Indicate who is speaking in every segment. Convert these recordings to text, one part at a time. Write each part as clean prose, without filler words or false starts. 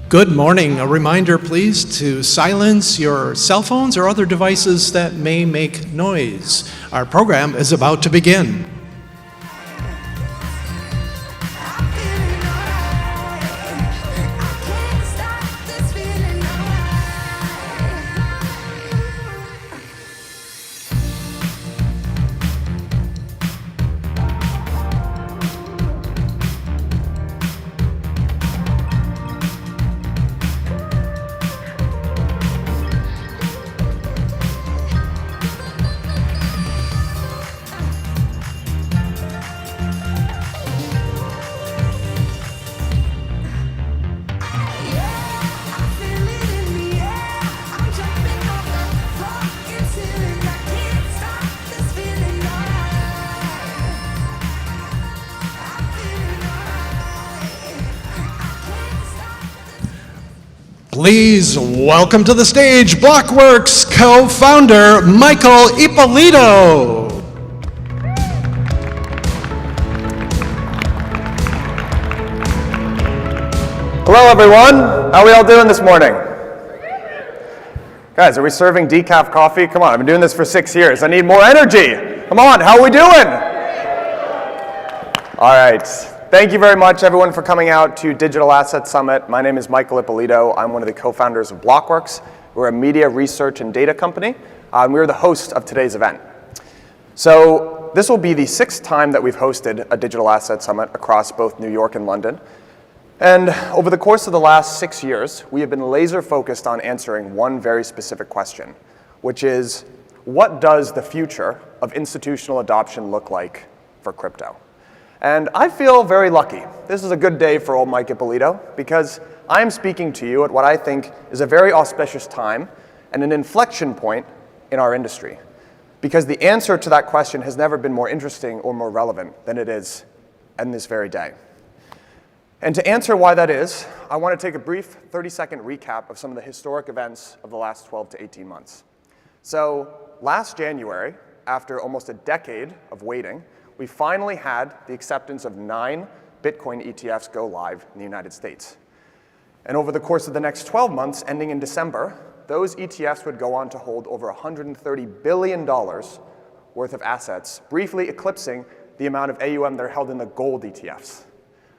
Speaker 1: Good morning. A reminder, please, to silence your cell phones or other devices that may make noise. Our program is about to begin. Please welcome to the stage Blockworks co-founder Michael Ippolito.
Speaker 2: Hello everyone, how are we all doing this morning? Guys, are we serving decaf coffee? Come on, I've been doing this for 6 years. I need more energy. Come on, how are we doing? All right. Thank you very much, everyone, for coming out to Digital Asset Summit. My name is Michael Ippolito. I'm one of the co-founders of Blockworks. We're a media research and data company. We're the host of today's event. So this will be the 6th time that we've hosted a Digital Asset Summit across both New York and London. And over the course of the last 6 years, we have been laser focused on answering one very specific question, which is, what does the future of institutional adoption look like for crypto? And I feel very lucky. This is a good day for old Mike Ippolito because I am speaking to you at what I think is a very auspicious time and an inflection point in our industry. Because the answer to that question has never been more interesting or more relevant than it is in this very day. And to answer why that is, I want to take a brief 30-second recap of some of the historic events of the last 12 to 18 months. So last January, after almost a decade of waiting, we finally had the acceptance of 9 Bitcoin ETFs go live in the United States. And over the course of the next 12 months, ending in December, those ETFs would go on to hold over $130 billion worth of assets, briefly eclipsing the amount of AUM that are held in the gold ETFs.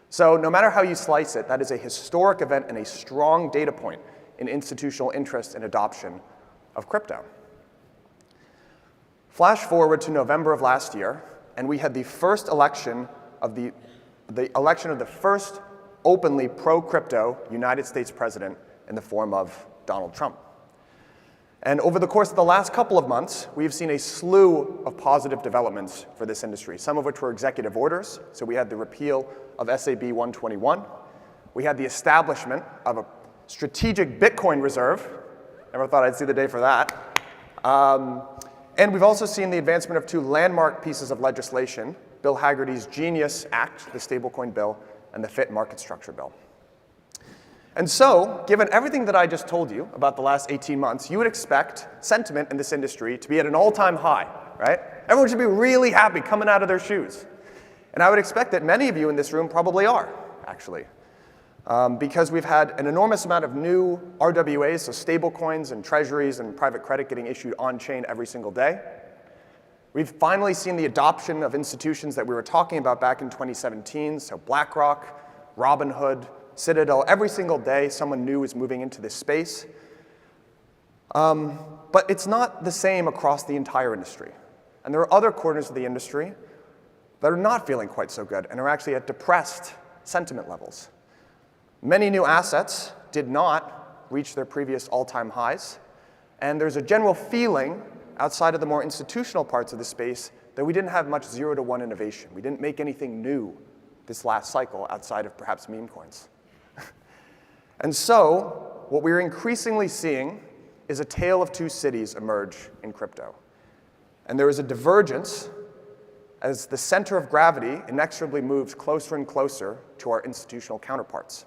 Speaker 2: So no matter how you slice it, that is a historic event and a strong data point in institutional interest and adoption of crypto. Flash forward to November of last year, and we had the first election of the first openly pro-crypto United States president in the form of Donald Trump. And over the course of the last couple of months, we've seen a slew of positive developments for this industry, some of which were executive orders. So we had the repeal of SAB 121. We had the establishment of a strategic Bitcoin reserve. Never thought I'd see the day for that. And we've also seen the advancement of 2 landmark pieces of legislation, Bill Hagerty's Genius Act, the stablecoin bill, and the FIT market structure bill. And so, given everything that I just told you about the last 18 months, you would expect sentiment in this industry to be at an all-time high, right? Everyone should be really happy coming out of their shoes. And I would expect that many of you in this room probably are, actually. Because we've had an enormous amount of new RWAs, so stable coins and treasuries and private credit getting issued on-chain every single day. We've finally seen the adoption of institutions that we were talking about back in 2017, so BlackRock, Robinhood, Citadel. Every single day, someone new is moving into this space. But it's not the same across the entire industry. And there are other corners of the industry that are not feeling quite so good and are actually at depressed sentiment levels. Many new assets did not reach their previous all-time highs, and there's a general feeling outside of the more institutional parts of the space that we didn't have much 0 to 1 innovation. We didn't make anything new this last cycle outside of perhaps meme coins. And so what we're increasingly seeing is a tale of 2 cities emerge in crypto. And there is a divergence as the center of gravity inexorably moves closer and closer to our institutional counterparts.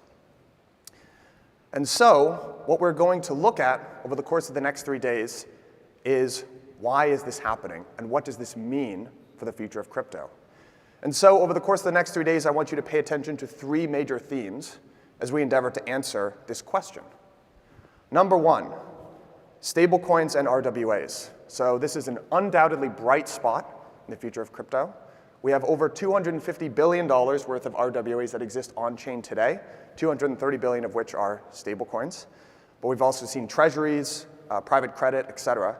Speaker 2: And so what we're going to look at over the course of the next 3 days is, why is this happening, and what does this mean for the future of crypto? And so over the course of the next 3 days, I want you to pay attention to 3 major themes as we endeavor to answer this question. Number one, stablecoins and RWAs. So this is an undoubtedly bright spot in the future of crypto. We have over $250 billion worth of RWAs that exist on-chain today, 230 billion of which are stablecoins. But we've also seen treasuries, private credit, et cetera.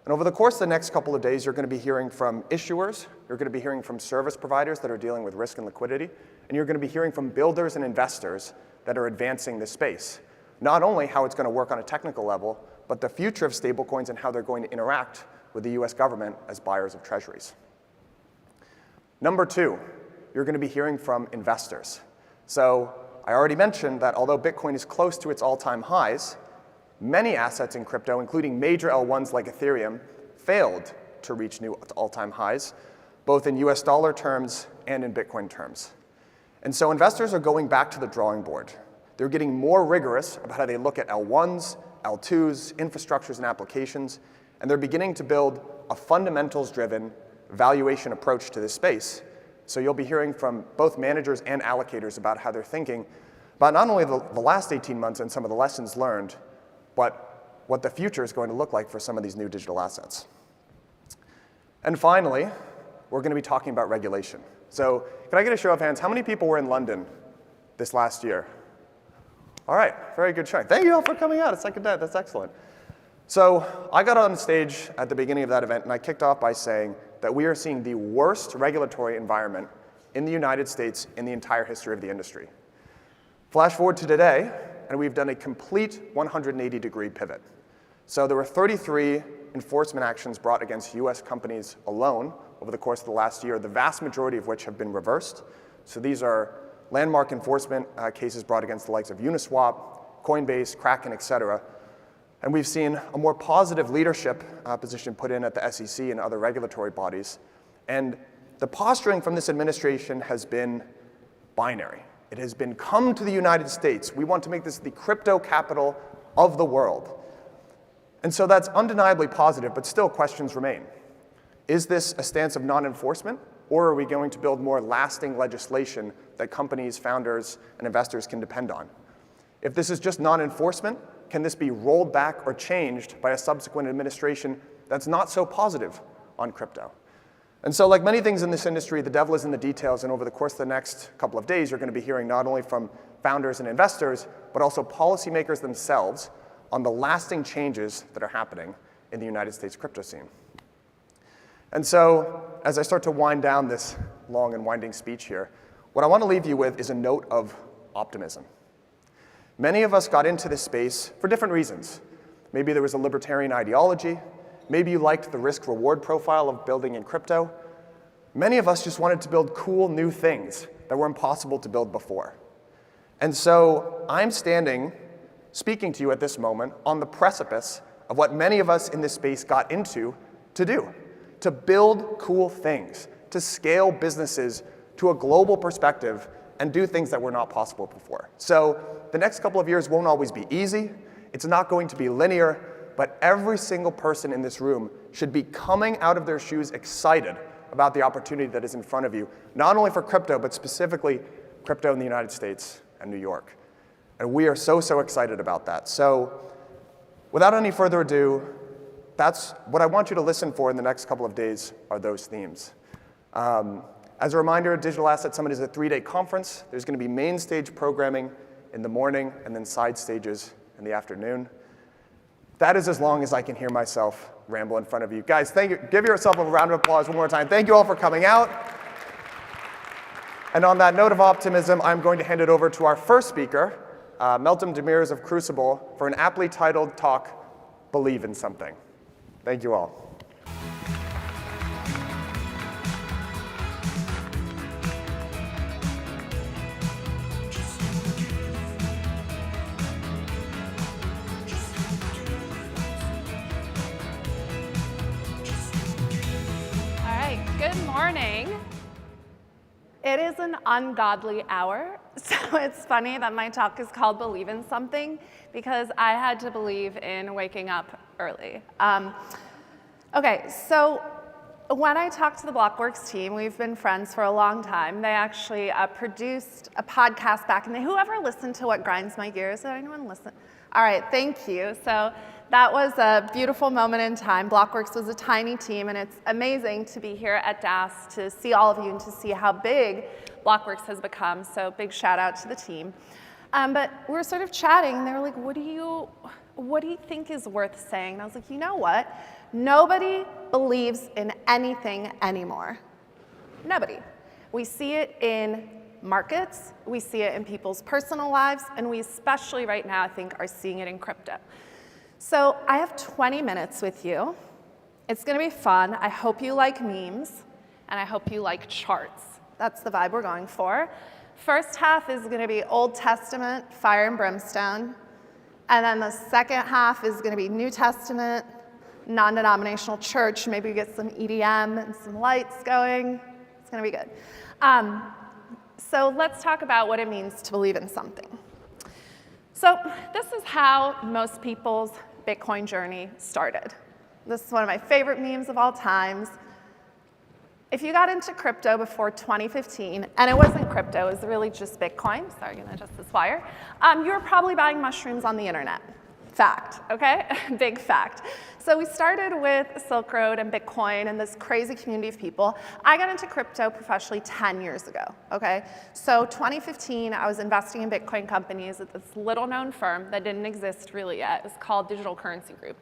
Speaker 2: And over the course of the next couple of days, you're going to be hearing from issuers, you're going to be hearing from service providers that are dealing with risk and liquidity, and you're going to be hearing from builders and investors that are advancing this space. Not only how it's going to work on a technical level, but the future of stablecoins and how they're going to interact with the US government as buyers of treasuries. Number two, you're going to be hearing from investors. So I already mentioned that although Bitcoin is close to its all-time highs, many assets in crypto, including major L1s like Ethereum, failed to reach new all-time highs, both in US dollar terms and in Bitcoin terms. And so investors are going back to the drawing board. They're getting more rigorous about how they look at L1s, L2s, infrastructures, and applications, and they're beginning to build a fundamentals-driven valuation approach to this space. So you'll be hearing from both managers and allocators about how they're thinking about not only the last 18 months and some of the lessons learned, but what the future is going to look like for some of these new digital assets. And finally, we're going to be talking about regulation. So can I get a show of hands? How many people were in London this last year? All right, very good showing. Thank you all for coming out. It's like a day. That's excellent. So I got on stage at the beginning of that event, and I kicked off by saying that we are seeing the worst regulatory environment in the United States in the entire history of the industry. Flash forward to today, and we've done a complete 180-degree pivot. So there were 33 enforcement actions brought against US companies alone over the course of the last year, the vast majority of which have been reversed. So these are landmark enforcement cases brought against the likes of Uniswap, Coinbase, Kraken, et cetera. And we've seen a more positive leadership position put in at the SEC and other regulatory bodies. And the posturing from this administration has been binary. It has been, come to the United States. We want to make this the crypto capital of the world. And so that's undeniably positive, but still questions remain. Is this a stance of non-enforcement, or are we going to build more lasting legislation that companies, founders, and investors can depend on? If this is just non-enforcement, can this be rolled back or changed by a subsequent administration that's not so positive on crypto? And so like many things in this industry, the devil is in the details, and over the course of the next couple of days, you're going to be hearing not only from founders and investors, but also policymakers themselves on the lasting changes that are happening in the United States crypto scene. And so as I start to wind down this long and winding speech here, what I want to leave you with is a note of optimism. Many of us got into this space for different reasons. Maybe there was a libertarian ideology. Maybe you liked the risk-reward profile of building in crypto. Many of us just wanted to build cool new things that were impossible to build before. And so I'm speaking to you at this moment on the precipice of what many of us in this space got into to do, to build cool things, to scale businesses to a global perspective and do things that were not possible before. So the next couple of years won't always be easy. It's not going to be linear, but every single person in this room should be coming out of their shoes excited about the opportunity that is in front of you, not only for crypto, but specifically crypto in the United States and New York. And we are so, so excited about that. So without any further ado, that's what I want you to listen for in the next couple of days are those themes. As a reminder, Digital Asset Summit is a 3-day conference. There's going to be main stage programming in the morning and then side stages in the afternoon. That is as long as I can hear myself ramble in front of you. Guys, thank you. Give yourself a round of applause one more time. Thank you all for coming out. And on that note of optimism, I'm going to hand it over to our first speaker, Meltem Demirors of Crucible, for an aptly titled talk, Believe in Something. Thank you all.
Speaker 3: Good morning. It is an ungodly hour, so it's funny that my talk is called Believe in Something, because I had to believe in waking up early. Okay, so when I talked to the Blockworks team, we've been friends for a long time. They actually produced a podcast back in the, whoever listened to What Grinds My Gears? Did anyone listen? All right, thank you. So that was a beautiful moment in time. Blockworks was a tiny team, and it's amazing to be here at DAS to see all of you and to see how big Blockworks has become. So big shout out to the team. But we were sort of chatting, and they were like, what do you think is worth saying? And I was like, you know what? Nobody believes in anything anymore. Nobody. We see it in markets, we see it in people's personal lives, and we especially right now, I think, are seeing it in crypto. So I have 20 minutes with you. It's going to be fun. I hope you like memes, and I hope you like charts. That's the vibe we're going for. First half is going to be Old Testament, fire and brimstone. And then the second half is going to be New Testament, non-denominational church. Maybe we get some EDM and some lights going. It's going to be good. So let's talk about what it means to believe in something. So this is how most people's Bitcoin journey started. This is one of my favorite memes of all times. If you got into crypto before 2015, and it wasn't crypto, it was really just Bitcoin, sorry, I'm gonna adjust this wire, you were probably buying mushrooms on the internet. Fact, okay? Big fact. So we started with Silk Road and Bitcoin and this crazy community of people. I got into crypto professionally 10 years ago, okay? So 2015, I was investing in Bitcoin companies at this little known firm that didn't exist really yet. It was called Digital Currency Group.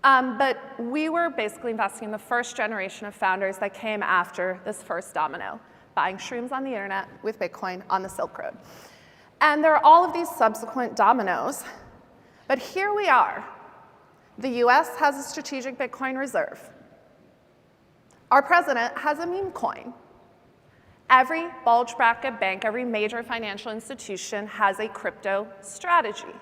Speaker 3: But we were basically investing in the first generation of founders that came after this first domino, buying shrooms on the internet with Bitcoin on the Silk Road. And there are all of these subsequent dominoes, but here we are. The US has a strategic Bitcoin reserve. Our president has a meme coin. Every bulge bracket bank, every major financial institution has a crypto strategy.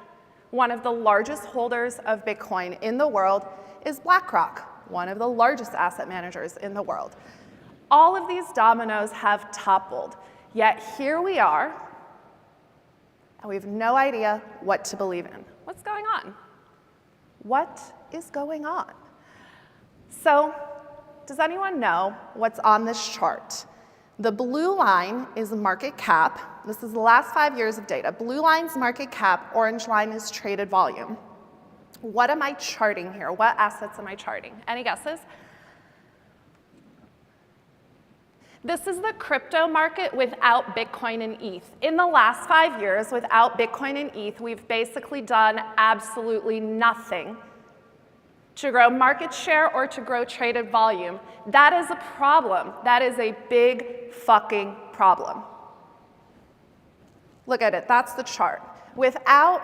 Speaker 3: One of the largest holders of Bitcoin in the world is BlackRock, one of the largest asset managers in the world. All of these dominoes have toppled, yet here we are, and we have no idea what to believe in. What's going on? What is going on? So, does anyone know what's on this chart? The blue line is market cap. This is the last 5 years of data. Blue line's market cap, orange line is traded volume. What am I charting here? What assets am I charting? Any guesses? This is the crypto market without Bitcoin and ETH. In the last 5 years, without Bitcoin and ETH, we've basically done absolutely nothing to grow market share or to grow traded volume. That is a problem. That is a big fucking problem. Look at it, that's the chart. Without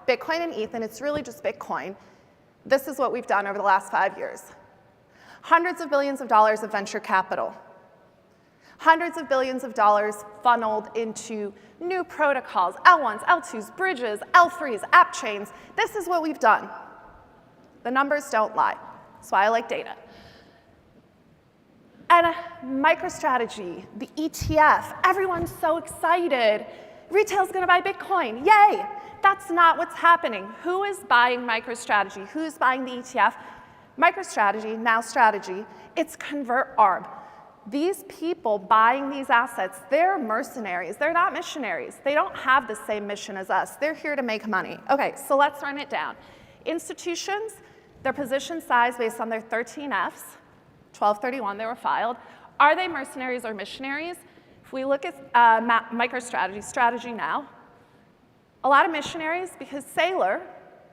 Speaker 3: Bitcoin and ETH, and it's really just Bitcoin, this is what we've done over the last 5 years. Hundreds of billions of dollars of venture capital. Hundreds of billions of dollars funneled into new protocols, L1s, L2s, bridges, L3s, app chains. This is what we've done. The numbers don't lie. That's why I like data. And MicroStrategy, the ETF, everyone's so excited. Retail's gonna buy Bitcoin, yay! That's not what's happening. Who is buying MicroStrategy? Who's buying the ETF? MicroStrategy, now Strategy, it's ConvertArb. These people buying these assets, they're mercenaries. They're not missionaries. They don't have the same mission as us. They're here to make money. Okay, so let's run it down. Institutions, their position size based on their 13Fs, 1231 they were filed. Are they mercenaries or missionaries? If we look at MicroStrategy, Strategy Now, a lot of missionaries because Saylor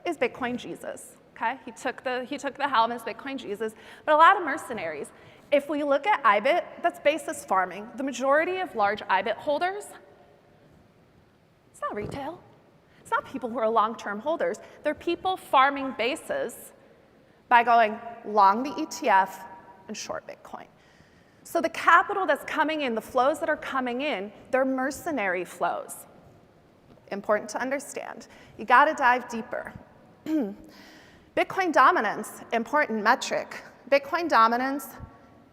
Speaker 3: is Bitcoin Jesus. Okay, he took the helm as Bitcoin Jesus, but a lot of mercenaries. If we look at IBIT, that's basis farming. The majority of large IBIT holders, it's not retail. It's not people who are long-term holders. They're people farming basis by going long the ETF and short Bitcoin. So the capital that's coming in, the flows that are coming in, they're mercenary flows. Important to understand. You gotta dive deeper. Bitcoin dominance, important metric. Bitcoin dominance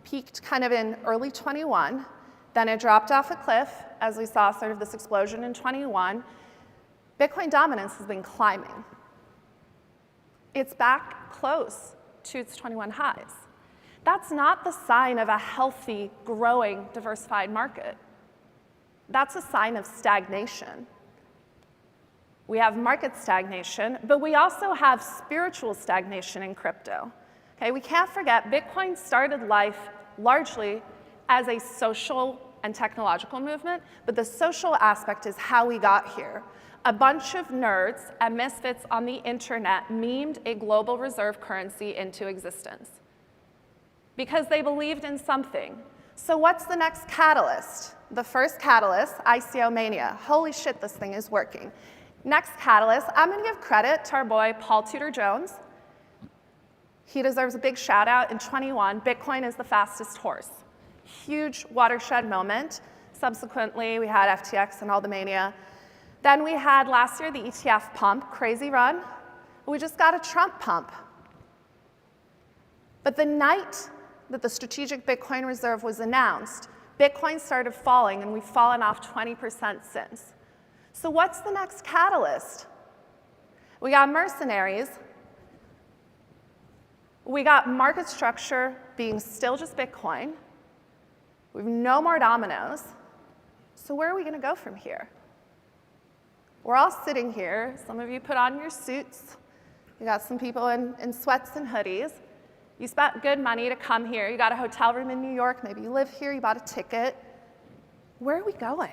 Speaker 3: peaked kind of in early 21, then it dropped off a cliff as we saw sort of this explosion in 21. Bitcoin dominance has been climbing. It's back close to its 21 highs. That's not the sign of a healthy, growing, diversified market. That's a sign of stagnation. We have market stagnation, but we also have spiritual stagnation in crypto. Okay, we can't forget Bitcoin started life largely as a social and technological movement, but the social aspect is how we got here. A bunch of nerds and misfits on the internet memed a global reserve currency into existence because they believed in something. So what's the next catalyst? The first catalyst, ICO mania. Holy shit, this thing is working. Next catalyst, I'm going to give credit to our boy Paul Tudor Jones. He deserves a big shout out. In 21, Bitcoin is the fastest horse. Huge watershed moment. Subsequently, we had FTX and all the mania. Then we had last year the ETF pump, crazy run. We just got a Trump pump. But the night that the strategic Bitcoin reserve was announced, Bitcoin started falling, and we've fallen off 20% since. So what's the next catalyst? We got mercenaries. We got market structure being still just Bitcoin. We have no more dominoes. So where are we going to go from here? We're all sitting here. Some of you put on your suits. You got some people in sweats and hoodies. You spent good money to come here. You got a hotel room in New York. Maybe you live here. You bought a ticket. Where are we going?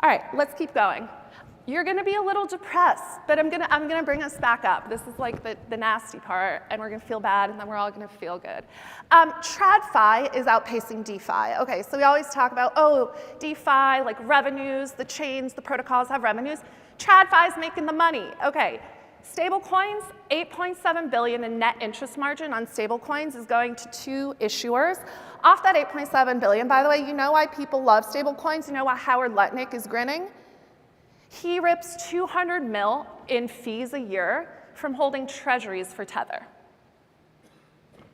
Speaker 3: All right, let's keep going. You're going to be a little depressed, but I'm gonna bring us back up. This is like the nasty part, and we're going to feel bad, and then we're all going to feel good. TradFi is outpacing DeFi. Okay, so we always talk about, oh, DeFi, like revenues, the chains, the protocols have revenues. TradFi is making the money. Okay, stablecoins, $8.7 billion in net interest margin on stablecoins is going to 2 issuers. Off that $8.7 billion, by the way, you know why people love stablecoins? You know why Howard Lutnick is grinning? He rips 200 mil in fees a year from holding treasuries for Tether.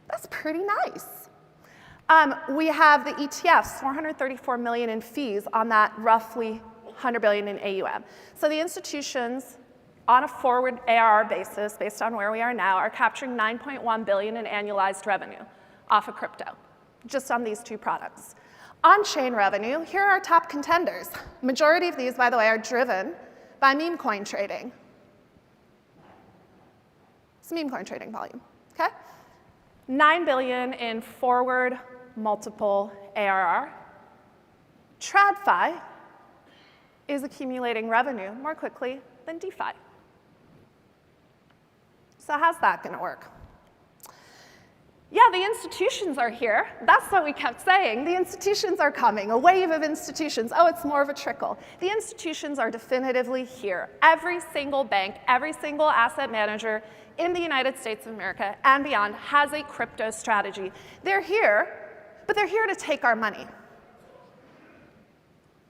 Speaker 3: That's pretty nice. We have the ETFs, 434 million in fees on that roughly 100 billion in AUM. So the institutions, on a forward ARR basis, based on where we are now, are capturing 9.1 billion in annualized revenue off of crypto, just on these 2 products. On-chain revenue, here are our top contenders. Majority of these, by the way, are driven by meme coin trading. It's meme coin trading volume, okay? 9 billion in forward multiple ARR. TradFi is accumulating revenue more quickly than DeFi. So how's that gonna work? Yeah, the institutions are here. That's what we kept saying. The institutions are coming, a wave of institutions. Oh, it's more of a trickle. The institutions are definitively here. Every single bank, every single asset manager in the United States of America and beyond has a crypto strategy. They're here, but they're here to take our money.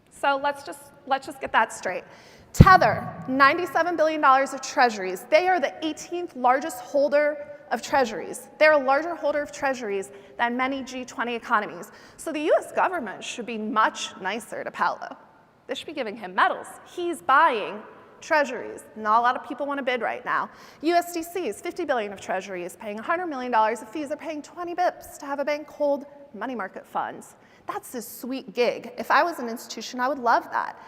Speaker 3: So let's just get that straight. Tether, $97 billion of treasuries. They are the 18th largest holder of treasuries. They're a larger holder of treasuries than many G20 economies. So the US government should be much nicer to Paolo. They should be giving him medals. He's buying treasuries. Not a lot of people want to bid right now. USDC is 50 billion of treasuries, paying $100 million of fees. They're paying 20 bips to have a bank hold money market funds. That's a sweet gig. If I was an institution, I would love that.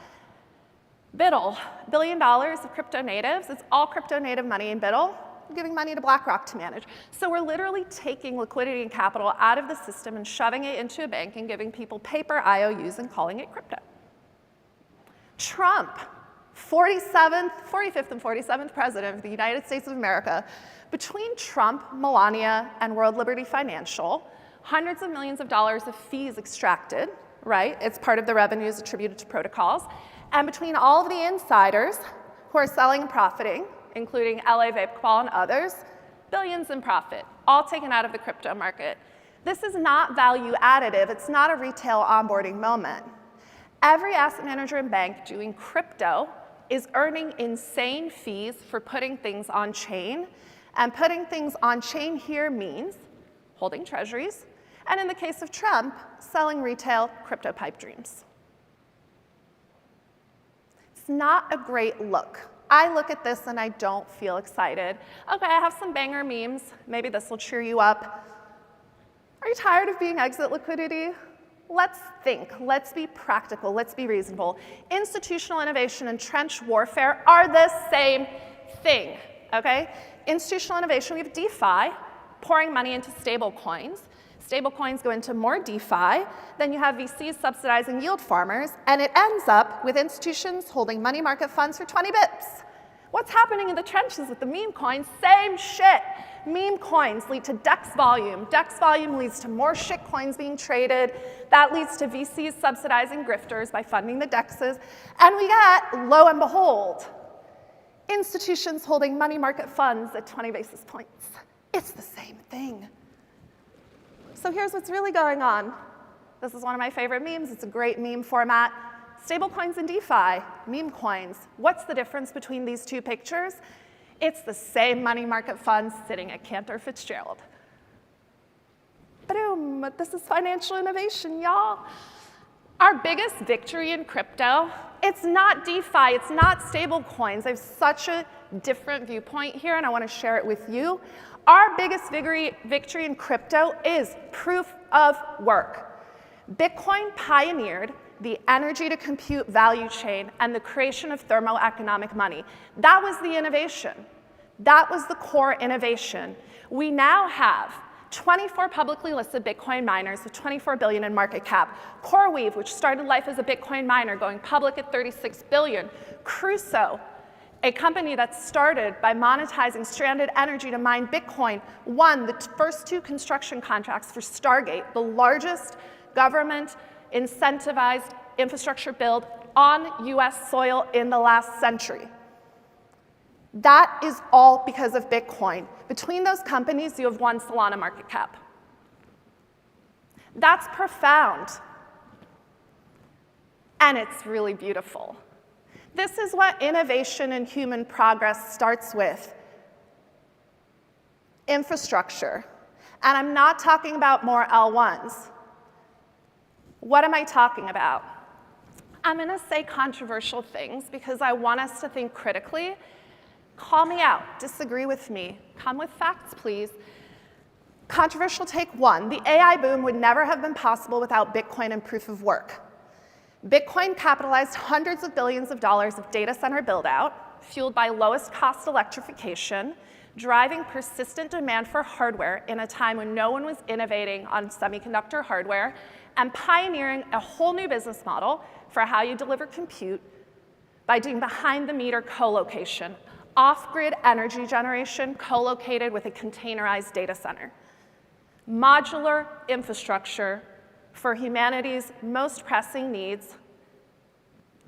Speaker 3: BUIDL, $1 billion of crypto natives. It's all crypto native money in BUIDL. Giving money to BlackRock to manage. So we're literally taking liquidity and capital out of the system and shoving it into a bank and giving people paper IOUs and calling it crypto. Trump, 45th and 47th president of the United States of America. Between Trump, Melania, and World Liberty Financial, hundreds of millions of dollars of fees extracted, right? It's part of the revenues attributed to protocols. And between all of the insiders who are selling and profiting, including LA Vapor and others, billions in profit, all taken out of the crypto market. This is not value additive. It's not a retail onboarding moment. Every asset manager and bank doing crypto is earning insane fees for putting things on chain. And putting things on chain here means holding treasuries, and in the case of Trump, selling retail crypto pipe dreams. It's not a great look. I look at this and I don't feel excited. Okay, I have some banger memes. Maybe this will cheer you up. Are you tired of being exit liquidity? Let's think, let's be practical, let's be reasonable. Institutional innovation and trench warfare are the same thing, okay? Institutional innovation, we have DeFi, pouring money into stable coins. Stable coins go into more DeFi, then you have VCs subsidizing yield farmers, and it ends up with institutions holding money market funds for 20 bips. What's happening in the trenches with the meme coins? Same shit. Meme coins lead to DEX volume. DEX volume leads to more shit coins being traded. That leads to VCs subsidizing grifters by funding the DEXs. And we get, lo and behold, institutions holding money market funds at 20 basis points. It's the same thing. So here's what's really going on. This is one of my favorite memes. It's a great meme format. Stablecoins and DeFi, meme coins. What's the difference between these two pictures? It's the same money market funds sitting at Cantor Fitzgerald. Boom, this is financial innovation, y'all. Our biggest victory in crypto, it's not DeFi, it's not stable coins. I have such a different viewpoint here, and I want to share it with you. Our biggest victory in crypto is proof of work. Bitcoin pioneered the energy to compute value chain and the creation of thermoeconomic money. That was the innovation. That was the core innovation. We now have 24 publicly listed Bitcoin miners with 24 billion in market cap. CoreWeave, which started life as a Bitcoin miner, going public at 36 billion. Crusoe, a company that started by monetizing stranded energy to mine Bitcoin, won the first 2 construction contracts for Stargate, the largest government incentivized infrastructure build on US soil in the last century. That is all because of Bitcoin. Between those companies, you have 1 Solana market cap. That's profound. And it's really beautiful. This is what innovation and human progress starts with. Infrastructure. And I'm not talking about more L1s. What am I talking about? I'm going to say controversial things because I want us to think critically. Call me out, disagree with me, come with facts, please. Controversial take 1, the AI boom would never have been possible without Bitcoin and proof of work. Bitcoin capitalized hundreds of billions of dollars of data center build-out, fueled by lowest cost electrification, driving persistent demand for hardware in a time when no one was innovating on semiconductor hardware, and pioneering a whole new business model for how you deliver compute by doing behind-the-meter co-location, off-grid energy generation co-located with a containerized data center. Modular infrastructure for humanity's most pressing needs,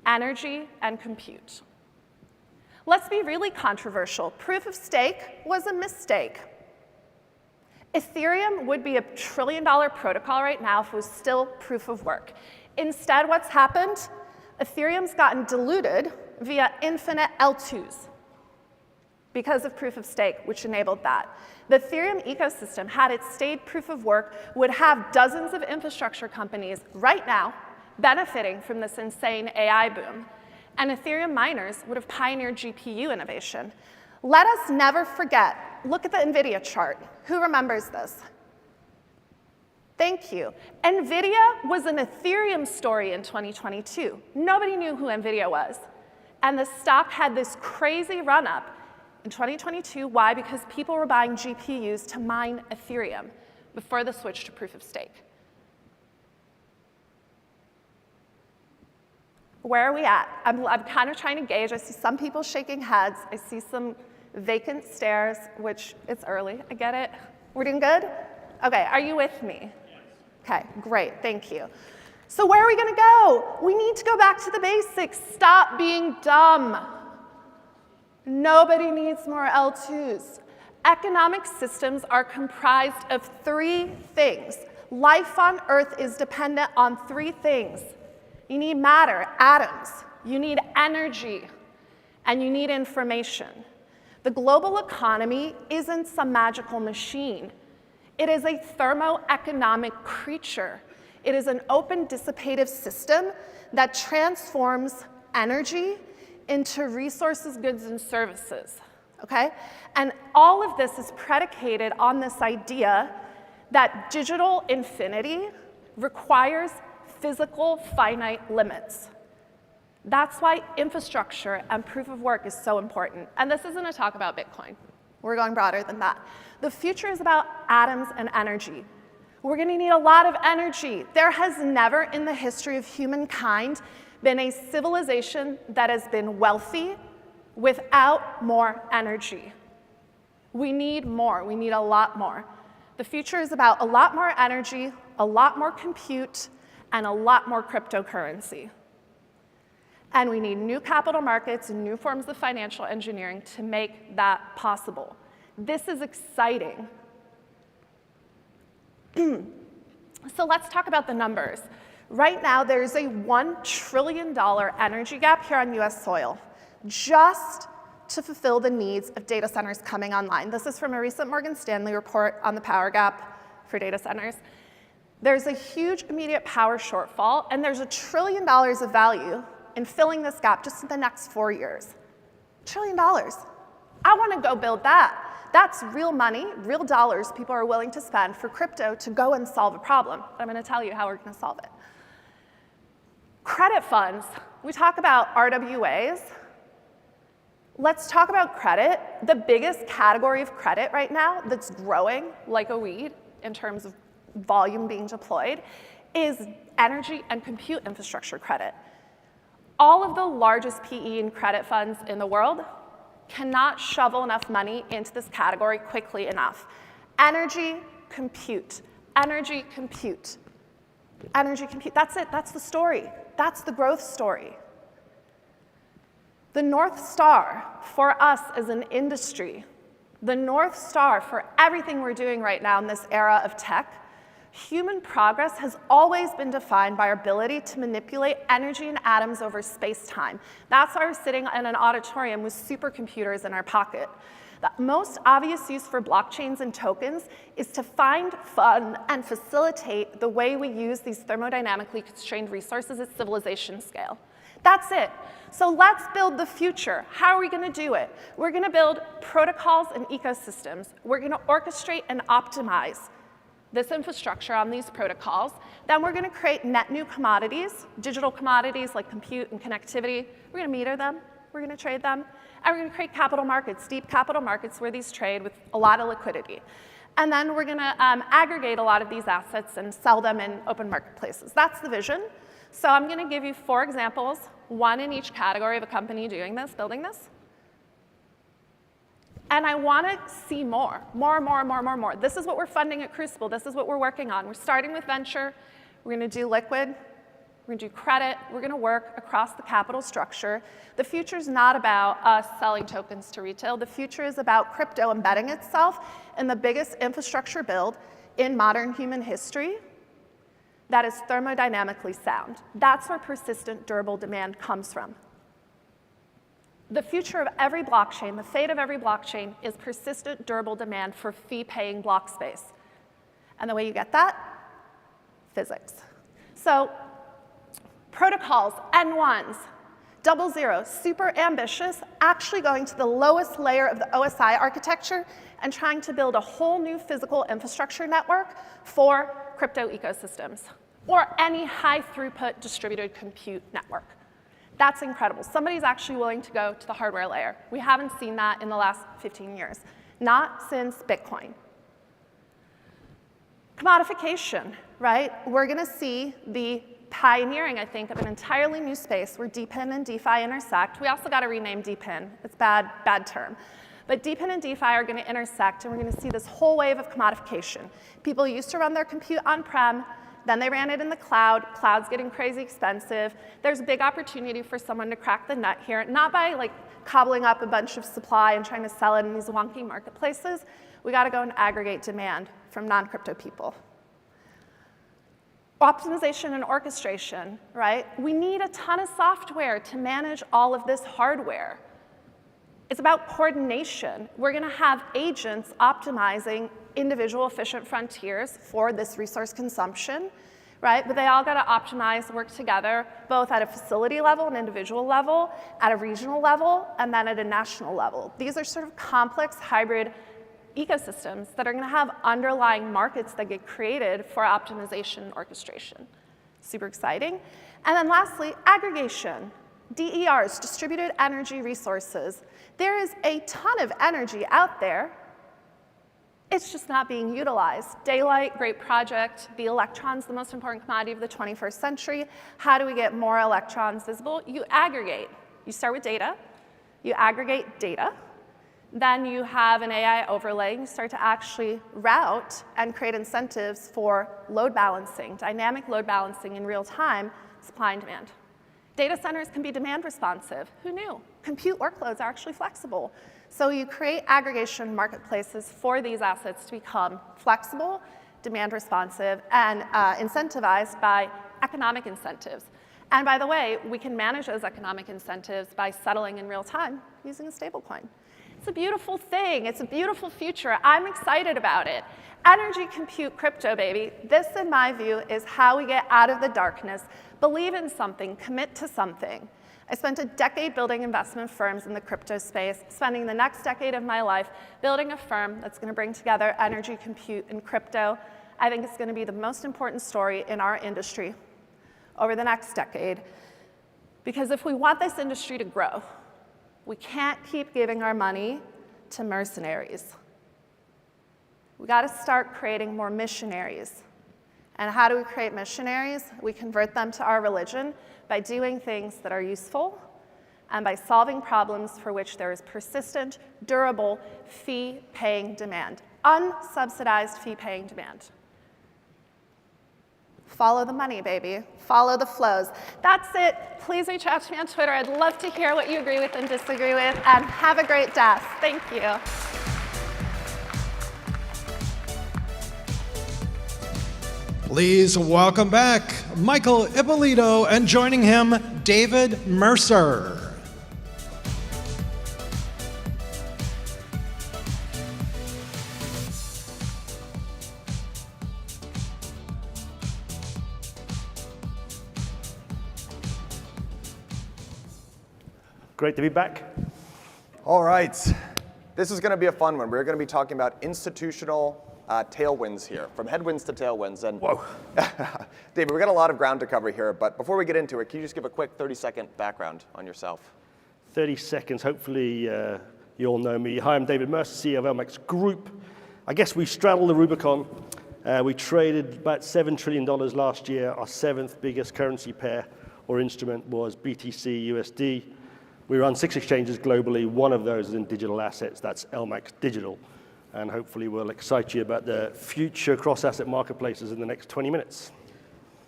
Speaker 3: energy and compute. Let's be really controversial. Proof of stake was a mistake. Ethereum would be a $1 trillion protocol right now if it was still proof of work. Instead, what's happened? Ethereum's gotten diluted via infinite L2s because of proof of stake, which enabled that. The Ethereum ecosystem, had it stayed proof of work, would have dozens of infrastructure companies right now benefiting from this insane AI boom. And Ethereum miners would have pioneered GPU innovation. Let us never forget, look at the NVIDIA chart. Who remembers this? Thank you. NVIDIA was an Ethereum story in 2022. Nobody knew who NVIDIA was. And the stock had this crazy run-up in 2022. Why? Because people were buying GPUs to mine Ethereum before the switch to proof of stake. Where are we at? I'm kind of trying to gauge. I see some people shaking heads. I see some vacant stares, which it's early. I get it. We're doing good? Okay, are you with me? Yes. Okay, great, thank you. So where are we gonna go? We need to go back to the basics. Stop being dumb. Nobody needs more L2s. Economic systems are comprised of 3 things. Life on Earth is dependent on 3 things. You need matter, atoms. You need energy, and you need information. The global economy isn't some magical machine. It is a thermoeconomic creature. It is an open dissipative system that transforms energy into resources, goods, and services, okay? And all of this is predicated on this idea that digital infinity requires physical finite limits. That's why infrastructure and proof of work is so important. And this isn't a talk about Bitcoin. We're going broader than that. The future is about atoms and energy. We're going to need a lot of energy. There has never in the history of humankind been a civilization that has been wealthy without more energy. We need more. We need a lot more. The future is about a lot more energy, a lot more compute, and a lot more cryptocurrency. And we need new capital markets and new forms of financial engineering to make that possible. This is exciting. So let's talk about the numbers. Right now, there's a $1 trillion energy gap here on US soil, just to fulfill the needs of data centers coming online. This is from a recent Morgan Stanley report on the power gap for data centers. There's a huge immediate power shortfall, and there's $1 trillion of value in filling this gap just in the next 4 years. $1 trillion. I want to go build that. That's real money, real dollars people are willing to spend for crypto to go and solve a problem. I'm going to tell you how we're going to solve it. Credit funds. We talk about RWAs. Let's talk about credit. The biggest category of credit right now that's growing like a weed in terms of volume being deployed is energy and compute infrastructure credit. All of the largest PE and credit funds in the world cannot shovel enough money into this category quickly enough. Energy, compute, energy, compute, energy, compute. That's it. That's the story. That's the growth story. The North Star for us as an industry, the North Star for everything we're doing right now in this era of tech, human progress has always been defined by our ability to manipulate energy and atoms over space-time. That's why we're sitting in an auditorium with supercomputers in our pocket. The most obvious use for blockchains and tokens is to find, fund, and facilitate the way we use these thermodynamically constrained resources at civilization scale. That's it. So let's build the future. How are we going to do it? We're going to build protocols and ecosystems. We're going to orchestrate and optimize this infrastructure on these protocols. Then we're going to create net new commodities, digital commodities like compute and connectivity. We're going to meter them. We're going to trade them. And we're going to create capital markets, deep capital markets where these trade with a lot of liquidity. And then we're going to aggregate a lot of these assets and sell them in open marketplaces. That's the vision. So I'm going to give you 4 examples, one in each category of a company doing this, building this. And I want to see more. This is what we're funding at Crucible. This is what we're working on. We're starting with venture. We're going to do liquid. We're going to do credit. We're going to work across the capital structure. The future is not about us selling tokens to retail. The future is about crypto embedding itself in the biggest infrastructure build in modern human history that is thermodynamically sound. That's where persistent, durable demand comes from. The future of every blockchain, the fate of every blockchain, is persistent, durable demand for fee-paying block space. And the way you get that? Physics. So protocols, N1s, 00, super ambitious, actually going to the lowest layer of the OSI architecture and trying to build a whole new physical infrastructure network for crypto ecosystems or any high-throughput distributed compute network. That's incredible. Somebody's actually willing to go to the hardware layer. We haven't seen that in the last 15 years, not since Bitcoin. Commodification, right? We're going to see the pioneering, I think, of an entirely new space where DePIN and DeFi intersect. We also got to rename DePIN. It's bad term. But DePIN and DeFi are going to intersect, and we're going to see this whole wave of commodification. People used to run their compute on-prem. Then they ran it in the cloud. Cloud's getting crazy expensive. There's a big opportunity for someone to crack the nut here, not by like cobbling up a bunch of supply and trying to sell it in these wonky marketplaces. We got to go and aggregate demand from non-crypto people. Optimization and orchestration, right? We need a ton of software to manage all of this hardware. It's about coordination. We're going to have agents optimizing individual efficient frontiers for this resource consumption, right? But they all got to optimize, work together, both at a facility level, an individual level, at a regional level, and then at a national level. These are sort of complex hybrid ecosystems that are going to have underlying markets that get created for optimization and orchestration. Super exciting. And then lastly, aggregation. DERs, distributed energy resources. There is a ton of energy out there. It's just not being utilized. Daylight, great project. The electron's the most important commodity of the 21st century. How do we get more electrons visible? You aggregate. You start with data. You aggregate data. Then you have an AI overlay. You start to actually route and create incentives for load balancing, dynamic load balancing in real time, supply and demand. Data centers can be demand responsive. Who knew? Compute workloads are actually flexible. So you create aggregation marketplaces for these assets to become flexible, demand responsive, and incentivized by economic incentives. And by the way, we can manage those economic incentives by settling in real time using a stablecoin. It's a beautiful thing. It's a beautiful future. I'm excited about it. Energy, compute, crypto, baby. This, in my view, is how we get out of the darkness, believe in something, commit to something. I spent a decade building investment firms in the crypto space, spending the next decade of my life building a firm that's going to bring together energy, compute, and crypto. I think it's going to be the most important story in our industry over the next decade. Because if we want this industry to grow, we can't keep giving our money to mercenaries. We got to start creating more missionaries. And how do we create missionaries? We convert them to our religion by doing things that are useful and by solving problems for which there is persistent, durable, fee-paying demand. Unsubsidized fee-paying demand. Follow the money, baby. Follow the flows. That's it. Please reach out to me on Twitter. I'd love to hear what you agree with and disagree with. And have a great desk. Thank you.
Speaker 1: Please welcome back Michael Ippolito and joining him, David Mercer.
Speaker 4: Great to be back.
Speaker 2: All right. This is going to be a fun one. We're going to be talking about institutional tailwinds here, from headwinds to tailwinds. And
Speaker 4: Whoa.
Speaker 2: David, we've got a lot of ground to cover here, but before we get into it, can you just give a quick 30-second background on yourself?
Speaker 4: 30 seconds, hopefully you all know me. Hi, I'm David Mercer, CEO of LMAX Group. I guess we straddled the Rubicon. We traded about $7 trillion last year. Our seventh biggest currency pair or instrument was BTC USD. We run 6 exchanges globally. One of those is in digital assets. That's LMAX Digital. And hopefully we'll excite you about the future cross-asset marketplaces in the next 20 minutes.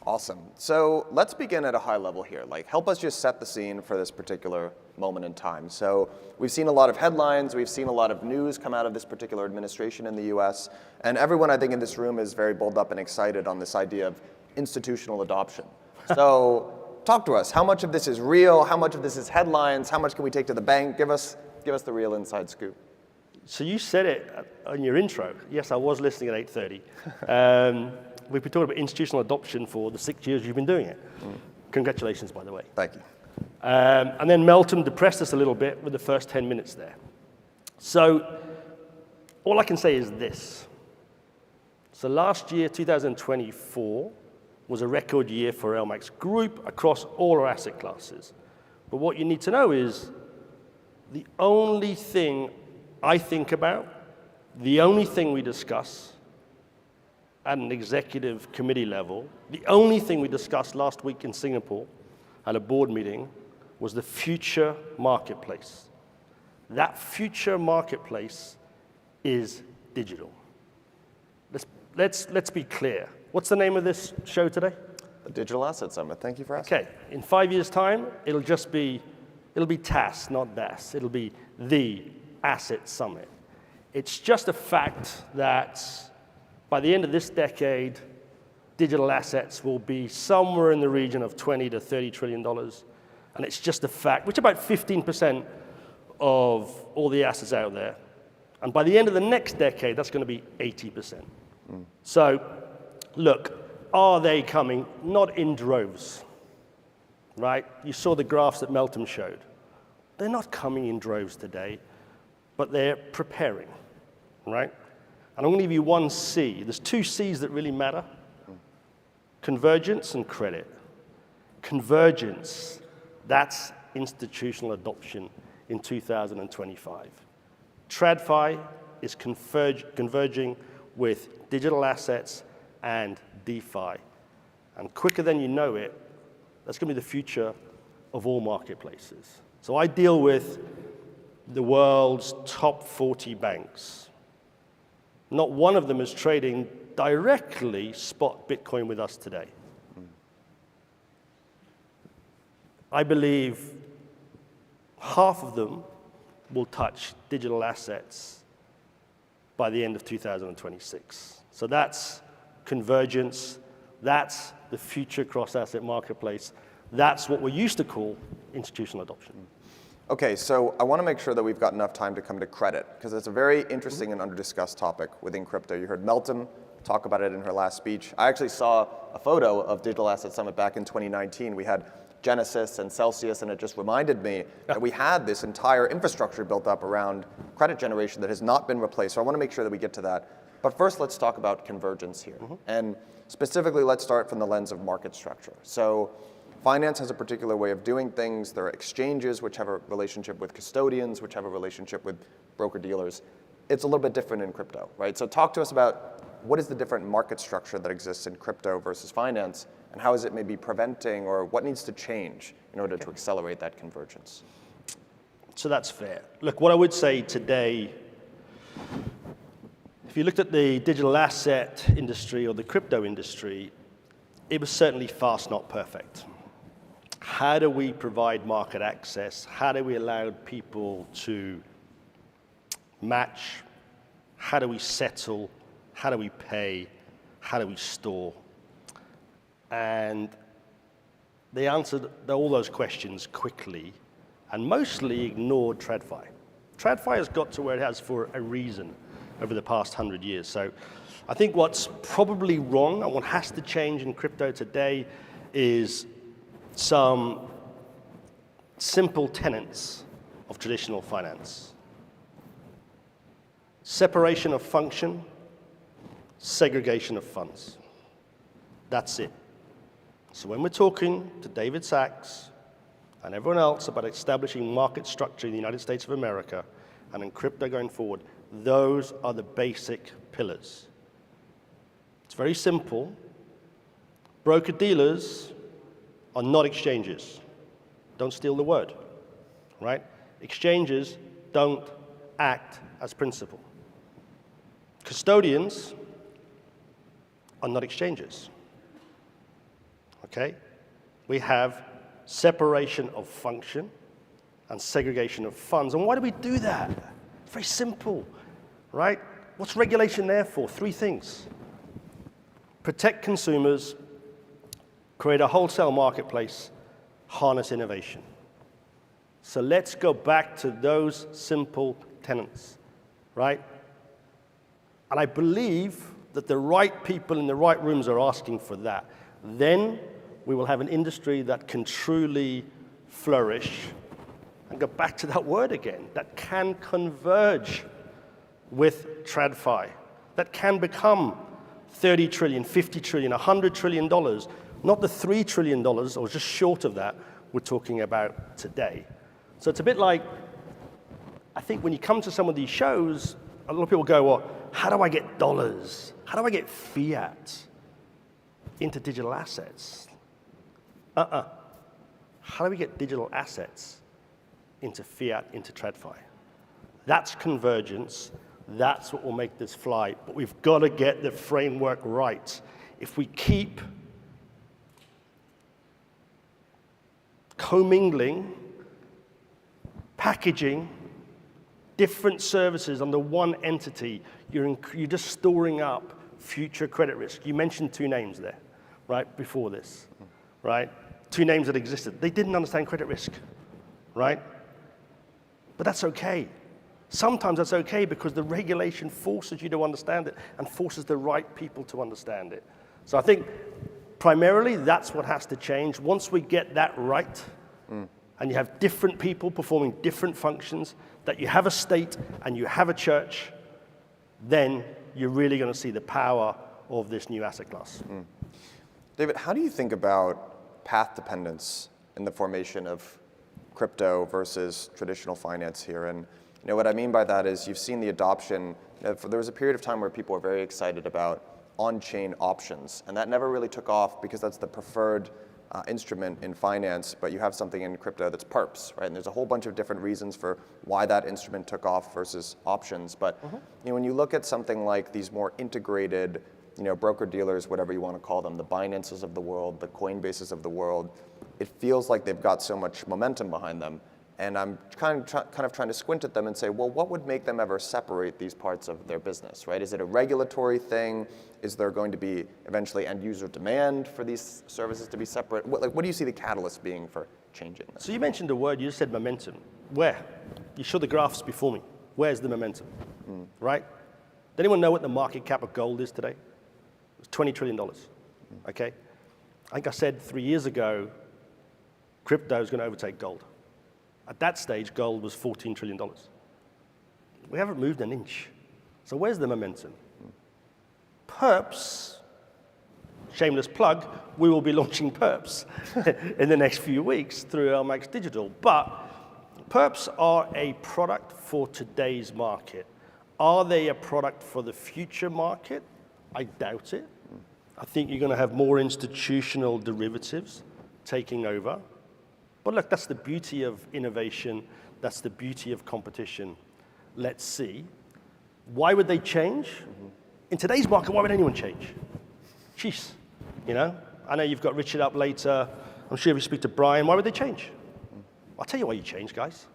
Speaker 2: Awesome. So let's begin at a high level here. Help us just set the scene for this particular moment in time. So we've seen a lot of headlines. We've seen a lot of news come out of this particular administration in the US. And everyone, I think, in this room is very bulled up and excited on this idea of institutional adoption. So talk to us. How much of this is real? How much of this is headlines? How much can we take to the bank? Give us the real inside scoop.
Speaker 4: So you said it on your intro. Yes, I was listening at 8:30. We've been talking about institutional adoption for the 6 years you've been doing it. Congratulations, by the way.
Speaker 2: Thank you.
Speaker 4: And then Melton depressed us a little bit with the first 10 minutes there. So all I can say is this. So last year, 2024, was a record year for LMAX Group across all our asset classes. But what you need to know is the only thing I think about, the only thing we discuss at an executive committee level, the only thing we discussed last week in Singapore at a board meeting was the future marketplace. That future marketplace is digital. Let's be clear. What's the name of this show today?
Speaker 2: The Digital Asset Summit. Thank you for asking.
Speaker 4: Okay, in 5 years' time, it'll be TAS, not DAS. It'll be the Asset Summit. It's just a fact that by the end of this decade, digital assets will be somewhere in the region of $20 to $30 trillion. And it's just a fact, which is about 15% of all the assets out there. And by the end of the next decade, that's going to be 80%. So, look, are they coming? Not in droves, right? You saw the graphs that Melton showed. They're not coming in droves today, but they're preparing. right? And I'm going to give you one C. There's two C's that really matter. Convergence and credit. Convergence, that's institutional adoption in 2025. TradFi is converging with digital assets and DeFi. And quicker than you know it, that's going to be the future of all marketplaces. So I deal with the world's top 40 banks. Not one of them is trading directly spot Bitcoin with us today. I believe half of them will touch digital assets by the end of 2026. So that's convergence. That's the future cross-asset marketplace. That's what we used to call institutional adoption.
Speaker 2: Okay, so I want to make sure that we've got enough time to come to credit, because it's a very interesting and under-discussed topic within crypto. You heard Meltem talk about it in her last speech. I actually saw a photo of Digital Asset Summit back in 2019. We had Genesis and Celsius, and it just reminded me that we had this entire infrastructure built up around credit generation that has not been replaced. So I want to make sure that we get to that. But first, let's talk about convergence here. And specifically, let's start from the lens of market structure. So finance has a particular way of doing things. There are exchanges which have a relationship with custodians, which have a relationship with broker-dealers. It's a little bit different in crypto, right? So talk to us about what is the different market structure that exists in crypto versus finance, and how is it maybe preventing, or what needs to change in order to accelerate that convergence?
Speaker 4: So that's fair. Look, what I would say today, if you looked at the digital asset industry or the crypto industry, it was certainly fast, not perfect. How do we provide market access? How do we allow people to match? How do we settle? How do we pay? How do we store? And they answered all those questions quickly and mostly ignored TradFi. TradFi has got to where it has for a reason over the past 100 years. So I think what's probably wrong and what has to change in crypto today is some simple tenets of traditional finance. Separation of function, segregation of funds. That's it. So when we're talking to David Sachs and everyone else about establishing market structure in the United States of America and in crypto going forward, those are the basic pillars. It's very simple. Broker-dealers are not exchanges. Don't steal the word, right? Exchanges don't act as principal. Custodians are not exchanges, okay? We have separation of function and segregation of funds. And why do we do that? Very simple, right? What's regulation there for? Three things. Protect consumers, create a wholesale marketplace, harness innovation. So let's go back to those simple tenets, right? And I believe that the right people in the right rooms are asking for that. Then we will have an industry that can truly flourish and go back to that word again, that can converge with TradFi, that can become $30 trillion, $50 trillion, $100 trillion, not the $3 trillion or just short of that we're talking about today. So it's a bit like, I think when you come to some of these shows, a lot of people go, well, how do I get dollars? How do I get fiat into digital assets? How do we get digital assets into fiat, into TradFi? That's convergence. That's what will make this fly. But we've got to get the framework right. If we keep commingling, packaging different services under one entity, you're just storing up future credit risk. You mentioned two names there, right, before this, right? Two names that existed. They didn't understand credit risk, right? But that's okay. Sometimes that's okay because the regulation forces you to understand it and forces the right people to understand it. So I think primarily that's what has to change. Once we get that right, and you have different people performing different functions, that you have a state and you have a church, then you're really going to see the power of this new asset class.
Speaker 2: David, how do you think about path dependence in the formation of crypto versus traditional finance here? And what I mean by that is you've seen the adoption. There was a period of time where people were very excited about on-chain options, and that never really took off because that's the preferred instrument in finance, but you have something in crypto that's perps, right? And there's a whole bunch of different reasons for why that instrument took off versus options. But when you look at something like these more integrated, broker dealers, whatever you want to call them, the Binances of the world, the Coinbases of the world, it feels like they've got so much momentum behind them. And I'm kind of trying to squint at them and say, well, what would make them ever separate these parts of their business, right? Is it a regulatory thing? Is there going to be eventually end user demand for these services to be separate? What do you see the catalyst being for changing that?
Speaker 4: So you mentioned a word, you just said momentum. Where? You showed the graphs before me. Where's the momentum, right? Does anyone know what the market cap of gold is today? It's $20 trillion, okay? I think I said 3 years ago, crypto is going to overtake gold. At that stage, gold was $14 trillion. We haven't moved an inch. So where's the momentum? Perps, shameless plug, we will be launching perps in the next few weeks through LMAX Digital. But perps are a product for today's market. Are they a product for the future market? I doubt it. I think you're going to have more institutional derivatives taking over. But look, that's the beauty of innovation. That's the beauty of competition. Let's see. Why would they change? In today's market, why would anyone change? Jeez, I know you've got Richard up later. I'm sure if you speak to Brian, why would they change? I'll tell you why you change, guys.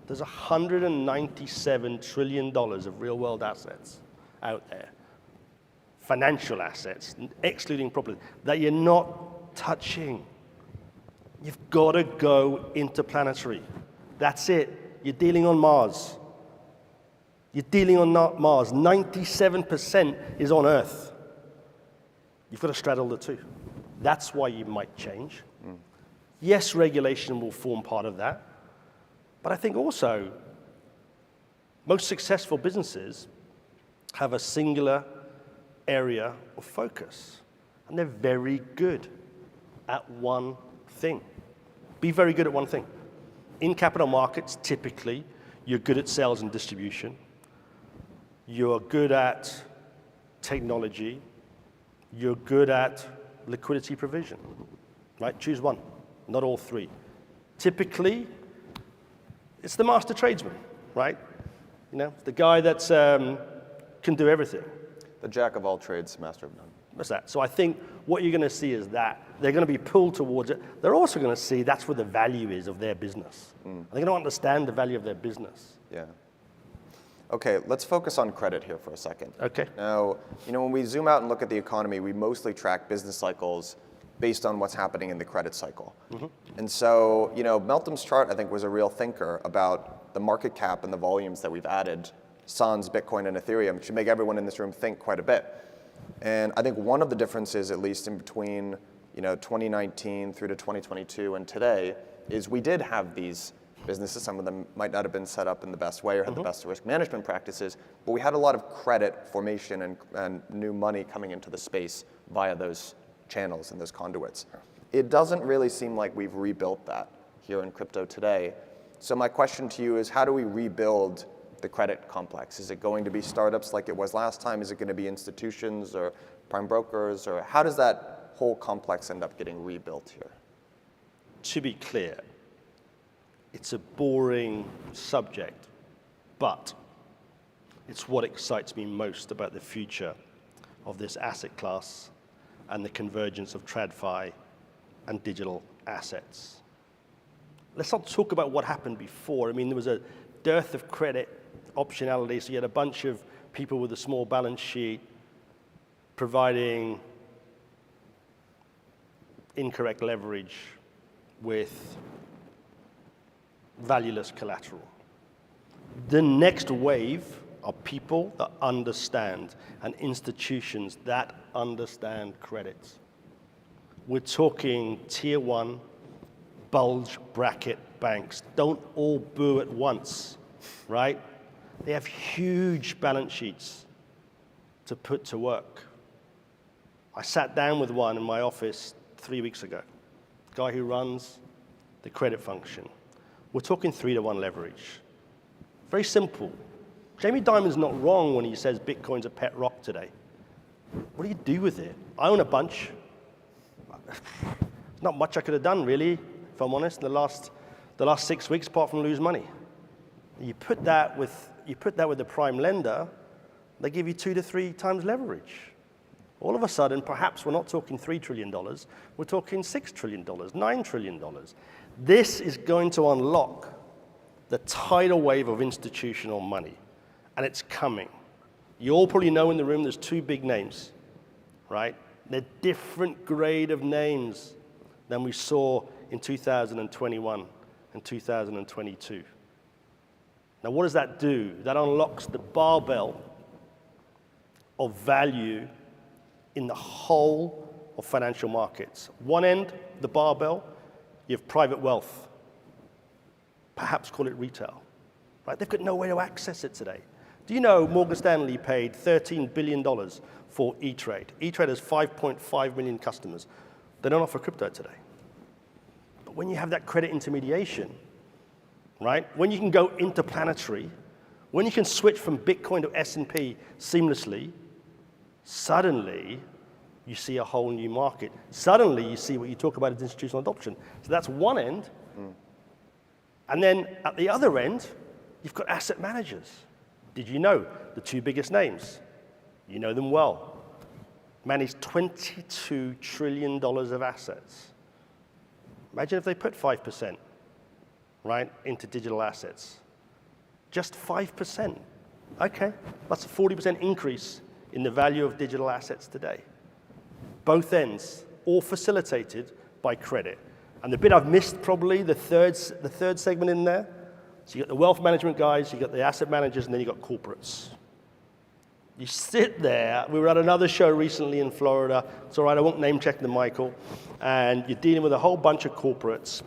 Speaker 4: There's $197 trillion of real-world assets out there, financial assets, excluding property, that you're not touching. You've got to go interplanetary. That's it. You're dealing on Mars. You're dealing on Mars. 97% is on Earth. You've got to straddle the two. That's why you might change. Yes, regulation will form part of that. But I think also, most successful businesses have a singular area of focus. And they're very good at one thing. Be very good at one thing. In capital markets, typically, you're good at sales and distribution. You're good at technology. You're good at liquidity provision, right? Choose one, not all three. Typically, it's the master tradesman, right? The guy that can do everything.
Speaker 2: The jack of all trades, master of none.
Speaker 4: What's that? So I think what you're going to see is that they're going to be pulled towards it. They're also going to see that's where the value is of their business. They're going to understand the value of their business.
Speaker 2: Yeah. Okay, let's focus on credit here for a second.
Speaker 4: Okay.
Speaker 2: Now, when we zoom out and look at the economy, we mostly track business cycles based on what's happening in the credit cycle. And so, Meltem's chart, I think, was a real thinker about the market cap and the volumes that we've added. Sans, Bitcoin, and Ethereum should make everyone in this room think quite a bit. And I think one of the differences, at least in between 2019 through to 2022 and today, is we did have these businesses. Some of them might not have been set up in the best way or had the best risk management practices, but we had a lot of credit formation and new money coming into the space via those channels and those conduits. It doesn't really seem like we've rebuilt that here in crypto today. So my question to you is, how do we rebuild the credit complex? Is it going to be startups like it was last time? Is it going to be institutions or prime brokers? Or how does that whole complex end up getting rebuilt here?
Speaker 4: To be clear, it's a boring subject, but it's what excites me most about the future of this asset class and the convergence of TradFi and digital assets. Let's not talk about what happened before. There was a dearth of credit optionality, so you had a bunch of people with a small balance sheet providing incorrect leverage with valueless collateral. The next wave are people that understand and institutions that understand credit. We're talking tier one bulge bracket banks. Don't all boo at once, right? They have huge balance sheets. to put to work. I sat down with one in my office 3 weeks ago, the guy who runs the credit function. We're talking 3-to-1 leverage. Very simple. Jamie Dimon's not wrong when he says Bitcoin's a pet rock today. What do you do with it? I own a bunch. Not much I could have done, really, if I'm honest, in the last 6 weeks, apart from lose money. You put that with the prime lender, they give you 2 to 3 times leverage. All of a sudden, perhaps we're not talking $3 trillion, we're talking $6 trillion, $9 trillion. This is going to unlock the tidal wave of institutional money, and it's coming. You all probably know in the room there's 2 big names, right? They're different grade of names than we saw in 2021 and 2022. Now, what does that do? That unlocks the barbell of value in the whole of financial markets. One end, the barbell, you have private wealth. Perhaps call it retail, right? They've got no way to access it today. Do you know Morgan Stanley paid $13 billion for E-Trade? E-Trade has 5.5 million customers. They don't offer crypto today. But when you have that credit intermediation, right? When you can go interplanetary, when you can switch from Bitcoin to S&P seamlessly, suddenly you see a whole new market. Suddenly you see what you talk about as institutional adoption. So that's one end. And then at the other end, you've got asset managers. Did you know the 2 biggest names? You know them well. Manage $22 trillion of assets. Imagine if they put 5%, right, into digital assets. Just 5%. Okay, that's a 40% increase in the value of digital assets today. Both ends, all facilitated by credit. And the bit I've missed probably, the third segment in there, so you got the wealth management guys, you got the asset managers, and then you got corporates. You sit there, we were at another show recently in Florida, it's all right, I won't name check them, Michael, and you're dealing with a whole bunch of corporates,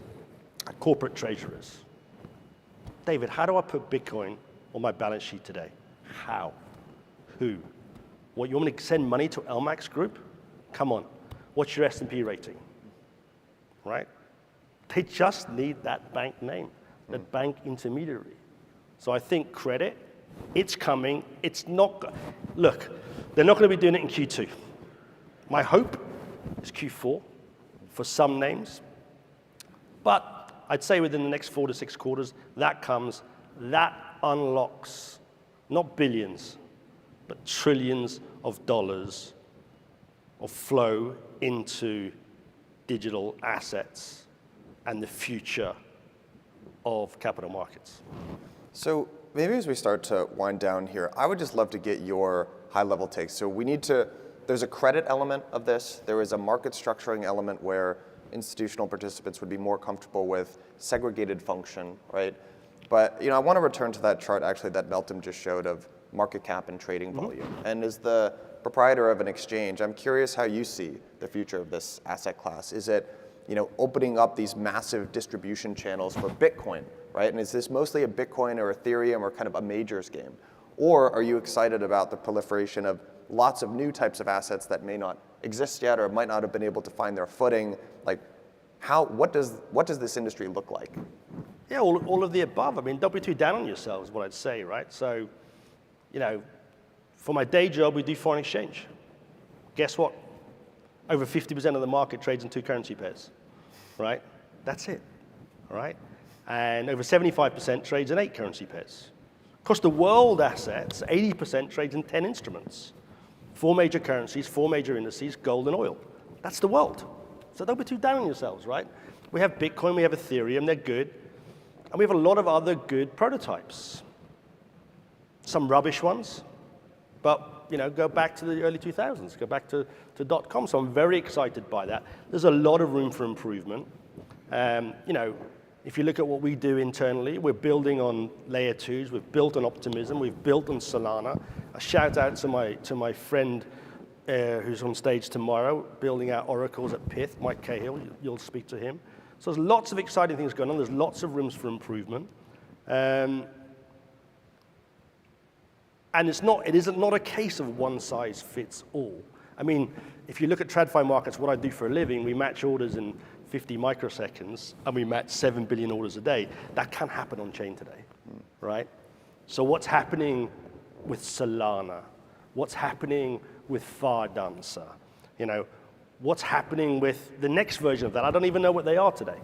Speaker 4: corporate treasurers. David, how do I put Bitcoin on my balance sheet today? How? Who? What, you want me to send money to LMAX Group? Come on, what's your S&P rating? Right? They just need that bank name, that bank intermediary. So I think credit, it's coming. It's not, look, they're not going to be doing it in Q2. My hope is Q4 for some names. But I'd say within the next 4 to 6 quarters, that unlocks not billions, but trillions of dollars of flow into digital assets and the future of capital markets.
Speaker 2: So maybe as we start to wind down here, I would just love to get your high-level takes. So there's a credit element of this. There is a market structuring element where institutional participants would be more comfortable with segregated function, right? But I want to return to that chart actually that Meltem just showed of market cap and trading volume. And as the proprietor of an exchange, I'm curious how you see the future of this asset class. Is it opening up these massive distribution channels for Bitcoin, right? And is this mostly a Bitcoin or Ethereum or kind of a majors game? Or are you excited about the proliferation of lots of new types of assets that may not exist yet or might not have been able to find their footing? Like, what does this industry look like?
Speaker 4: Yeah, all of the above. I mean, don't be too down on yourselves, what I'd say, right? So, for my day job, we do foreign exchange. Guess what? Over 50% of the market trades in 2 currency pairs, right? That's it, all right? And over 75% trades in 8 currency pairs. Across the world assets, 80% trades in 10 instruments. 4 major currencies, 4 major indices, gold and oil. That's the world. So don't be too down on yourselves, right? We have Bitcoin, we have Ethereum, they're good. And we have a lot of other good prototypes. Some rubbish ones, but go back to the early 2000s, go back to .com. So I'm very excited by that. There's a lot of room for improvement. If you look at what we do internally, we're building on layer 2s, we've built on Optimism, we've built on Solana. A shout out to my friend who's on stage tomorrow, building out oracles at Pith, Mike Cahill, you'll speak to him. So there's lots of exciting things going on, there's lots of rooms for improvement. And it isn't not a case of one size fits all. I mean, if you look at TradFi markets, what I do for a living, we match orders in 50 microseconds, and we match 7 billion orders a day. That can happen on chain today, right? So what's happening with Solana? What's happening with Fardancer? What's happening with the next version of that? I don't even know what they are today,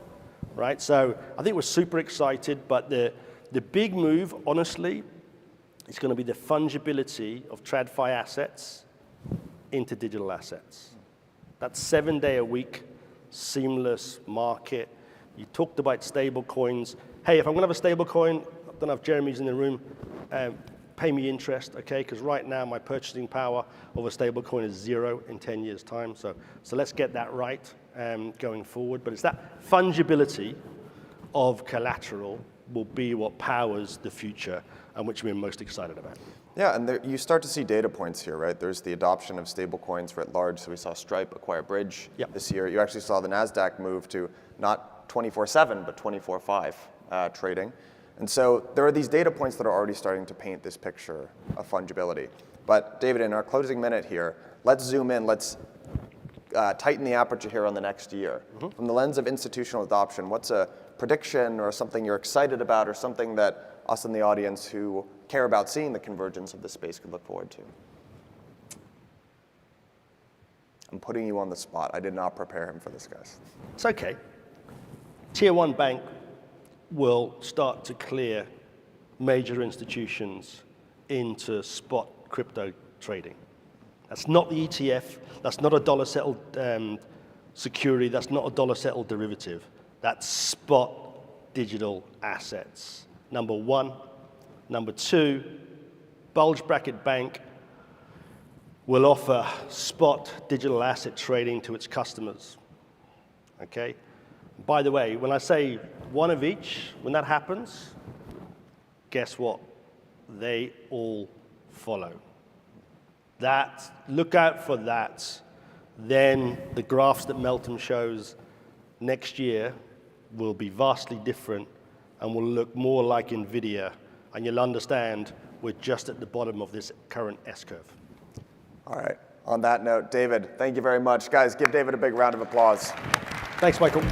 Speaker 4: right? So I think we're super excited, but the big move, honestly, is going to be the fungibility of TradFi assets into digital assets. That 7-day-a-week seamless market. You talked about stable coins. Hey, if I'm going to have a stable coin, I don't know if Jeremy's in the room, pay me interest, okay? Because right now my purchasing power of a stable coin is 0 in 10 years' time. So let's get that right going forward. But it's that fungibility of collateral will be what powers the future and which we're most excited about.
Speaker 2: Yeah, and you start to see data points here, right? There's the adoption of stablecoins writ large. So we saw Stripe acquire Bridge this year. You actually saw the NASDAQ move to not 24/7, but 24/5 trading. And so there are these data points that are already starting to paint this picture of fungibility. But David, in our closing minute here, let's zoom in. Let's tighten the aperture here on the next year. From the lens of institutional adoption, what's a prediction or something you're excited about or something that us in the audience who care about seeing the convergence of the space could look forward to? I'm putting you on the spot. I did not prepare him for this, guys.
Speaker 4: It's okay. Tier 1 bank will start to clear major institutions into spot crypto trading. That's not the ETF. That's not a dollar-settled security. That's not a dollar-settled derivative. That's spot digital assets. Number one. Number two, bulge bracket bank will offer spot digital asset trading to its customers. Okay? By the way, when I say one of each, when that happens, guess what? They all follow. Look out for that. Then the graphs that Melton shows next year will be vastly different and will look more like NVIDIA, and you'll understand we're just at the bottom of this current S-curve.
Speaker 2: All right. On that note, David, thank you very much. Guys, give David a big round of applause.
Speaker 4: Thanks, Michael.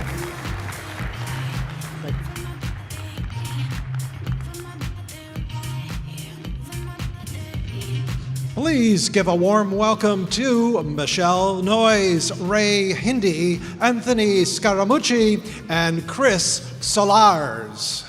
Speaker 1: Please give a warm welcome to Michelle Noyes, Ray Hindi, Anthony Scaramucci, and Chris Solars.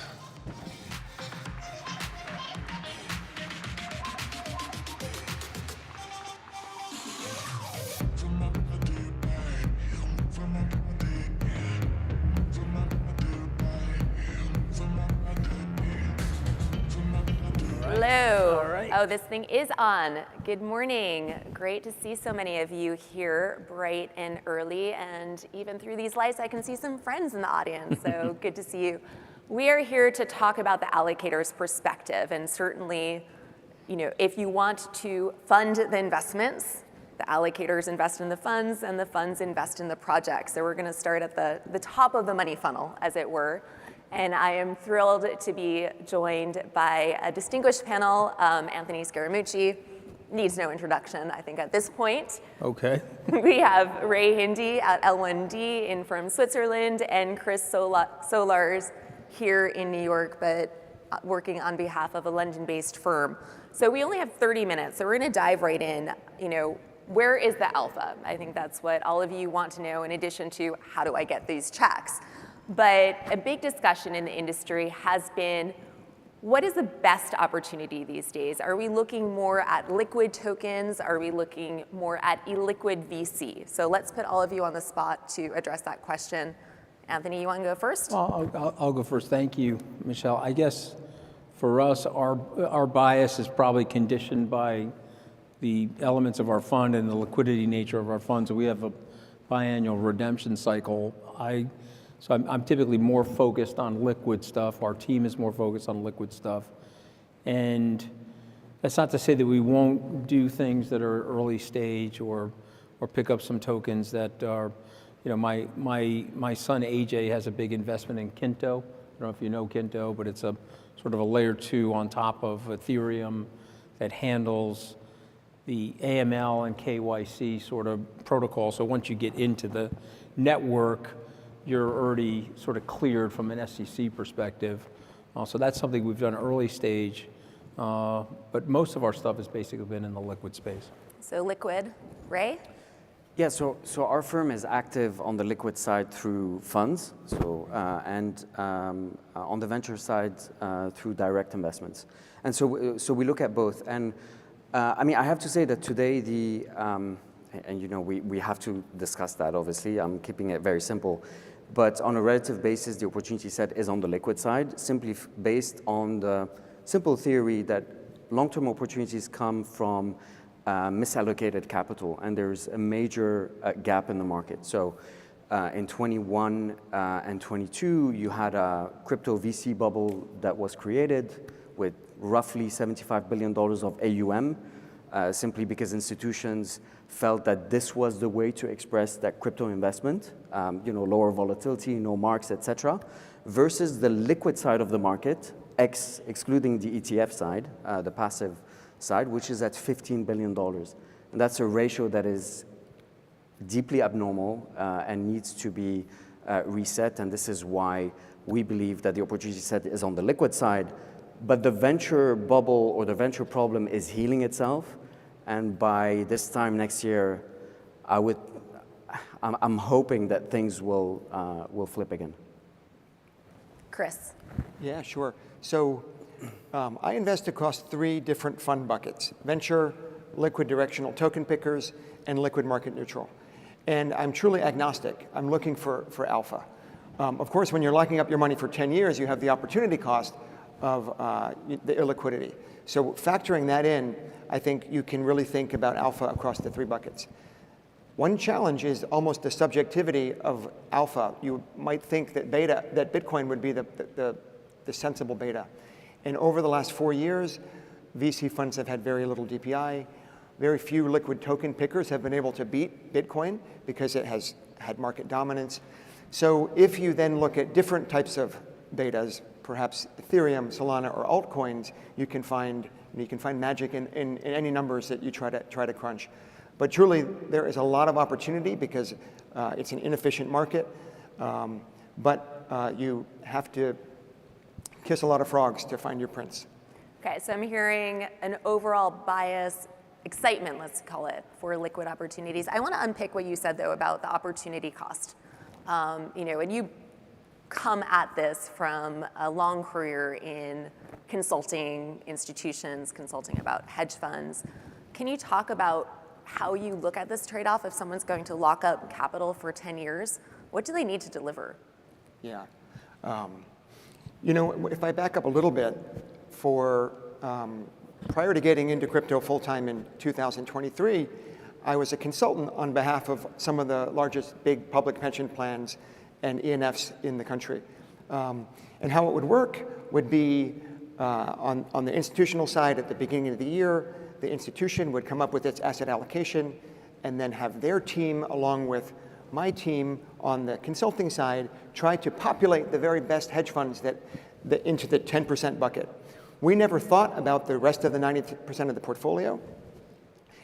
Speaker 5: Hello. Oh, this thing is on. Good morning. Great to see so many of you here bright and early. And even through these lights, I can see some friends in the audience. So good to see you. We are here to talk about the allocator's perspective. And certainly, if you want to fund the investments, the allocators invest in the funds and the funds invest in the projects. So we're going to start at the top of the money funnel, as it were. And I am thrilled to be joined by a distinguished panel. Anthony Scaramucci needs no introduction, I think, at this point.
Speaker 6: Okay.
Speaker 5: We have Ray Hindi at L1D in from Switzerland, and Chris Solars here in New York, but working on behalf of a London-based firm. So we only have 30 minutes, so we're going to dive right in. Where is the alpha? I think that's what all of you want to know, in addition to how do I get these checks? But a big discussion in the industry has been, what is the best opportunity these days? Are we looking more at liquid tokens? Are we looking more at illiquid VC? So let's put all of you on the spot to address that question. Anthony, you want to go first?
Speaker 6: Well, I'll go first. Thank you, Michelle. I guess for us, our bias is probably conditioned by the elements of our fund and the liquidity nature of our fund. So we have a biannual redemption cycle. So I'm typically more focused on liquid stuff. Our team is more focused on liquid stuff. And that's not to say that we won't do things that are early stage or pick up some tokens that are, my son AJ has a big investment in Kinto. I don't know if you know Kinto, but it's a sort of a layer 2 on top of Ethereum. that handles the AML and KYC sort of protocol. So once you get into the network, you're already sort of cleared from an SEC perspective. So that's something we've done early stage, but most of our stuff has basically been in the liquid space.
Speaker 5: So liquid, Ray?
Speaker 7: Yeah, so our firm is active on the liquid side through funds, and on the venture side through direct investments. And so we look at both. And I mean, I have to say that today and you know, we have to discuss that, obviously. I'm keeping it very simple. But on a relative basis, the opportunity set is on the liquid side, simply based on the simple theory that long-term opportunities come from misallocated capital, and there's a major gap in the market. So in 21 and 22, you had a crypto VC bubble that was created with roughly $75 billion of AUM, simply because institutions felt that this was the way to express that crypto investment, you know, lower volatility, no marks, et cetera, versus the liquid side of the market, excluding the ETF side, the passive side, which is at $15 billion. And that's a ratio that is deeply abnormal and needs to be reset. And this is why we believe that the opportunity set is on the liquid side. But the venture bubble or the venture problem is healing itself. And by this time next year, I'm hoping that things will flip again.
Speaker 5: Chris?
Speaker 8: Yeah, sure. So I invest across 3 different fund buckets: venture, liquid directional token pickers, and liquid market neutral. And I'm truly agnostic. I'm looking for alpha. Of course, when you're locking up your money for 10 years, you have the opportunity cost of the illiquidity. So factoring that in, I think you can really think about alpha across the 3 buckets. One challenge is almost the subjectivity of alpha. You might think that Bitcoin would be the sensible beta. And over the last 4 years, VC funds have had very little DPI. Very few liquid token pickers have been able to beat Bitcoin because it has had market dominance. So if you then look at different types of betas, perhaps Ethereum, Solana, or altcoins, you can find magic in any numbers that you try to crunch. But truly, there is a lot of opportunity because it's an inefficient market. But you have to kiss a lot of frogs to find your prince.
Speaker 5: Okay, so I'm hearing an overall bias, excitement, let's call it, for liquid opportunities. I want to unpick what you said, though, about the opportunity cost. You know, and you come at this from a long career in consulting institutions, consulting about hedge funds. Can you talk about how you look at this trade-off if someone's going to lock up capital for 10 years? What do they need to deliver?
Speaker 8: Yeah. You know, if I back up a little bit, prior to getting into crypto full-time in 2023, I was a consultant on behalf of some of the largest big public pension plans and ENFs in the country. And how it would work would be on the institutional side at the beginning of the year, the institution would come up with its asset allocation and then have their team, along with my team on the consulting side, try to populate the very best hedge funds into the 10% bucket. We never thought about the rest of the 90% of the portfolio.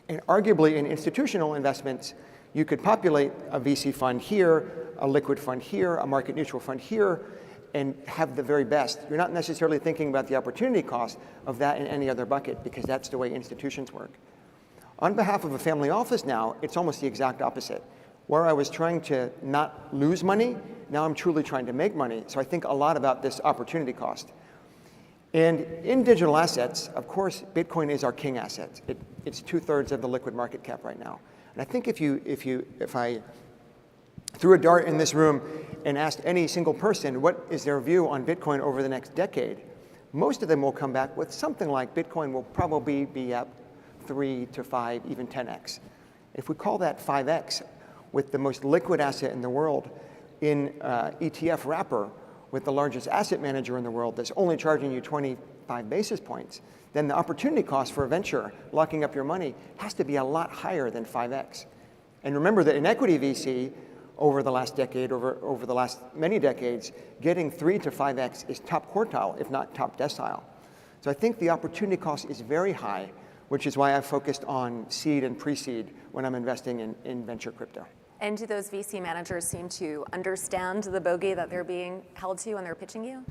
Speaker 8: And arguably in institutional investments, you could populate a VC fund here, a liquid fund here, a market neutral fund here, and have the very best. You're not necessarily thinking about the opportunity cost of that in any other bucket because that's the way institutions work. On behalf of a family office now, it's almost the exact opposite. Where I was trying to not lose money, now I'm truly trying to make money. So I think a lot about this opportunity cost. And in digital assets, of course, Bitcoin is our king asset. It's 2/3 of the liquid market cap right now. And I think if I threw a dart in this room and asked any single person what is their view on Bitcoin over the next decade, most of them will come back with something like Bitcoin will probably be up 3 to 5, even 10x. If we call that 5x, with the most liquid asset in the world in ETF wrapper, with the largest asset manager in the world that's only charging you 25 basis points, then the opportunity cost for a venture locking up your money has to be a lot higher than 5x. And remember that in equity VC, over the last decade, over the last many decades, getting 3 to 5x is top quartile, if not top decile. So I think the opportunity cost is very high, which is why I focused on seed and pre-seed when I'm investing in venture crypto.
Speaker 5: And do those VC managers seem to understand the bogey that they're being held to when they're pitching you?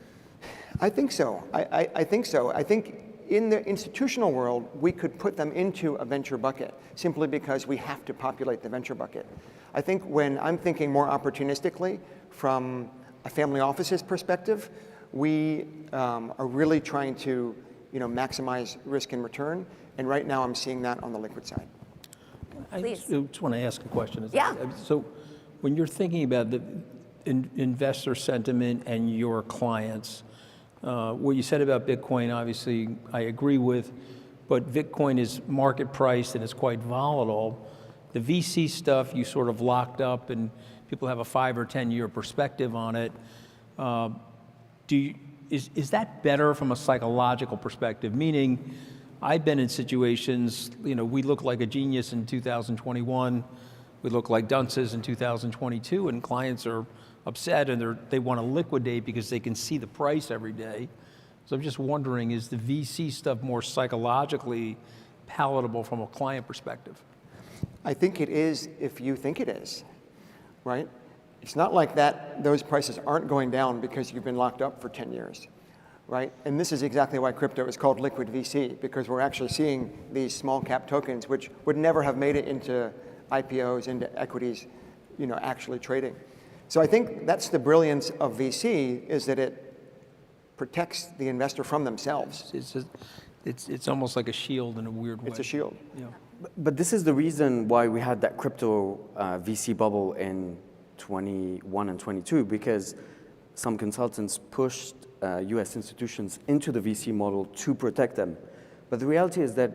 Speaker 8: I think so. I think so. I think in the institutional world, we could put them into a venture bucket simply because we have to populate the venture bucket. I think when I'm thinking more opportunistically from a family office's perspective, we are really trying to maximize risk and return. And right now I'm seeing that on the liquid side.
Speaker 6: I
Speaker 5: Please.
Speaker 6: just want to ask a question.
Speaker 5: Yeah.
Speaker 6: So when you're thinking about the investor sentiment and your clients, what you said about Bitcoin, obviously I agree with, but Bitcoin is market priced and it's quite volatile. The VC stuff you sort of locked up and people have a 5 or 10 year perspective on it. Is that better from a psychological perspective? Meaning, I've been in situations, we look like a genius in 2021, we look like dunces in 2022, and clients are upset and they want to liquidate because they can see the price every day. So I'm just wondering, is the VC stuff more psychologically palatable from a client perspective?
Speaker 8: I think it is if you think it is, right? It's not like those prices aren't going down because you've been locked up for 10 years, right? And this is exactly why crypto is called liquid VC, because we're actually seeing these small cap tokens, which would never have made it into IPOs, into equities, actually trading. So I think that's the brilliance of VC, is that it protects the investor from themselves.
Speaker 6: It's almost like a shield in a weird way.
Speaker 8: It's a shield.
Speaker 6: Yeah.
Speaker 7: But this is the reason why we had that crypto VC bubble in 21 and 22, because some consultants pushed US institutions into the VC model to protect them. But the reality is that,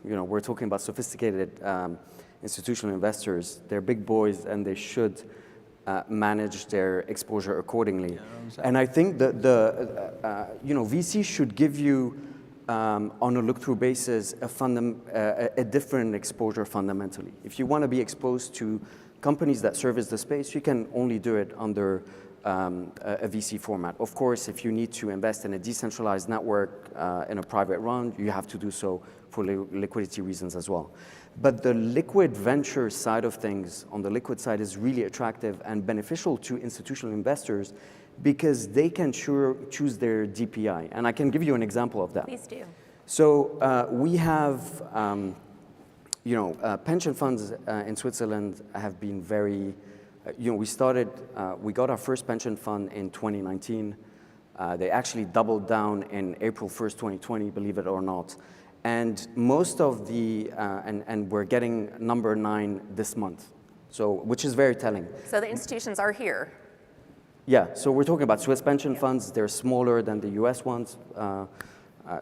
Speaker 7: we're talking about sophisticated institutional investors. They're big boys and they should manage their exposure accordingly. Yeah, exactly. And I think that VC should give you, on a look-through basis, a different exposure fundamentally. If you want to be exposed to companies that service the space, you can only do it under a VC format. Of course, if you need to invest in a decentralized network in a private round, you have to do so for liquidity reasons as well. But the liquid venture side of things, on the liquid side, is really attractive and beneficial to institutional investors because they can choose their DPI. And I can give you an example of that.
Speaker 5: Please do.
Speaker 7: So we have, pension funds in Switzerland have been very, we got our first pension fund in 2019. They actually doubled down in April 1st, 2020, believe it or not. And most of and we're getting number 9 this month, which is very telling.
Speaker 5: So the institutions are here.
Speaker 7: Yeah, so we're talking about Swiss pension funds. They're smaller than the US ones.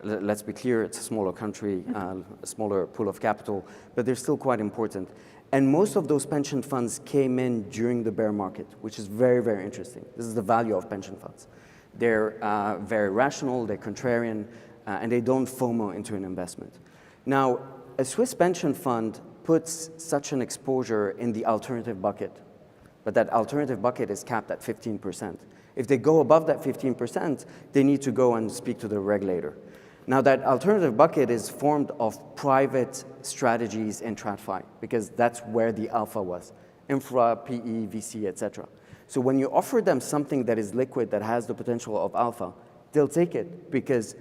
Speaker 7: Let's be clear, it's a smaller country, a smaller pool of capital, but they're still quite important. And most of those pension funds came in during the bear market, which is very, very interesting. This is the value of pension funds. They're very rational, they're contrarian, and they don't FOMO into an investment. Now, a Swiss pension fund puts such an exposure in the alternative bucket, but that alternative bucket is capped at 15%. If they go above that 15%, they need to go and speak to the regulator. Now, that alternative bucket is formed of private strategies in TradFi, because that's where the alpha was, infra, PE, VC, etc. So when you offer them something that is liquid, that has the potential of alpha, they'll take it, because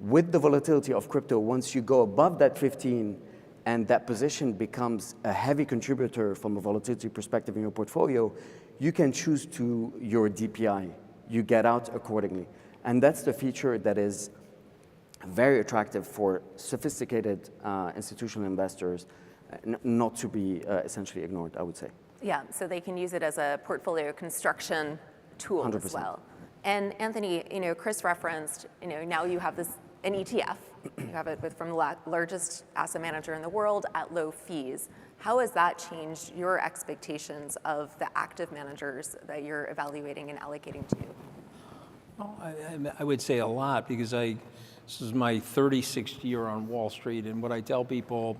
Speaker 7: with the volatility of crypto, once you go above that 15 and that position becomes a heavy contributor from a volatility perspective in your portfolio, you can choose to your DPI. You get out accordingly. And that's the feature that is very attractive for sophisticated institutional investors, not to be essentially ignored, I would say.
Speaker 5: Yeah, so they can use it as a portfolio construction tool
Speaker 7: 100%.
Speaker 5: as well. And Anthony, Chris referenced, now you have an ETF. You have it from the largest asset manager in the world at low fees. How has that changed your expectations of the active managers that you're evaluating and allocating to?
Speaker 6: Well, I would say a lot, because this is my 36th year on Wall Street, and what I tell people,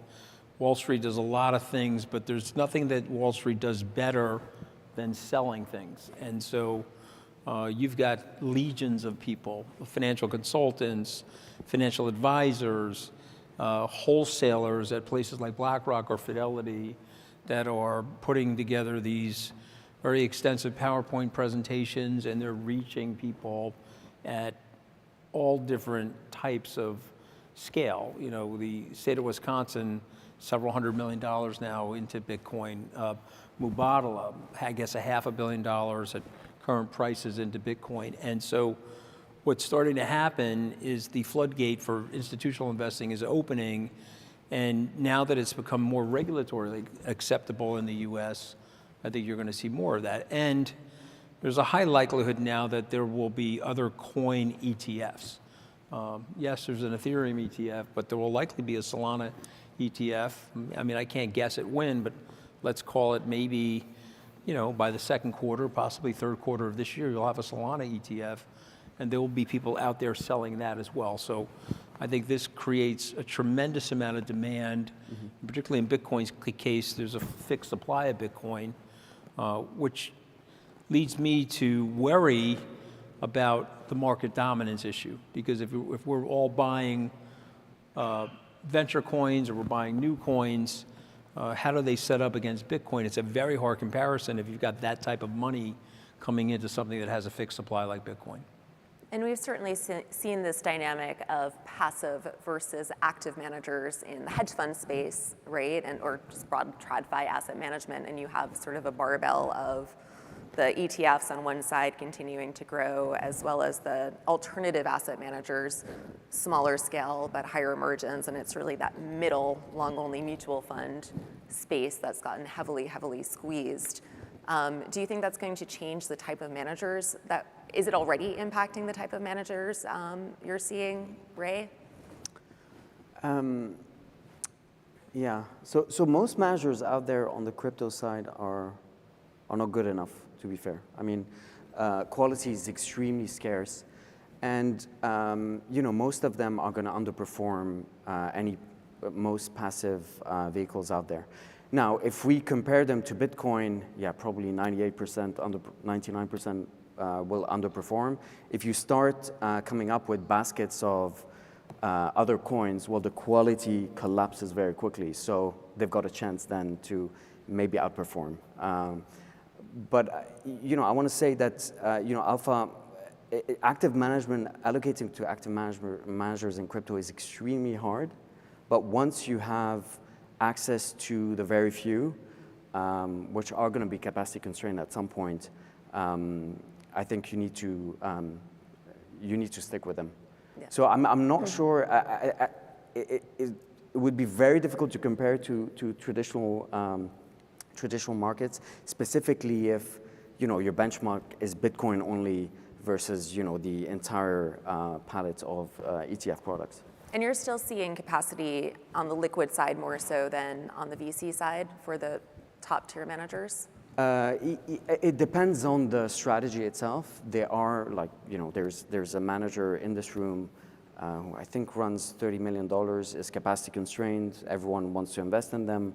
Speaker 6: Wall Street does a lot of things, but there's nothing that Wall Street does better than selling things. And so You've got legions of people, financial consultants, financial advisors, wholesalers at places like BlackRock or Fidelity that are putting together these very extensive PowerPoint presentations, and they're reaching people at all different types of scale. You know, the state of Wisconsin, several $100 million now into Bitcoin. Mubadala, I guess $500 million at current prices into Bitcoin. And so what's starting to happen is the floodgate for institutional investing is opening, and now that it's become more regulatorily acceptable in the US, I think you're going to see more of that. And there's a high likelihood now that there will be other coin ETFs. Yes, there's an Ethereum ETF, but there will likely be a Solana ETF. I mean, I can't guess at when, but let's call it maybe, you know, by the second quarter, possibly third quarter of this year, you'll have a Solana ETF, and there will be people out there selling that as well. So I think this creates a tremendous amount of demand, particularly in Bitcoin's case. There's a fixed supply of Bitcoin, which leads me to worry about the market dominance issue. Because if we're all buying venture coins or we're buying new coins, how do they set up against Bitcoin? It's a very hard comparison if you've got that type of money coming into something that has a fixed supply like Bitcoin.
Speaker 5: And we've certainly seen this dynamic of passive versus active managers in the hedge fund space, right? And or just broad TradFi asset management, and you have sort of a barbell of the ETFs on one side continuing to grow, as well as the alternative asset managers, smaller scale but higher margins, and it's really that middle long-only mutual fund space that's gotten heavily squeezed. Do you think that's going to change the type of managers is it already impacting the type of managers you're seeing, Ray?
Speaker 7: Yeah, so most managers out there on the crypto side are not good enough, to be fair. I mean, quality is extremely scarce, and you know, most of them are going to underperform most passive vehicles out there. Now, if we compare them to Bitcoin, yeah, probably 99% will underperform. If you start coming up with baskets of other coins, well, the quality collapses very quickly. So they've got a chance then to maybe outperform. But you know, I want to say that you know, active management, allocating to active managers in crypto is extremely hard. But once you have access to the very few, which are going to be capacity constrained at some point, I think you need to stick with them. Yeah. So I'm not sure. It would be very difficult to compare to traditional markets, specifically if you know your benchmark is Bitcoin only versus you know the entire palette of ETF products.
Speaker 5: And you're still seeing capacity on the liquid side more so than on the VC side for the top tier managers?
Speaker 7: It depends on the strategy itself. There are, like, you know, there's a manager in this room who I think runs $30 million, is capacity constrained. Everyone wants to invest in them.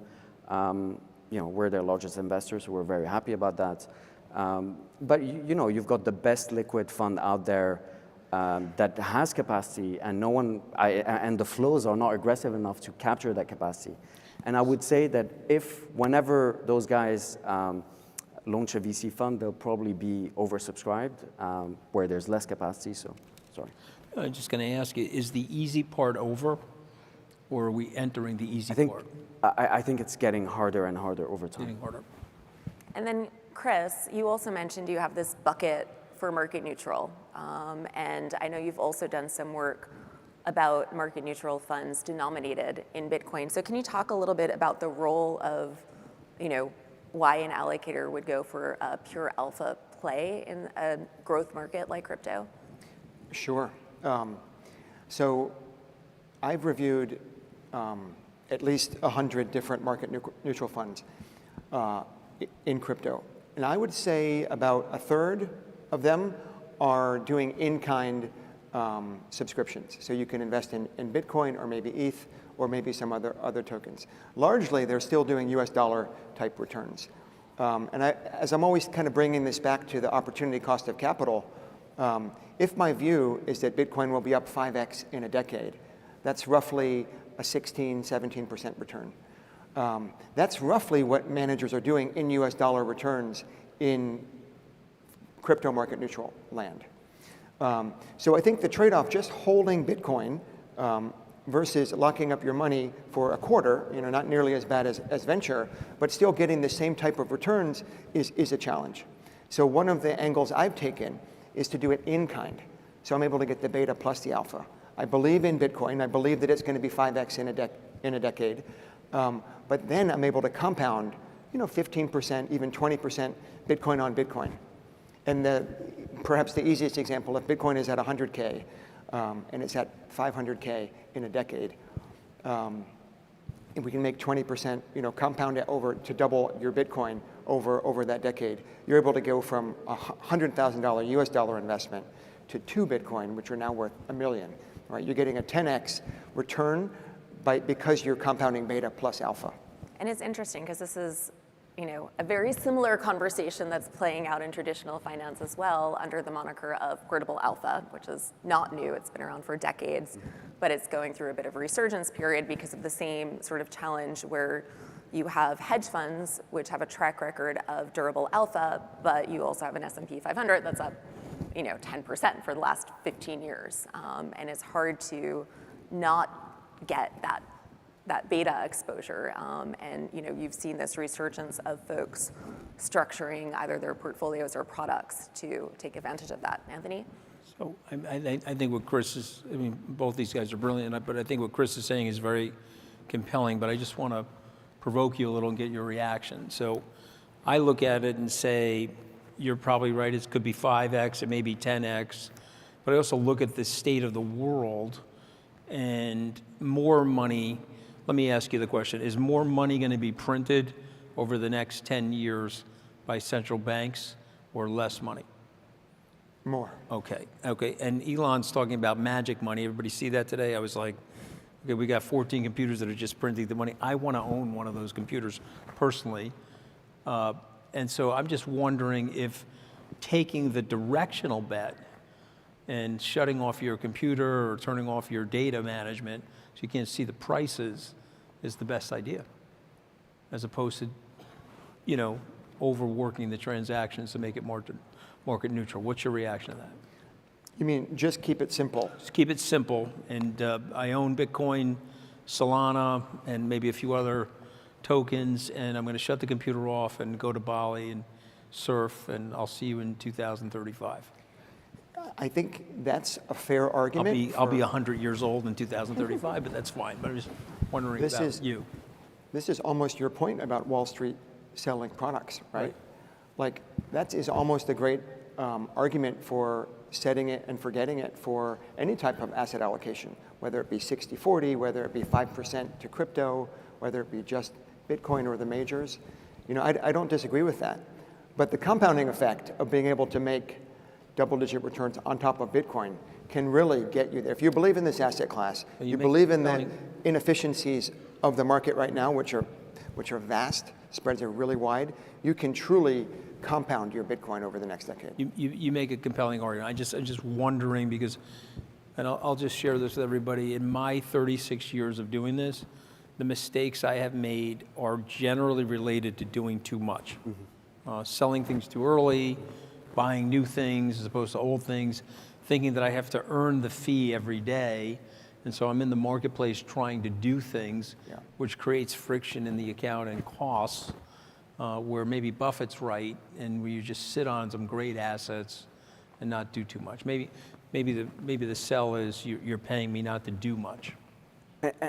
Speaker 7: You know, we're their largest investors, so we're very happy about that. But you know, you've got the best liquid fund out there that has capacity, and and the flows are not aggressive enough to capture that capacity. And I would say that whenever those guys launch a VC fund, they'll probably be oversubscribed where there's less capacity. So, sorry.
Speaker 6: I'm just going to ask you: is the easy part over, or are we entering the easy part?
Speaker 7: I think it's getting harder and harder over time.
Speaker 6: Getting harder.
Speaker 5: And then, Chris, you also mentioned you have this bucket for market neutral. And I know you've also done some work about market neutral funds denominated in Bitcoin. So can you talk a little bit about the role of, you know, why an allocator would go for a pure alpha play in a growth market like crypto?
Speaker 8: Sure. So I've reviewed at least 100 different market neutral funds in crypto. And I would say about a third of them are doing in-kind subscriptions. So you can invest in Bitcoin or maybe ETH or maybe some other tokens. Largely, they're still doing US dollar type returns. As I'm always kind of bringing this back to the opportunity cost of capital, if my view is that Bitcoin will be up 5x in a decade, that's roughly a 16, 17% return. That's roughly what managers are doing in US dollar returns in crypto market neutral land. So I think the trade-off, just holding Bitcoin versus locking up your money for a quarter, not nearly as bad as venture, but still getting the same type of returns is a challenge. So one of the angles I've taken is to do it in kind. So I'm able to get the beta plus the alpha. I believe in Bitcoin. I believe that it's going to be 5x in a decade. But then I'm able to compound, 15%, even 20% Bitcoin on Bitcoin. And perhaps the easiest example, if Bitcoin is at 100K and it's at 500K in a decade, if we can make 20%, compound it over to double your Bitcoin over that decade, you're able to go from a $100,000 US dollar investment to 2 Bitcoin, which are now worth $1 million. Right? You're getting a 10x return because you're compounding beta plus alpha.
Speaker 5: And it's interesting because this is, a very similar conversation that's playing out in traditional finance as well under the moniker of portable alpha, which is not new. It's been around for decades, but it's going through a bit of a resurgence period because of the same sort of challenge where you have hedge funds which have a track record of durable alpha, but you also have an S&P 500 that's up 10% for the last 15 years. And it's hard to not get that beta exposure. And you've seen this resurgence of folks structuring either their portfolios or products to take advantage of that. Anthony?
Speaker 6: So I think what Chris is, both these guys are brilliant, but I think what Chris is saying is very compelling, but I just want to provoke you a little and get your reaction. So I look at it and say, you're probably right, it could be 5x, it may be 10x, but I also look at the state of the world and more money. Let me ask you the question, is more money going to be printed over the next 10 years by central banks or less money?
Speaker 8: More.
Speaker 6: Okay, and Elon's talking about magic money. Everybody see that today? I was like, okay, we got 14 computers that are just printing the money. I want to own one of those computers personally. And so I'm just wondering if taking the directional bet and shutting off your computer or turning off your data management so you can't see the prices is the best idea, as opposed to, overworking the transactions to make it market neutral. What's your reaction to that?
Speaker 8: You mean just keep it simple?
Speaker 6: Just keep it simple. And I own Bitcoin, Solana, and maybe a few other tokens, and I'm going to shut the computer off and go to Bali and surf, and I'll see you in 2035.
Speaker 8: I think that's a fair argument.
Speaker 6: I'll be 100 years old in 2035, but that's fine. But I'm just wondering about you.
Speaker 8: This is almost your point about Wall Street selling products, right? Like that is almost a great argument for setting it and forgetting it for any type of asset allocation, whether it be 60-40, whether it be 5% to crypto, whether it be just Bitcoin or the majors. I don't disagree with that. But the compounding effect of being able to make double-digit returns on top of Bitcoin can really get you there. If you believe in this asset class, you believe in the inefficiencies of the market right now, which are vast, spreads are really wide, you can truly compound your Bitcoin over the next decade.
Speaker 6: You make a compelling argument. I'm just wondering because, and I'll just share this with everybody, in my 36 years of doing this, the mistakes I have made are generally related to doing too much. Selling things too early, buying new things as opposed to old things, thinking that I have to earn the fee every day. And so I'm in the marketplace trying to do things, which creates friction in the account and costs, where maybe Buffett's right, and where you just sit on some great assets and not do too much. Maybe the sell is you're paying me not to do much.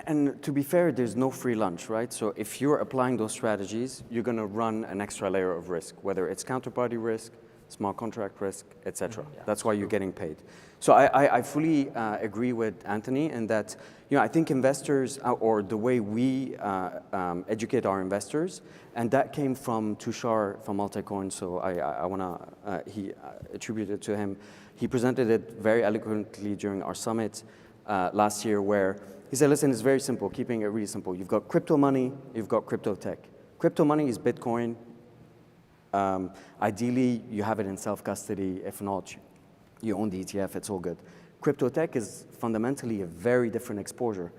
Speaker 7: And to be fair, there's no free lunch, right? So if you're applying those strategies, you're going to run an extra layer of risk, whether it's counterparty risk, smart contract risk, etc. That's why you're getting paid. So I fully agree with Anthony in that, I think investors, or the way we educate our investors, and that came from Tushar from Multicoin, so I want to, he attributed to him. He presented it very eloquently during our summit last year, where he said, listen, it's very simple, keeping it really simple. You've got crypto money, you've got crypto tech. Crypto money is Bitcoin, Ideally, you have it in self-custody. If not, you own the ETF, it's all good. Crypto tech is fundamentally a very different exposure.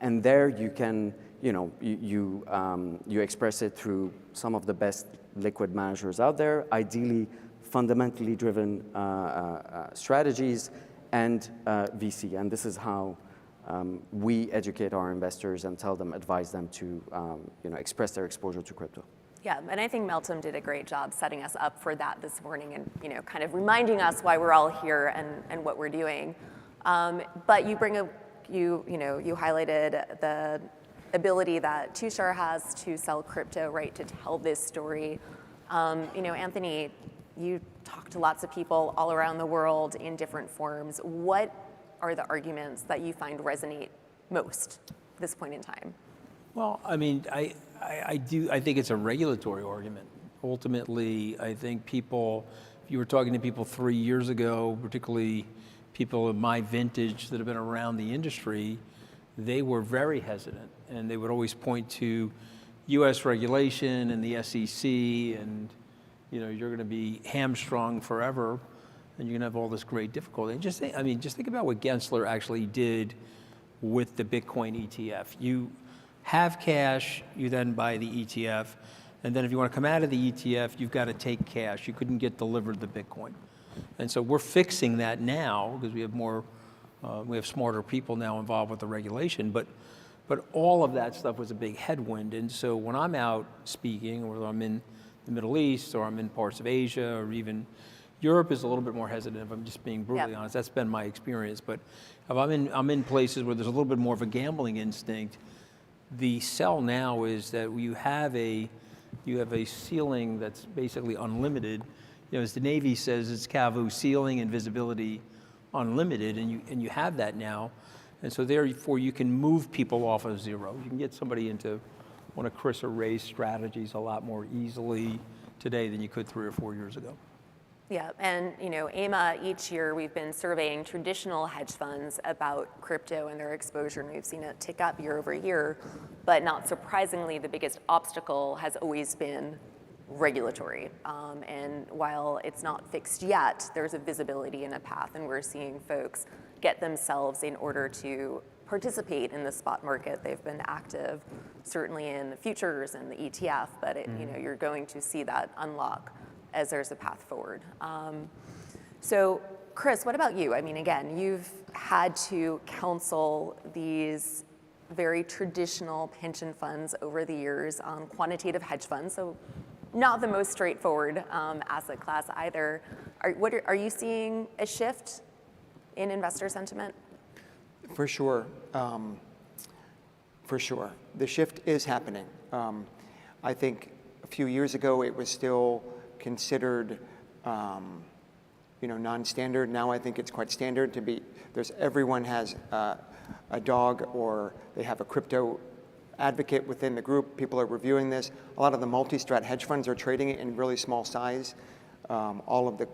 Speaker 7: And there you can, you express it through some of the best liquid managers out there, ideally fundamentally driven strategies and VC. And this is how we educate our investors and advise them to express their exposure to crypto.
Speaker 5: Yeah, and I think Meltem did a great job setting us up for that this morning and kind of reminding us why we're all here and what we're doing. But you bring you highlighted the ability that Tushar has to sell crypto, right, to tell this story. Anthony, you talk to lots of people all around the world in different forms. What are the arguments that you find resonate most at this point in time?
Speaker 6: Well, I mean, I think it's a regulatory argument. Ultimately, I think people, if you were talking to people 3 years ago, particularly people of my vintage that have been around the industry, they were very hesitant. And they would always point to US regulation and the SEC and, you're going to be hamstrung forever and you're going to have all this great difficulty. And just think about what Gensler actually did with the Bitcoin ETF. You have cash, you then buy the ETF, and then if you want to come out of the ETF, you've got to take cash. You couldn't get delivered the Bitcoin. And so we're fixing that now because we have smarter people now involved with the regulation, but all of that stuff was a big headwind. And so when I'm out speaking, or I'm in the Middle East, or I'm in parts of Asia, or even Europe is a little bit more hesitant, if I'm just being brutally honest. That's been my experience. But if I'm in places where there's a little bit more of a gambling instinct, the sell now is that you have a ceiling that's basically unlimited. As the Navy says, it's CAVU, ceiling and visibility unlimited, and you have that now. And so therefore you can move people off of zero. You can get somebody into one of Chris or Ray's strategies a lot more easily today than you could 3 or 4 years ago.
Speaker 5: Yeah, and AMA, each year we've been surveying traditional hedge funds about crypto and their exposure, and we've seen it tick up year over year. But not surprisingly, the biggest obstacle has always been regulatory. And while it's not fixed yet, there's a visibility and a path, and we're seeing folks get themselves in order to participate in the spot market. They've been active, certainly in the futures and the ETF, but you're going to see that unlock as there's a path forward. So Chris, what about you? I mean, again, you've had to counsel these very traditional pension funds over the years on quantitative hedge funds, so not the most straightforward asset class either. Are you seeing a shift in investor sentiment?
Speaker 8: For sure. For sure. The shift is happening. I think a few years ago it was still considered non-standard. Now I think it's quite standard to be, everyone has a dog or they have a crypto advocate within the group. People are reviewing this. A lot of the multi-strat hedge funds are trading it in really small size. All of the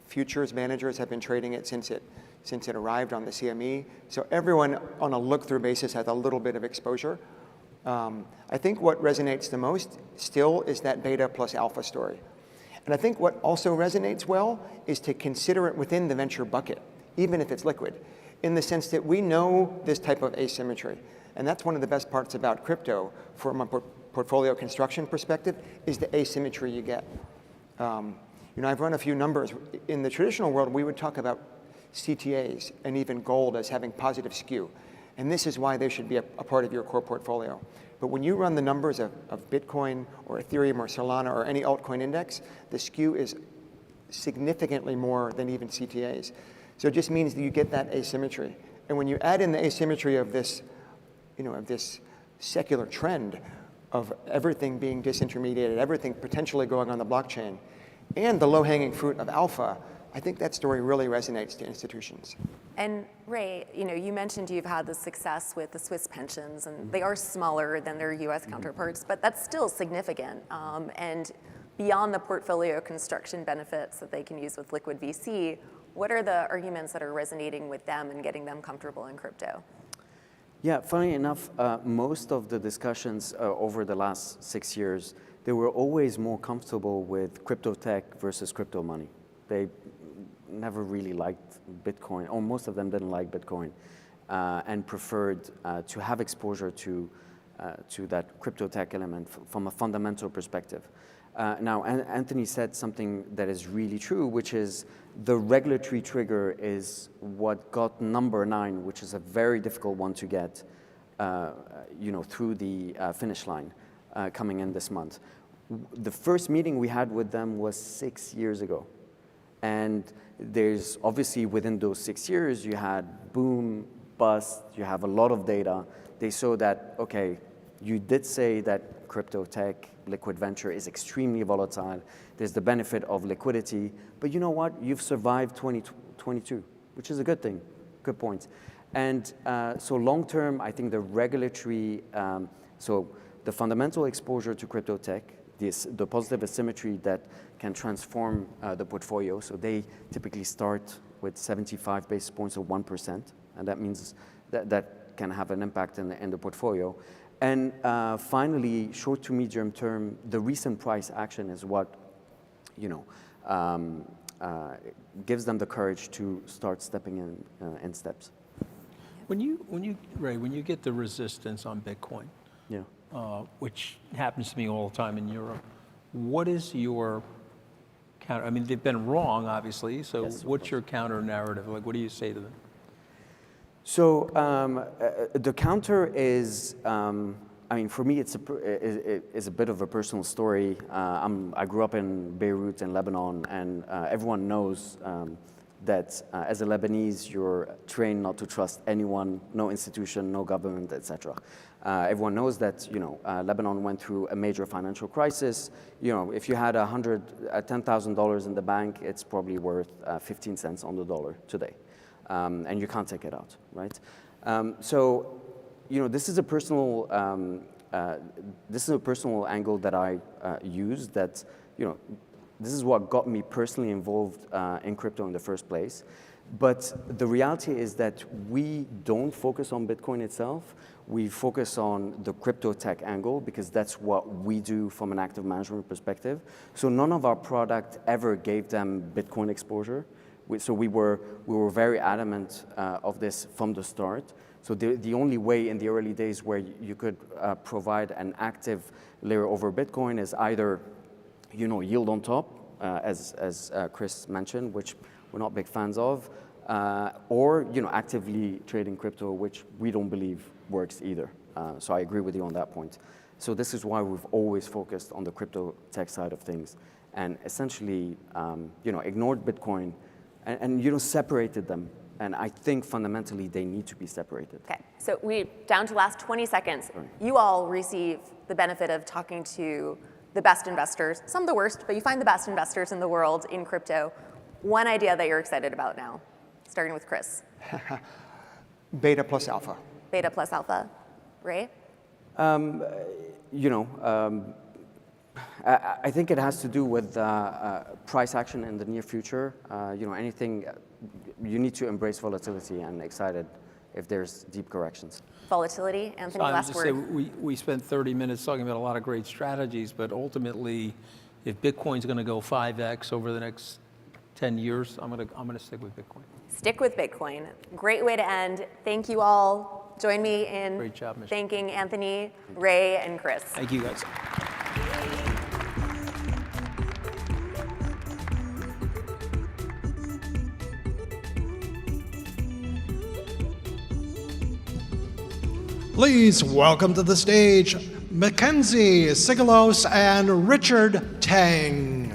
Speaker 8: futures managers have been trading it since it arrived on the CME. So everyone on a look-through basis has a little bit of exposure. I think what resonates the most still is that beta plus alpha story. And I think what also resonates well is to consider it within the venture bucket, even if it's liquid, in the sense that we know this type of asymmetry. And that's one of the best parts about crypto from a portfolio construction perspective is the asymmetry you get. I've run a few numbers. In the traditional world, we would talk about CTAs and even gold as having positive skew. And this is why they should be a part of your core portfolio. But when you run the numbers of Bitcoin or Ethereum or Solana or any altcoin index, the skew is significantly more than even CTAs. So it just means that you get that asymmetry. And when you add in the asymmetry of this, of this secular trend of everything being disintermediated, everything potentially going on the blockchain, and the low-hanging fruit of alpha, I think that story really resonates to institutions.
Speaker 5: And Ray, you mentioned you've had the success with the Swiss pensions, and they are smaller than their US counterparts, but that's still significant. And beyond the portfolio construction benefits that they can use with liquid VC, what are the arguments that are resonating with them and getting them comfortable in crypto?
Speaker 7: Yeah, funny enough, most of the discussions over the last 6 years they were always more comfortable with crypto tech versus crypto money. They never really liked Bitcoin, or most of them didn't like Bitcoin, and preferred to have exposure to that crypto tech element from a fundamental perspective. Now, Anthony said something that is really true, which is the regulatory trigger is what got number 9, which is a very difficult one to get, through the finish line coming in this month. The first meeting we had with them was 6 years ago. And there's obviously within those 6 years, you had boom, bust, you have a lot of data. They saw that, okay, you did say that crypto tech, liquid venture is extremely volatile. There's the benefit of liquidity, but you know what? You've survived 2022, which is a good thing, good point. And so long term, I think the regulatory, so the fundamental exposure to crypto tech, the positive asymmetry that can transform the portfolio. So they typically start with 75 basis points or 1%, and that means that can have an impact in the portfolio. And finally, short to medium term, the recent price action is what, gives them the courage to start stepping in steps.
Speaker 6: When you get the resistance on Bitcoin,
Speaker 7: Yeah.
Speaker 6: Which happens to me all the time in Europe, what is your counter? I mean, they've been wrong, obviously, so
Speaker 7: Yes,
Speaker 6: what's your counter narrative? Like, what do you say to them?
Speaker 7: So the counter is, for me, it's a bit of a personal story. I grew up in Beirut in Lebanon, and everyone knows that as a Lebanese, you're trained not to trust anyone, no institution, no government, etc. Everyone knows that Lebanon went through a major financial crisis. If you had $10,000 in the bank, it's probably worth 15 cents on the dollar today. And you can't take it out, right? This is a personal angle that I use. That this is what got me personally involved in crypto in the first place. But the reality is that we don't focus on Bitcoin itself. We focus on the crypto tech angle because that's what we do from an active management perspective. So none of our product ever gave them Bitcoin exposure. So we were very adamant of this from the start. So the only way in the early days where you could provide an active layer over Bitcoin is either yield on top, as Chris mentioned, which we're not big fans of, or actively trading crypto, which we don't believe works either. So I agree with you on that point. So this is why we've always focused on the crypto tech side of things, and essentially ignored Bitcoin. And separated them. And I think fundamentally they need to be separated.
Speaker 5: Okay, so we down to last 20 seconds. You all receive the benefit of talking to the best investors, some of the worst, but you find the best investors in the world in crypto. One idea that you're excited about now, starting with Chris.
Speaker 8: Beta plus alpha.
Speaker 5: Beta plus alpha. Ray?
Speaker 7: I think it has to do with price action in the near future. Anything, you need to embrace volatility, and excited if there's deep corrections.
Speaker 5: Volatility, Anthony, last word.
Speaker 6: Say, we spent 30 minutes talking about a lot of great strategies, but ultimately, if Bitcoin's going to go 5x over the next 10 years, I'm going to stick with Bitcoin.
Speaker 5: Stick with Bitcoin. Great way to end. Thank you all. Join me in
Speaker 6: Great job, Michelle.
Speaker 5: thanking Anthony, Ray, and Chris.
Speaker 6: Thank you, guys.
Speaker 1: Please welcome to the stage Mackenzie Sigalos and Richard Tang.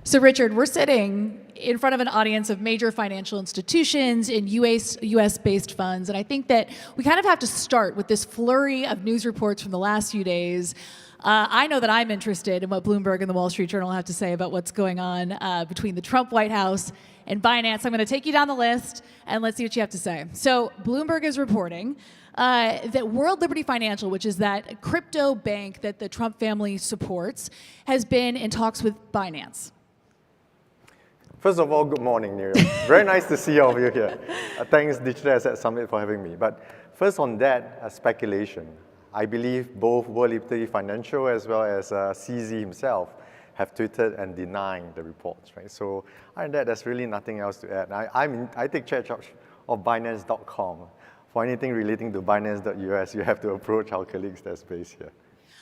Speaker 9: So Richard, we're sitting in front of an audience of major financial institutions and US-based funds, and I think that we kind of have to start with this flurry of news reports from the last few days I know that I'm interested in what Bloomberg and the Wall Street Journal have to say about what's going on between the Trump White House and Binance. I'm going to take you down the list and let's see what you have to say. So Bloomberg is reporting that World Liberty Financial, which is that crypto bank that the Trump family supports, has been in talks with Binance.
Speaker 10: First of all, good morning, New York. Very nice to see all of you here. Thanks, Digital Asset Summit, for having me. But first on that speculation, I believe both World Liberty Financial as well as CZ himself have tweeted and denying the reports, right? So other than that, there's really nothing else to add. I take charge of Binance.com. For anything relating to Binance.us, you have to approach our colleagues that's based here.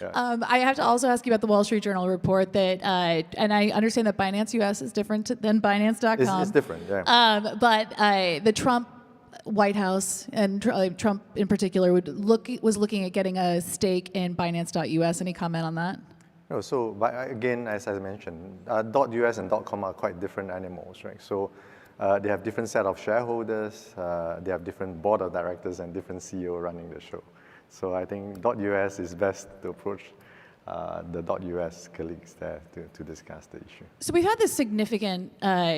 Speaker 10: Yeah.
Speaker 9: I have to also ask you about the Wall Street Journal report that, and I understand that Binance US is different than Binance.com.
Speaker 10: It's different, yeah.
Speaker 9: But the Trump White House and Trump in particular was looking at getting a stake in Binance.us. Any comment on that?
Speaker 10: No, so again, as I mentioned, .us and .com are quite different animals, right? So they have different set of shareholders, they have different board of directors and different CEO running the show. So I think .us is best to approach the .us colleagues there to discuss the issue.
Speaker 9: So we've had this significant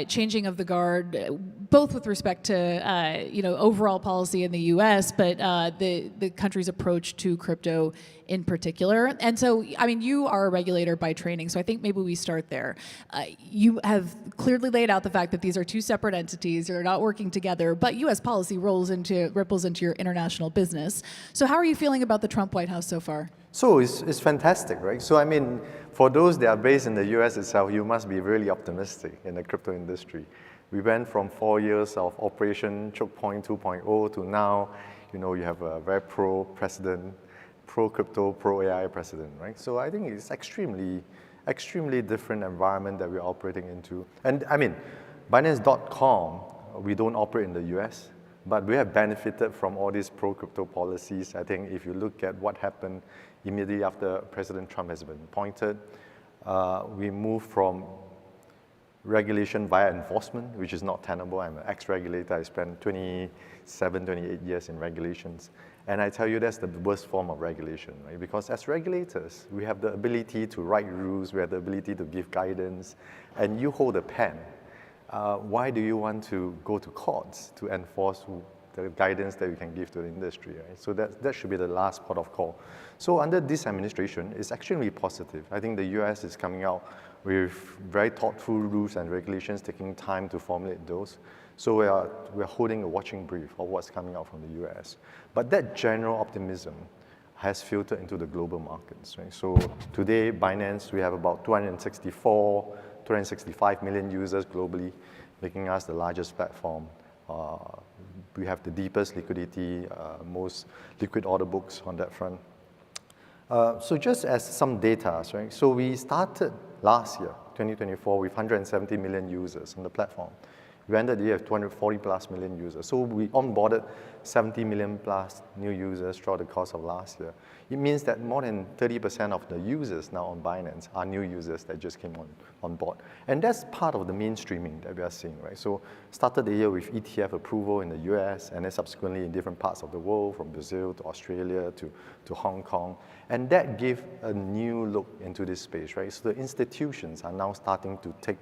Speaker 9: changing of the guard, both with respect to overall policy in the U.S., but the country's approach to crypto in particular. And so, I mean, you are a regulator by training, so I think maybe we start there. You have clearly laid out the fact that these are two separate entities, they're not working together, but U.S. policy ripples into your international business. So how are you feeling about the Trump White House so far?
Speaker 10: So it's fantastic, right? So I mean, for those that are based in the US itself, you must be really optimistic in the crypto industry. We went from 4 years of Operation Choke Point 2.0 to now, you have a very pro-president, pro-crypto, pro-AI president, right? So I think it's extremely different environment that we're operating into. And I mean, Binance.com, we don't operate in the US, but we have benefited from all these pro-crypto policies. I think if you look at what happened immediately after President Trump has been appointed, we moved from regulation via enforcement, which is not tenable. I'm an ex-regulator. I spent 28 years in regulations. And I tell you, that's the worst form of regulation, right? Because as regulators, we have the ability to write rules, we have the ability to give guidance, and you hold a pen. Why do you want to go to courts to enforce the guidance that you can give to the industry, right? So that should be the last port of call. So under this administration, it's extremely positive. I think the US is coming out with very thoughtful rules and regulations, taking time to formulate those. So we're holding a watching brief of what's coming out from the US. But that general optimism has filtered into the global markets, right? So today, Binance, we have about 265 million users globally, making us the largest platform. We have the deepest liquidity, most liquid order books on that front. So just as some data, right? So we started last year, 2024, with 170 million users on the platform. We ended the year with 240 plus million users. So we onboarded 70 million plus new users throughout the course of last year. It means that more than 30% of the users now on Binance are new users that just came on board. And that's part of the mainstreaming that we are seeing, right? So started the year with ETF approval in the US, and then subsequently in different parts of the world, from Brazil to Australia to Hong Kong. And that gave a new look into this space, right? So the institutions are now starting to take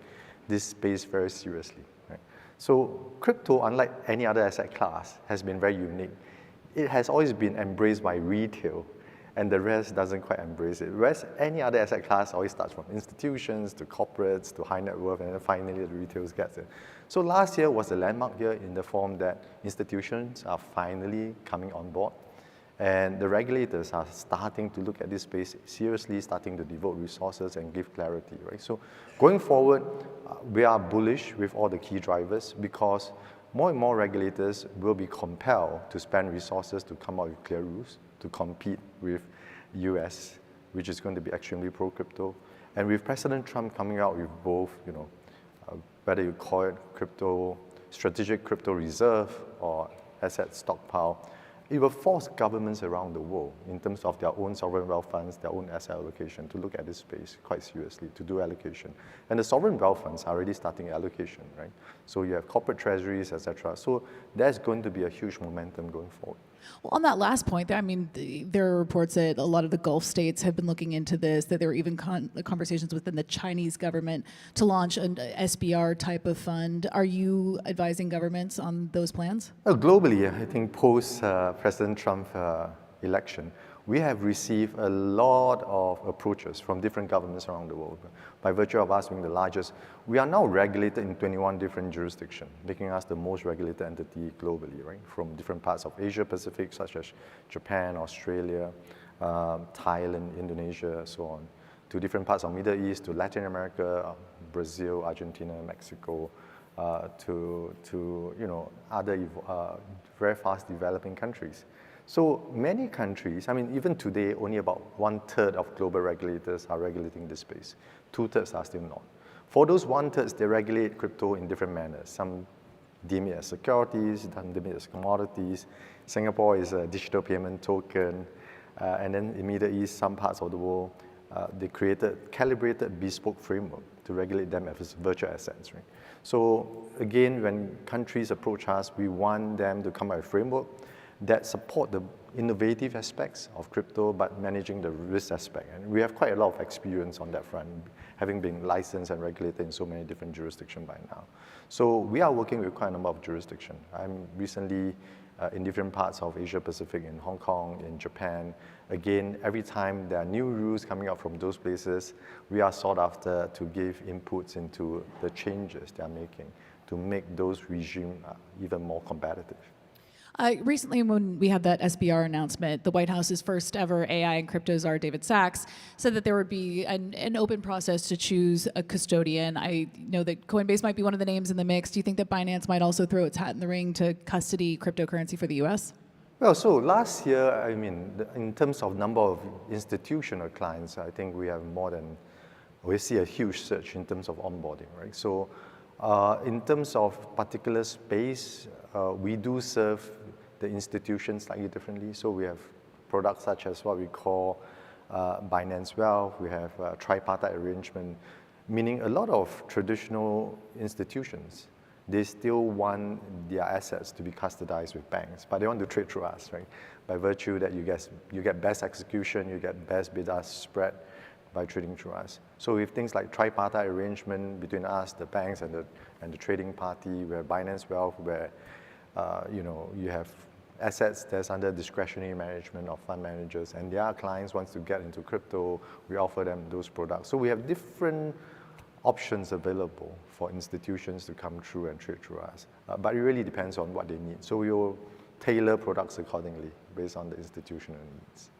Speaker 10: this space very seriously. So crypto, unlike any other asset class, has been very unique. It has always been embraced by retail, and the rest doesn't quite embrace it. Whereas any other asset class always starts from institutions to corporates to high net worth, and then finally the retail gets it. So last year was a landmark year in the form that institutions are finally coming on board, and the regulators are starting to look at this space seriously, starting to devote resources and give clarity, right? So going forward, we are bullish with all the key drivers because more and more regulators will be compelled to spend resources to come out with clear rules to compete with US, which is going to be extremely pro-crypto. And with President Trump coming out with both, whether you call it crypto, strategic crypto reserve or asset stockpile, it will force governments around the world in terms of their own sovereign wealth funds, their own asset allocation, to look at this space quite seriously, to do allocation. And the sovereign wealth funds are already starting allocation, right? So you have corporate treasuries, et cetera. So there's going to be a huge momentum going forward.
Speaker 9: Well, on that last point, I mean, there are reports that a lot of the Gulf states have been looking into this, that there are even conversations within the Chinese government to launch an SBR type of fund. Are you advising governments on those plans?
Speaker 10: Well, globally, I think post-President Trump election, we have received a lot of approaches from different governments around the world. By virtue of us being the largest, we are now regulated in 21 different jurisdictions, making us the most regulated entity globally, right? From different parts of Asia Pacific, such as Japan, Australia, Thailand, Indonesia, so on, to different parts of Middle East, to Latin America, Brazil, Argentina, Mexico, to other very fast developing countries. So many countries, I mean, even today, only about 1/3 of global regulators are regulating this space. 2/3 are still not. For those 1/3, they regulate crypto in different manners. Some deem it as securities, some deem it as commodities. Singapore is a digital payment token. And then in Middle East, some parts of the world, they created calibrated bespoke framework to regulate them as virtual assets, right? So again, when countries approach us, we want them to come up with a framework that support the innovative aspects of crypto, but managing the risk aspect. And we have quite a lot of experience on that front, having been licensed and regulated in so many different jurisdictions by now. So we are working with quite a number of jurisdictions. I'm recently in different parts of Asia Pacific, in Hong Kong, in Japan. Again, every time there are new rules coming out from those places, we are sought after to give inputs into the changes they are making to make those regimes even more competitive.
Speaker 9: Recently, when we had that SBR announcement, the White House's first ever AI and crypto czar, David Sachs, said that there would be an open process to choose a custodian. I know that Coinbase might be one of the names in the mix. Do you think that Binance might also throw its hat in the ring to custody cryptocurrency for the US?
Speaker 10: Well, so last year, I mean, in terms of number of institutional clients, I think we see a huge surge in terms of onboarding, right? So in terms of particular space, we do serve the institutions slightly differently. So we have products such as what we call Binance Wealth. We have tripartite arrangement, meaning a lot of traditional institutions, they still want their assets to be custodized with banks, but they want to trade through us, right? By virtue that you get best execution, you get best bid-ask spread by trading through us. So with things like tripartite arrangement between us, the banks, and the trading party, we have Binance Wealth, where you have assets that's under discretionary management of fund managers, and their clients wants to get into crypto, we offer them those products. So we have different options available for institutions to come through and trade through us. But it really depends on what they need. So we will tailor products accordingly based on the institutional needs.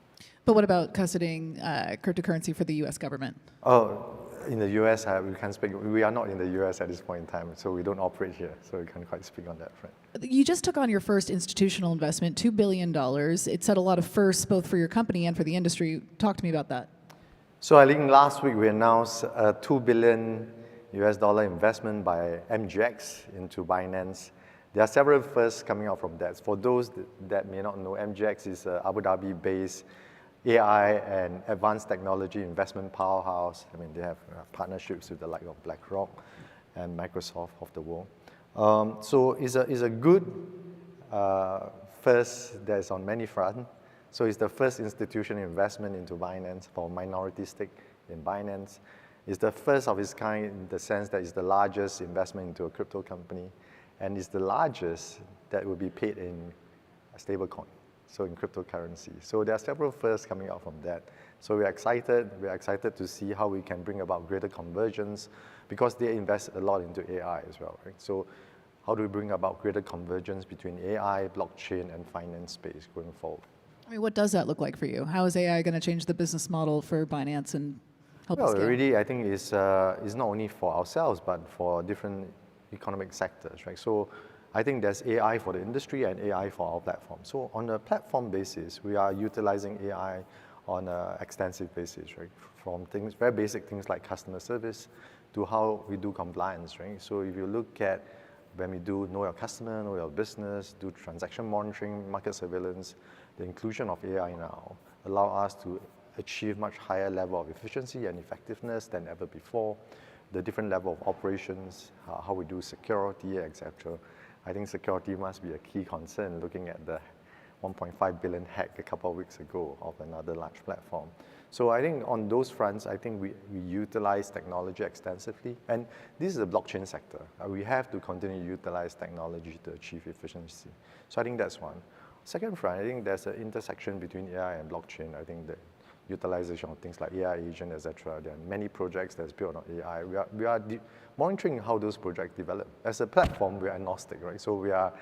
Speaker 9: But what about custodying cryptocurrency for the US government?
Speaker 10: Oh, in the US, we can't speak. We are not in the US at this point in time, so we don't operate here, so we can't quite speak on that front.
Speaker 9: You just took on your first institutional investment, $2 billion. It set a lot of firsts both for your company and for the industry. Talk to me about that.
Speaker 10: So I think last week we announced a $2 billion investment by MGX into Binance. There are several firsts coming out from that. For those that may not know, MGX is an Abu Dhabi-based AI and advanced technology investment powerhouse. I mean, they have partnerships with the like of BlackRock and Microsoft of the world. So it's a good first that's on many fronts. So it's the first institutional investment into Binance for minority stake in Binance. It's the first of its kind in the sense that it's the largest investment into a crypto company, and it's the largest that will be paid in a stable coin, so in cryptocurrency. So there are several firsts coming out from that. So we're excited. We're excited to see how we can bring about greater convergence, because they invest a lot into AI as well, right? So how do we bring about greater convergence between AI, blockchain, and finance space going forward?
Speaker 9: I mean, what does that look like for you? How is AI going to change the business model for Binance and help us scale?
Speaker 10: Really, I think it's not only for ourselves, but for different economic sectors, right? So I think there's AI for the industry and AI for our platform. So on a platform basis, we are utilizing AI on an extensive basis, right? From things, very basic things like customer service to how we do compliance, right? So if you look at when we do know your customer, know your business, do transaction monitoring, market surveillance, the inclusion of AI now allow us to achieve much higher level of efficiency and effectiveness than ever before. The different level of operations, how we do security, etc. I think security must be a key concern looking at the 1.5 billion hack a couple of weeks ago of another large platform. So I think on those fronts, I think we utilize technology extensively. And this is a blockchain sector. We have to continue to utilize technology to achieve efficiency. So I think that's one. Second front, I think there's an intersection between AI and blockchain. I think the utilization of things like AI agent, etc. There are many projects that's built on AI. We are monitoring how those projects develop. As a platform, we are agnostic, right? So we are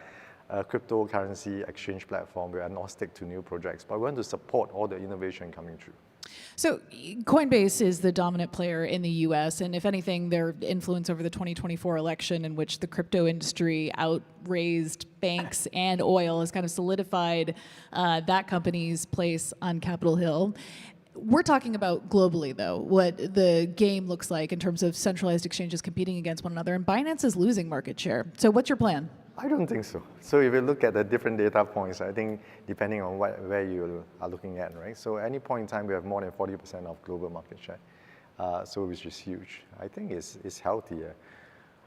Speaker 10: a cryptocurrency exchange platform. We are agnostic to new projects, but we want to support all the innovation coming through.
Speaker 9: So Coinbase is the dominant player in the US, and if anything, their influence over the 2024 election, in which the crypto industry outraised banks and oil, has kind of solidified that company's place on Capitol Hill. We're talking about globally, though, what the game looks like in terms of centralized exchanges competing against one another, and Binance is losing market share. So what's your plan?
Speaker 10: I don't think so. So if you look at the different data points, I think depending on where you are looking at, right? So at any point in time, we have more than 40% of global market share, so which is huge. I think it's healthier.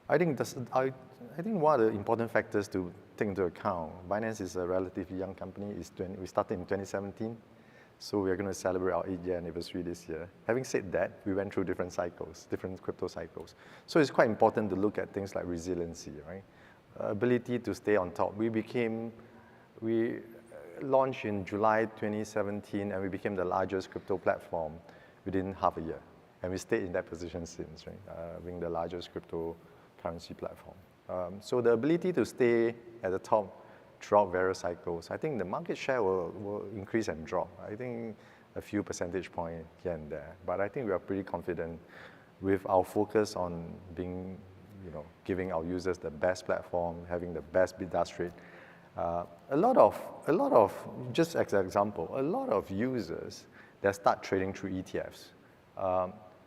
Speaker 10: I think one of the important factors to take into account, Binance is a relatively young company. We started in 2017, so we are going to celebrate our 8-year anniversary this year. Having said that, we went through different cycles, different crypto cycles. So it's quite important to look at things like resiliency, right? Ability to stay on top. We launched in July 2017, and we became the largest crypto platform within half a year. And we stayed in that position since, right? Being the largest cryptocurrency platform. So the ability to stay at the top throughout various cycles, I think the market share will increase and drop. I think a few percentage points here and there. But I think we are pretty confident with our focus on giving our users the best platform, having the best bid-ask rate. A lot of, just as an example, a lot of users that start trading through ETFs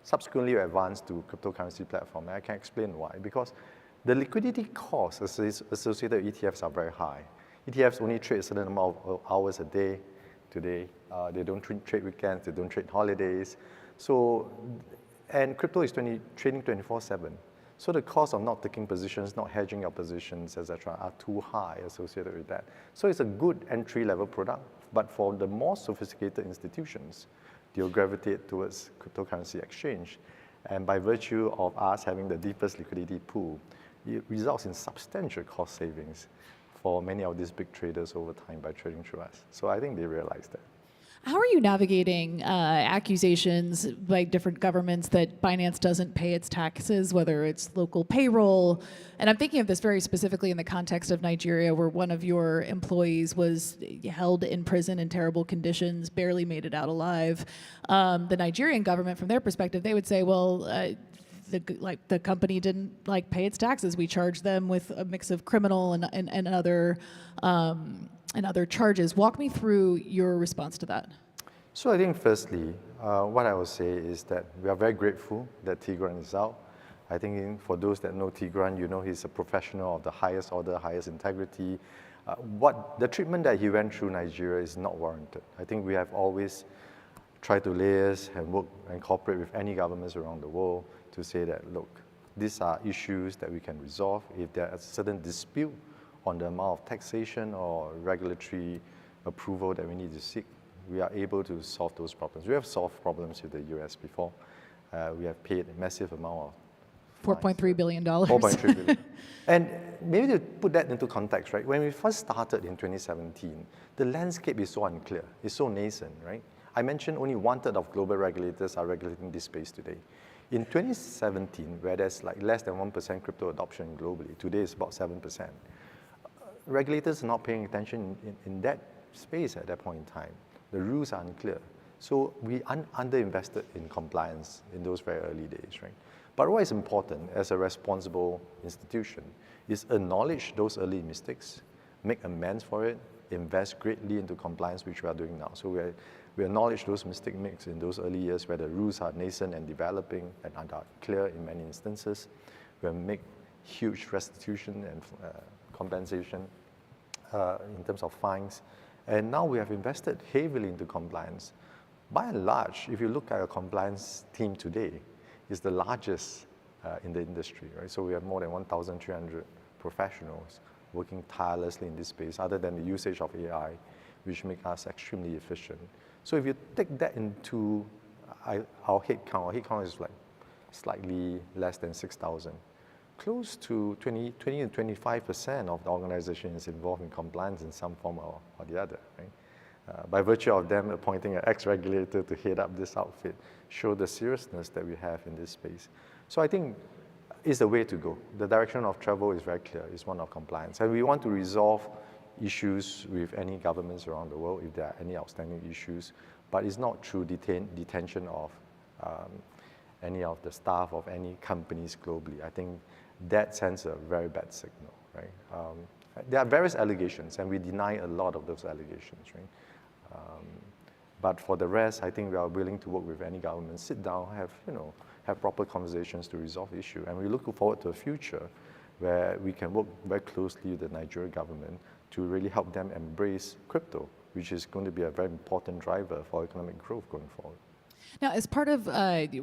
Speaker 10: subsequently advance to cryptocurrency platform. And I can explain why. Because the liquidity costs associated with ETFs are very high. ETFs only trade a certain amount of hours a day today. They don't trade weekends, they don't trade holidays. So, and crypto is trading 24/7. So the cost of not taking positions, not hedging your positions, etc., are too high associated with that. So it's a good entry-level product, but for the more sophisticated institutions, they'll gravitate towards cryptocurrency exchange. And by virtue of us having the deepest liquidity pool, it results in substantial cost savings for many of these big traders over time by trading through us. So I think they realize that.
Speaker 9: How are you navigating accusations by different governments that Binance doesn't pay its taxes, whether it's local payroll? And I'm thinking of this very specifically in the context of Nigeria, where one of your employees was held in prison in terrible conditions, barely made it out alive. The Nigerian government, from their perspective, they would say, well, the company didn't pay its taxes. We charged them with a mix of criminal and other charges. Walk me through your response to that.
Speaker 10: So I think firstly, what I will say is that we are very grateful that Tigran is out. I think for those that know Tigran, you know he's a professional of the highest order, highest integrity. The treatment that he went through Nigeria is not warranted. I think we have always tried to liaise and work and cooperate with any governments around the world to say that, look, these are issues that we can resolve. If there is a certain dispute on the amount of taxation or regulatory approval that we need to seek, we are able to solve those problems. We have solved problems with the US before. We have paid a massive amount of
Speaker 9: $4.3 billion.
Speaker 10: $4.3 billion. And maybe to put that into context, right? When we first started in 2017, the landscape is so unclear. It's so nascent, right? I mentioned only 1/3 of global regulators are regulating this space today. In 2017, where there's less than 1% crypto adoption globally, today it's about 7%. Regulators are not paying attention in that space at that point in time. The rules are unclear. So we underinvested in compliance in those very early days, right? But what is important as a responsible institution is acknowledge those early mistakes, make amends for it, invest greatly into compliance, which we are doing now. So we acknowledge those mistakes made in those early years where the rules are nascent and developing and are clear in many instances. We make huge restitution and compensation in terms of fines. And now we have invested heavily into compliance. By and large, if you look at our compliance team today, it's the largest in the industry, right? So we have more than 1,300 professionals working tirelessly in this space. Other than the usage of AI, which make us extremely efficient. So if you take that into our headcount is like slightly less than 6,000. Close to 20 to 25% of the organization is involved in compliance in some form or the other, right? By virtue of them appointing an ex-regulator to head up this outfit, show the seriousness that we have in this space. So I think it's the way to go. The direction of travel is very clear. It's one of compliance. And we want to resolve issues with any governments around the world if there are any outstanding issues, but it's not through detention of any of the staff of any companies globally. I think that sends a very bad signal, right? There are various allegations, and we deny a lot of those allegations, right? But for the rest, I think we are willing to work with any government, sit down, have proper conversations to resolve the issue. And we look forward to a future where we can work very closely with the Nigerian government to really help them embrace crypto, which is going to be a very important driver for economic growth going forward.
Speaker 9: Now, as part of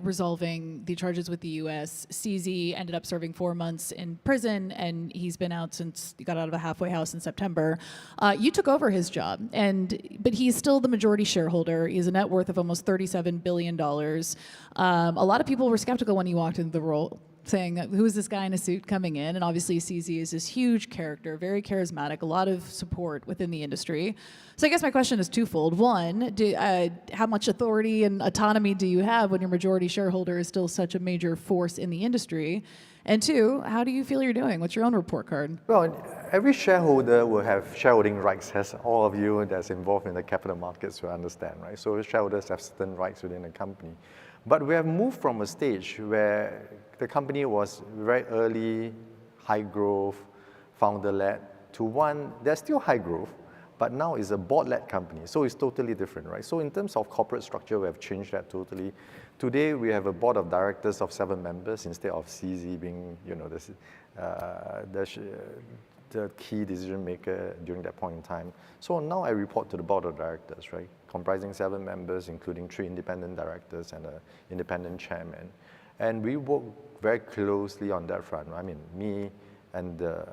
Speaker 9: resolving the charges with the U.S., CZ ended up serving 4 months in prison, and he's been out since he got out of a halfway house in September. You took over his job, but he's still the majority shareholder. He has a net worth of almost $37 billion. A lot of people were skeptical when he walked into the role, saying, who is this guy in a suit coming in? And obviously CZ is this huge character, very charismatic, a lot of support within the industry. So I guess my question is twofold. One, how much authority and autonomy do you have when your majority shareholder is still such a major force in the industry? And two, how do you feel you're doing? What's your own report card?
Speaker 10: Well, every shareholder will have shareholding rights, as all of you that's involved in the capital markets will understand, right? So shareholders have certain rights within the company. But we have moved from a stage where the company was very early, high growth, founder-led, to one, there's still high growth, but now it's a board-led company, so it's totally different, right? So in terms of corporate structure, we have changed that totally. Today, we have a board of directors of 7 members instead of CZ being, the key decision maker during that point in time. So now I report to the board of directors, right? Comprising 7 members, including 3 independent directors and an independent chairman. And we work very closely on that front. I mean, me and the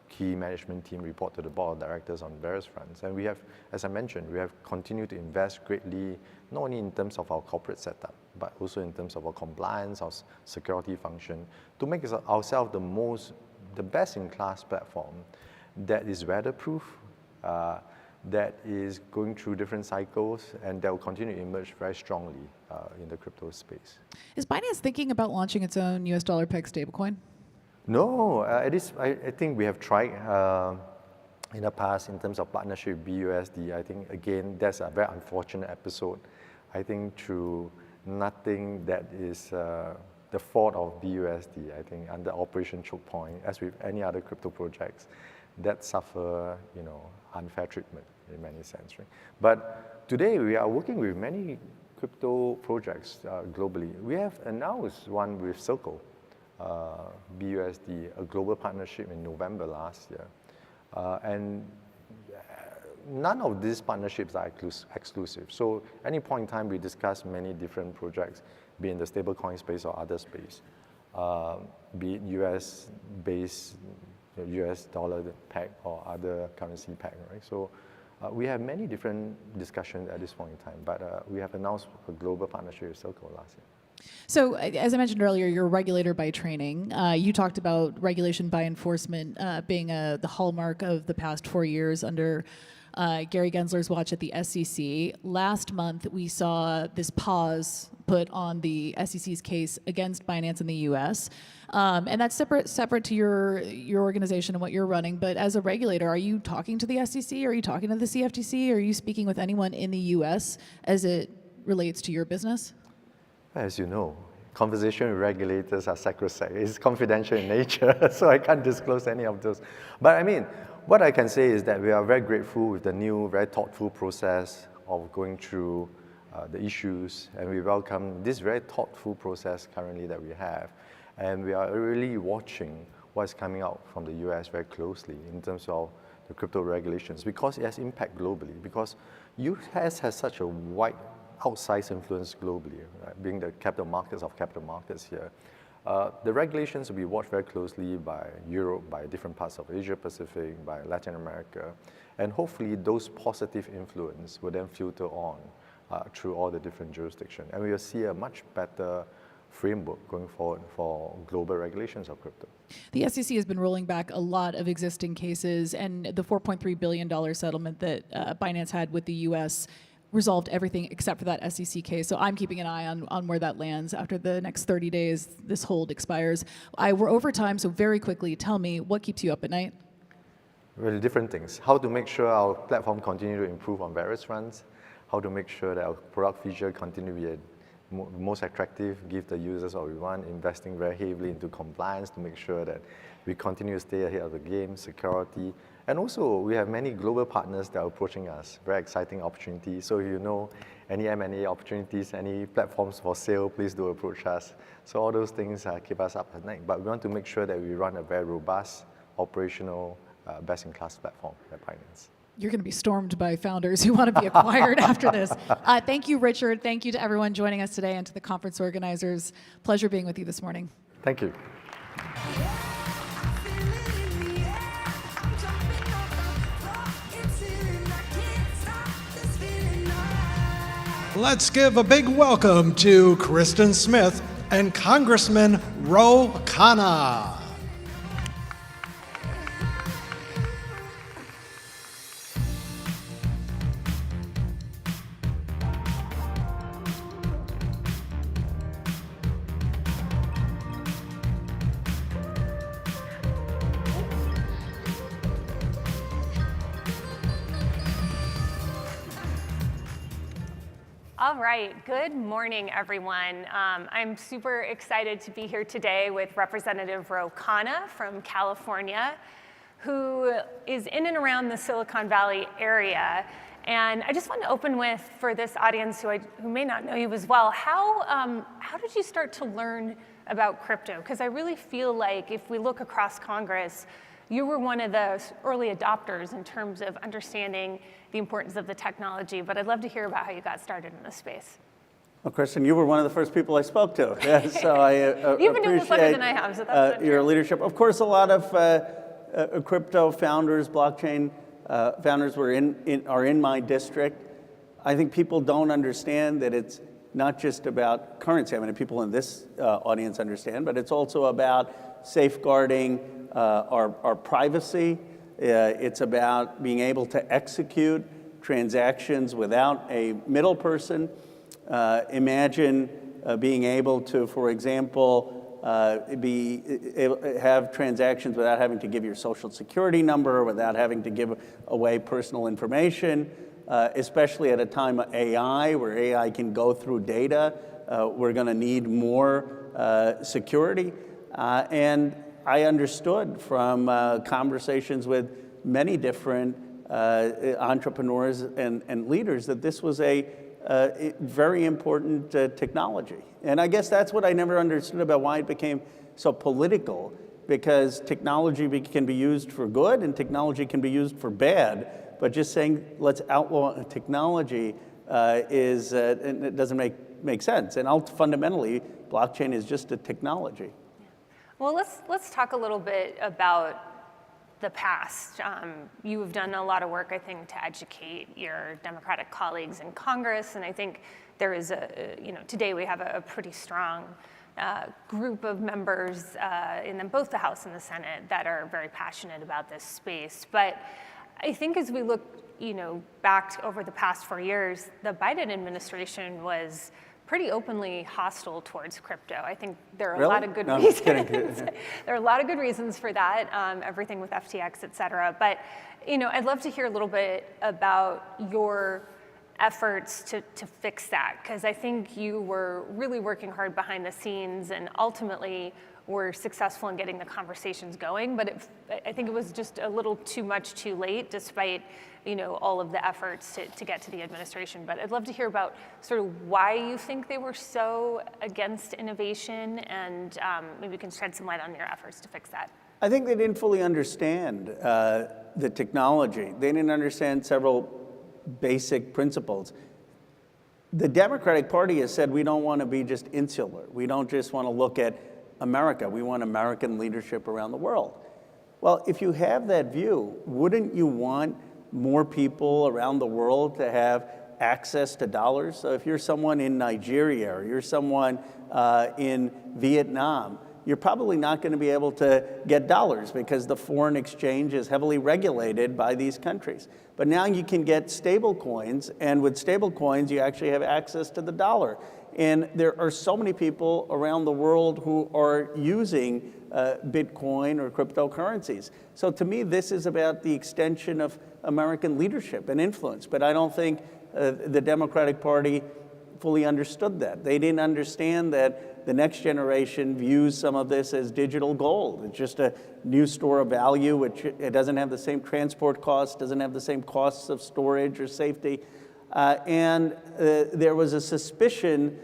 Speaker 10: key management team report to the board of directors on various fronts. And we have, as I mentioned, we have continued to invest greatly, not only in terms of our corporate setup, but also in terms of our compliance, our security function, to make ourselves the best-in-class platform that is weatherproof, that is going through different cycles, and that will continue to emerge very strongly in the crypto space.
Speaker 9: Is Binance thinking about launching its own US dollar peg stablecoin?
Speaker 10: No, I think we have tried in the past in terms of partnership with BUSD. I think, again, that's a very unfortunate episode. I think through nothing that is the fault of BUSD, I think, under Operation Choke Point, as with any other crypto projects, that suffer, unfair treatment in many sense, right? But today we are working with many crypto projects globally. We have announced one with Circle, BUSD, a global partnership in November last year. And none of these partnerships are exclusive. So any point in time, we discuss many different projects, be in the stablecoin space or other space, be it US-based, US dollar peg or other currency peg, right? So we have many different discussions at this point in time, but we have announced a global partnership with Circle last year.
Speaker 9: So, as I mentioned earlier, you're a regulator by training. You talked about regulation by enforcement being the hallmark of the past 4 years under Gary Gensler's watch at the SEC. Last month, we saw this pause put on the SEC's case against Binance in the U.S. And that's separate to your organization and what you're running. But as a regulator, are you talking to the SEC? Are you talking to the CFTC? Are you speaking with anyone in the U.S. as it relates to your business?
Speaker 10: As you know, conversation with regulators are sacrosanct. It's confidential in nature, so I can't disclose any of those. But I mean, what I can say is that we are very grateful with the new, very thoughtful process of going through the issues, and we welcome this very thoughtful process currently that we have. And we are really watching what's coming out from the US very closely in terms of the crypto regulations, because it has impact globally, because US has such a wide outsized influence globally, right? Being the capital markets of capital markets here. The regulations will be watched very closely by Europe, by different parts of Asia Pacific, by Latin America, and hopefully those positive influence will then filter on through all the different jurisdictions. And we will see a much better framework going forward for global regulations of crypto.
Speaker 9: The SEC has been rolling back a lot of existing cases, and the $4.3 billion settlement that Binance had with the US resolved everything except for that SEC case. So I'm keeping an eye on where that lands. After the next 30 days, this hold expires. We're over time, so very quickly, tell me, what keeps you up at night?
Speaker 10: Really different things. How to make sure our platform continue to improve on various fronts, how to make sure that our product feature continue to be most attractive, give the users what we want, investing very heavily into compliance to make sure that we continue to stay ahead of the game, security. And also, we have many global partners that are approaching us, very exciting opportunities. So if you know any M&A opportunities, any platforms for sale, please do approach us. So all those things keep us up at night. But we want to make sure that we run a very robust, operational, best-in-class platform at Binance.
Speaker 9: You're going to be stormed by founders who want to be acquired after this. Thank you, Richard. Thank you to everyone joining us today and to the conference organizers. Pleasure being with you this morning.
Speaker 10: Thank you.
Speaker 1: Let's give a big welcome to Kristen Smith and Congressman Ro Khanna.
Speaker 11: All right, good morning, everyone. I'm super excited to be here today with Representative Ro Khanna from California, who is in and around the Silicon Valley area. And I just want to open with, for this audience who may not know you as well, how did you start to learn about crypto? Because I really feel like if we look across Congress, you were one of the early adopters in terms of understanding the importance of the technology, but I'd love to hear about how you got started in this space.
Speaker 12: Well, Kristen, you were one of the first people I spoke to, so I
Speaker 11: You've been doing this longer than I have, so that's
Speaker 12: your leadership. Of course, a lot of crypto founders, blockchain founders are in my district. I think people don't understand that it's not just about currency. I mean, people in this audience understand, but it's also about safeguarding our privacy. It's about being able to execute transactions without a middle person. Imagine being able to, for example, have transactions without having to give your social security number, without having to give away personal information, especially at a time of AI, where AI can go through data. We're going to need more security. And I understood from conversations with many different entrepreneurs and leaders that this was a very important technology. And I guess that's what I never understood about why it became so political, because technology can be used for good and technology can be used for bad, but just saying let's outlaw technology it doesn't make sense. And fundamentally, blockchain is just a technology.
Speaker 11: Well, let's talk a little bit about the past. You have done a lot of work, I think, to educate your Democratic colleagues in Congress, and I think there is today we have a pretty strong group of members in both the House and the Senate that are very passionate about this space. But I think as we look, back over the past 4 years, the Biden administration was pretty openly hostile towards crypto. I think there are a lot of good reasons. There are a lot of good reasons for that, everything with FTX, et cetera. But I'd love to hear a little bit about your efforts to fix that, because I think you were really working hard behind the scenes and ultimately were successful in getting the conversations going. But I think it was just a little too much too late, despite all of the efforts to get to the administration. But I'd love to hear about sort of why you think they were so against innovation, and maybe you can shed some light on your efforts to fix that.
Speaker 12: I think they didn't fully understand the technology. They didn't understand several basic principles. The Democratic Party has said we don't want to be just insular. We don't just want to look at America. We want American leadership around the world. Well, if you have that view, wouldn't you want more people around the world to have access to dollars? So if you're someone in Nigeria or you're someone in Vietnam, you're probably not going to be able to get dollars because the foreign exchange is heavily regulated by these countries. But now you can get stable coins, and with stable coins, you actually have access to the dollar. And there are so many people around the world who are using Bitcoin or cryptocurrencies. So to me, this is about the extension of American leadership and influence. But I don't think the Democratic Party fully understood that. They didn't understand that the next generation views some of this as digital gold. It's just a new store of value, which it doesn't have the same transport costs, doesn't have the same costs of storage or safety. And there was a suspicion,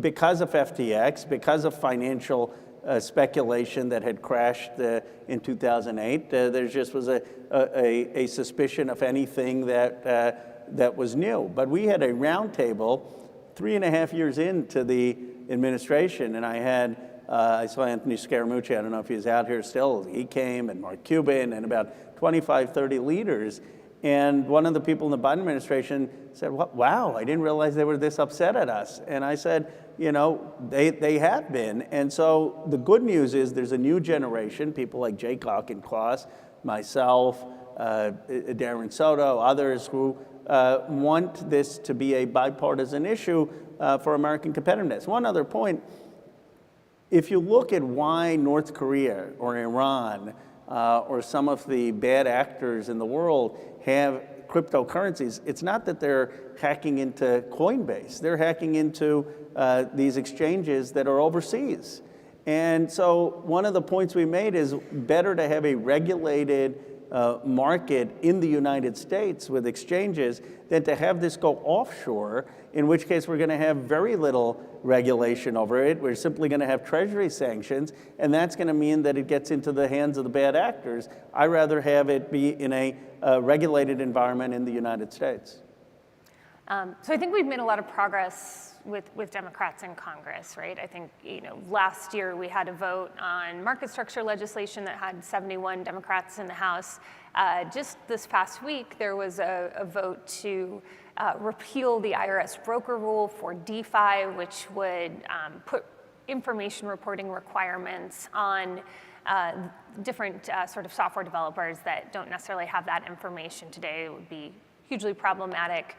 Speaker 12: because of FTX, because of financial speculation that had crashed in 2008, there just was a suspicion of anything that was new. But we had a roundtable 3.5 years into the administration, and I saw Anthony Scaramucci, I don't know if he's out here still, he came, and Mark Cuban, and about 25, 30 leaders. And one of the people in the Biden administration said, wow, I didn't realize they were this upset at us. And I said, you know, they have been. And so the good news is there's a new generation, people like Kyrock and Klaus, myself, Darren Soto, others who want this to be a bipartisan issue for American competitiveness. One other point, if you look at why North Korea or Iran or some of the bad actors in the world have cryptocurrencies, it's not that they're hacking into Coinbase. They're hacking into these exchanges that are overseas. And so one of the points we made is better to have a regulated market in the United States with exchanges than to have this go offshore, in which case we're going to have very little regulation over it. We're simply going to have Treasury sanctions, and that's going to mean that it gets into the hands of the bad actors. I'd rather have it be in a regulated environment in the United States.
Speaker 11: So I think we've made a lot of progress with Democrats in Congress, right? I think, last year we had a vote on market structure legislation that had 71 Democrats in the House. Just this past week, there was a vote to repeal the IRS broker rule for DeFi, which would put information reporting requirements on different sort of software developers that don't necessarily have that information today. It would be hugely problematic.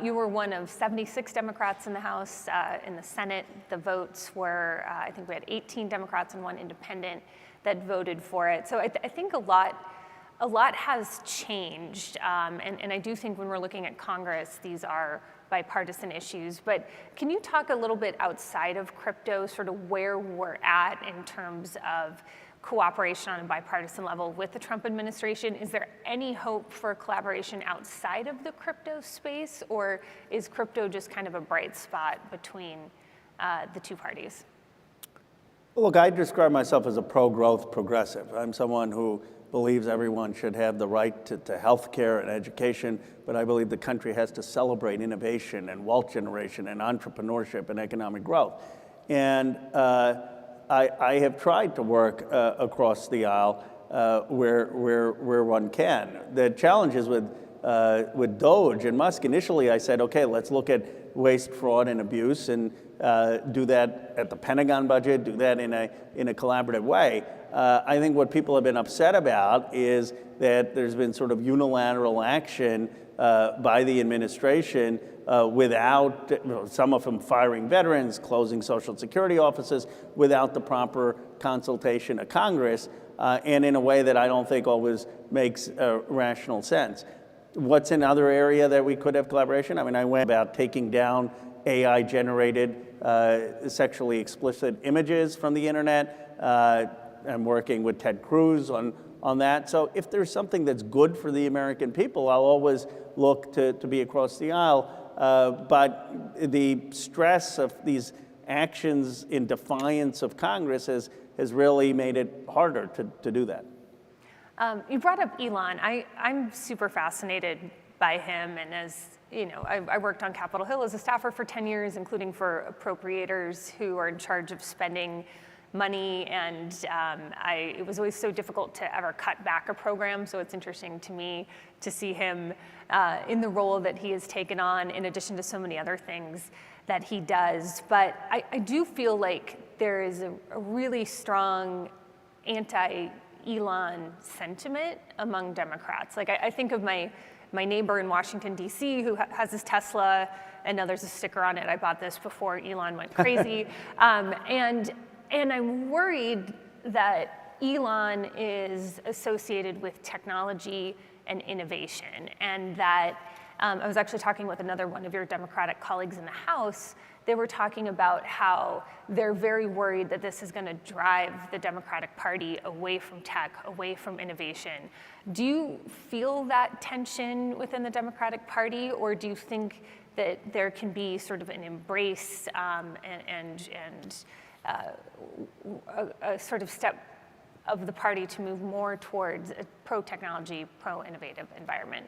Speaker 11: You were one of 76 Democrats in the House. In the Senate, the votes were, I think we had 18 Democrats and 1 independent that voted for it. So I think a lot has changed. And I do think when we're looking at Congress, these are bipartisan issues. But can you talk a little bit outside of crypto, sort of where we're at in terms of cooperation on a bipartisan level with the Trump administration? Is there any hope for collaboration outside of the crypto space, or is crypto just kind of a bright spot between the two parties?
Speaker 12: Well, look, I describe myself as a pro-growth progressive. I'm someone who believes everyone should have the right to health care and education, but I believe the country has to celebrate innovation and wealth generation and entrepreneurship and economic growth. And I have tried to work across the aisle where one can. The challenge is with Doge and Musk. Initially, I said, okay, let's look at waste, fraud, and abuse, and do that at the Pentagon budget, do that in a collaborative way. I think what people have been upset about is that there's been sort of unilateral action by the administration without, some of them firing veterans, closing Social Security offices, without the proper consultation of Congress, and in a way that I don't think always makes rational sense. What's another area that we could have collaboration? I mean, I went about taking down AI-generated sexually explicit images from the internet. I'm working with Ted Cruz on that. So if there's something that's good for the American people, I'll always look to be across the aisle. But the stress of these actions in defiance of Congress has really made it harder to do that.
Speaker 11: You brought up Elon. I'm super fascinated by him, and as you know, I worked on Capitol Hill as a staffer for 10 years, including for appropriators who are in charge of spending money, and it was always so difficult to ever cut back a program, so it's interesting to me to see him in the role that he has taken on, in addition to so many other things that he does. But I do feel like there is a really strong anti-Elon sentiment among Democrats. Like I think of my neighbor in Washington, D.C., who has his Tesla, and now there's a sticker on it. I bought this before Elon went crazy. And I'm worried that Elon is associated with technology and innovation, and that I was actually talking with another one of your Democratic colleagues in the House. They were talking about how they're very worried that this is going to drive the Democratic Party away from tech, away from innovation. Do you feel that tension within the Democratic Party, or do you think that there can be sort of an embrace and a sort of step of the party to move more towards a pro-technology, pro-innovative environment?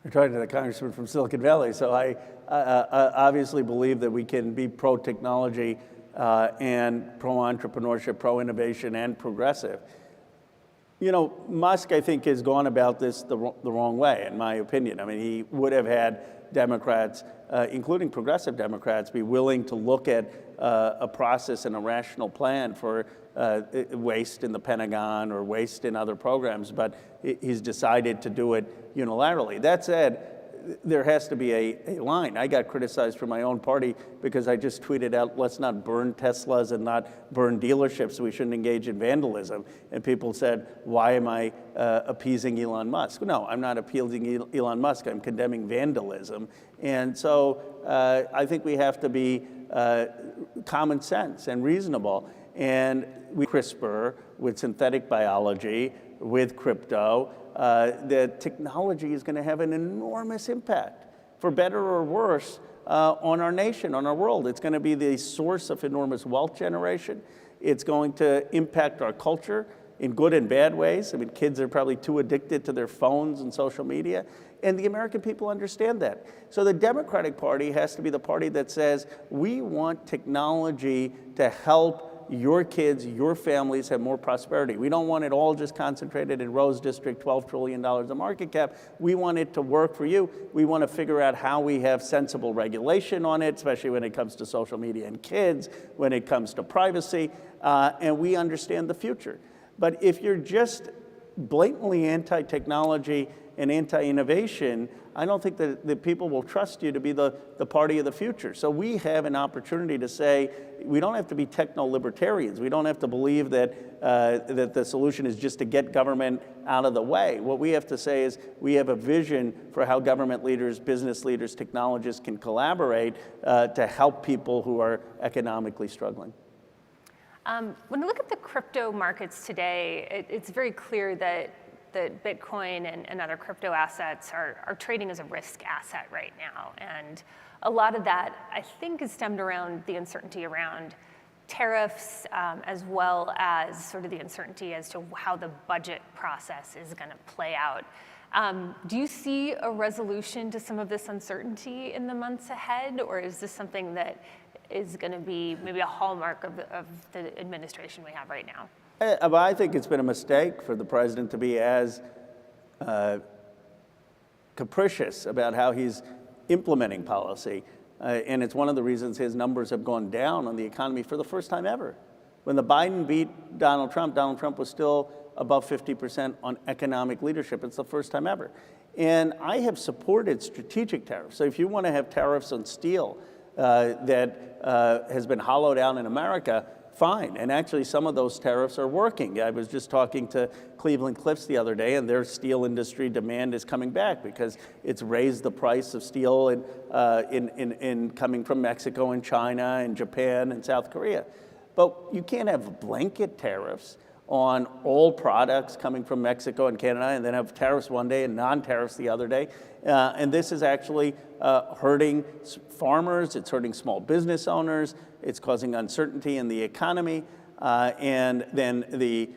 Speaker 12: We're talking to the congressman from Silicon Valley, so I obviously believe that we can be pro-technology and pro-entrepreneurship, pro-innovation, and progressive. You know, Musk, I think, has gone about this the wrong way, in my opinion. I mean, he would have had Democrats, including progressive Democrats, be willing to look at a process and a rational plan for waste in the Pentagon or waste in other programs, but he's decided to do it unilaterally. That said, there has to be a line. I got criticized from my own party because I just tweeted out, let's not burn Teslas and not burn dealerships. We shouldn't engage in vandalism. And people said, why am I appeasing Elon Musk? No, I'm not appeasing Elon Musk. I'm condemning vandalism. And so I think we have to be common sense and reasonable. And with CRISPR, with synthetic biology, with crypto, the technology is going to have an enormous impact, for better or worse, on our nation, on our world. It's going to be the source of enormous wealth generation. It's going to impact our culture in good and bad ways. I mean, kids are probably too addicted to their phones and social media, and the American people understand that. So the Democratic Party has to be the party that says, we want technology to help your kids, your families have more prosperity. We don't want it all just concentrated in Rose District, $12 trillion of market cap. We want it to work for you. We want to figure out how we have sensible regulation on it, especially when it comes to social media and kids, when it comes to privacy, and we understand the future. But if you're just blatantly anti-technology and anti-innovation, I don't think that people will trust you to be the party of the future. So we have an opportunity to say, we don't have to be techno-libertarians. We don't have to believe that, that the solution is just to get government out of the way. What we have to say is we have a vision for how government leaders, business leaders, technologists can collaborate to help people who are economically struggling.
Speaker 11: When we look at the crypto markets today, it's very clear that Bitcoin and other crypto assets are trading as a risk asset right now. And a lot of that, I think, is stemmed around the uncertainty around tariffs, as well as sort of the uncertainty as to how the budget process is going to play out. Do you see a resolution to some of this uncertainty in the months ahead, or is this something that is going to be maybe a hallmark of the administration we have right now?
Speaker 12: I think it's been a mistake for the president to be as capricious about how he's implementing policy. And it's one of the reasons his numbers have gone down on the economy for the first time ever. When the Biden beat Donald Trump was still above 50% on economic leadership. It's the first time ever. And I have supported strategic tariffs. So if you want to have tariffs on steel that has been hollowed out in America, fine. And actually, some of those tariffs are working. I was just talking to Cleveland Cliffs the other day, and their steel industry demand is coming back because it's raised the price of steel in coming from Mexico and China and Japan and South Korea. But you can't have blanket tariffs on all products coming from Mexico and Canada, and then have tariffs one day and non-tariffs the other day. And this is actually hurting farmers, it's hurting small business owners, it's causing uncertainty in the economy, and then the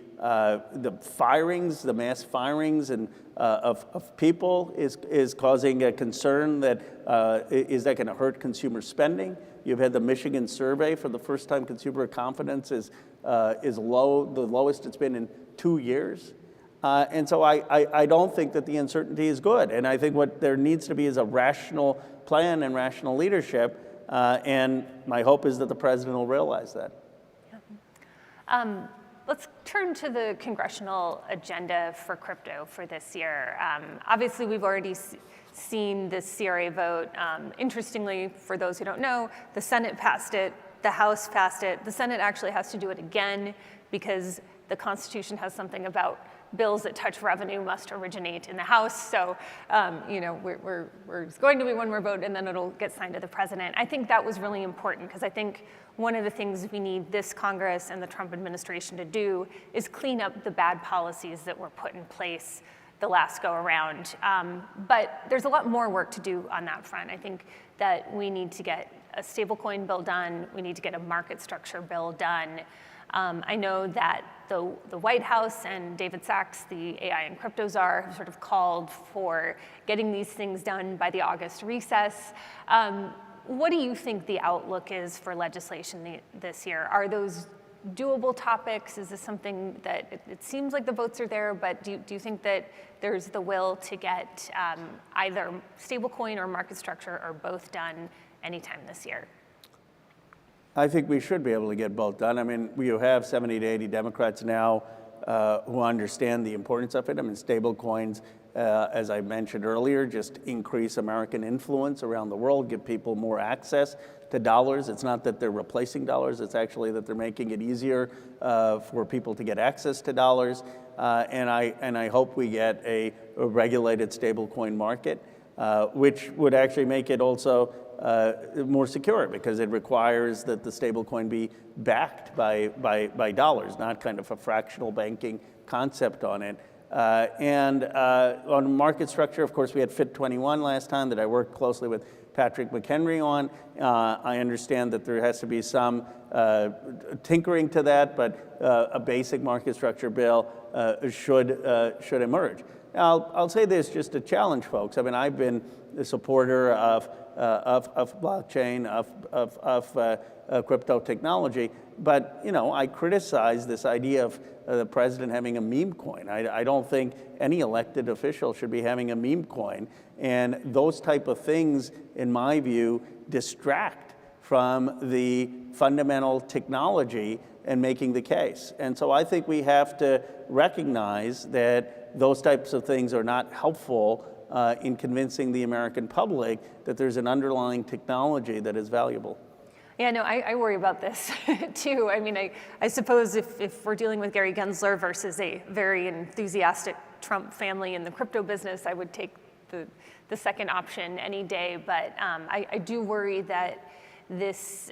Speaker 12: firings, the mass firings of people is causing a concern that is that going to hurt consumer spending? You've had the Michigan survey for the first time. Consumer confidence is low, the lowest it's been in 2 years. And so I don't think that the uncertainty is good. And I think what there needs to be is a rational plan and rational leadership. And my hope is that the president will realize that.
Speaker 11: Let's turn to the congressional agenda for crypto for this year. Obviously, we've already seen this CRA vote. Interestingly, for those who don't know, the Senate passed it, the House passed it. The Senate actually has to do it again because the Constitution has something about bills that touch revenue must originate in the House. So, there's going to be one more vote and then it'll get signed to the president. I think that was really important because I think one of the things we need this Congress and the Trump administration to do is clean up the bad policies that were put in place the last go around. But there's a lot more work to do on that front. I think that we need to get a stablecoin bill done. We need to get a market structure bill done. I know that the White House and David Sachs, the AI and crypto czar, have sort of called for getting these things done by the August recess. What do you think the outlook is for legislation this year? Are those doable topics? Is this something that it seems like the votes are there, but do you think that there's the will to get either stablecoin or market structure or both done anytime this year?
Speaker 12: I think we should be able to get both done. I mean, we have 70 to 80 Democrats now who understand the importance of it. I mean, stable coins, as I mentioned earlier, just increase American influence around the world, give people more access to dollars. It's not that they're replacing dollars, it's actually that they're making it easier for people to get access to dollars. And I hope we get a regulated stablecoin market, which would actually make it also more secure because it requires that the stablecoin be backed by dollars, not kind of a fractional banking concept on it. And on market structure, of course, we had FIT 21 last time that I worked closely with Patrick McHenry on. I understand that there has to be some tinkering to that, but a basic market structure bill should emerge. Now, I'll say this just to challenge folks. I mean, I've been a supporter of blockchain, of crypto technology, but I criticize this idea of the president having a meme coin. I don't think any elected official should be having a meme coin, and those type of things, in my view, distract from the fundamental technology and making the case. And so I think we have to recognize that those types of things are not helpful in convincing the American public that there's an underlying technology that is valuable.
Speaker 11: Yeah, no, I worry about this too. I mean, I suppose if we're dealing with Gary Gensler versus a very enthusiastic Trump family in the crypto business, I would take the second option any day. But I do worry that this,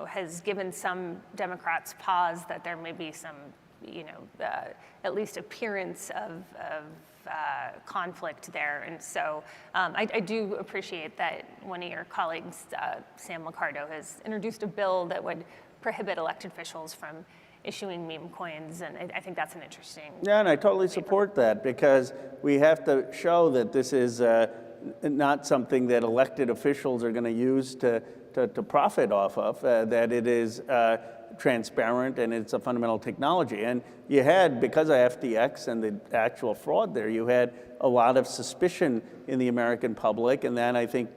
Speaker 11: has given some Democrats pause that there may be some, at least appearance of conflict there. And so I do appreciate that one of your colleagues, Sam Liccardo, has introduced a bill that would prohibit elected officials from issuing meme coins, and I think that's an interesting.
Speaker 12: Yeah, and I totally support that because we have to show that this is not something that elected officials are going to use to profit off of, that it is transparent and it's a fundamental technology. And you had, because of FTX and the actual fraud there, you had a lot of suspicion in the American public, and that I think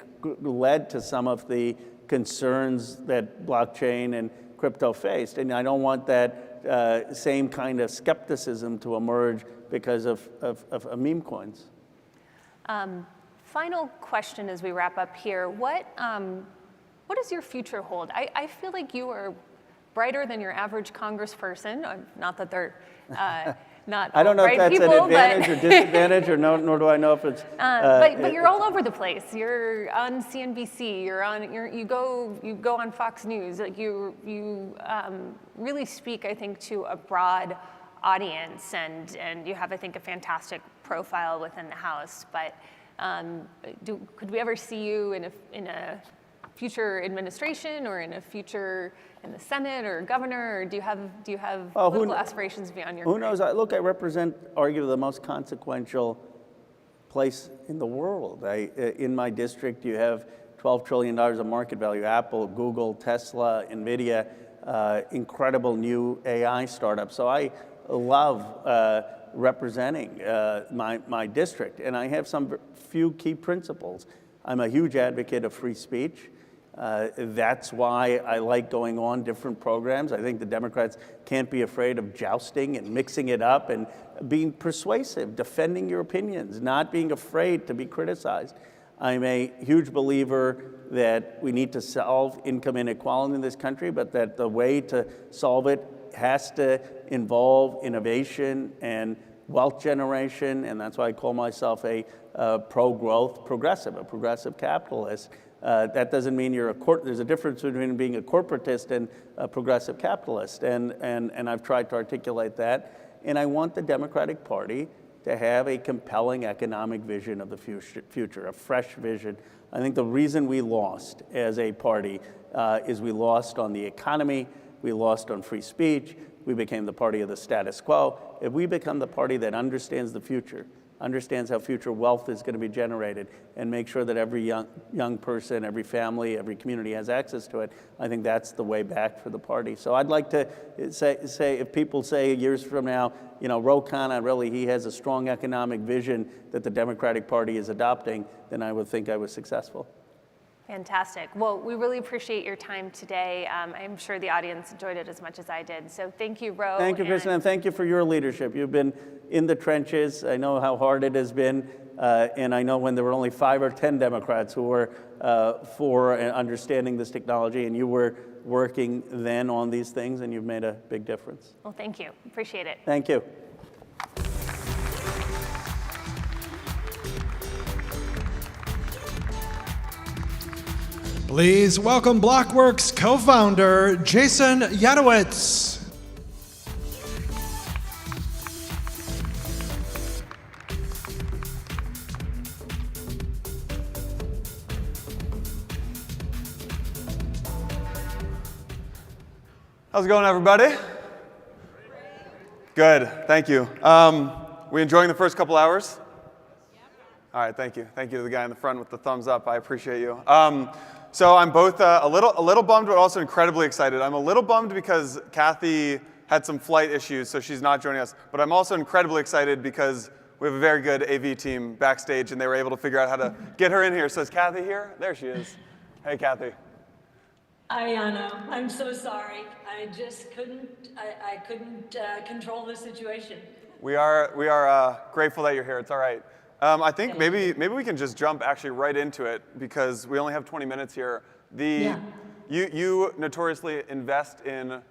Speaker 12: led to some of the concerns that blockchain and crypto faced. And I don't want that same kind of skepticism to emerge because of meme coins.
Speaker 11: Final question as we wrap up here. What does your future hold? I feel like you are brighter than your average congressperson. Not that they're not
Speaker 12: I don't know if that's
Speaker 11: people,
Speaker 12: an advantage or disadvantage, or nor do I know if it's.
Speaker 11: But you're all over the place. You're on CNBC. You go on Fox News. Like you really speak, I think, to a broad audience, and you have, I think, a fantastic profile within the House. But could we ever see you in a future administration or in the Senate or governor, or do you have political aspirations beyond your career?
Speaker 12: Who knows? Look, I represent arguably the most consequential place in the world. In my district, you have $12 trillion of market value. Apple, Google, Tesla, NVIDIA, incredible new AI startups. So I love representing my district, and I have some few key principles. I'm a huge advocate of free speech. That's why I like going on different programs. I think the Democrats can't be afraid of jousting and mixing it up and being persuasive, defending your opinions, not being afraid to be criticized. I'm a huge believer that we need to solve income inequality in this country, but that the way to solve it has to involve innovation and wealth generation, and that's why I call myself a pro-growth progressive, a progressive capitalist. That doesn't mean there's a difference between being a corporatist and a progressive capitalist, and I've tried to articulate that. And I want the Democratic Party to have a compelling economic vision of the future, a fresh vision. I think the reason we lost as a party is we lost on the economy, we lost on free speech, we became the party of the status quo. If we become the party that understands the future, understands how future wealth is going to be generated, and make sure that every young person, every family, every community has access to it, I think that's the way back for the party. So I'd like to say if people say years from now, Ro Khanna, really, he has a strong economic vision that the Democratic Party is adopting, then I would think I was successful.
Speaker 11: Fantastic. Well, we really appreciate your time today. I'm sure the audience enjoyed it as much as I did. So thank you, Ro.
Speaker 12: Thank you, Kristen, and thank you for your leadership. You've been in the trenches. I know how hard it has been, and I know when there were only 5 or 10 Democrats who were for understanding this technology, and you were working then on these things, and you've made a big difference.
Speaker 11: Well, thank you. Appreciate it.
Speaker 12: Thank you.
Speaker 1: Please welcome Blockworks co-founder Jason Yadowitz.
Speaker 2: How's it going, everybody? Good, thank you. We enjoying the first couple hours? All right, thank you. Thank you to the guy in the front with the thumbs up. I appreciate you. So I'm both a little bummed, but also incredibly excited. I'm a little bummed because Kathy had some flight issues, so she's not joining us. But I'm also incredibly excited because we have a very good AV team backstage, and they were able to figure out how to get her in here. So is Kathy here? There she is. Hey, Kathy.
Speaker 13: I know. I'm so sorry. I just couldn't. I couldn't control the situation.
Speaker 2: We are grateful that you're here. It's all right. I think maybe we can just jump actually right into it because we only have 20 minutes here. You notoriously invest in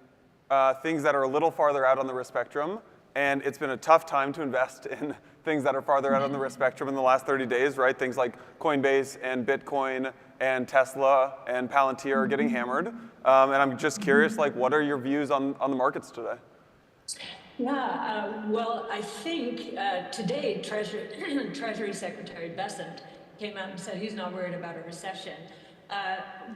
Speaker 2: things that are a little farther out on the risk spectrum, and it's been a tough time to invest in things that are farther out on the risk spectrum in the last 30 days, right? Things like Coinbase and Bitcoin and Tesla and Palantir are getting hammered. And I'm just curious, like, what are your views on the markets today?
Speaker 13: Yeah, well, I think today Treasury Secretary Bessent came out and said he's not worried about a recession.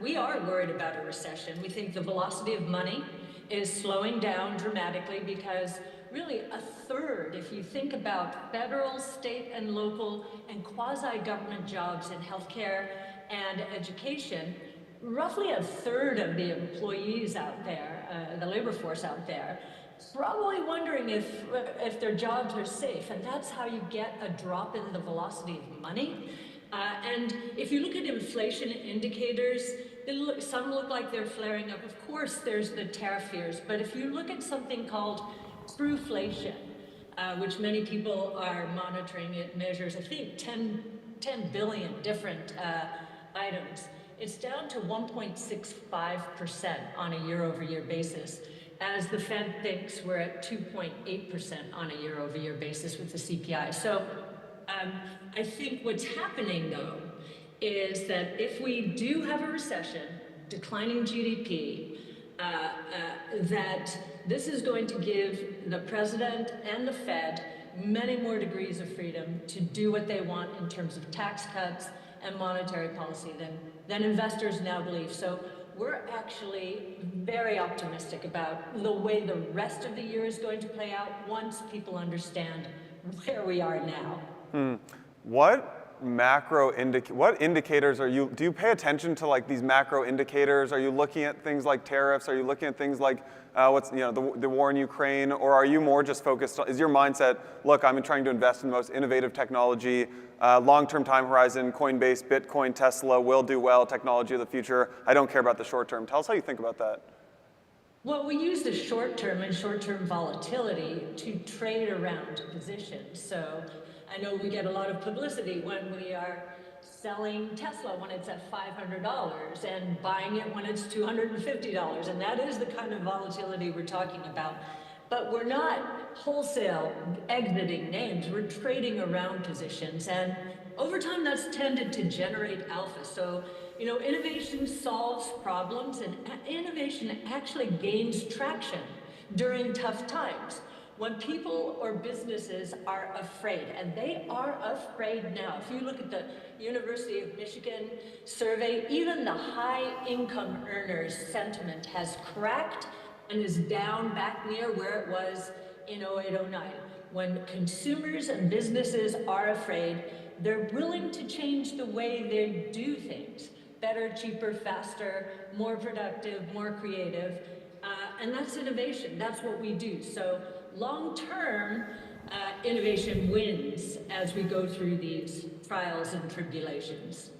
Speaker 13: We are worried about a recession. We think the velocity of money is slowing down dramatically because really a third, if you think about federal, state, and local and quasi-government jobs in healthcare and education, roughly a third of the employees out there, the labor force out there, probably wondering if their jobs are safe, and that's how you get a drop in the velocity of money. And if you look at inflation indicators, some look like they're flaring up. Of course, there's the tariff fears, but if you look at something called trueflation, which many people are monitoring, it measures, I think, 10 billion different items. It's down to 1.65% on a year-over-year basis, as the Fed thinks we're at 2.8% on a year-over-year basis with the CPI. So I think what's happening, though, is that if we do have a recession, declining GDP, that this is going to give the president and the Fed many more degrees of freedom to do what they want in terms of tax cuts and monetary policy than investors now believe. So we're actually very optimistic about the way the rest of the year is going to play out once people understand where we are now.
Speaker 2: What what indicators do you pay attention to like these macro indicators? Are you looking at things like tariffs? Are you looking at things like the war in Ukraine? Or are you more just focused on, is your mindset, look, I'm trying to invest in the most innovative technology, long-term time horizon, Coinbase, Bitcoin, Tesla will do well, technology of the future. I don't care about the short term. Tell us how you think about that.
Speaker 13: Well, we use the short term and short-term volatility to trade around positions. So I know we get a lot of publicity when we are selling Tesla when it's at $500 and buying it when it's $250. And that is the kind of volatility we're talking about. But we're not wholesale exiting names. We're trading around positions. And over time, that's tended to generate alpha. So, innovation solves problems, and innovation actually gains traction during tough times. When people or businesses are afraid, and they are afraid now. If you look at the University of Michigan survey, even the high income earners sentiment has cracked and is down back near where it was in 08-09. When consumers and businesses are afraid, they're willing to change the way they do things. Better, cheaper, faster, more productive, more creative. And that's innovation. That's what we do. So long-term, innovation wins as we go through these trials and tribulations.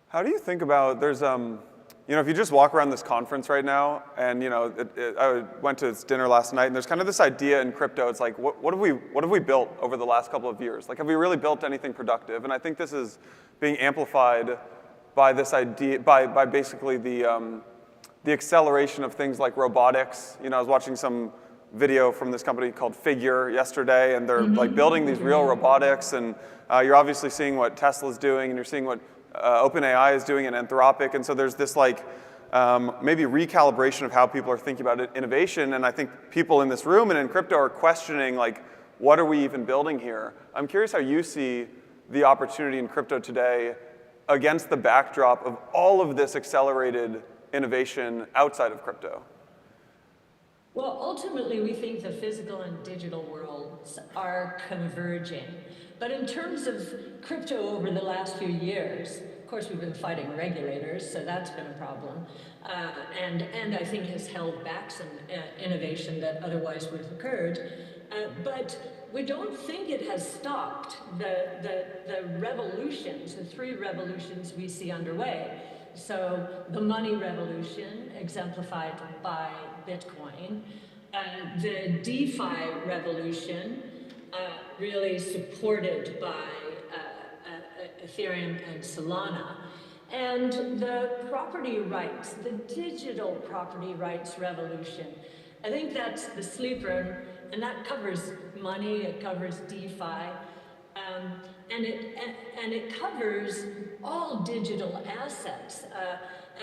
Speaker 2: How do you think about, there's, if you just walk around this conference right now, and I went to this dinner last night, and there's kind of this idea in crypto. It's like, what have we built over the last couple of years? Like, have we really built anything productive? And I think this is being amplified by this idea, by basically the acceleration of things like robotics. I was watching some video from this company called Figure yesterday, and they're like building these real robotics, and you're obviously seeing what Tesla's doing, and you're seeing what OpenAI is doing in Anthropic, and so there's this like maybe recalibration of how people are thinking about innovation, and I think people in this room and in crypto are questioning like, what are we even building here? I'm curious how you see the opportunity in crypto today against the backdrop of all of this accelerated innovation outside of crypto.
Speaker 13: Well, ultimately, we think the physical and digital worlds are converging. But in terms of crypto over the last few years, of course, we've been fighting regulators, so that's been a problem. And I think has held back some innovation that otherwise would have occurred. But we don't think it has stopped the revolutions, the three revolutions we see underway. So the money revolution, exemplified by Bitcoin, the DeFi revolution, really supported by Ethereum and Solana, and the property rights, the digital property rights revolution. I think that's the sleeper, and that covers money, it covers DeFi, and it covers all digital assets.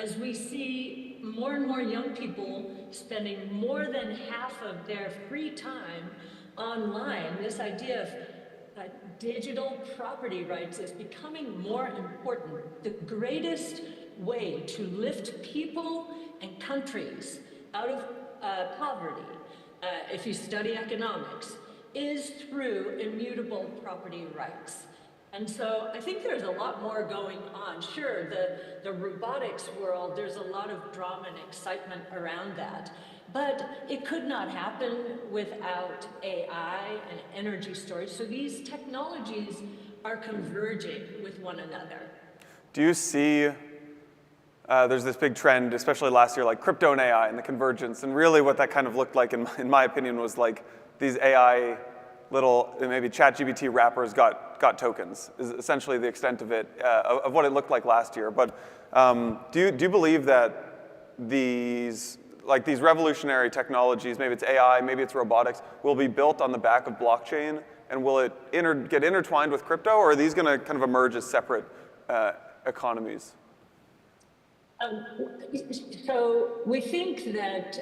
Speaker 13: As we see more and more young people spending more than half of their free time online, this idea of digital property rights is becoming more important. The greatest way to lift people and countries out of poverty, if you study economics, is through immutable property rights. And so I think there's a lot more going on. Sure, the robotics world, there's a lot of drama and excitement around that. But it could not happen without AI and energy storage. So these technologies are converging with one another.
Speaker 2: Do you see, there's this big trend, especially last year, like crypto and AI and the convergence. And really what that kind of looked like, in my opinion, was like these AI little, maybe ChatGPT wrappers got tokens, is essentially the extent of it, of what it looked like last year. But do you believe that these revolutionary technologies, maybe it's AI, maybe it's robotics, will be built on the back of blockchain, and will it get intertwined with crypto, or are these going to kind of emerge as separate economies?
Speaker 13: So we think that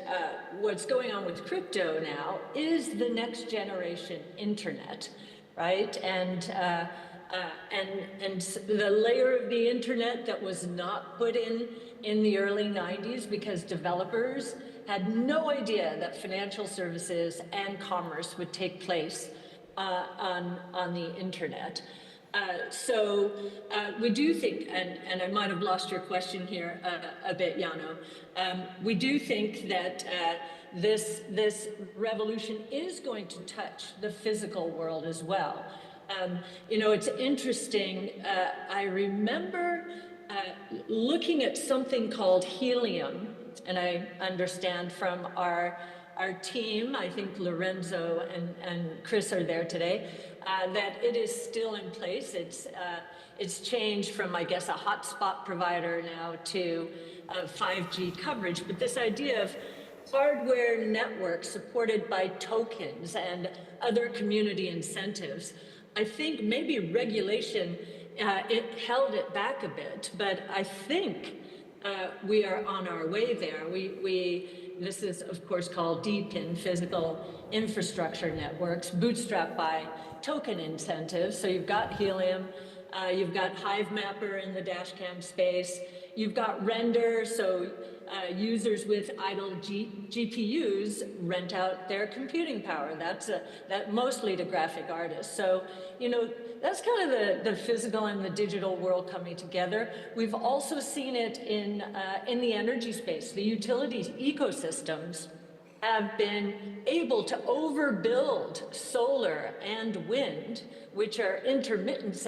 Speaker 13: what's going on with crypto now is the next generation internet, right? And the layer of the internet that was not put in the early 90s because developers had no idea that financial services and commerce would take place on the internet. We do think, and I might have lost your question here a bit, Jano. We do think that this revolution is going to touch the physical world as well. It's interesting. I remember looking at something called helium, and I understand from our team, I think Lorenzo and Chris are there today, that it is still in place. It's changed from, I guess, a hotspot provider now to 5G coverage. But this idea of hardware networks supported by tokens and other community incentives, I think maybe regulation, it held it back a bit, but I think we are on our way there. This is, of course, called DPIN, physical infrastructure networks, bootstrapped by token incentives. So you've got Helium, you've got HiveMapper in the dashcam space, you've got Render, so users with idle GPUs rent out their computing power. That mostly to graphic artists. So, that's kind of the physical and the digital world coming together. We've also seen it in the energy space. The utilities ecosystems have been able to overbuild solar and wind, which are intermittent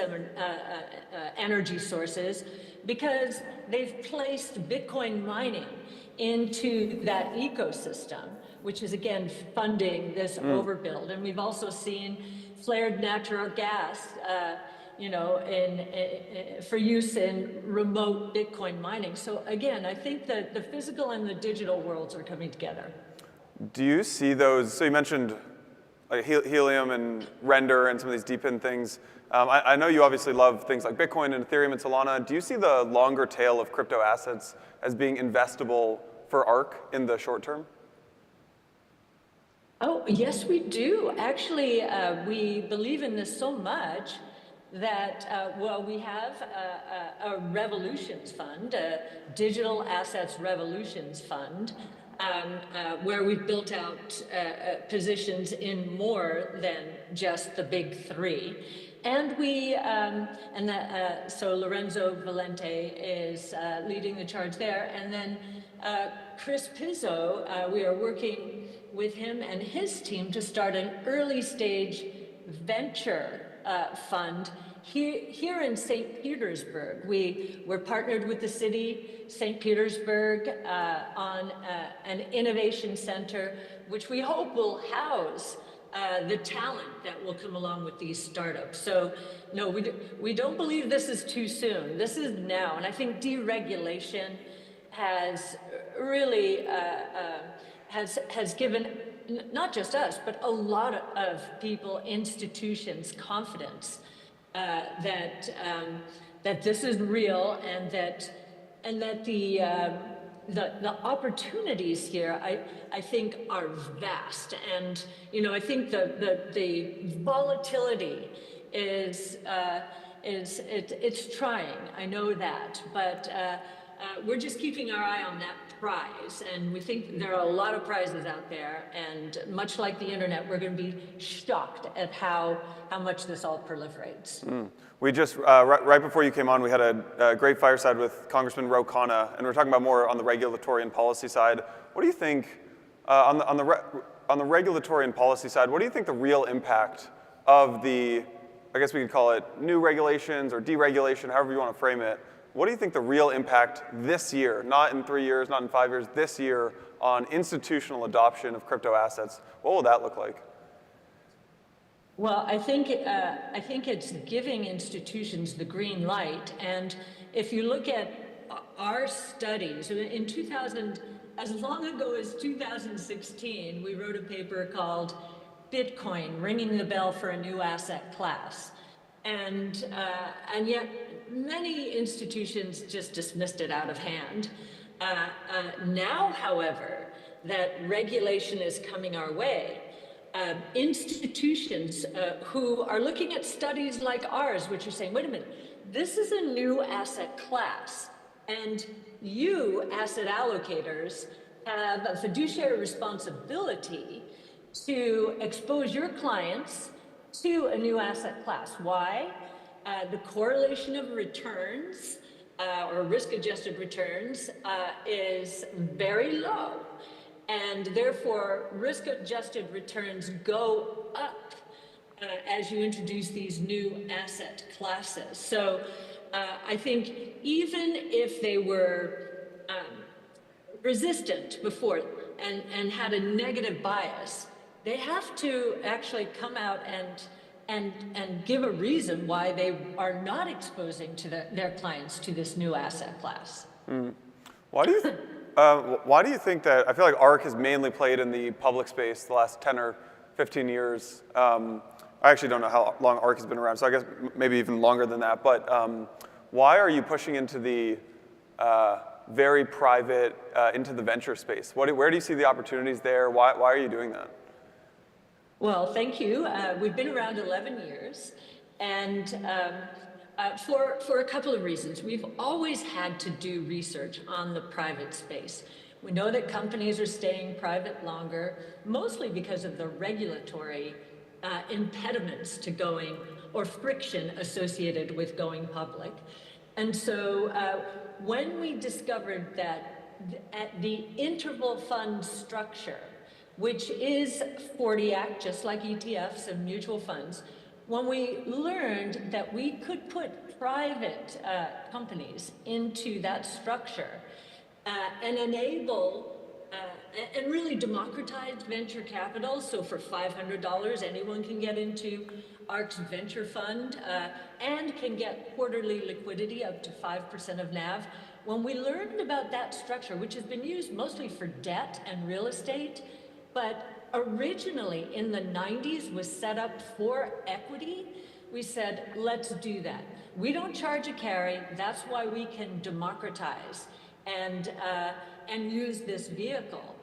Speaker 13: energy sources, because they've placed Bitcoin mining into that ecosystem, which is again funding this overbuild. And we've also seen flared natural gas, for use in remote Bitcoin mining. So again, I think that the physical and the digital worlds are coming together.
Speaker 2: Do you see those? So you mentioned like Helium and Render and some of these DeepIn things. I know you obviously love things like Bitcoin and Ethereum and Solana. Do you see the longer tail of crypto assets as being investable for ARK in the short term?
Speaker 13: Oh, yes, we do. Actually, we believe in this so much that, we have a revolutions fund, a digital assets revolutions fund, where we've built out positions in more than just the big three. And so Lorenzo Valente is leading the charge there. And then Chris Pizzo, we are working with him and his team to start an early stage venture fund here in St. Petersburg. We're partnered with the city, St. Petersburg, on an innovation center, which we hope will house the talent that will come along with these startups. So no, we don't believe this is too soon. This is now, and I think deregulation has really has given not just us, but a lot of people, institutions, confidence that this is real, and that the opportunities here, I think, are vast. And I think the volatility is it's trying. I know that, but we're just keeping our eye on that prize, and we think there are a lot of prizes out there, and much like the internet, we're going to be shocked at how much this all proliferates.
Speaker 2: We just, right before you came on, we had a great fireside with Congressman Ro Khanna, and we're talking about more on the regulatory and policy side. What do you think, on the regulatory and policy side, what do you think the real impact of the, I guess we could call it new regulations or deregulation, however you want to frame it, what do you think the real impact this year, not in 3 years, not in 5 years, this year, on institutional adoption of crypto assets? What will that look like?
Speaker 13: Well, I think it's giving institutions the green light. And if you look at our studies, in 2000, as long ago as 2016, we wrote a paper called Bitcoin, Ringing the Bell for a New Asset Class. And yet many institutions just dismissed it out of hand. Now, however, that regulation is coming our way, institutions who are looking at studies like ours, which are saying, wait a minute, this is a new asset class, and you, asset allocators, have a fiduciary responsibility to expose your clients to a new asset class. Why? the correlation of returns or risk-adjusted returns is very low. And therefore, risk-adjusted returns go up as you introduce these new asset classes. So I think even if they were resistant before and had a negative bias, they have to actually come out and give a reason why they are not exposing to their clients to this new asset class.
Speaker 2: Why do you think that? I feel like ARK has mainly played in the public space the last 10 or 15 years. I actually don't know how long ARK has been around, so I guess maybe even longer than that. But why are you pushing into the very private, into the venture space? Where do you see the opportunities there? Why are you doing that?
Speaker 13: Well, thank you. We've been around 11 years, and for a couple of reasons. We've always had to do research on the private space. We know that companies are staying private longer, mostly because of the regulatory impediments to going, or friction associated with going public. And so when we discovered that at the interval fund structure, which is 40 Act, just like ETFs and mutual funds, when we learned that we could put private companies into that structure and enable and really democratize venture capital, so for $500, anyone can get into ARK's venture fund and can get quarterly liquidity up to 5% of NAV. When we learned about that structure, which has been used mostly for debt and real estate, but originally in the 90s was set up for equity, we said, let's do that. We don't charge a carry, that's why we can democratize and use this vehicle.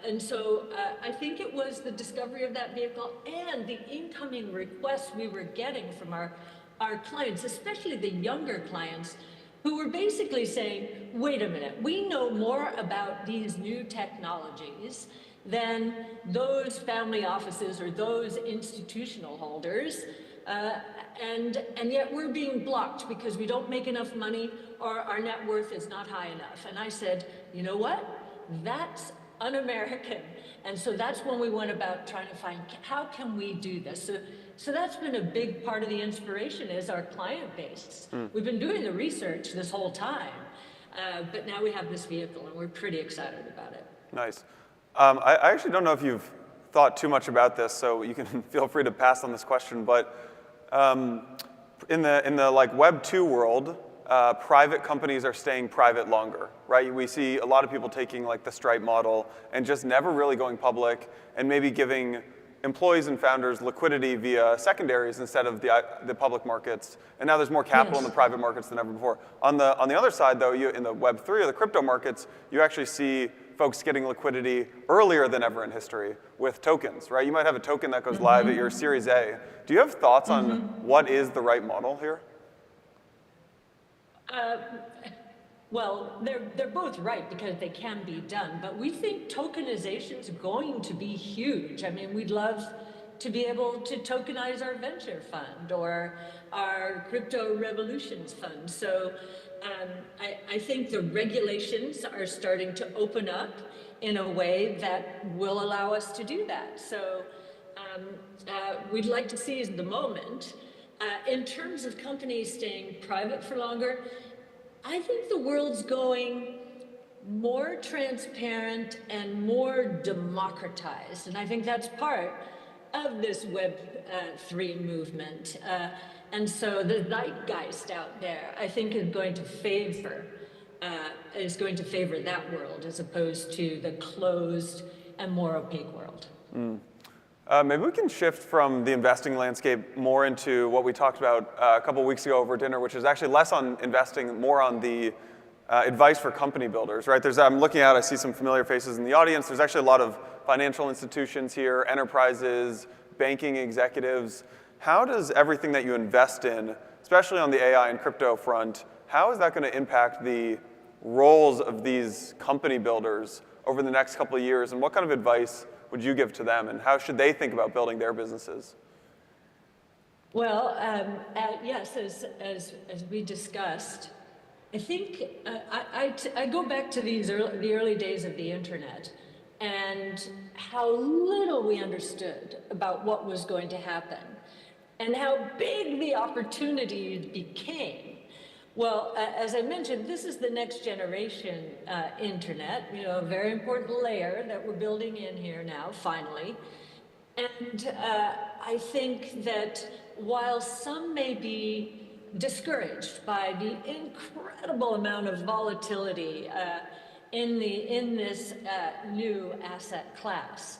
Speaker 13: And so I think it was the discovery of that vehicle and the incoming requests we were getting from our clients, especially the younger clients, who were basically saying, wait a minute, we know more about these new technologies than those family offices or those institutional holders, and yet we're being blocked because we don't make enough money or our net worth is not high enough. And I said, you know what? That's un-American. And so that's when we went about trying to find, how can we do this? So that's been a big part of the inspiration is our client base. We've been doing the research this whole time, but now we have this vehicle and we're pretty excited about it.
Speaker 2: Nice. I actually don't know if you've thought too much about this, so you can feel free to pass on this question, but in the like Web 2 world, private companies are staying private longer, right? We see a lot of people taking like the Stripe model and just never really going public and maybe giving employees and founders liquidity via secondaries instead of the public markets. And now there's more capital in the private markets than ever before. On the other side though, in the Web 3 or the crypto markets, you actually see folks getting liquidity earlier than ever in history with tokens, right? You might have a token that goes live at your Series A. Do you have thoughts on what is the right model here?
Speaker 13: Well, they're both right because they can be done, but we think tokenization is going to be huge. I mean, we'd love to be able to tokenize our venture fund or our crypto revolutions fund. So I think the regulations are starting to open up in a way that will allow us to do that. So we'd like to seize the moment. In terms of companies staying private for longer, I think the world's going more transparent and more democratized. And I think that's part of this Web 3 movement. And so the zeitgeist out there, I think, is going to favor that world as opposed to the closed and more opaque world.
Speaker 2: Maybe we can shift from the investing landscape more into what we talked about a couple weeks ago over dinner, which is actually less on investing, more on the advice for company builders, right? I'm looking out, I see some familiar faces in the audience. There's actually a lot of financial institutions here, enterprises, banking executives. How does everything that you invest in, especially on the AI and crypto front, how is that going to impact the roles of these company builders over the next couple of years? And what kind of advice would you give to them? And how should they think about building their businesses?
Speaker 13: Well, yes, as we discussed, I think I go back to the early days of the internet and how little we understood about what was going to happen and how big the opportunity became. Well, as I mentioned, this is the next generation internet, a very important layer that we're building in here now, finally. And I think that while some may be discouraged by the incredible amount of volatility in this new asset class,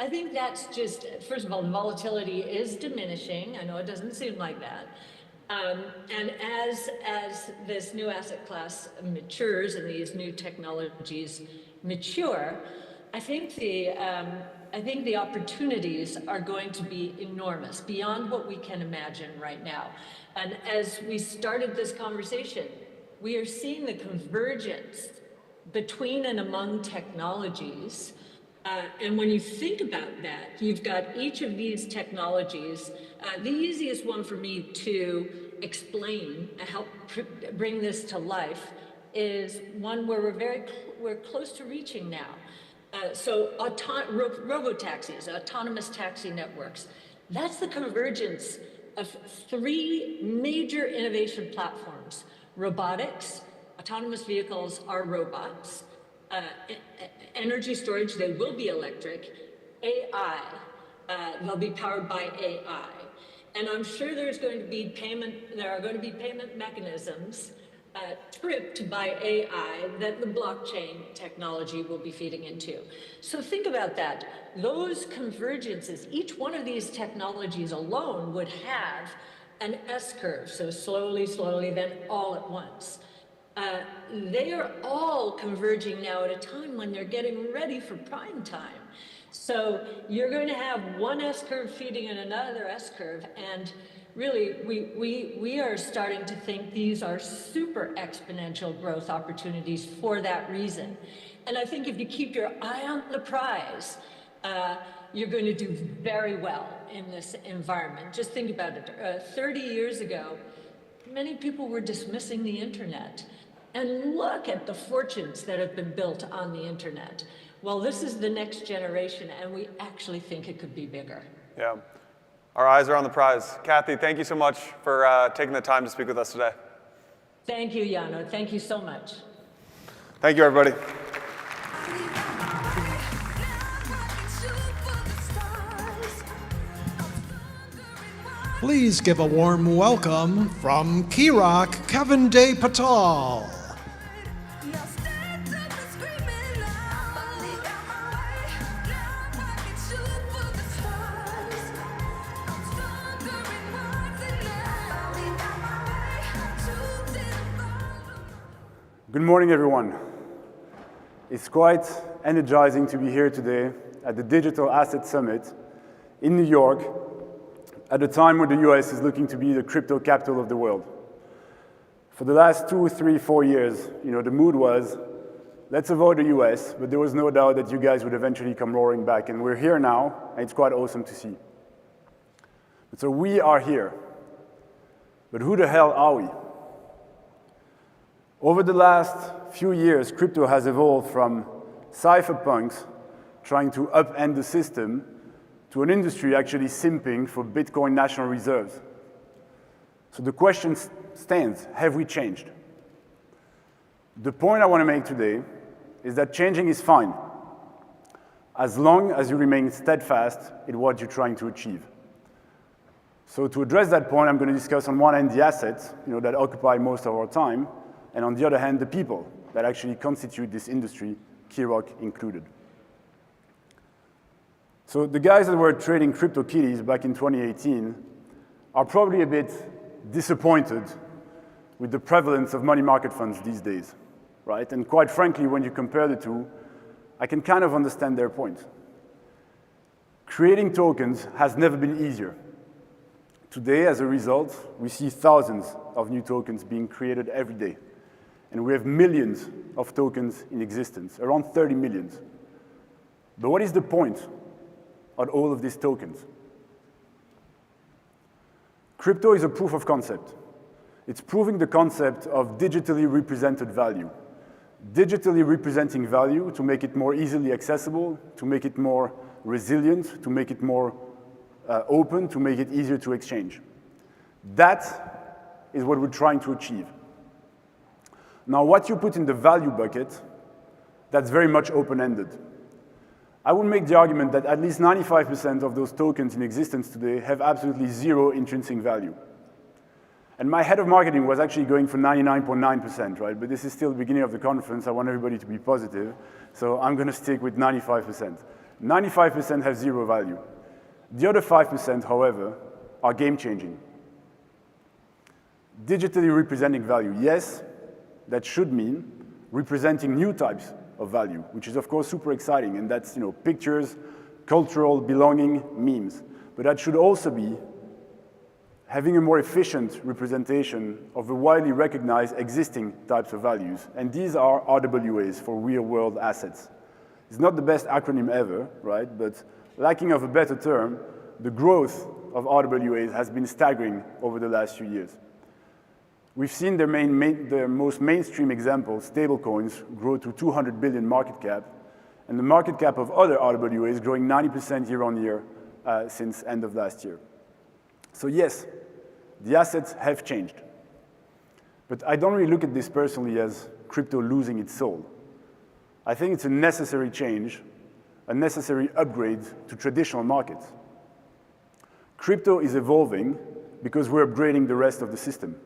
Speaker 13: I think that's just, first of all, the volatility is diminishing. I know it doesn't seem like that. And as this new asset class matures and these new technologies mature, I think the opportunities are going to be enormous, beyond what we can imagine right now. And as we started this conversation, we are seeing the convergence between and among technologies. And when you think about that, you've got each of these technologies. The easiest one for me to explain and help bring this to life is one where we're close to reaching now. So robo-taxis, autonomous taxi networks, that's the convergence of three major innovation platforms. Robotics, autonomous vehicles are robots. Energy storage, they will be electric. AI, they'll be powered by AI. And I'm sure there are going to be payment mechanisms tripped by AI that the blockchain technology will be feeding into. So think about that. Those convergences, each one of these technologies alone would have an S-curve, so slowly, then all at once. They are all converging now at a time when they're getting ready for prime time. So you're going to have one S-curve feeding in another S-curve, and really, we are starting to think these are super exponential growth opportunities for that reason. And I think if you keep your eye on the prize, you're going to do very well in this environment. Just think about it. 30 years ago, many people were dismissing the internet. And look at the fortunes that have been built on the internet. Well, this is the next generation, and we actually think it could be bigger.
Speaker 2: Yeah. Our eyes are on the prize. Kathy, thank you so much for taking the time to speak with us today.
Speaker 13: Thank you, Yano. Thank you so much.
Speaker 2: Thank you, everybody.
Speaker 1: Please give a warm welcome from Kyrock, Kevin De Patel.
Speaker 14: Good morning, everyone. It's quite energizing to be here today at the Digital Asset Summit in New York at a time when the US is looking to be the crypto capital of the world. For the last 2, 3, 4 years, the mood was, let's avoid the US, but there was no doubt that you guys would eventually come roaring back, and we're here now, and it's quite awesome to see. And so we are here. But who the hell are we? Over the last few years, crypto has evolved from cypherpunks trying to upend the system to an industry actually simping for Bitcoin national reserves. So the question stands, have we changed? The point I want to make today is that changing is fine, as long as you remain steadfast in what you're trying to achieve. So to address that point, I'm going to discuss on one hand the assets that occupy most of our time, and on the other hand, the people that actually constitute this industry, Kyrock included. So the guys that were trading CryptoKitties back in 2018 are probably a bit disappointed with the prevalence of money market funds these days, right? And quite frankly, when you compare the two, I can kind of understand their point. Creating tokens has never been easier. Today, as a result, we see thousands of new tokens being created every day. And we have millions of tokens in existence, around 30 million. But what is the point of all of these tokens? Crypto is a proof of concept. It's proving the concept of digitally represented value. Digitally representing value to make it more easily accessible, to make it more resilient, to make it more open, to make it easier to exchange. That is what we're trying to achieve. Now, what you put in the value bucket, that's very much open-ended. I would make the argument that at least 95% of those tokens in existence today have absolutely zero intrinsic value. And my head of marketing was actually going for 99.9%, right? But this is still the beginning of the conference. I want everybody to be positive. So I'm going to stick with 95%. 95% have zero value. The other 5%, however, are game-changing. Digitally representing value, yes, that should mean representing new types of value, which is of course super exciting, and that's pictures, cultural belonging, memes. But that should also be having a more efficient representation of the widely recognized existing types of values, and these are RWAs for real-world assets. It's not the best acronym ever, right? But lacking of a better term, the growth of RWAs has been staggering over the last few years. We've seen their most mainstream example, stablecoins, grow to 200 billion market cap, and the market cap of other RWAs growing 90% year on year since end of last year. So yes, the assets have changed. But I don't really look at this personally as crypto losing its soul. I think it's a necessary change, a necessary upgrade to traditional markets. Crypto is evolving because we're upgrading the rest of the system.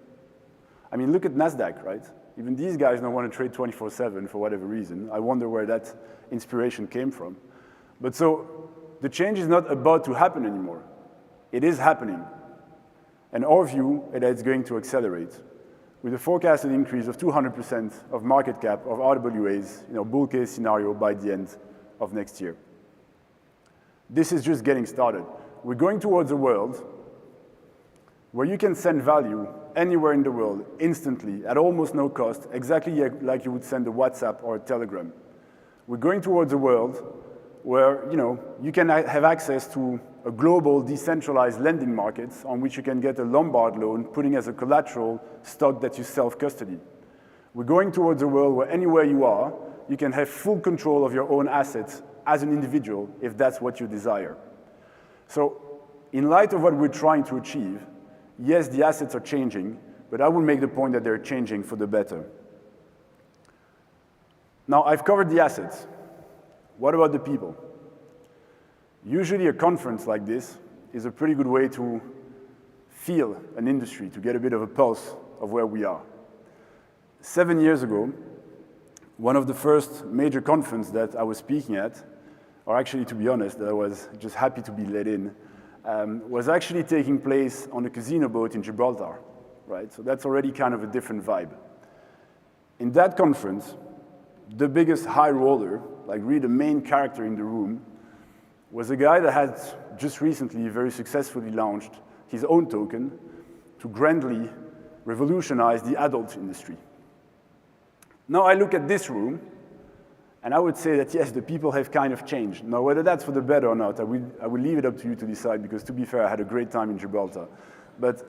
Speaker 14: I mean, look at NASDAQ, right? Even these guys don't want to trade 24/7 for whatever reason. I wonder where that inspiration came from. But so the change is not about to happen anymore. It is happening. And our view is that it's going to accelerate with a forecasted increase of 200% of market cap of RWAs, bull case scenario by the end of next year. This is just getting started. We're going towards a world where you can send value anywhere in the world instantly at almost no cost, exactly like you would send a WhatsApp or a Telegram. We're going towards a world where you can have access to a global decentralized lending market on which you can get a Lombard loan, putting as a collateral stock that you self-custody. We're going towards a world where anywhere you are, you can have full control of your own assets as an individual if that's what you desire. So in light of what we're trying to achieve, yes, the assets are changing, but I would make the point that they're changing for the better. Now, I've covered the assets. What about the people? Usually a conference like this is a pretty good way to feel an industry, to get a bit of a pulse of where we are. 7 years ago, one of the first major conferences that I was speaking at, or actually, to be honest, I was just happy to be let in, was actually taking place on a casino boat in Gibraltar, right? So that's already kind of a different vibe. In that conference, the biggest high roller, like really the main character in the room, was a guy that had just recently very successfully launched his own token to grandly revolutionize the adult industry. Now I look at this room, and I would say that, yes, the people have kind of changed. Now, whether that's for the better or not, I will leave it up to you to decide, because to be fair, I had a great time in Gibraltar. But,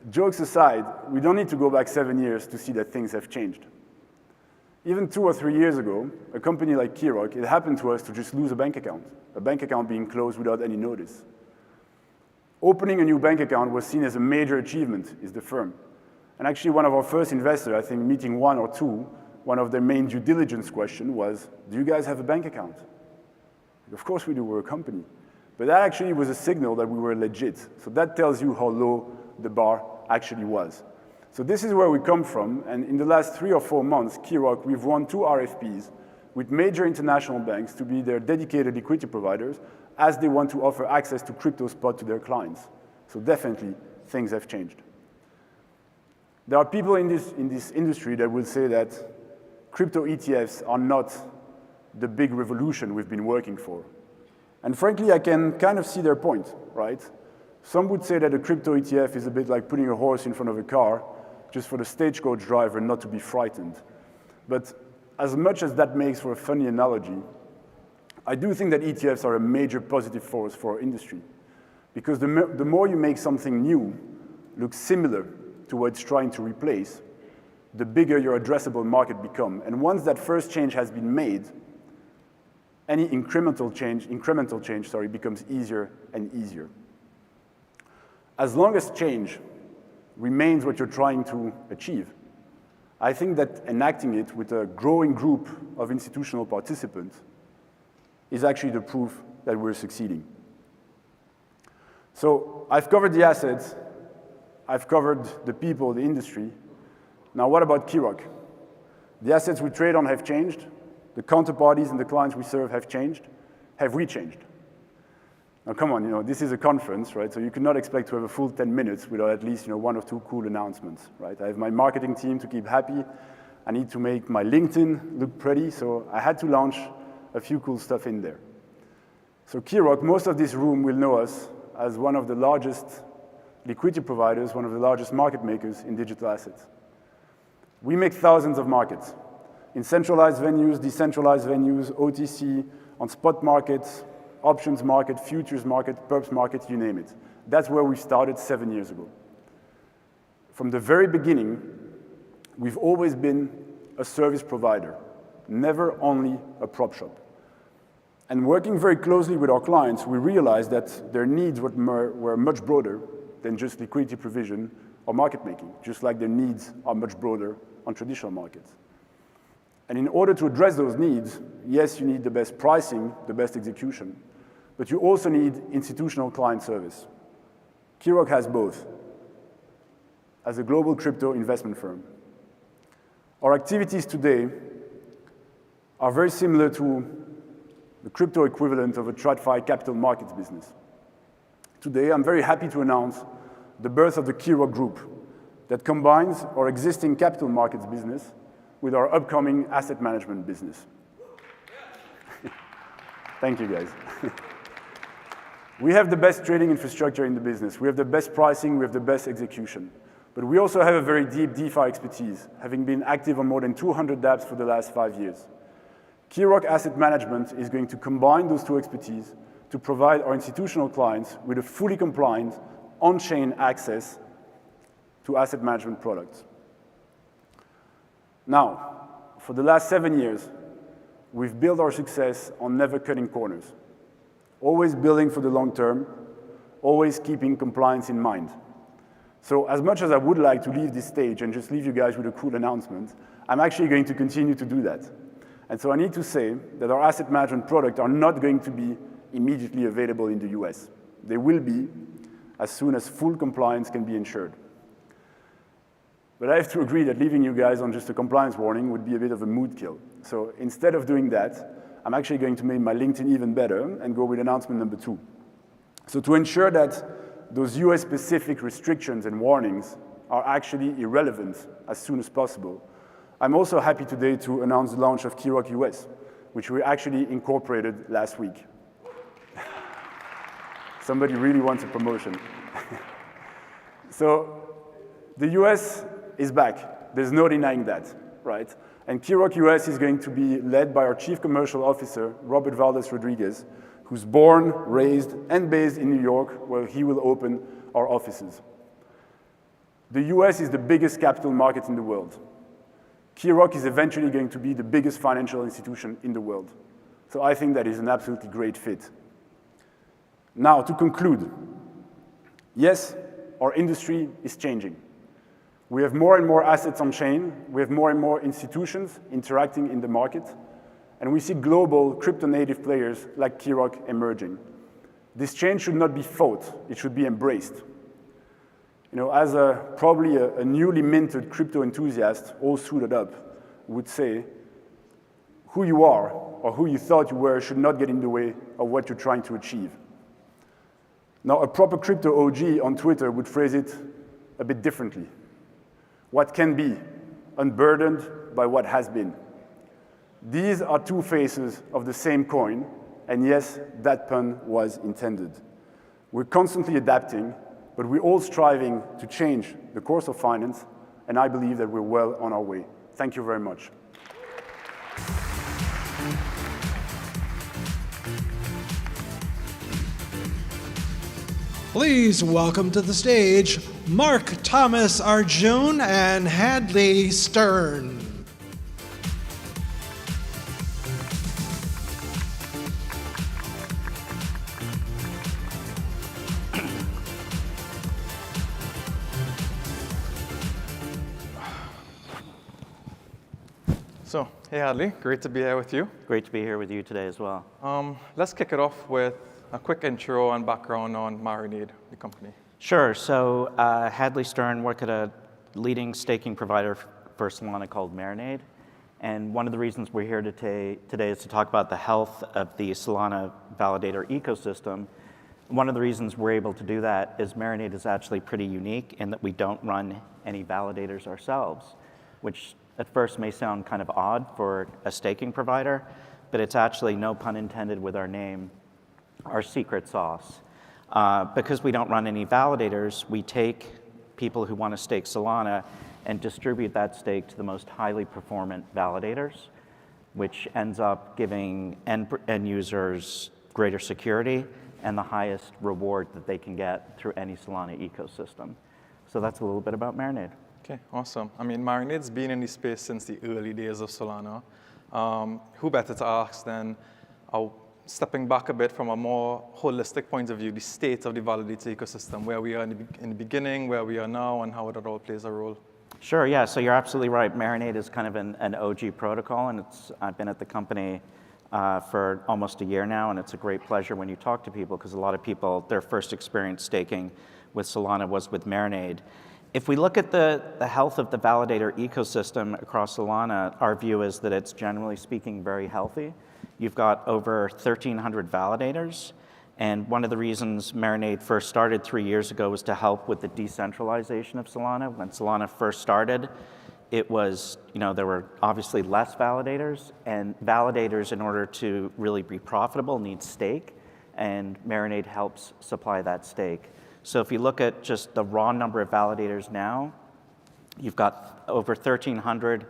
Speaker 14: jokes aside, we don't need to go back 7 years to see that things have changed. Even 2 or 3 years ago, a company like Kyrock, it happened to us to just lose a bank account being closed without any notice. Opening a new bank account was seen as a major achievement, is the firm. And actually, one of our first investors, I think meeting 1 or 2, one of their main due diligence question was, do you guys have a bank account? Of course we do, we're a company. But that actually was a signal that we were legit. So that tells you how low the bar actually was. So this is where we come from, and in the last 3 or 4 months, Kyrock, we've won 2 RFPs with major international banks to be their dedicated liquidity providers as they want to offer access to crypto spot to their clients. So definitely, things have changed. There are people in this industry that will say that crypto ETFs are not the big revolution we've been working for. And frankly, I can kind of see their point, right? Some would say that a crypto ETF is a bit like putting a horse in front of a car, just for the stagecoach driver not to be frightened. But as much as that makes for a funny analogy, I do think that ETFs are a major positive force for our industry. Because the more you make something new look similar to what it's trying to replace, the bigger your addressable market becomes. And once that first change has been made, any incremental change becomes easier and easier. As long as change remains what you're trying to achieve, I think that enacting it with a growing group of institutional participants is actually the proof that we're succeeding. So I've covered the assets, I've covered the people, the industry. Now what about Kyrock? The assets we trade on have changed. The counterparties and the clients we serve have changed. Have we changed? Now come on, this is a conference, right? So you cannot expect to have a full 10 minutes without at least one or two cool announcements, right? I have my marketing team to keep happy. I need to make my LinkedIn look pretty, so I had to launch a few cool stuff in there. So Kyrock, most of this room will know us as one of the largest liquidity providers, one of the largest market makers in digital assets. We make thousands of markets in centralized venues, decentralized venues, OTC, on spot markets, options market, futures market, perps market, you name it. That's where we started 7 years ago. From the very beginning, we've always been a service provider, never only a prop shop. And working very closely with our clients, we realized that their needs were much broader than just liquidity provision or market making, just like their needs are much broader on traditional markets. And in order to address those needs, yes, you need the best pricing, the best execution, but you also need institutional client service. Kyrock has both. As a global crypto investment firm, our activities today are very similar to the crypto equivalent of a TradFi capital markets business. Today, I'm very happy to announce the birth of the Kyrock Group that combines our existing capital markets business with our upcoming asset management business. Thank you, guys. We have the best trading infrastructure in the business. We have the best pricing, we have the best execution. But we also have a very deep DeFi expertise, having been active on more than 200 dApps for the last 5 years. Kyrock Asset Management is going to combine those two expertise to provide our institutional clients with a fully compliant, on-chain access to asset management products. Now, for the last 7 years, we've built our success on never cutting corners, always building for the long term, always keeping compliance in mind. So as much as I would like to leave this stage and just leave you guys with a cool announcement, I'm actually going to continue to do that. And so I need to say that our asset management products are not going to be immediately available in the US. They will be as soon as full compliance can be ensured. But I have to agree that leaving you guys on just a compliance warning would be a bit of a mood kill. So instead of doing that, I'm actually going to make my LinkedIn even better and go with announcement number 2. So to ensure that those US-specific restrictions and warnings are actually irrelevant as soon as possible, I'm also happy today to announce the launch of Kyrock US, which we actually incorporated last week. Somebody really wants a promotion. So the US is back. There's no denying that, right? And Kyrock US is going to be led by our Chief Commercial Officer, Robert Valdez Rodriguez, who's born, raised, and based in New York, where he will open our offices. The US is the biggest capital market in the world. Kyrock is eventually going to be the biggest financial institution in the world. So I think that is an absolutely great fit. Now, to conclude, yes, our industry is changing. We have more and more assets on chain, we have more and more institutions interacting in the market, and we see global crypto-native players like Kyrock emerging. This change should not be fought, it should be embraced. As probably a newly minted crypto enthusiast, all suited up, would say, who you are or who you thought you were should not get in the way of what you're trying to achieve. Now, a proper crypto OG on Twitter would phrase it a bit differently. What can be, unburdened by what has been. These are two faces of the same coin, and yes, that pun was intended. We're constantly adapting, but we're all striving to change the course of finance, and I believe that we're well on our way. Thank you very much.
Speaker 1: Please welcome to the stage Mark Thomas Arjun and Hadley Stern.
Speaker 15: So, hey Hadley, great to be here with you.
Speaker 16: Great to be here with you today as well.
Speaker 15: Let's kick it off with a quick intro and background on Marinade, the company.
Speaker 16: Sure. So Hadley Stern work at a leading staking provider for Solana called Marinade. And one of the reasons we're here today is to talk about the health of the Solana validator ecosystem. One of the reasons we're able to do that is Marinade is actually pretty unique in that we don't run any validators ourselves, which at first may sound kind of odd for a staking provider, but it's actually, no pun intended with our name, our secret sauce. Because we don't run any validators, we take people who want to stake Solana and distribute that stake to the most highly performant validators, which ends up giving end users greater security and the highest reward that they can get through any Solana ecosystem. So that's a little bit about Marinade.
Speaker 15: Okay, awesome. I mean, Marinade's been in the space since the early days of Solana. Who better to ask than stepping back a bit from a more holistic point of view, the state of the validator ecosystem, where we are in the beginning, where we are now, and how it all plays a role.
Speaker 16: Sure, yeah, so you're absolutely right. Marinade is kind of an OG protocol, and I've been at the company for almost a year now, and it's a great pleasure when you talk to people, because a lot of people, their first experience staking with Solana was with Marinade. If we look at the health of the validator ecosystem across Solana, our view is that it's generally speaking very healthy. You've got over 1,300 validators, and one of the reasons Marinade first started 3 years ago was to help with the decentralization of Solana. When Solana first started, it was, there were obviously less validators, and validators, in order to really be profitable, need stake, and Marinade helps supply that stake. So if you look at just the raw number of validators now, you've got over 1,300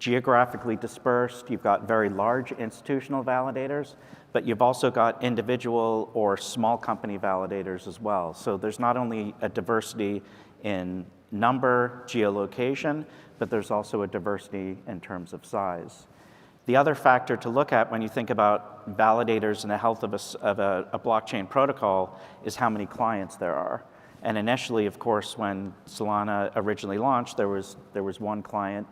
Speaker 16: geographically dispersed. You've got very large institutional validators, but you've also got individual or small company validators as well. So there's not only a diversity in number, geolocation, but there's also a diversity in terms of size. The other factor to look at when you think about validators and the health of a blockchain protocol is how many clients there are. And initially, of course, when Solana originally launched, there was one client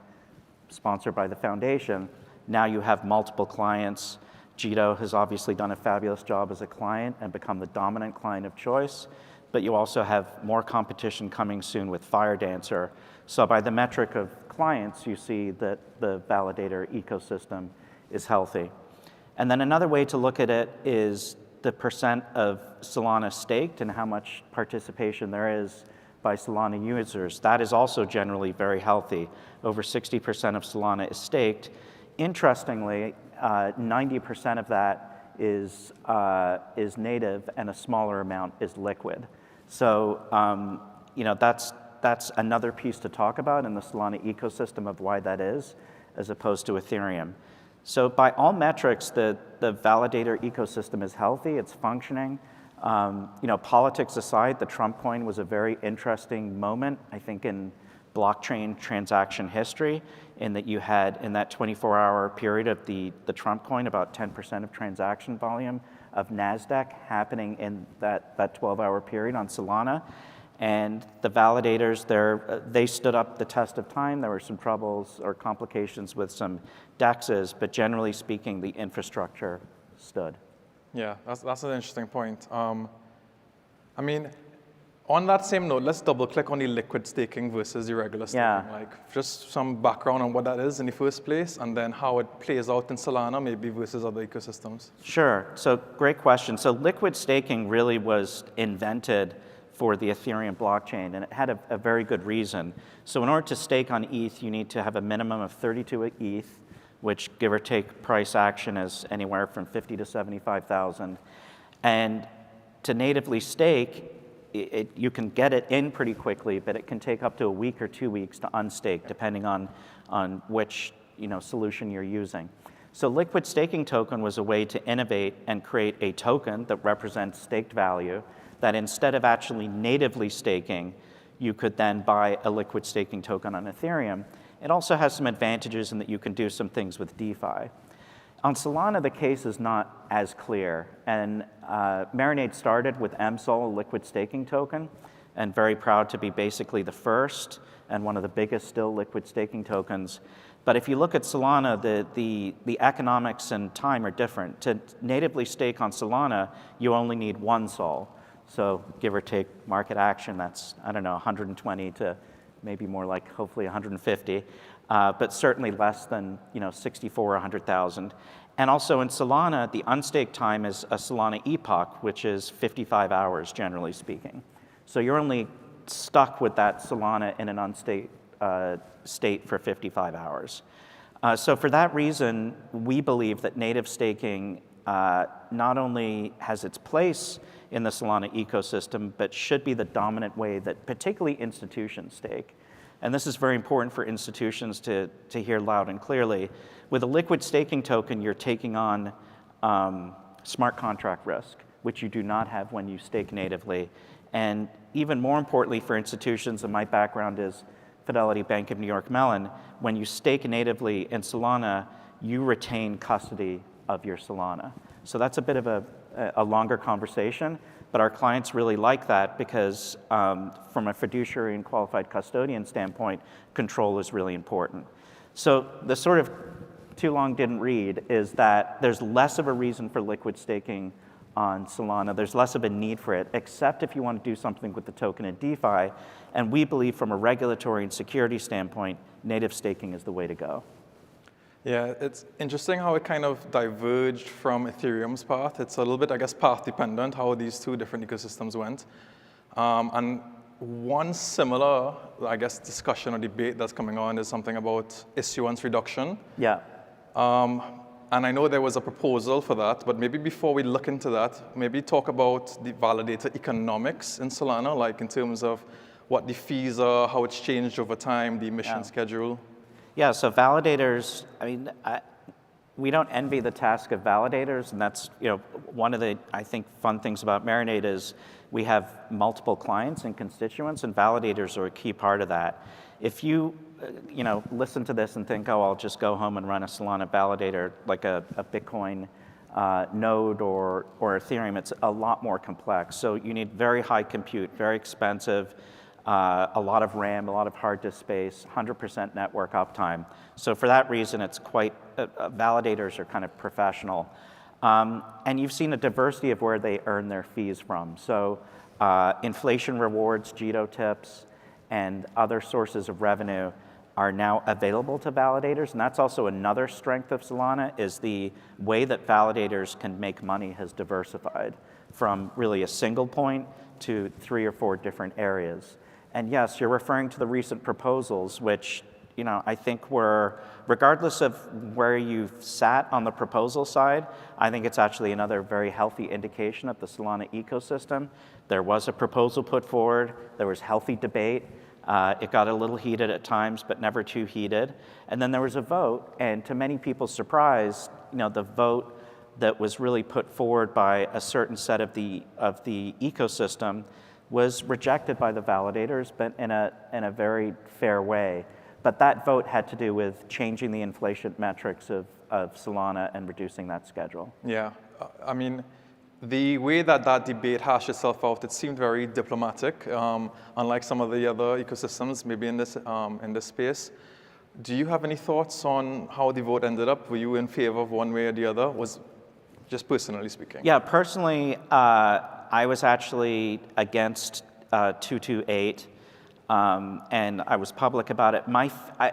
Speaker 16: sponsored by the foundation. Now you have multiple clients. Jito has obviously done a fabulous job as a client and become the dominant client of choice, but you also have more competition coming soon with Firedancer. So by the metric of clients, you see that the validator ecosystem is healthy. And then another way to look at it is the percent of Solana staked and how much participation there is by Solana users. That is also generally very healthy. Over 60% of Solana is staked. Interestingly, 90% of that is native, and a smaller amount is liquid. So that's another piece to talk about in the Solana ecosystem of why that is, as opposed to Ethereum. So by all metrics, the validator ecosystem is healthy, it's functioning. Politics aside, the Trump coin was a very interesting moment, I think, in blockchain transaction history, in that you had, in that 24-hour period of the Trump coin, about 10% of transaction volume of NASDAQ happening in that 12-hour period on Solana. And the validators there, they stood up the test of time. There were some troubles or complications with some DEXs, but generally speaking, the infrastructure stood.
Speaker 15: Yeah, that's an interesting point. I mean, on that same note, let's double click on the liquid staking versus the regular staking.
Speaker 16: Yeah.
Speaker 15: Like, just some background on what that is in the first place, and then how it plays out in Solana maybe versus other ecosystems.
Speaker 16: Sure, so great question. So liquid staking really was invented for the Ethereum blockchain, and it had a very good reason. So in order to stake on ETH, you need to have a minimum of 32 ETH, which give or take price action is anywhere from 50 to 75,000. And to natively stake, you can get it in pretty quickly, but it can take up to a week or 2 weeks to unstake, depending on which solution you're using. So liquid staking token was a way to innovate and create a token that represents staked value that instead of actually natively staking, you could then buy a liquid staking token on Ethereum. It also has some advantages in that you can do some things with DeFi. On Solana, the case is not as clear. And Marinade started with MSOL, a liquid staking token, and very proud to be basically the first and one of the biggest still liquid staking tokens. But if you look at Solana, the economics and time are different. To natively stake on Solana, you only need one SOL. So give or take market action, that's, I don't know, 120 to maybe more like hopefully 150, but certainly less than 64 or 100,000. And also in Solana, the unstaked time is a Solana epoch, which is 55 hours, generally speaking. So you're only stuck with that Solana in an unstaked state for 55 hours. So for that reason, we believe that native staking not only has its place in the Solana ecosystem, but should be the dominant way that particularly institutions stake. And this is very important for institutions to hear loud and clearly. With a liquid staking token, you're taking on smart contract risk, which you do not have when you stake natively. And even more importantly for institutions, and my background is Fidelity Bank of New York Mellon, when you stake natively in Solana, you retain custody of your Solana. So that's a bit of a longer conversation, but our clients really like that because from a fiduciary and qualified custodian standpoint, control is really important. So the sort of too long didn't read is that there's less of a reason for liquid staking on Solana. There's less of a need for it, except if you want to do something with the token in DeFi. And we believe from a regulatory and security standpoint, native staking is the way to go.
Speaker 15: Yeah, it's interesting how it kind of diverged from Ethereum's path. It's a little bit, I guess, path dependent, how these two different ecosystems went. And one similar, I guess, discussion or debate that's coming on is something about issuance reduction.
Speaker 16: Yeah.
Speaker 15: And I know there was a proposal for that, but maybe before we look into that, maybe talk about the validator economics in Solana, like in terms of what the fees are, how it's changed over time, the emission schedule.
Speaker 16: Yeah, so validators, I mean, we don't envy the task of validators, and that's one of the, I think, fun things about Marinade is we have multiple clients and constituents, and validators are a key part of that. If you listen to this and think, oh, I'll just go home and run a Solana validator like a Bitcoin node or Ethereum, it's a lot more complex. So you need very high compute, very expensive, a lot of RAM, a lot of hard disk space, 100% network uptime. So for that reason, it's quite, validators are kind of professional. And you've seen a diversity of where they earn their fees from. So inflation rewards, Jito tips, and other sources of revenue are now available to validators. And that's also another strength of Solana is the way that validators can make money has diversified from really a single point to 3 or 4 different areas. And yes, you're referring to the recent proposals, which I think were, regardless of where you've sat on the proposal side, I think it's actually another very healthy indication of the Solana ecosystem. There was a proposal put forward, there was healthy debate. It got a little heated at times, but never too heated. And then there was a vote, and to many people's surprise, the vote that was really put forward by a certain set of the ecosystem was rejected by the validators, but in a very fair way. But that vote had to do with changing the inflation metrics of Solana and reducing that schedule.
Speaker 15: Yeah, I mean, the way that debate hashed itself out, it seemed very diplomatic, unlike some of the other ecosystems, maybe in this space. Do you have any thoughts on how the vote ended up? Were you in favor of one way or the other? Just personally speaking.
Speaker 16: Yeah, personally, I was actually against 228. And I was public about it.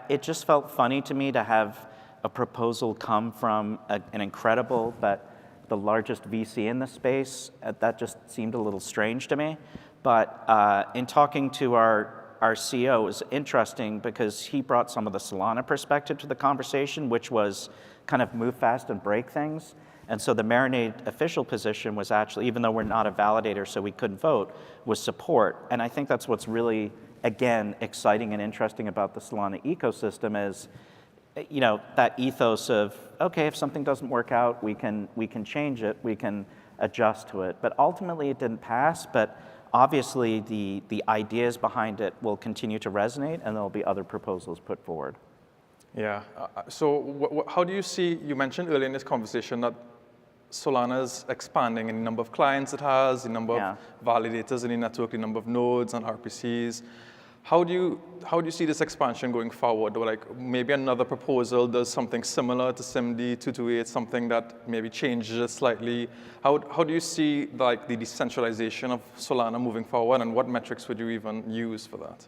Speaker 16: It just felt funny to me to have a proposal come from an incredible, but the largest VC in the space. That just seemed a little strange to me. But in talking to our CEO, it was interesting because he brought some of the Solana perspective to the conversation, which was kind of move fast and break things. And so the Marinade official position was actually, even though we're not a validator, so we couldn't vote, was support. And I think that's what's really, again, exciting and interesting about the Solana ecosystem is you know, that ethos of, okay, if something doesn't work out, we can change it, we can adjust to it. But ultimately it didn't pass, but obviously the ideas behind it will continue to resonate and there'll be other proposals put forward.
Speaker 15: Yeah, so how do you see, you mentioned earlier in this conversation that Solana is expanding in the number of clients it has, the number of validators in the network, the number of nodes and RPCs. How do you see this expansion going forward? Or like maybe another proposal does something similar to SIMD 228, something that maybe changes it slightly. How do you see like the decentralization of Solana moving forward, and what metrics would you even use for that?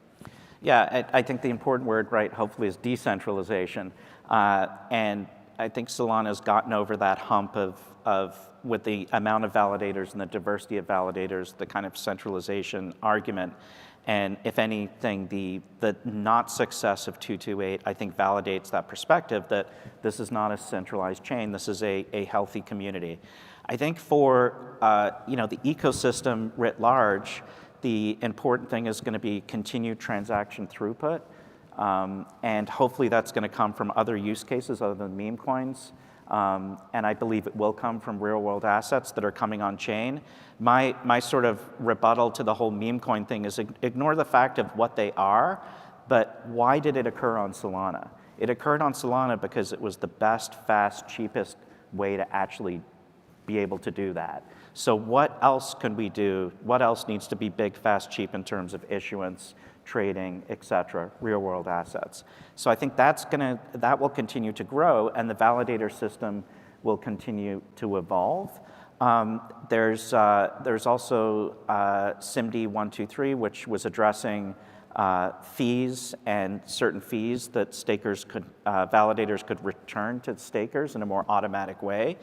Speaker 16: Yeah, I think the important word, right, hopefully is decentralization. And I think Solana's gotten over that hump of with the amount of validators and the diversity of validators, the kind of centralization argument. And if anything, the not success of 228, I think, validates that perspective that this is not a centralized chain, this is a healthy community. I think for you know, the ecosystem writ large, the important thing is going to be continued transaction throughput. And hopefully that's going to come from other use cases other than meme coins. And I believe it will come from real world assets that are coming on chain. My sort of rebuttal to the whole meme coin thing is ignore the fact of what they are, but why did it occur on Solana? It occurred on Solana because it was the best, fast, cheapest way to actually be able to do that. So what else can we do? What else needs to be big, fast, cheap in terms of issuance, trading, et cetera, real world assets? So I think that will continue to grow, and the validator system will continue to evolve. There's also SIMD 123, which was addressing fees and certain fees that validators could return to stakers in a more automatic way.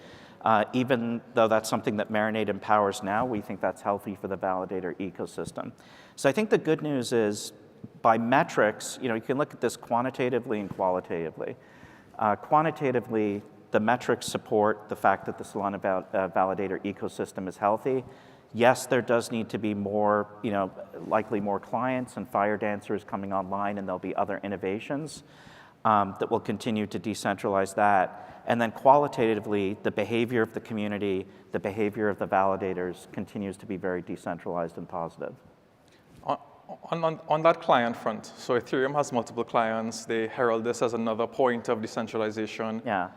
Speaker 16: Even though that's something that Marinade empowers now, we think that's healthy for the validator ecosystem. So I think the good news is, by metrics, you know, you can look at this quantitatively and qualitatively. Quantitatively, the metrics support the fact that the Solana validator ecosystem is healthy. Yes, there does need to be more, you know, likely more clients and fire dancers coming online, and there'll be other innovations that will continue to decentralize that. And then qualitatively, the behavior of the community, the behavior of the validators continues to be very decentralized and positive.
Speaker 15: On that client front, so Ethereum has multiple clients. They herald this as another point of decentralization.
Speaker 16: Yeah.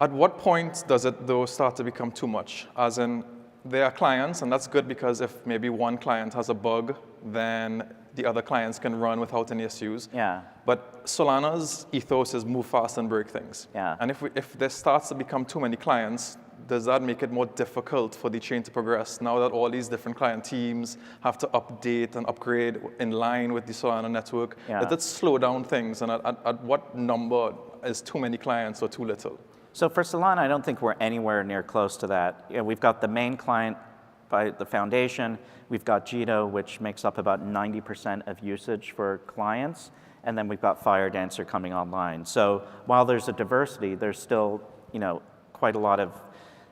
Speaker 15: At what point does it, though, start to become too much? As in, there are clients, and that's good because if maybe one client has a bug, then the other clients can run without any issues.
Speaker 16: Yeah.
Speaker 15: But Solana's ethos is move fast and break things.
Speaker 16: Yeah.
Speaker 15: And if there starts to become too many clients, does that make it more difficult for the chain to progress now that all these different client teams have to update and upgrade in line with the Solana network?
Speaker 16: Yeah.
Speaker 15: Does it slow down things? And at what number is too many clients or too little?
Speaker 16: So for Solana, I don't think we're anywhere near close to that. You know, we've got the main client by the foundation. We've got Jito, which makes up about 90% of usage for clients. And then we've got FireDancer coming online. So while there's a diversity, there's still, you know, quite a lot of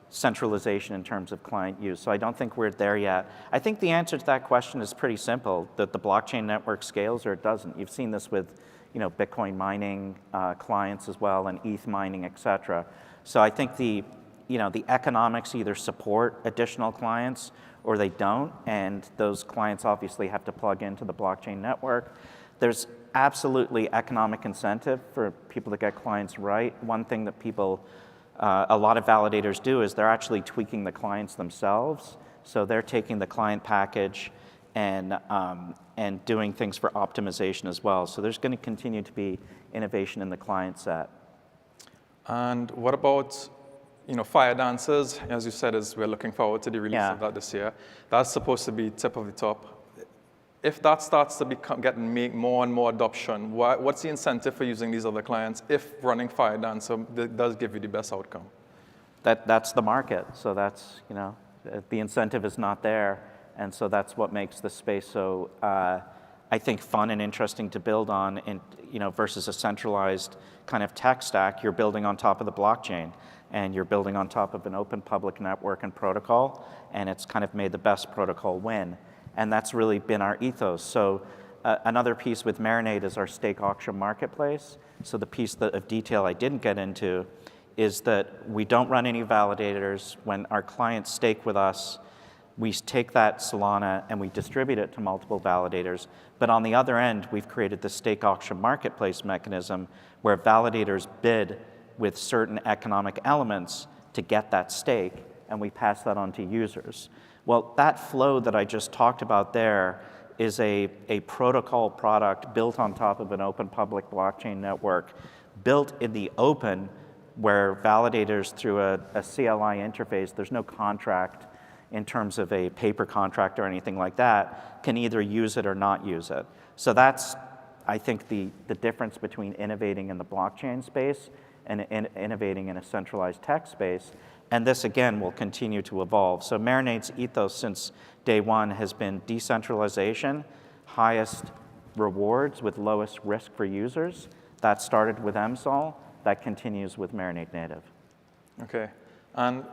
Speaker 16: centralization in terms of client use. So I don't think we're there yet. I think the answer to that question is pretty simple, that the blockchain network scales or it doesn't. You've seen this with, you know, Bitcoin mining clients as well, and ETH mining, et cetera. So I think the economics either support additional clients or they don't, and those clients obviously have to plug into the blockchain network. There's absolutely economic incentive for people to get clients right. One thing that a lot of validators do is they're actually tweaking the clients themselves. So they're taking the client package and doing things for optimization as well. So there's going to continue to be innovation in the client set. And
Speaker 15: what about, you know, fire dancers? As you said, we're looking forward to the release of that this year. That's supposed to be tip of the top. If that starts to get more and more adoption, what's the incentive for using these other clients if running fire dancer does give you the best outcome?
Speaker 16: That's the market. So that's, you know, the incentive is not there. And so that's what makes the space so, I think, fun and interesting to build on, and, you know, versus a centralized kind of tech stack. You're building on top of the blockchain, and you're building on top of an open public network and protocol, and it's kind of made the best protocol win. And that's really been our ethos. So another piece with Marinade is our stake auction marketplace. So the piece of detail I didn't get into is that we don't run any validators. When our clients stake with us, we take that Solana and we distribute it to multiple validators. But on the other end, we've created the stake auction marketplace mechanism where validators bid with certain economic elements to get that stake, and we pass that on to users. Well, that flow that I just talked about there is a protocol product built on top of an open public blockchain network, built in the open, where validators through a CLI interface, there's no contract in terms of a paper contract or anything like that, can either use it or not use it. So that's, I think, the difference between innovating in the blockchain space and innovating in a centralized tech space. And this, again, will continue to evolve. So Marinade's ethos since day one has been decentralization, highest rewards with lowest risk for users. That started with MSOL. That continues with Marinade Native.
Speaker 15: Okay. And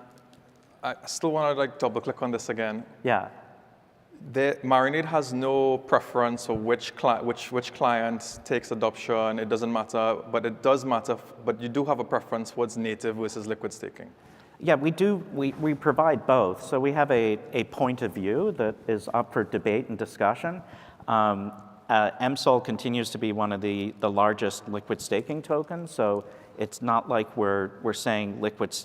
Speaker 15: I still want to double click on this again.
Speaker 16: Yeah.
Speaker 15: Marinade has no preference for which client takes adoption. It doesn't matter, but it does matter. But you do have a preference towards native versus liquid staking.
Speaker 16: Yeah, we do. We provide both. So we have a point of view that is up for debate and discussion. MSOL continues to be one of the largest liquid staking tokens. So it's not like we're saying liquid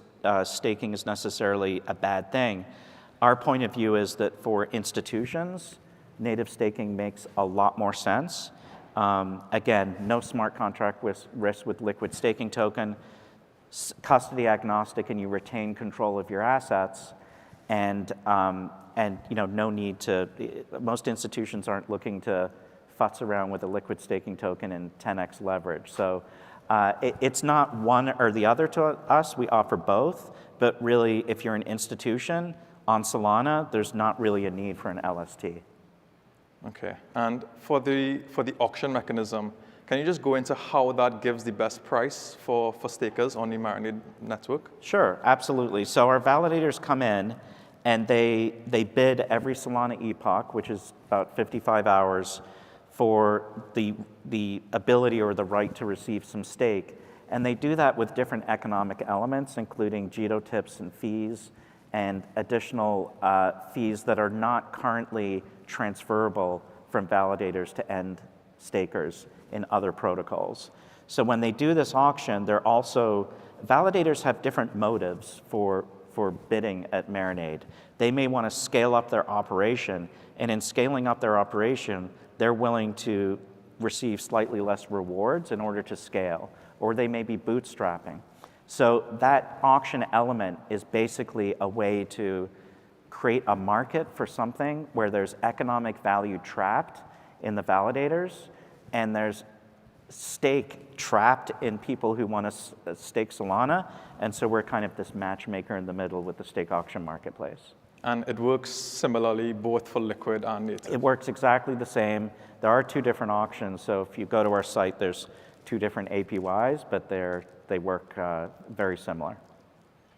Speaker 16: staking is necessarily a bad thing. Our point of view is that for institutions, native staking makes a lot more sense. Again, no smart contract risk with liquid staking token, custody agnostic, and you retain control of your assets, and no need to. Most institutions aren't looking to futz around with a liquid staking token and 10x leverage. So it's not one or the other to us. We offer both, but really, if you're an institution on Solana, there's not really a need for an LST.
Speaker 15: Okay, and for the auction mechanism, can you just go into how that gives the best price for stakers on the Marinade network?
Speaker 16: Sure, absolutely. So our validators come in and they bid every Solana epoch, which is about 55 hours, for the ability or the right to receive some stake. And they do that with different economic elements, including GITO tips and fees, and additional fees that are not currently transferable from validators to end stakers in other protocols. So when they do this auction, validators have different motives for bidding at Marinade. They may want to scale up their operation, and in scaling up their operation, they're willing to receive slightly less rewards in order to scale, or they may be bootstrapping. So that auction element is basically a way to create a market for something where there's economic value trapped in the validators, and there's stake trapped in people who want to stake Solana, and so we're kind of this matchmaker in the middle with the stake auction marketplace.
Speaker 15: And it works similarly both for liquid and native?
Speaker 16: It works exactly the same. There are two different auctions, so if you go to our site, there's two different APYs, but they work very similar.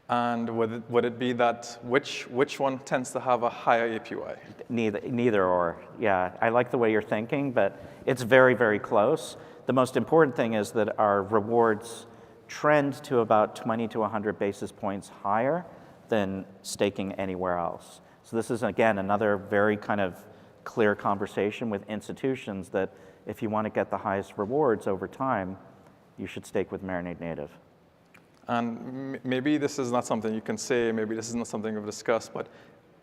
Speaker 15: And would it be that which one tends to have a higher APY?
Speaker 16: Neither or, yeah. I like the way you're thinking, but it's very, very close. The most important thing is that our rewards trend to about 20 to 100 basis points higher than staking anywhere else. So this is, again, another very kind of clear conversation with institutions that if you want to get the highest rewards over time, you should stake with Marinade Native.
Speaker 15: And maybe this is not something you can say, maybe this is not something we've discussed, but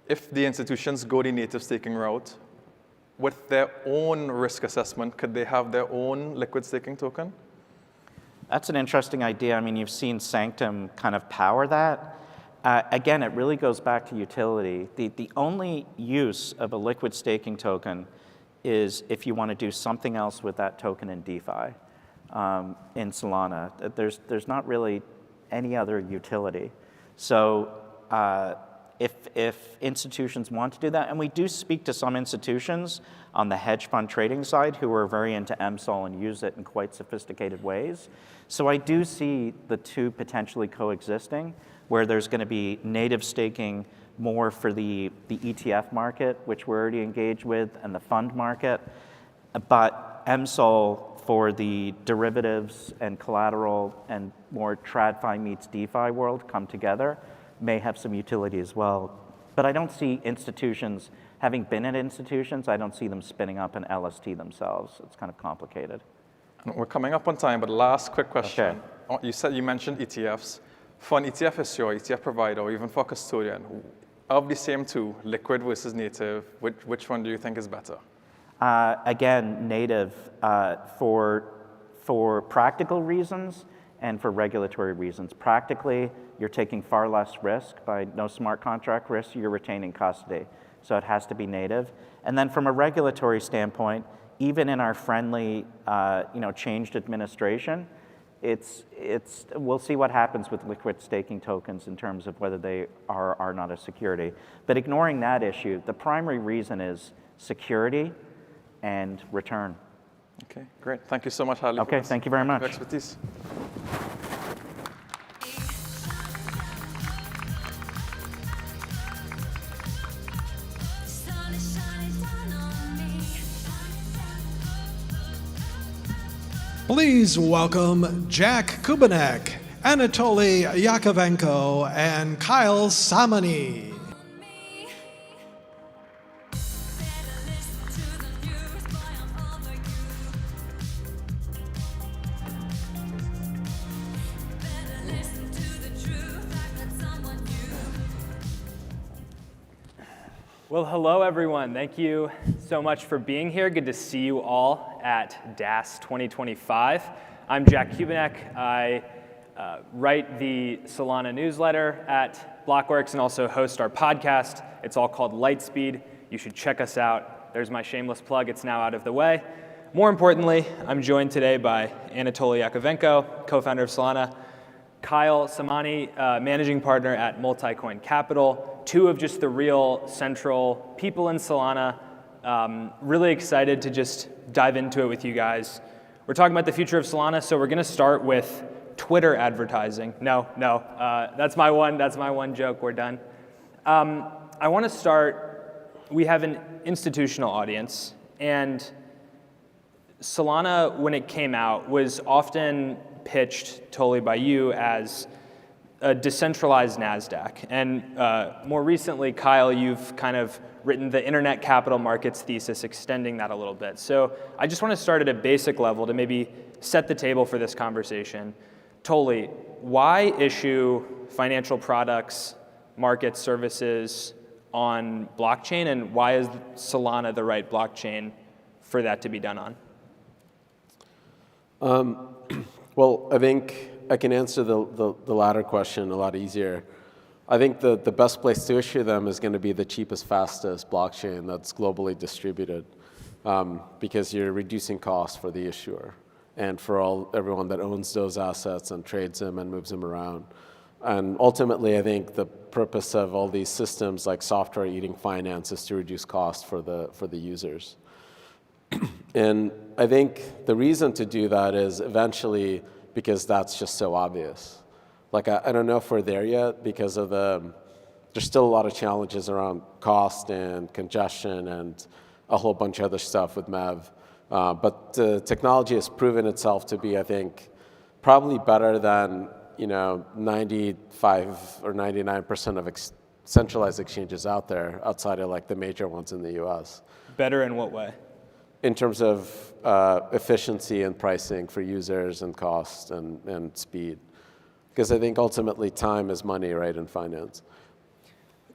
Speaker 15: if the institutions go the native staking route, with their own risk assessment, could they have their own liquid staking token?
Speaker 16: That's an interesting idea. I mean, you've seen Sanctum kind of power that. Again, it really goes back to utility. The only use of a liquid staking token is if you want to do something else with that token in DeFi, in Solana. There's not really any other utility. So if institutions want to do that, and we do speak to some institutions on the hedge fund trading side who are very into MSOL and use it in quite sophisticated ways. So I do see the two potentially coexisting, where there's going to be native staking more for the ETF market, which we're already engaged with, and the fund market. But MSOL for the derivatives and collateral and more TradFi meets DeFi world come together may have some utility as well. But I don't see institutions, having been at institutions, I don't see them spinning up an LST themselves. It's kind of complicated.
Speaker 15: We're coming up on time, but last quick question.
Speaker 16: Okay.
Speaker 15: You mentioned ETFs. For an ETF issuer, ETF provider, or even for a custodian, of the same two, liquid versus native, which one do you think is better?
Speaker 16: Again, native for practical reasons and for regulatory reasons. Practically, you're taking far less risk by no smart contract risk, you're retaining custody. So it has to be native. And then from a regulatory standpoint, even in our friendly, changed administration, we'll see what happens with liquid staking tokens in terms of whether they are not a security. But ignoring that issue, the primary reason is security and return.
Speaker 15: Okay, great. Thank you so much, Harley.
Speaker 16: Okay, thank you very much.
Speaker 15: Expertise.
Speaker 1: Please welcome Jack Kubanek, Anatoly Yakovenko, and Kyle Samani.
Speaker 17: Well, hello, everyone. Thank you so much for being here. Good to see you all at DAS 2025. I'm Jack Kubanek. I write the Solana newsletter at Blockworks and also host our podcast. It's all called Lightspeed. You should check us out. There's my shameless plug. It's now out of the way. More importantly, I'm joined today by Anatoly Yakovenko, co-founder of Solana, Kyle Samani, managing partner at Multicoin Capital, two of just the real central people in Solana. Really excited to just dive into it with you guys. We're talking about the future of Solana, so we're going to start with Twitter advertising. No, that's my one joke. We're done. I want to start. We have an institutional audience, and Solana, when it came out, was often pitched totally by you as a decentralized NASDAQ. And more recently, Kyle, you've kind of written the internet capital markets thesis, extending that a little bit. So I just want to start at a basic level to maybe set the table for this conversation. Totally, why issue financial products, market services on blockchain, and why is Solana the right blockchain for that to be done on?
Speaker 18: Well, I think I can answer the latter question a lot easier. I think the best place to issue them is going to be the cheapest, fastest blockchain that's globally distributed, because you're reducing costs for the issuer and for everyone that owns those assets and trades them and moves them around. And ultimately, I think the purpose of all these systems like software eating finance is to reduce costs for the users. And I think the reason to do that is eventually because that's just so obvious. Like, I don't know if we're there yet because of there's still a lot of challenges around cost and congestion and a whole bunch of other stuff with MEV. But the technology has proven itself to be, I think, probably better than 95 or 99% of centralized exchanges out there outside of like the major ones in the US.
Speaker 17: Better in what way?
Speaker 18: In terms of efficiency and pricing for users and cost and speed. Because I think ultimately time is money, right, in finance.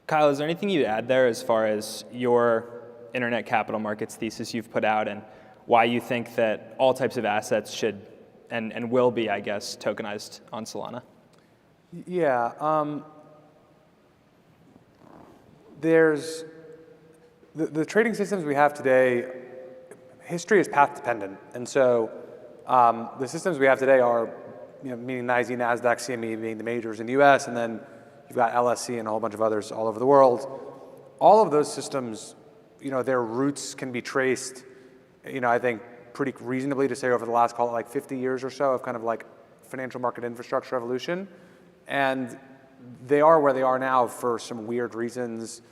Speaker 17: Kyle, is there anything you'd add there as far as your internet capital markets thesis you've put out and why you think that all types of assets should and will be, I guess, tokenized on Solana?
Speaker 19: Yeah. There's the trading systems we have today. History is path dependent, and so the systems we have today are, meaning NYSE, NASDAQ, CME being the majors in the U.S., and then you've got LSE and a whole bunch of others all over the world. All of those systems, their roots can be traced, I think pretty reasonably to say over the last, call it like 50 years or so of kind of like financial market infrastructure evolution, and they are where they are now for some weird reasons,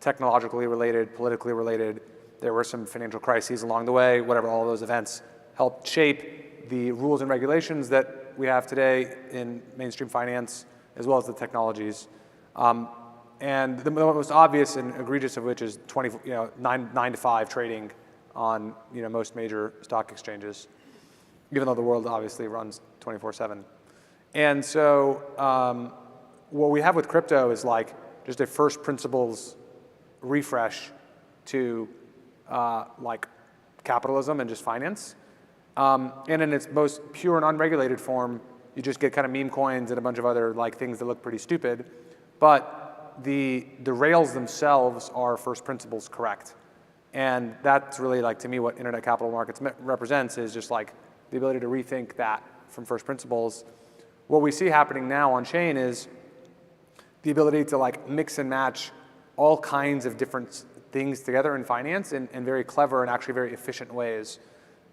Speaker 19: technologically related, politically related. There were some financial crises along the way, whatever, all of those events helped shape the rules and regulations that we have today in mainstream finance, as well as the technologies. And the most obvious and egregious of which is 9 to 5 trading on most major stock exchanges, even though the world obviously runs 24/7. And so what we have with crypto is like just a first principles refresh to like capitalism and just finance. And in its most pure and unregulated form, you just get kind of meme coins and a bunch of other like things that look pretty stupid. But the rails themselves are first principles correct. And that's really like, to me, what internet capital markets represents is just like the ability to rethink that from first principles. What we see happening now on chain is the ability to like mix and match all kinds of different things together in finance in very clever and actually very efficient ways.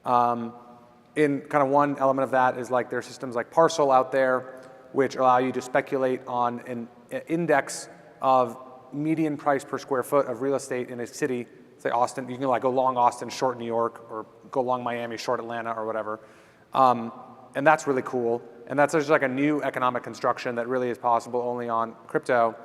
Speaker 19: In kind of one element of that is like there are systems like Parcel out there, which allow you to speculate on an index of median price per square foot of real estate in a city, say Austin. You can like go long Austin, short New York, or go long Miami, short Atlanta, or whatever. And that's really cool. And that's just like a new economic construction that really is possible only on crypto.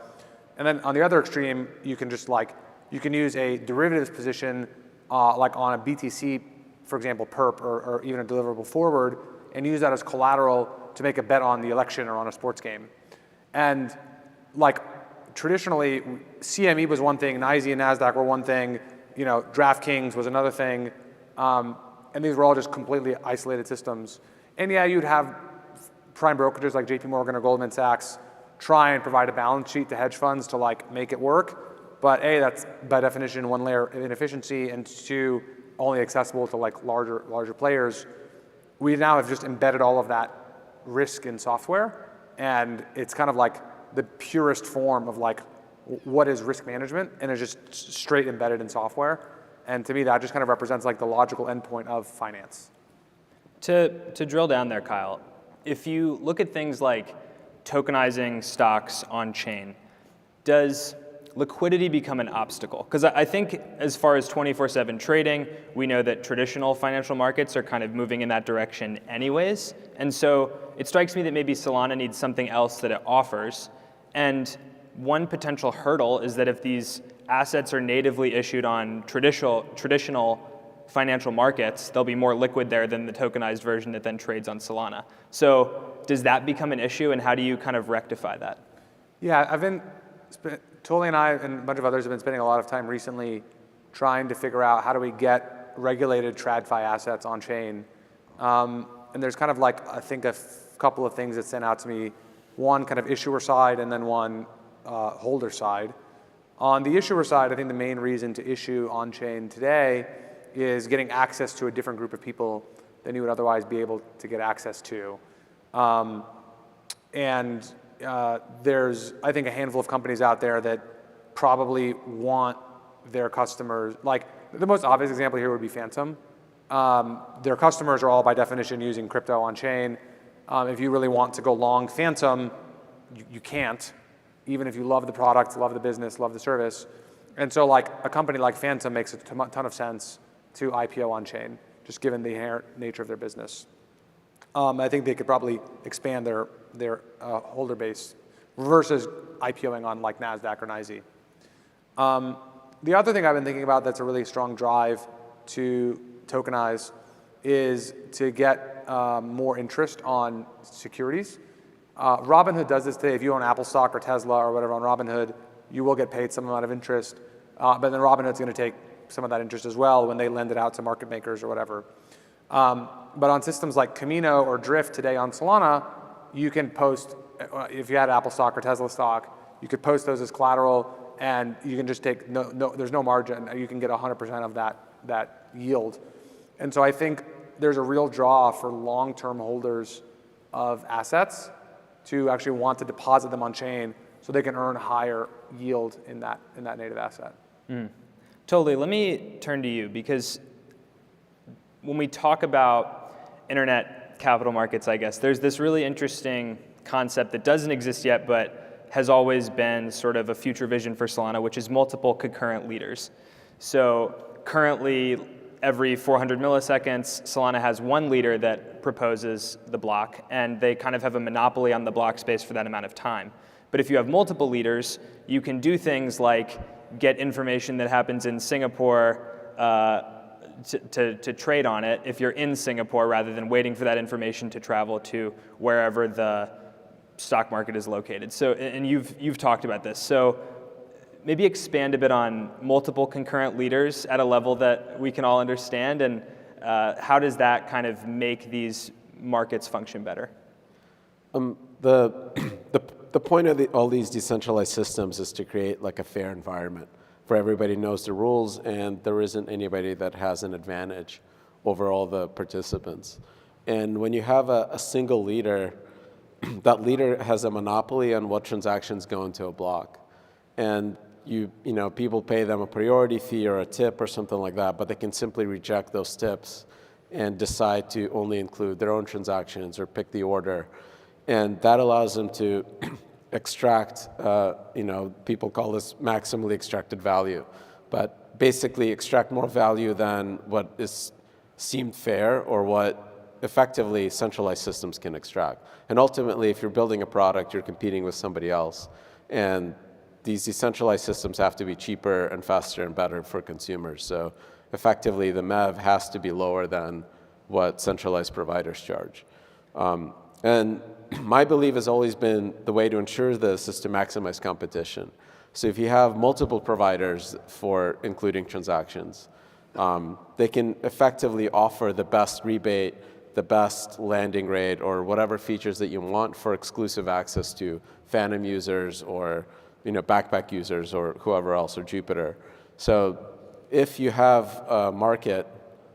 Speaker 19: And then on the other extreme, you can just like, you can use a derivatives position like on a BTC, for example, perp, or even a deliverable forward, and use that as collateral to make a bet on the election or on a sports game. And like traditionally, CME was one thing, NYC and NASDAQ were one thing, DraftKings was another thing, and these were all just completely isolated systems. And yeah, you'd have prime brokerages like JP Morgan or Goldman Sachs try and provide a balance sheet to hedge funds to like make it work. But A, that's by definition one layer of inefficiency, and two, only accessible to like larger players. We now have just embedded all of that risk in software, and it's kind of like the purest form of like what is risk management, and it's just straight embedded in software. And to me, that just kind of represents like the logical endpoint of finance.
Speaker 17: To drill down there, Kyle, if you look at things like tokenizing stocks on chain, does liquidity become an obstacle? Because I think as far as 24/7 trading, we know that traditional financial markets are kind of moving in that direction anyways. And so it strikes me that maybe Solana needs something else that it offers. And one potential hurdle is that if these assets are natively issued on traditional financial markets, they'll be more liquid there than the tokenized version that then trades on Solana. So does that become an issue, and how do you kind of rectify that?
Speaker 19: Yeah, Toli and I and a bunch of others have been spending a lot of time recently trying to figure out how do we get regulated TradFi assets on chain. And there's kind of like, I think a couple of things that stand out to me. One kind of issuer side and then one holder side. On the issuer side, I think the main reason to issue on chain today is getting access to a different group of people than you would otherwise be able to get access to. There's, I think, a handful of companies out there that probably want their customers, like the most obvious example here would be Phantom. Their customers are all by definition using crypto on chain. If you really want to go long Phantom, you can't, even if you love the product, love the business, love the service. And so like a company like Phantom makes a ton of sense to IPO on chain, just given the inherent nature of their business. I think they could probably expand their holder base versus IPOing on like NASDAQ or NYC. The other thing I've been thinking about that's a really strong drive to tokenize is to get more interest on securities. Robinhood does this today. If you own Apple stock or Tesla or whatever on Robinhood, you will get paid some amount of interest. But then Robinhood's going to take some of that interest as well when they lend it out to market makers or whatever. But on systems like Camino or Drift today on Solana, you can post, if you had Apple stock or Tesla stock, you could post those as collateral, and you can just take, there's no margin. You can get 100% of that yield. And so I think there's a real draw for long-term holders of assets to actually want to deposit them on chain so they can earn higher yield in that native asset.
Speaker 17: Totally. Let me turn to you, because when we talk about internet capital markets, I guess, there's this really interesting concept that doesn't exist yet, but has always been sort of a future vision for Solana, which is multiple concurrent leaders. So currently, every 400 milliseconds, Solana has one leader that proposes the block, and they kind of have a monopoly on the block space for that amount of time. But if you have multiple leaders, you can do things like get information that happens in Singapore to trade on it if you're in Singapore, rather than waiting for that information to travel to wherever the stock market is located. So, and you've talked about this. So maybe expand a bit on multiple concurrent leaders at a level that we can all understand, and how does that kind of make these markets function better?
Speaker 18: The point of all these decentralized systems is to create like a fair environment where everybody knows the rules and there isn't anybody that has an advantage over all the participants. And when you have a single leader, that leader has a monopoly on what transactions go into a block. And people pay them a priority fee or a tip or something like that, but they can simply reject those tips and decide to only include their own transactions or pick the order. And that allows them to extract, people call this maximally extracted value, but basically extract more value than what is seemed fair or what effectively centralized systems can extract. And ultimately, if you're building a product, you're competing with somebody else. And these decentralized systems have to be cheaper and faster and better for consumers. So effectively, the MEV has to be lower than what centralized providers charge. And my belief has always been the way to ensure this is to maximize competition. So if you have multiple providers for including transactions, they can effectively offer the best rebate, the best landing rate, or whatever features that you want for exclusive access to Phantom users or backpack users or whoever else, or Jupiter. So if you have a market,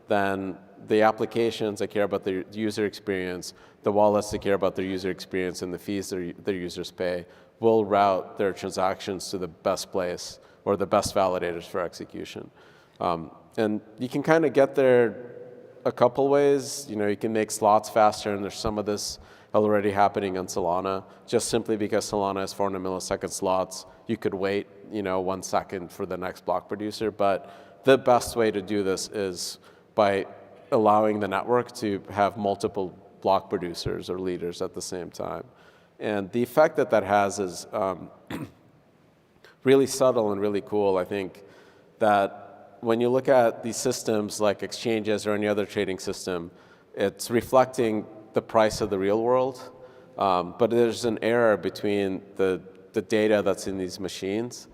Speaker 18: then the applications that care about the user experience, the wallets that care about their user experience, and the fees their users pay will route their transactions to the best place or the best validators for execution. And you can kind of get there a couple ways. You can make slots faster, and there's some of this already happening on Solana. Just simply because Solana has 400 millisecond slots, you could wait 1 second for the next block producer. But the best way to do this is by allowing the network to have multiple block producers or leaders at the same time. And the effect that has is really subtle and really cool. I think that when you look at these systems like exchanges or any other trading system, it's reflecting the price of the real world, but there's an error between the data that's in these machines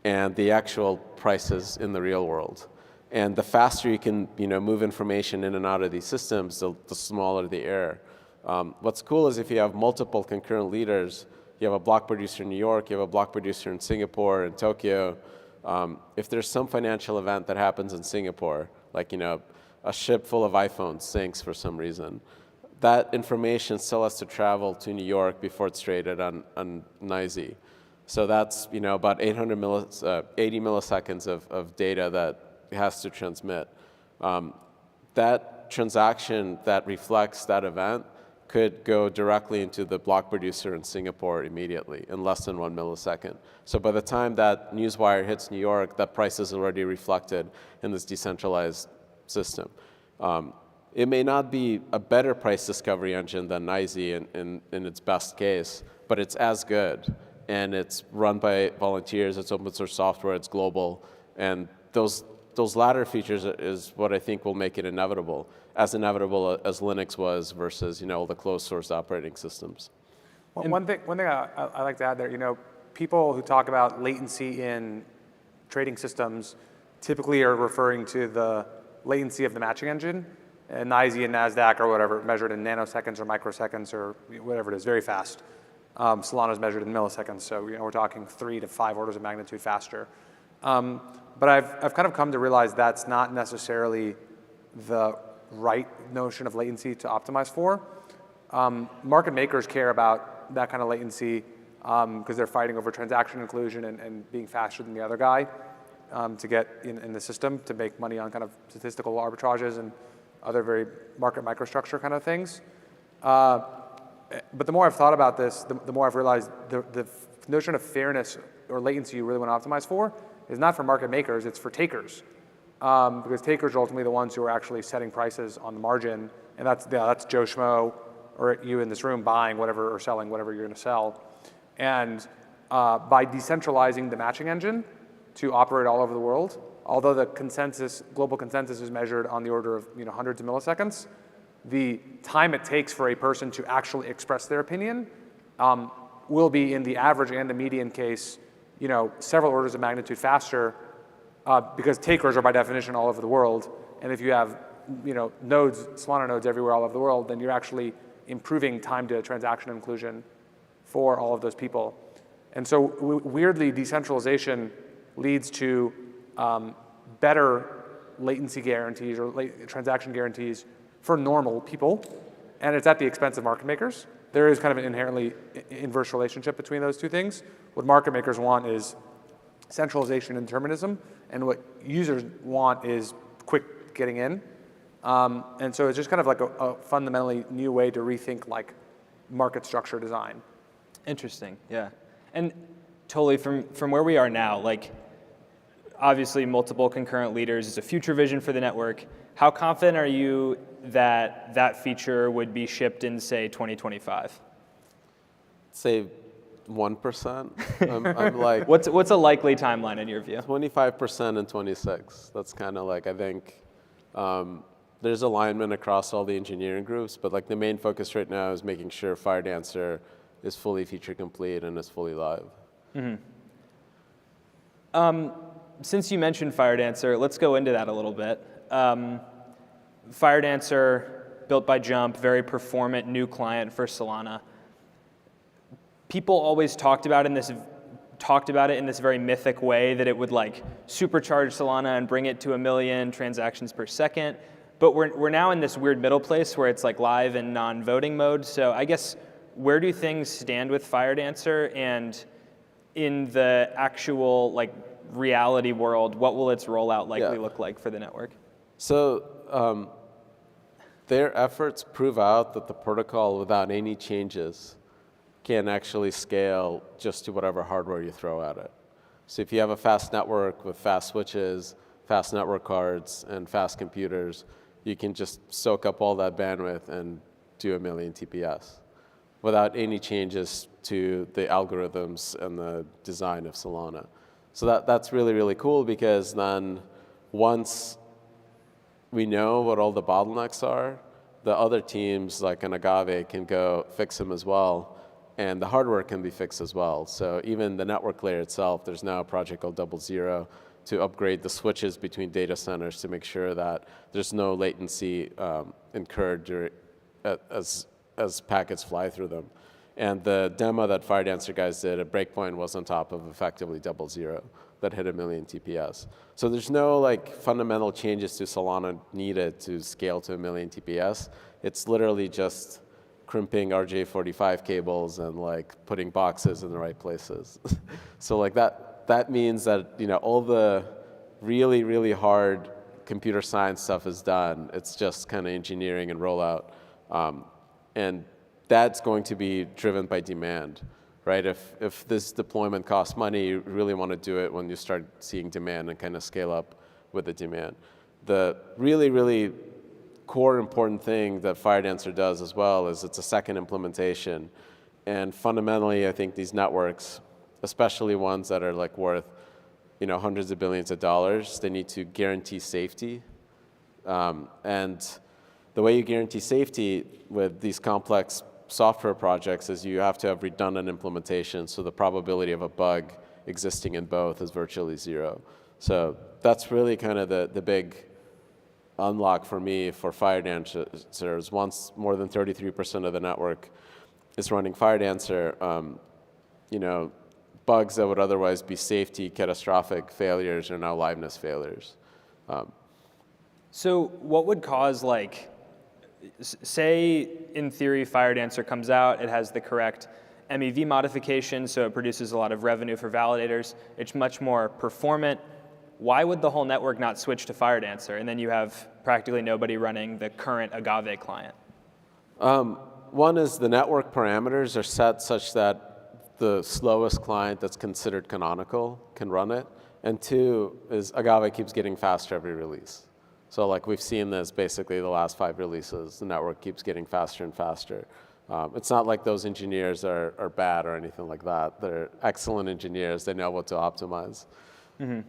Speaker 18: and the actual prices in the real world. And the faster you can move information in and out of these systems, the smaller the error. What's cool is if you have multiple concurrent leaders, you have a block producer in New York, you have a block producer in Singapore and Tokyo. If there's some financial event that happens in Singapore, like a ship full of iPhones sinks for some reason, that information still has to travel to New York before it's traded on NYC. So that's about 80 milliseconds of data that has to transmit. That transaction that reflects that event could go directly into the block producer in Singapore immediately in less than 1 millisecond. So by the time that newswire hits New York, that price is already reflected in this decentralized system. It may not be a better price discovery engine than NYC in its best case, but it's as good. And it's run by volunteers, it's open source software, it's global. And those latter features is what I think will make it inevitable as Linux was versus the closed source operating systems.
Speaker 19: Well, one thing I like to add there, people who talk about latency in trading systems typically are referring to the latency of the matching engine. And NYC and NASDAQ or whatever measured in nanoseconds or microseconds or whatever it is, very fast. Solana is measured in milliseconds, so we're talking 3 to 5 orders of magnitude faster. But I've kind of come to realize that's not necessarily the right notion of latency to optimize for. Market makers care about that kind of latency because they're fighting over transaction inclusion and being faster than the other guy to get in the system to make money on kind of statistical arbitrages and other very market microstructure kind of things. But the more I've thought about this, the more I've realized the notion of fairness or latency you really want to optimize for is not for market makers, it's for takers. because takers are ultimately the ones who are actually setting prices on the margin, and that's Joe Schmo or you in this room buying whatever or selling whatever you're going to sell. And by decentralizing the matching engine to operate all over the world, although the global consensus is measured on the order of hundreds of milliseconds, the time it takes for a person to actually express their opinion will be, in the average and the median case, several orders of magnitude faster, because takers are by definition all over the world. And if you have nodes, Solana nodes everywhere all over the world, then you're actually improving time to transaction inclusion for all of those people. And so weirdly, decentralization leads to better latency guarantees or transaction guarantees for normal people, and it's at the expense of market makers. There is kind of an inherently inverse relationship between those two things. What market makers want is centralization and determinism, and what users want is quick getting in. And so it's just kind of like a fundamentally new way to rethink like market structure design.
Speaker 17: Interesting, yeah. And totally from where we are now, like obviously multiple concurrent leaders is a future vision for the network. How confident are you that that feature would be shipped in, say, 2025?
Speaker 18: Say 1%. I'm like,
Speaker 17: what's a likely timeline in your view?
Speaker 18: 25% in 26. That's kind of like, I think there's alignment across all the engineering groups, but like the main focus right now is making sure FireDancer is fully feature complete and is fully live.
Speaker 17: Mm-hmm. Since you mentioned FireDancer, let's go into that a little bit. FireDancer, built by Jump, very performant new client for Solana. People always talked about it in this very mythic way that it would like supercharge Solana and bring it to 1 million transactions per second. But we're now in this weird middle place where it's like live and non-voting mode. So I guess where do things stand with FireDancer, and in the actual like reality world, what will its rollout likely look like for the network?
Speaker 18: So their efforts prove out that the protocol without any changes can actually scale just to whatever hardware you throw at it. So if you have a fast network with fast switches, fast network cards, and fast computers, you can just soak up all that bandwidth and do 1 million TPS without any changes to the algorithms and the design of Solana. So that's really, really cool, because then once we know what all the bottlenecks are, the other teams like an Agave can go fix them as well, and the hardware can be fixed as well. So even the network layer itself, there's now a project called 00 to upgrade the switches between data centers to make sure that there's no latency incurred as packets fly through them. And the demo that FireDancer guys did, a breakpoint was on top of effectively 00 that hit 1 million TPS. So there's no like fundamental changes to Solana needed to scale to 1 million TPS. It's literally just crimping RJ45 cables and like putting boxes in the right places. So like that means that all the really, really hard computer science stuff is done. It's just kind of engineering and rollout. And that's going to be driven by demand, right? If this deployment costs money, you really want to do it when you start seeing demand and kind of scale up with the demand. The really, really core important thing that FireDancer does as well is it's a second implementation. And fundamentally, I think these networks, especially ones that are like worth hundreds of billions of dollars, they need to guarantee safety. And the way you guarantee safety with these complex software projects is you have to have redundant implementation, so the probability of a bug existing in both is virtually zero. So that's really kind of the big unlock for me for FireDancer. Once more than 33% of the network is running FireDancer, bugs that would otherwise be safety catastrophic failures are now liveness failures.
Speaker 17: So what would cause say in theory FireDancer comes out, it has the correct MEV modification, so it produces a lot of revenue for validators. It's much more performant. Why would the whole network not switch to FireDancer, and then you have practically nobody running the current Agave client?
Speaker 18: One is the network parameters are set such that the slowest client that's considered canonical can run it, And two is Agave keeps getting faster every release. So like we've seen this basically the last 5 releases, the network keeps getting faster and faster. It's not like those engineers are bad or anything like that. They're excellent engineers. They know what to optimize.
Speaker 17: Mm-hmm.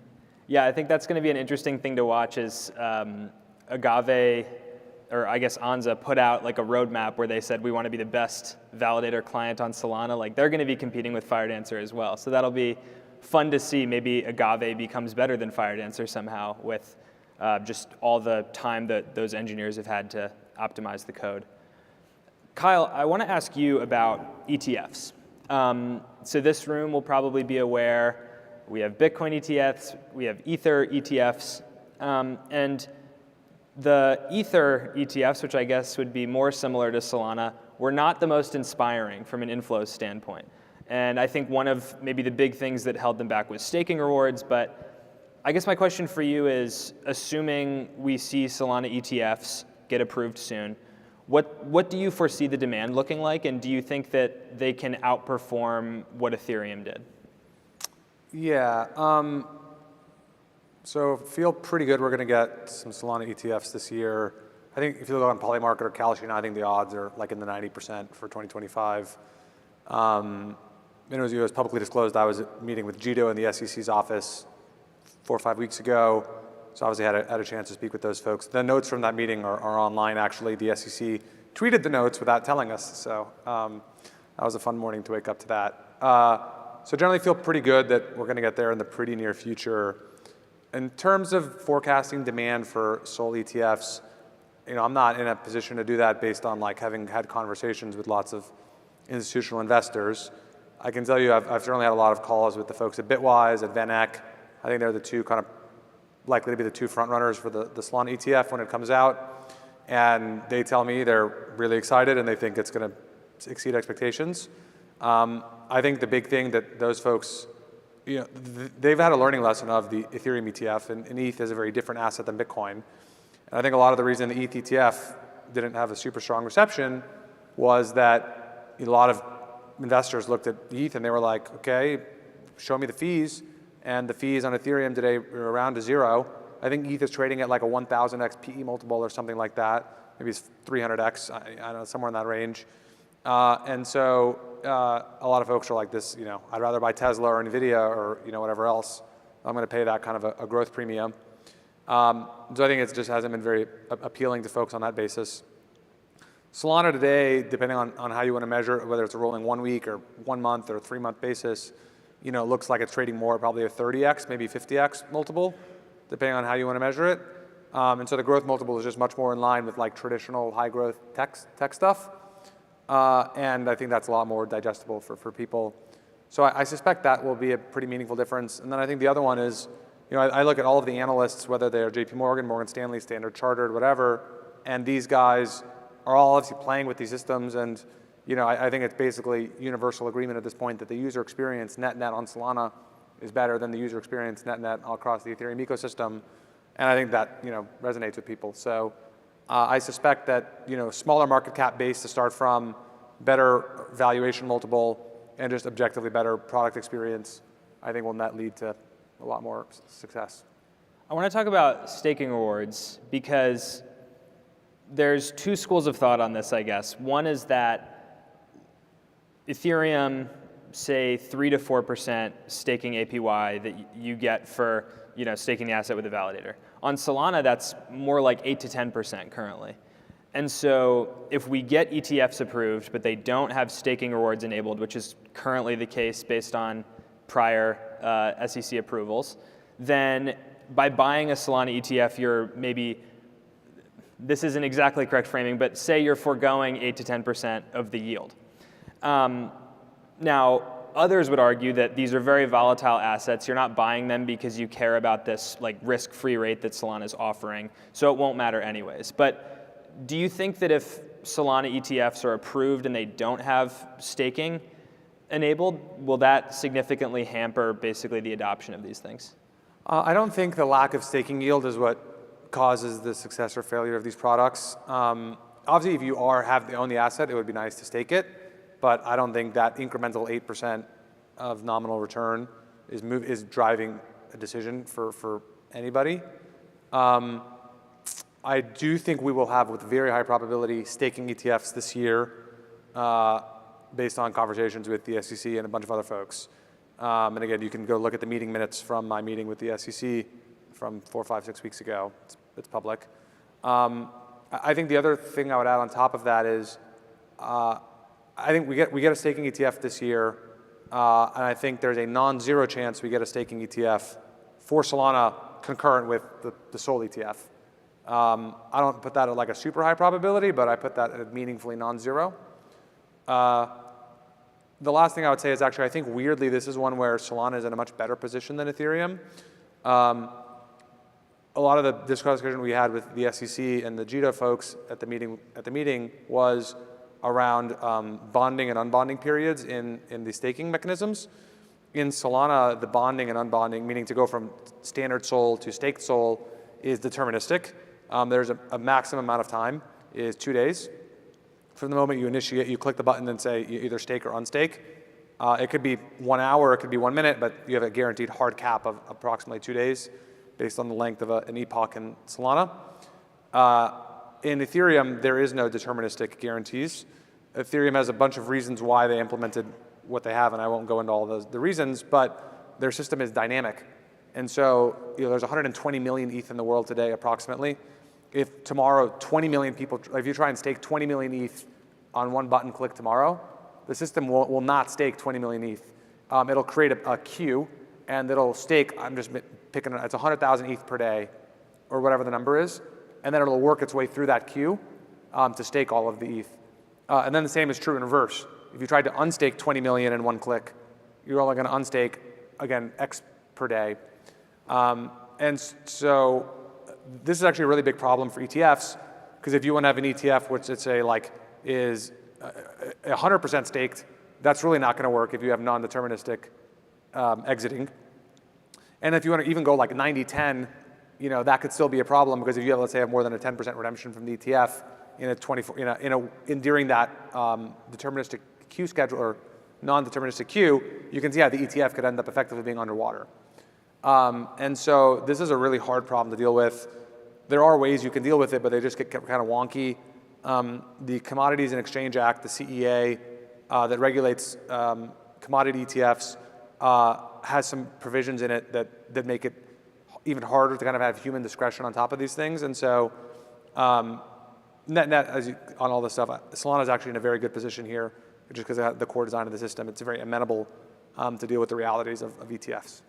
Speaker 17: Yeah, I think that's going to be an interesting thing to watch is Agave, or I guess Anza, put out like a roadmap where they said we want to be the best validator client on Solana. Like they're going to be competing with FireDancer as well. So that'll be fun to see. Maybe Agave becomes better than FireDancer somehow with just all the time that those engineers have had to optimize the code. Kyle, I want to ask you about ETFs. So this room will probably be aware we have Bitcoin ETFs, we have Ether ETFs, and the Ether ETFs, which I guess would be more similar to Solana, were not the most inspiring from an inflows standpoint. And I think one of maybe the big things that held them back was staking rewards, but I guess my question for you is, assuming we see Solana ETFs get approved soon, what do you foresee the demand looking like, and do you think that they can outperform what Ethereum did?
Speaker 19: Yeah, so feel pretty good we're going to get some Solana ETFs this year. I think if you look on Polymarket or Kalshi, I think the odds are like in the 90% for 2025. And it was publicly disclosed. I was meeting with Jito in the SEC's office 4 or 5 weeks ago, so obviously had a chance to speak with those folks. The notes from that meeting are online, actually. The SEC tweeted the notes without telling us, so that was a fun morning to wake up to that. So generally feel pretty good that we're going to get there in the pretty near future. In terms of forecasting demand for SOL ETFs, I'm not in a position to do that based on like having had conversations with lots of institutional investors. I can tell you I've certainly had a lot of calls with the folks at Bitwise, at VanEck. I think they're the two kind of likely to be the two front runners for the Solana ETF when it comes out. And they tell me they're really excited and they think it's going to exceed expectations. I think the big thing that those folks, they've had a learning lesson of the Ethereum ETF, and ETH is a very different asset than Bitcoin. And I think a lot of the reason the ETH ETF didn't have a super strong reception was that a lot of investors looked at ETH and they were like, okay, show me the fees. And the fees on Ethereum today are around to 0. I think ETH is trading at like a 1,000x PE multiple or something like that. Maybe it's 300x, I don't know, somewhere in that range. And so a lot of folks are like this, I'd rather buy Tesla or NVIDIA or whatever else. I'm going to pay that kind of a growth premium. So I think it just hasn't been very appealing to folks on that basis. Solana today, depending on how you want to measure it, whether it's a rolling 1 week or 1 month or 3 month basis, looks like it's trading more, probably a 30x, maybe 50x multiple, depending on how you want to measure it. And so the growth multiple is just much more in line with like traditional high growth tech stuff. And I think that's a lot more digestible for people. So I suspect that will be a pretty meaningful difference. And then I think the other one is, I look at all of the analysts, whether they're JP Morgan, Morgan Stanley, Standard Chartered, whatever, and these guys are all obviously playing with these systems. And I think it's basically universal agreement at this point that the user experience net on Solana is better than the user experience net across the Ethereum ecosystem. And I think that resonates with people. So I suspect that smaller market cap base to start from, better valuation multiple, and just objectively better product experience, I think will net lead to a lot more success.
Speaker 17: I want to talk about staking rewards because there's 2 schools of thought on this, I guess. One is that Ethereum, say 3 to 4% staking APY that you get for staking the asset with a validator. On Solana, that's more like 8 to 10% currently. And so if we get ETFs approved, but they don't have staking rewards enabled, which is currently the case based on prior SEC approvals, then by buying a Solana ETF, you're maybe, this isn't exactly correct framing, but say you're foregoing 8 to 10% of the yield. Now, others would argue that these are very volatile assets. You're not buying them because you care about this like risk-free rate that Solana is offering, so it won't matter anyways. But do you think that if Solana ETFs are approved and they don't have staking enabled, will that significantly hamper basically the adoption of these things?
Speaker 19: I don't think the lack of staking yield is what causes the success or failure of these products. Obviously, if you own the asset, it would be nice to stake it. But I don't think that incremental 8% of nominal return is driving a decision for anybody. I do think we will have, with very high probability, staking ETFs this year, based on conversations with the SEC and a bunch of other folks. And again, you can go look at the meeting minutes from my meeting with the SEC from 4, 5, 6 weeks ago. It's public. I think the other thing I would add on top of that is, I think we get a staking ETF this year, and I think there's a non-zero chance we get a staking ETF for Solana concurrent with the Sol ETF. I don't put that at like a super high probability, but I put that at meaningfully non-zero. The last thing I would say is actually, I think weirdly, this is one where Solana is in a much better position than Ethereum. A lot of the discussion we had with the SEC and the JITO folks at the meeting was around bonding and unbonding periods in the staking mechanisms. In Solana, the bonding and unbonding, meaning to go from standard SOL to staked SOL, is deterministic. There's a maximum amount of time, is 2 days. From the moment you initiate, you click the button and say you either stake or unstake. It could be 1 hour, it could be 1 minute, but you have a guaranteed hard cap of approximately 2 days based on the length of an epoch in Solana. In Ethereum, there is no deterministic guarantees. Ethereum has a bunch of reasons why they implemented what they have, and I won't go into all the reasons, but their system is dynamic. And so there's 120 million ETH in the world today, approximately. If tomorrow 20 million people, if you try and stake 20 million ETH on one button click tomorrow, the system will not stake 20 million ETH. It'll create a queue, and it'll stake, I'm just picking, it's 100,000 ETH per day, or whatever the number is, and then it'll work its way through that queue to stake all of the ETH. And then the same is true in reverse. If you tried to unstake 20 million in one click, you're only going to unstake, again, X per day. And so this is actually a really big problem for ETFs, because if you want to have an ETF which let's say like is 100% staked, that's really not going to work if you have non-deterministic exiting. And if you want to even go like 90-10, that could still be a problem, because if you have, let's say, have more than a 10% redemption from the ETF in a 24, during that deterministic queue schedule or non-deterministic queue, you can see how the ETF could end up effectively being underwater. And so this is a really hard problem to deal with. There are ways you can deal with it, but they just get kind of wonky. The Commodities and Exchange Act, the CEA, that regulates commodity ETFs, has some provisions in it that make it even harder to kind of have human discretion on top of these things. And so net, on all this stuff, Solana is actually in a very good position here, just because of the core design of the system. It's very amenable to deal with the realities of ETFs.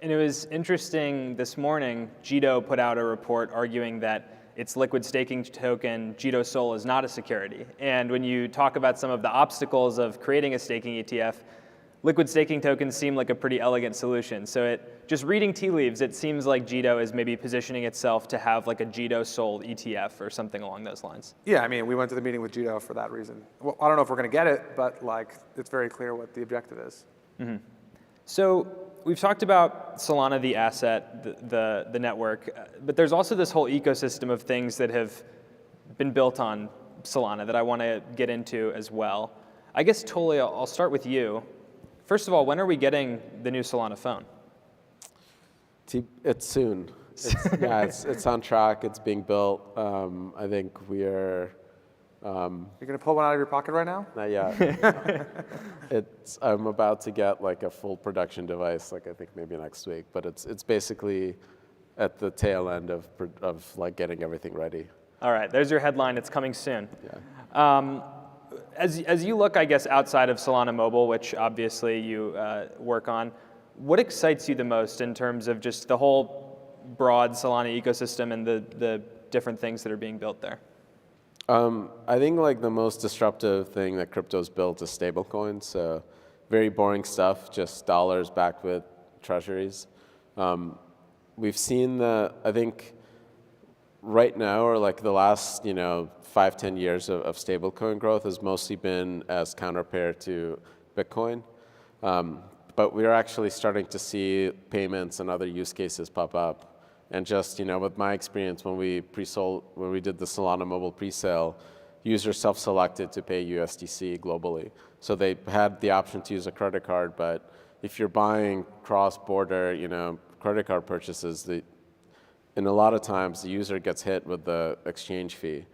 Speaker 17: And it was interesting this morning, JITO put out a report arguing that its liquid staking token, JITO Sol, is not a security. And when you talk about some of the obstacles of creating a staking ETF, liquid staking tokens seem like a pretty elegant solution. So just reading tea leaves, it seems like JITO is maybe positioning itself to have like a JITO Sol ETF or something along those lines.
Speaker 19: Yeah, I mean, we went to the meeting with JITO for that reason. Well, I don't know if we're going to get it, but it's very clear what the objective is.
Speaker 17: Mm-hmm. So we've talked about Solana, the asset, the network, but there's also this whole ecosystem of things that have been built on Solana that I want to get into as well. I guess, Toli, I'll start with you. First of all, when are we getting the new Solana phone?
Speaker 18: It's soon. It's on track. It's being built. I think we are.
Speaker 19: You're going to pull one out of your pocket right now?
Speaker 18: Not yet. I'm about to get like a full production device, I think maybe next week. But it's basically at the tail end of like getting everything ready.
Speaker 17: All right, there's your headline. It's coming soon.
Speaker 18: Yeah.
Speaker 17: As you look, I guess, outside of Solana Mobile, which obviously you work on, what excites you the most in terms of just the whole broad Solana ecosystem and the different things that are being built there?
Speaker 18: I think like the most disruptive thing that crypto's built is stablecoins. So very boring stuff, just dollars backed with treasuries. We've seen I think right now, or like the last 5-10 years of stablecoin growth has mostly been as counterpair to Bitcoin. But we're actually starting to see payments and other use cases pop up. And just, with my experience when we did the Solana mobile pre-sale, users self-selected to pay USDC globally. So they had the option to use a credit card, but if you're buying cross-border, credit card purchases, and a lot of times the user gets hit with the exchange fee.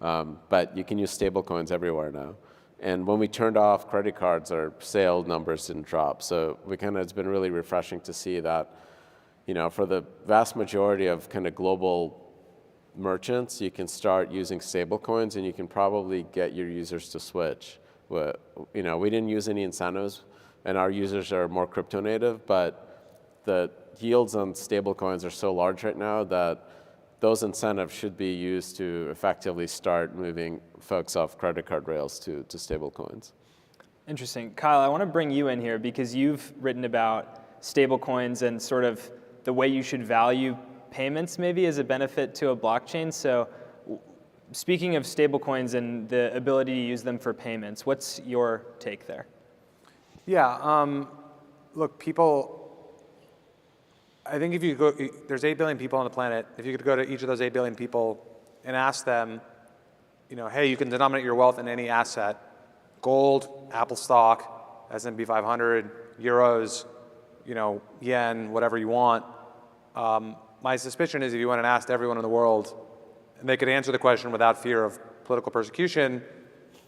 Speaker 18: But you can use stablecoins everywhere now. And when we turned off credit cards, our sale numbers didn't drop. So it's been really refreshing to see that, for the vast majority of kind of global merchants, you can start using stablecoins and you can probably get your users to switch. We didn't use any incentives and our users are more crypto native, but the yields on stablecoins are so large right now that those incentives should be used to effectively start moving folks off credit card rails to stablecoins.
Speaker 17: Interesting. Kyle, I want to bring you in here because you've written about stablecoins and sort of the way you should value payments maybe as a benefit to a blockchain. So speaking of stablecoins and the ability to use them for payments, what's your take there?
Speaker 19: Yeah, look, I think if you go, there's 8 billion people on the planet. If you could go to each of those 8 billion people and ask them, hey, you can denominate your wealth in any asset, gold, Apple stock, S&P 500, euros, yen, whatever you want. My suspicion is if you went and asked everyone in the world, and they could answer the question without fear of political persecution,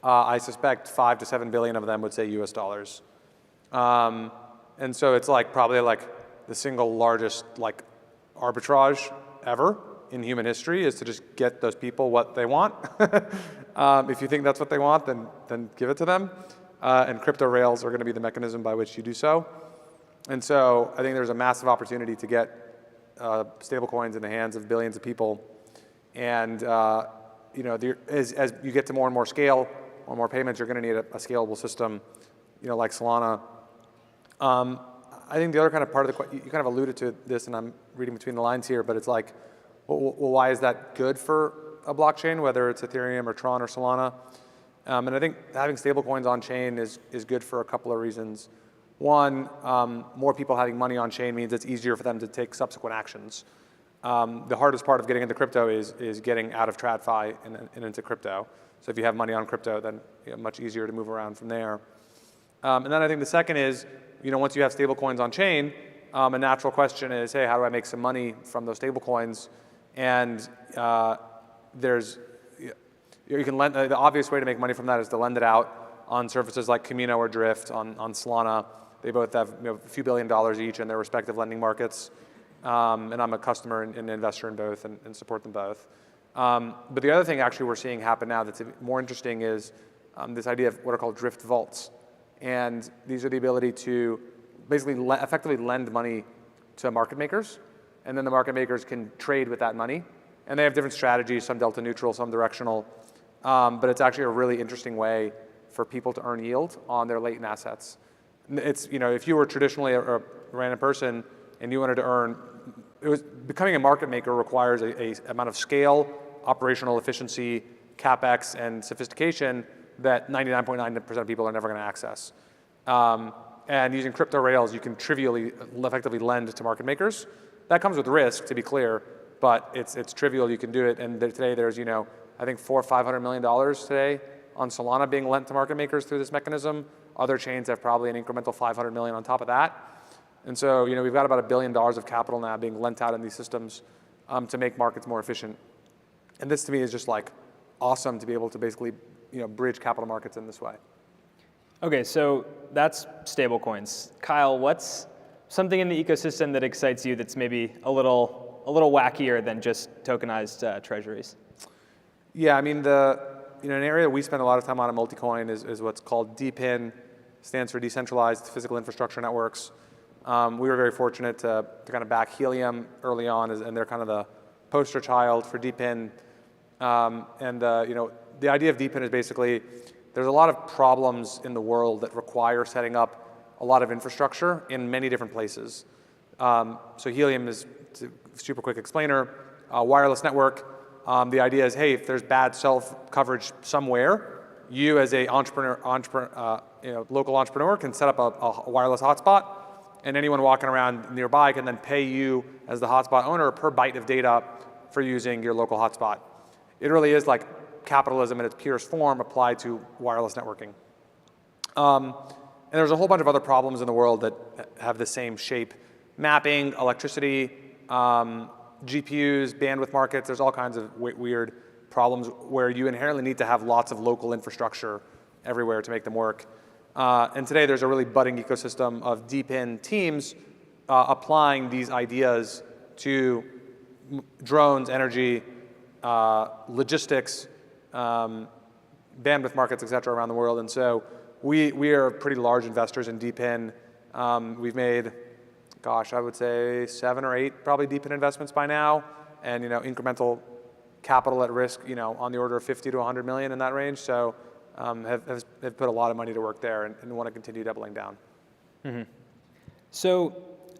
Speaker 19: I suspect 5 to 7 billion of them would say US dollars. And so it's probably the single largest arbitrage ever in human history is to just get those people what they want. If you think that's what they want, then give it to them. And crypto rails are going to be the mechanism by which you do so. And so I think there's a massive opportunity to get stablecoins in the hands of billions of people. And as you get to more and more scale, or more payments, you're going to need a scalable system, like Solana. I think the other kind of part of the, you kind of alluded to this, and I'm reading between the lines here, but it's well, why is that good for a blockchain, whether it's Ethereum or Tron or Solana? And I think having stablecoins on chain is good for a couple of reasons. One, more people having money on chain means it's easier for them to take subsequent actions. The hardest part of getting into crypto is getting out of TradFi and into crypto. So if you have money on crypto, then much easier to move around from there. And then I think the second is, once you have stablecoins on chain, a natural question is, hey, how do I make some money from those stablecoins? And you can lend. The obvious way to make money from that is to lend it out on services like Camino or Drift on Solana. They both have a few $1 billion each in their respective lending markets. And I'm a customer and investor in both and support them both. But the other thing actually we're seeing happen now that's more interesting is this idea of what are called drift vaults. And these are the ability to basically effectively lend money to market makers. And then the market makers can trade with that money. And they have different strategies, some delta neutral, some directional. But it's actually a really interesting way for people to earn yield on their latent assets. It's, if you were traditionally a random person and you wanted to earn, becoming a market maker requires a amount of scale, operational efficiency, CapEx, and sophistication that 99.9% of people are never going to access. And using crypto rails, you can trivially, effectively lend to market makers. That comes with risk, to be clear, but it's trivial. You can do it. And today there's, I think $400 or $500 million today on Solana being lent to market makers through this mechanism. Other chains have probably an incremental 500 million on top of that. And so, we've got about $1 billion of capital now being lent out in these systems to make markets more efficient. And this to me is just awesome to be able to basically, bridge capital markets in this way.
Speaker 17: Okay, so that's stablecoins. Kyle, what's something in the ecosystem that excites you that's maybe a little wackier than just tokenized treasuries?
Speaker 19: Yeah, I mean, an area we spend a lot of time on at Multicoin is what's called DePIN, stands for Decentralized Physical Infrastructure Networks. We were very fortunate to kind of back Helium early on, and they're kind of the poster child for DePIN. The idea of DePIN is basically there's a lot of problems in the world that require setting up a lot of infrastructure in many different places. So Helium is, a super quick explainer, a wireless network. The idea is, hey, if there's bad cell coverage somewhere, you as a local entrepreneur can set up a wireless hotspot, and anyone walking around nearby can then pay you as the hotspot owner per byte of data for using your local hotspot. It really is like capitalism in its purest form applied to wireless networking. And there's a whole bunch of other problems in the world that have the same shape. mapping, electricity, GPUs, bandwidth markets. There's all kinds of weird problems where you inherently need to have lots of local infrastructure everywhere to make them work. And today there's a really budding ecosystem of deep-in teams applying these ideas to drones, energy, logistics, bandwidth markets, et cetera, around the world. And so we are pretty large investors in deep-in. We've made, gosh, I would say 7 or 8 probably deep-in investments by now, and incremental capital at risk, on the order of 50 to 100 million in that range. So have put a lot of money to work there and want to continue doubling down.
Speaker 17: Mm-hmm. So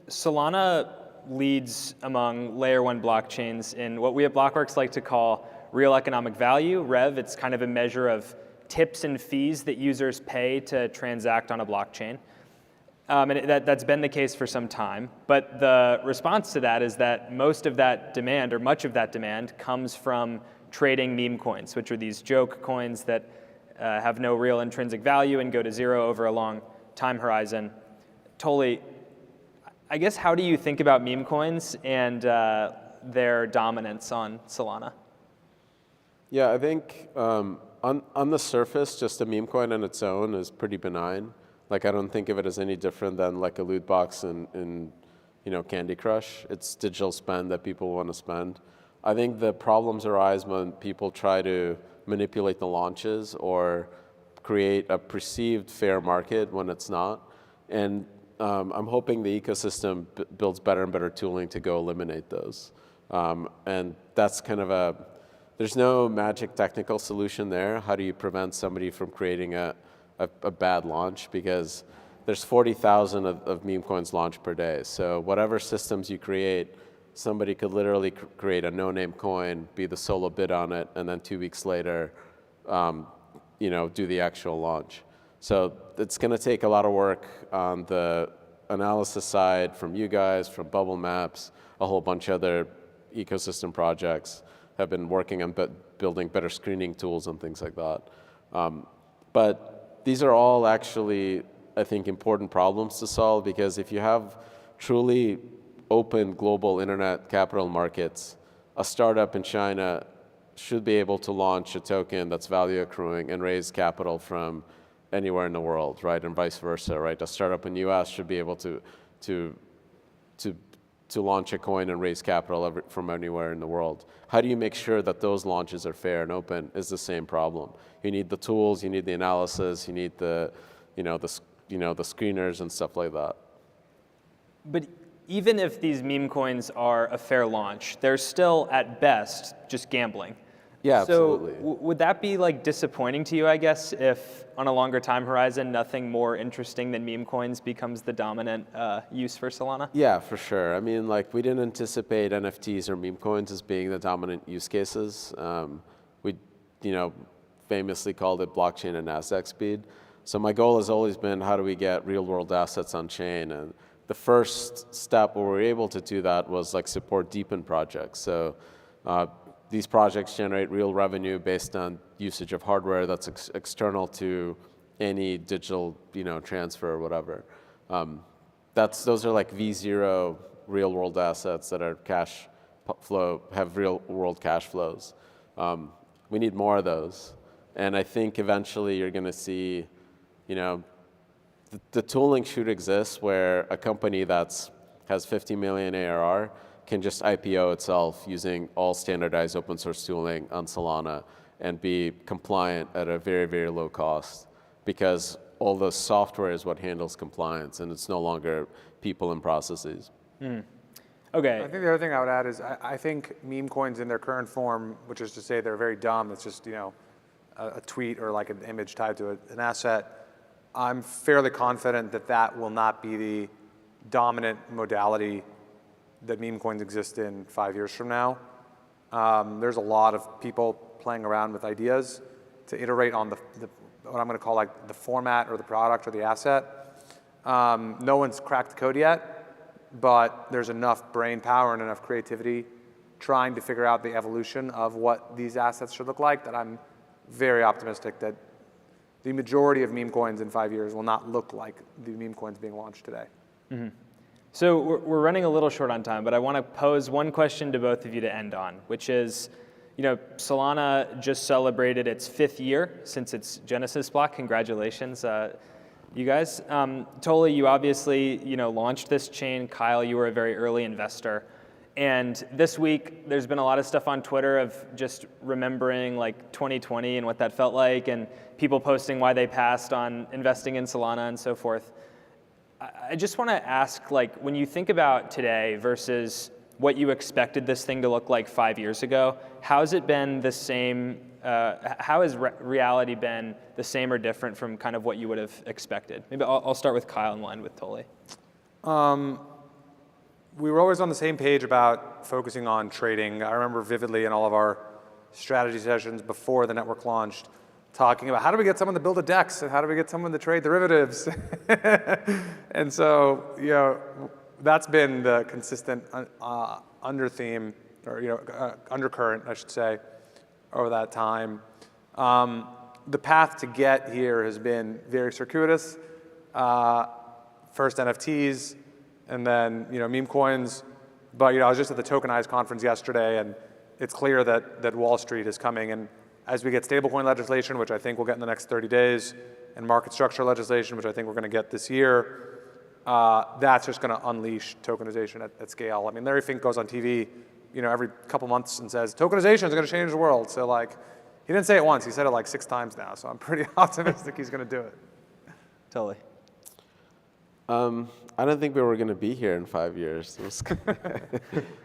Speaker 17: Solana leads among layer 1 blockchains in what we at Blockworks like to call real economic value, REV. It's kind of a measure of tips and fees that users pay to transact on a blockchain. And that's been the case for some time. But the response to that is that most of that demand, or much of that demand, comes from trading meme coins, which are these joke coins that have no real intrinsic value and go to zero over a long time horizon. Totally. I guess, how do you think about meme coins and their dominance on Solana?
Speaker 18: Yeah, I think on the surface, just a meme coin on its own is pretty benign. Like, I don't think of it as any different than like a loot box in Candy Crush. It's digital spend that people want to spend. I think the problems arise when people try to manipulate the launches or create a perceived fair market when it's not. And I'm hoping the ecosystem builds better and better tooling to go eliminate those. And that's kind of there's no magic technical solution there. How do you prevent somebody from creating a bad launch? Because there's 40,000 of meme coins launched per day. So whatever systems you create, somebody could literally create a no-name coin, be the solo bid on it, and then 2 weeks later, do the actual launch. So it's going to take a lot of work on the analysis side from you guys, from Bubble Maps, a whole bunch of other ecosystem projects have been working on building better screening tools and things like that. But these are all actually, I think, important problems to solve, because if you have truly open global internet capital markets, a startup in China should be able to launch a token that's value accruing and raise capital from anywhere in the world, right? And vice versa, right? A startup in the US should be able to launch a coin and raise capital from anywhere in the world. How do you make sure that those launches are fair and open is the same problem. You need the tools, you need the analysis, you need the screeners and stuff like that.
Speaker 17: But even if these meme coins are a fair launch, they're still at best just gambling.
Speaker 18: Yeah, absolutely.
Speaker 17: So would that be like disappointing to you, I guess, if on a longer time horizon, nothing more interesting than meme coins becomes the dominant use for Solana?
Speaker 18: Yeah, for sure. I mean, like, we didn't anticipate NFTs or meme coins as being the dominant use cases. We, famously called it blockchain and NASDAQ speed. So my goal has always been, how do we get real world assets on chain? And the first step where we were able to do that was like support deepen projects. So these projects generate real revenue based on usage of hardware that's external to any digital, transfer or whatever. Those are like V0 real world assets that are cash flow, have real world cash flows. We need more of those. And I think eventually you're going to see, the tooling should exist where a company has 50 million ARR can just IPO itself using all standardized open source tooling on Solana and be compliant at a very, very low cost, because all the software is what handles compliance and it's no longer people and processes.
Speaker 17: Okay.
Speaker 19: I think the other thing I would add is I think meme coins in their current form, which is to say they're very dumb, it's just a tweet or like an image tied to an asset, I'm fairly confident that will not be the dominant modality that meme coins exist in 5 years from now. There's a lot of people playing around with ideas to iterate on what I'm going to call like the format or the product or the asset. No one's cracked the code yet, but there's enough brain power and enough creativity trying to figure out the evolution of what these assets should look like that I'm very optimistic that the majority of meme coins in 5 years will not look like the meme coins being launched today.
Speaker 17: Mm-hmm. So we're running a little short on time, but I want to pose one question to both of you to end on, which is, Solana just celebrated its 5th year since its Genesis block. Congratulations, you guys. Toli, you obviously, launched this chain. Kyle, you were a very early investor. And this week, there's been a lot of stuff on Twitter of just remembering 2020 and what that felt like, and people posting why they passed on investing in Solana and so forth. I just want to ask, when you think about today versus what you expected this thing to look like 5 years ago, how has it been the same? How has reality been the same or different from kind of what you would have expected? Maybe I'll start with Kyle and line with Toli.
Speaker 19: We were always on the same page about focusing on trading. I remember vividly in all of our strategy sessions before the network launched, talking about how do we get someone to build a DEX and how do we get someone to trade derivatives. And so, that's been the consistent under-theme, or undercurrent, I should say, over that time. The path to get here has been very circuitous. First NFTs, and then meme coins. But I was just at the Tokenized conference yesterday, and it's clear that Wall Street is coming. And as we get stablecoin legislation, which I think we'll get in the next 30 days, and market structure legislation, which I think we're going to get this year, that's just going to unleash tokenization at scale. I mean, Larry Fink goes on TV, every couple months and says, tokenization is going to change the world. So he didn't say it once, he said it 6 times now. So I'm pretty optimistic he's going to do it.
Speaker 17: Totally.
Speaker 18: I don't think we were going to be here in 5 years.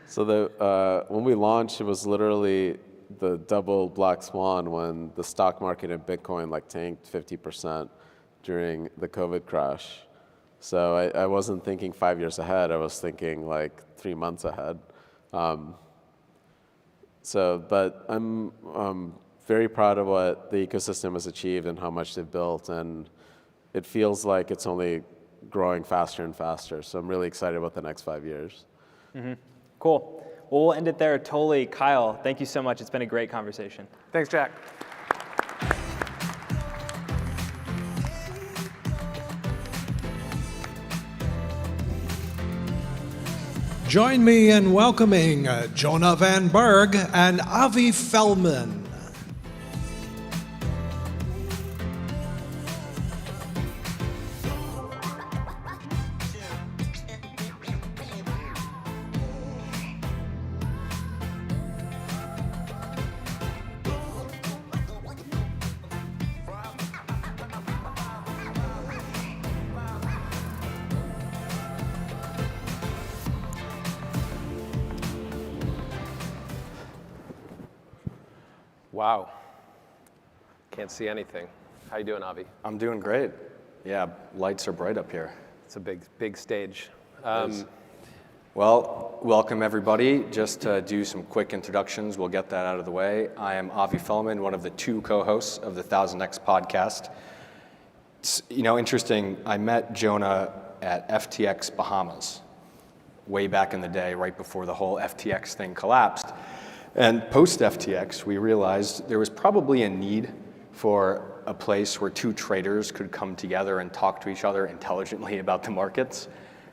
Speaker 18: So when we launched, it was literally the double black swan when the stock market and Bitcoin tanked 50% during the COVID crash. So I wasn't thinking 5 years ahead. I was thinking 3 months ahead. But I'm very proud of what the ecosystem has achieved and how much they've built, and it feels like it's only growing faster and faster. So I'm really excited about the next 5 years.
Speaker 17: Mm-hmm. Cool. Well, we'll end it there. Toli, Kyle, thank you so much. It's been a great conversation.
Speaker 19: Thanks, Jack.
Speaker 1: Join me in welcoming Jonah Van Berg and Avi Feldman.
Speaker 20: Wow. Can't see anything. How you doing, Avi?
Speaker 21: I'm doing great. Yeah, lights are bright up here.
Speaker 20: It's a big stage.
Speaker 21: Well, welcome everybody. Just to do some quick introductions, we'll get that out of the way. I am Avi Feldman, one of the 2 co-hosts of the 1000X podcast. It's, interesting, I met Jonah at FTX Bahamas way back in the day, right before the whole FTX thing collapsed. And post-FTX, we realized there was probably a need for a place where 2 traders could come together and talk to each other intelligently about the markets.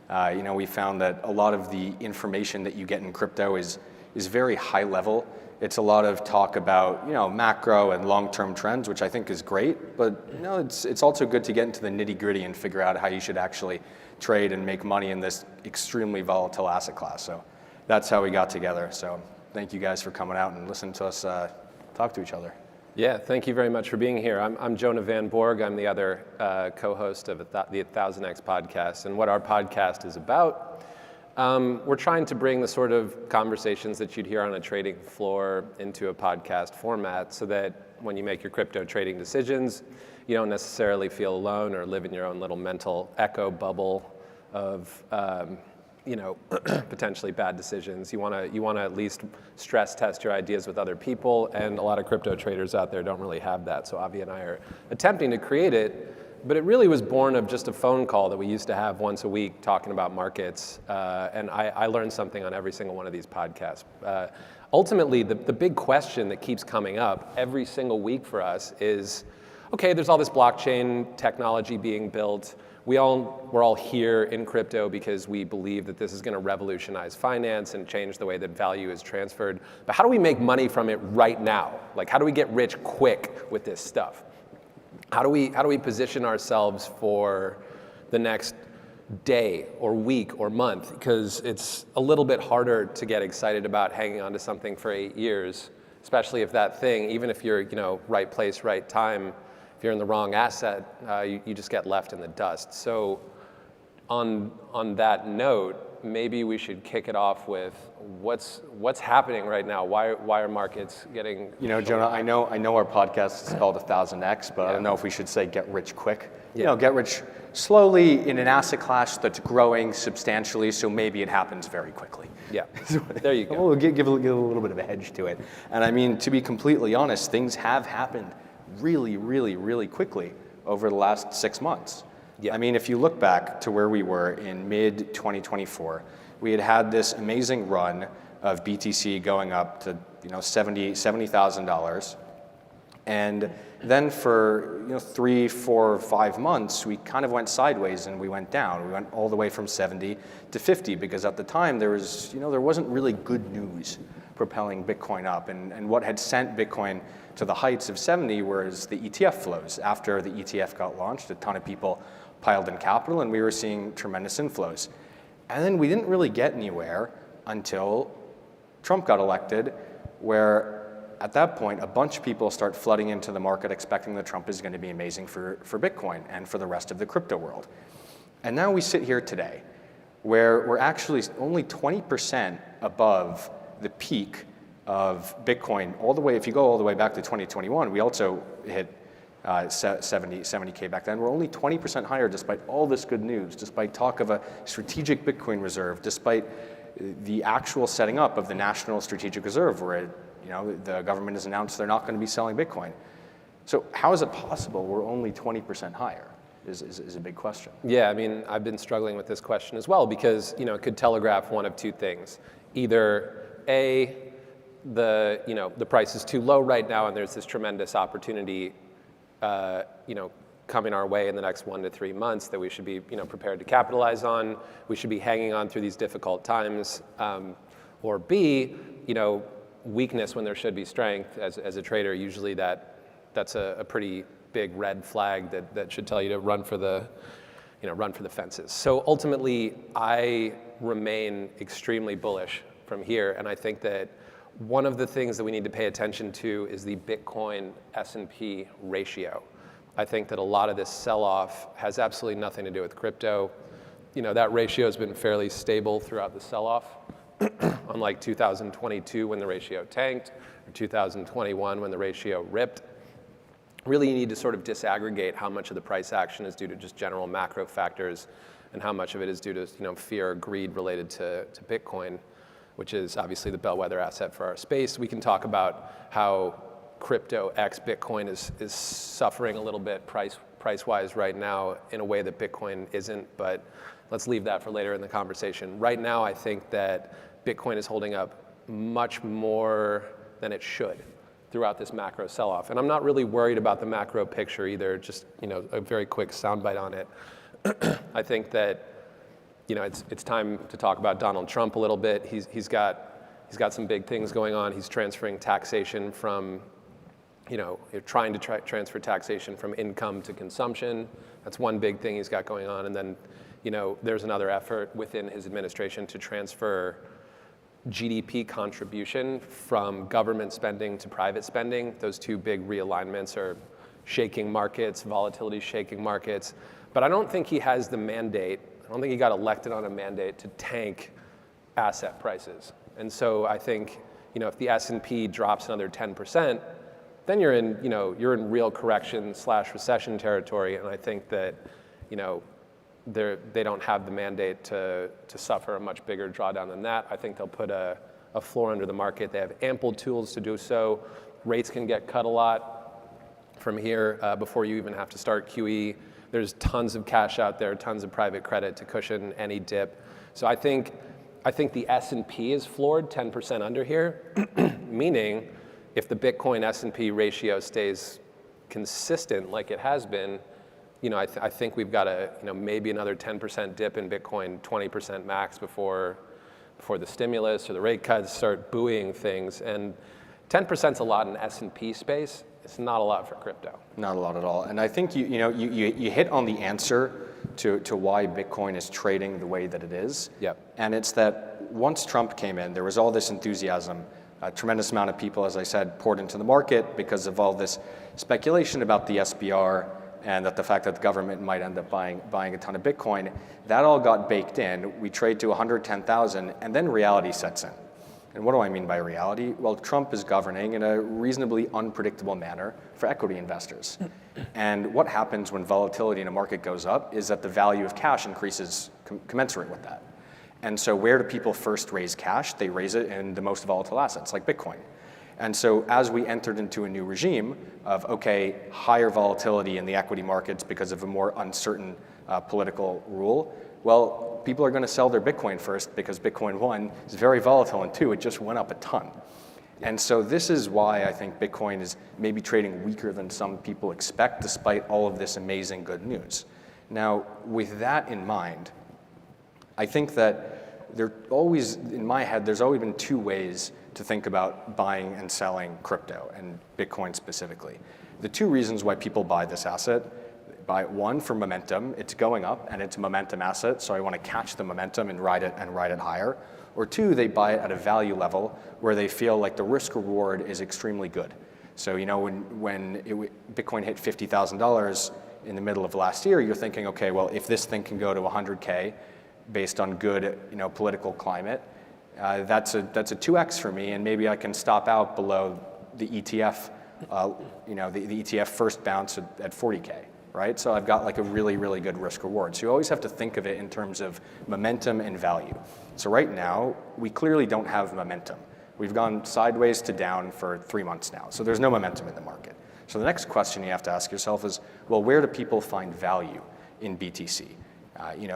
Speaker 21: We found that a lot of the information that you get in crypto is very high level. It's a lot of talk about macro and long-term trends, which I think is great. But it's also good to get into the nitty-gritty and figure out how you should actually trade and make money in this extremely volatile asset class. So that's how we got together. So thank you guys for coming out and listening to us talk to each other.
Speaker 20: Yeah, thank you very much for being here. I'm Jonah Van Borg. I'm the other co-host of the 1000X podcast. And what our podcast is about, we're trying to bring the sort of conversations that you'd hear on a trading floor into a podcast format so that when you make your crypto trading decisions, you don't necessarily feel alone or live in your own little mental echo bubble of potentially bad decisions. You want to at least stress test your ideas with other people, and a lot of crypto traders out there don't really have that. So Avi and I are attempting to create it, but it really was born of just a phone call that we used to have once a week talking about markets, and I learned something on every single one of these podcasts. Ultimately, the big question that keeps coming up every single week for us is, okay, there's all this blockchain technology being built. we're all here in crypto because we believe that this is going to revolutionize finance and change the way that value is transferred. But how do we make money from it right now? Like, how do we get rich quick with this stuff? How do we position ourselves for the next day or week or month? Because it's a little bit harder to get excited about hanging on to something for 8 years, especially if that thing, even if you're, right place, right time, if you're in the wrong asset, you just get left in the dust. So on that note, maybe we should kick it off with what's happening right now. Why are markets getting?
Speaker 21: Jonah, I know our podcast is called 1000X, but I don't know if we should say get rich quick.
Speaker 20: Yeah.
Speaker 21: Get rich slowly in an asset class that's growing substantially, so maybe it happens very quickly.
Speaker 20: Yeah, there you go.
Speaker 21: We'll give a little bit of a hedge to it. And I mean, to be completely honest, things have happened really, really, really quickly over the last 6 months. Yeah. I mean, if you look back to where we were in mid-2024, we had this amazing run of BTC going up to $70,000. And then for 3, 4, 5 months, we kind of went sideways and we went down. We went all the way from 70 to 50 because at the time there wasn't really good news propelling Bitcoin up. And what had sent Bitcoin to the heights of 70 was the ETF flows. After the ETF got launched, a ton of people piled in capital and we were seeing tremendous inflows. And then we didn't really get anywhere until Trump got elected, where at that point, a bunch of people start flooding into the market expecting that Trump is going to be amazing for Bitcoin and for the rest of the crypto world. And now we sit here today, where we're actually only 20% above the peak of Bitcoin all the way. If you go all the way back to 2021, we also hit 70K back then. We're only 20% higher despite all this good news, despite talk of a strategic Bitcoin reserve, despite the actual setting up of the National Strategic Reserve, where the government has announced they're not going to be selling Bitcoin. So how is it possible we're only 20% higher is a big question.
Speaker 20: Yeah, I mean, I've been struggling with this question as well because, it could telegraph one of two things. Either A, the price is too low right now and there's this tremendous opportunity, coming our way in the next 1 to 3 months that we should be, prepared to capitalize on. We should be hanging on through these difficult times. Or B, weakness when there should be strength. As a trader, usually that's a pretty big red flag that should tell you to run for the fences. So ultimately, I remain extremely bullish from here, and I think that one of the things that we need to pay attention to is the Bitcoin S&P ratio. I think that a lot of this sell-off has absolutely nothing to do with crypto. That ratio has been fairly stable throughout the sell-off. Unlike 2022 when the ratio tanked, or 2021 when the ratio ripped. Really, you need to sort of disaggregate how much of the price action is due to just general macro factors and how much of it is due to fear or greed related to Bitcoin, which is obviously the bellwether asset for our space. We can talk about how crypto x Bitcoin is suffering a little bit price-wise right now in a way that Bitcoin isn't, but let's leave that for later in the conversation. Right now, I think that Bitcoin is holding up much more than it should throughout this macro sell-off. And I'm not really worried about the macro picture either, just a very quick soundbite on it. I think that it's time to talk about Donald Trump a little bit. He's got some big things going on. He's transferring taxation from, trying to transfer taxation from income to consumption. That's one big thing he's got going on. And then, there's another effort within his administration to transfer GDP contribution from government spending to private spending. Those two big realignments are shaking markets, volatility shaking markets. But I don't think he has the mandate. I don't think he got elected on a mandate to tank asset prices. And so I think, if the S&P drops another 10%, then you're in real correction/recession territory. And I think that, they don't have the mandate to suffer a much bigger drawdown than that. I think they'll put a floor under the market. They have ample tools to do so. Rates can get cut a lot from here before you even have to start QE. There's tons of cash out there, tons of private credit to cushion any dip. So I think the S&P is floored 10% under here, meaning if the Bitcoin S&P ratio stays consistent like it has been, I think we've got a, maybe another 10% dip in Bitcoin, 20% max before the stimulus or the rate cuts start buoying things. And 10% is a lot in S&P space. It's not a lot for crypto.
Speaker 21: Not a lot at all. And I think you hit on the answer to why Bitcoin is trading the way that it is.
Speaker 20: Yep.
Speaker 21: And it's that once Trump came in, there was all this enthusiasm. A tremendous amount of people, as I said, poured into the market because of all this speculation about the SBR and that the fact that the government might end up buying a ton of Bitcoin. That all got baked in. We trade to 110,000, and then reality sets in. And what do I mean by reality? Well, Trump is governing in a reasonably unpredictable manner for equity investors. And what happens when volatility in a market goes up is that the value of cash increases commensurate with that. And so where do people first raise cash? They raise it in the most volatile assets, like Bitcoin. And so as we entered into a new regime of, okay, higher volatility in the equity markets because of a more uncertain political rule, well, people are going to sell their Bitcoin first because Bitcoin, one, is very volatile, and two, it just went up a ton. And so this is why I think Bitcoin is maybe trading weaker than some people expect, despite all of this amazing good news. Now, with that in mind, I think that there always, in my head, there's always been two ways to think about buying and selling crypto, and Bitcoin specifically. The two reasons why people buy this asset: buy it, one, for momentum. It's going up and it's a momentum asset, so I want to catch the momentum and ride it higher. Or two, they buy it at a value level where they feel like the risk reward is extremely good. So when Bitcoin hit $50,000 in the middle of last year, you're thinking, okay, well, if this thing can go to 100K based on good political climate, that's a 2x for me, and maybe I can stop out below the ETF, the ETF first bounce at 40K. Right? So I've got like a really, really good risk reward. So you always have to think of it in terms of momentum and value. So right now, we clearly don't have momentum. We've gone sideways to down for 3 months now. So there's no momentum in the market. So the next question you have to ask yourself is, well, where do people find value in BTC?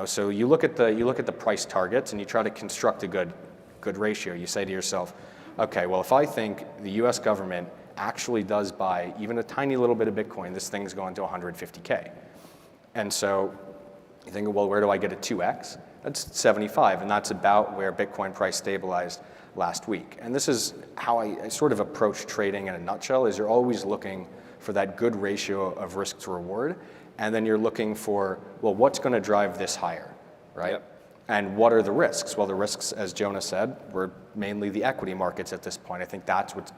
Speaker 21: So you look at the price targets and you try to construct a good ratio. You say to yourself, okay, well, if I think the US government actually does buy even a tiny little bit of Bitcoin, this thing's going to 150K. And so you think, well, where do I get a 2x? That's 75, and that's about where Bitcoin price stabilized last week. And this is how I sort of approach trading in a nutshell, is you're always looking for that good ratio of risk to reward, and then you're looking for, well, what's going to drive this higher, right? Yep. And what are the risks? Well, the risks, as Jonah said, were mainly the equity markets at this point. I think that's what's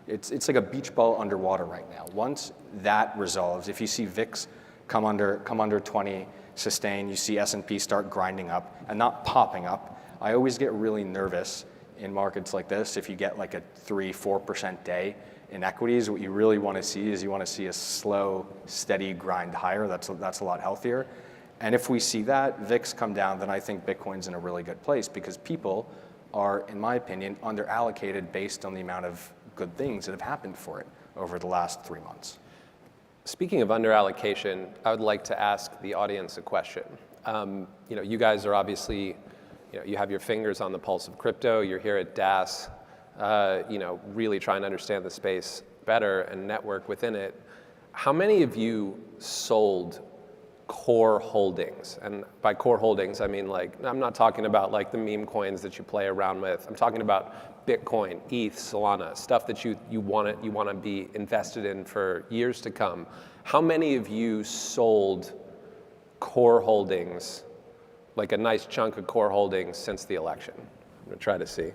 Speaker 21: It's like a beach ball underwater right now. Once that resolves, if you see VIX come under 20, sustain, you see S&P start grinding up and not popping up. I always get really nervous in markets like this if you get like a 3-4% day in equities. What you really want to see is you want to see a slow, steady grind higher. That's a lot healthier. And if we see that VIX come down, then I think Bitcoin's in a really good place because people are, in my opinion, underallocated based on the amount of good things that have happened for it over the last 3 months.
Speaker 20: Speaking of underallocation, I would like to ask the audience a question. You guys are obviously, you have your fingers on the pulse of crypto. You're here at DAS, really trying to understand the space better and network within it. How many of you sold core holdings? And by core holdings, I mean I'm not talking about like the meme coins that you play around with. I'm talking about Bitcoin, ETH, Solana, stuff that you want to be invested in for years to come. How many of you sold core holdings, like a nice chunk of core holdings since the election? I'm going to try to see.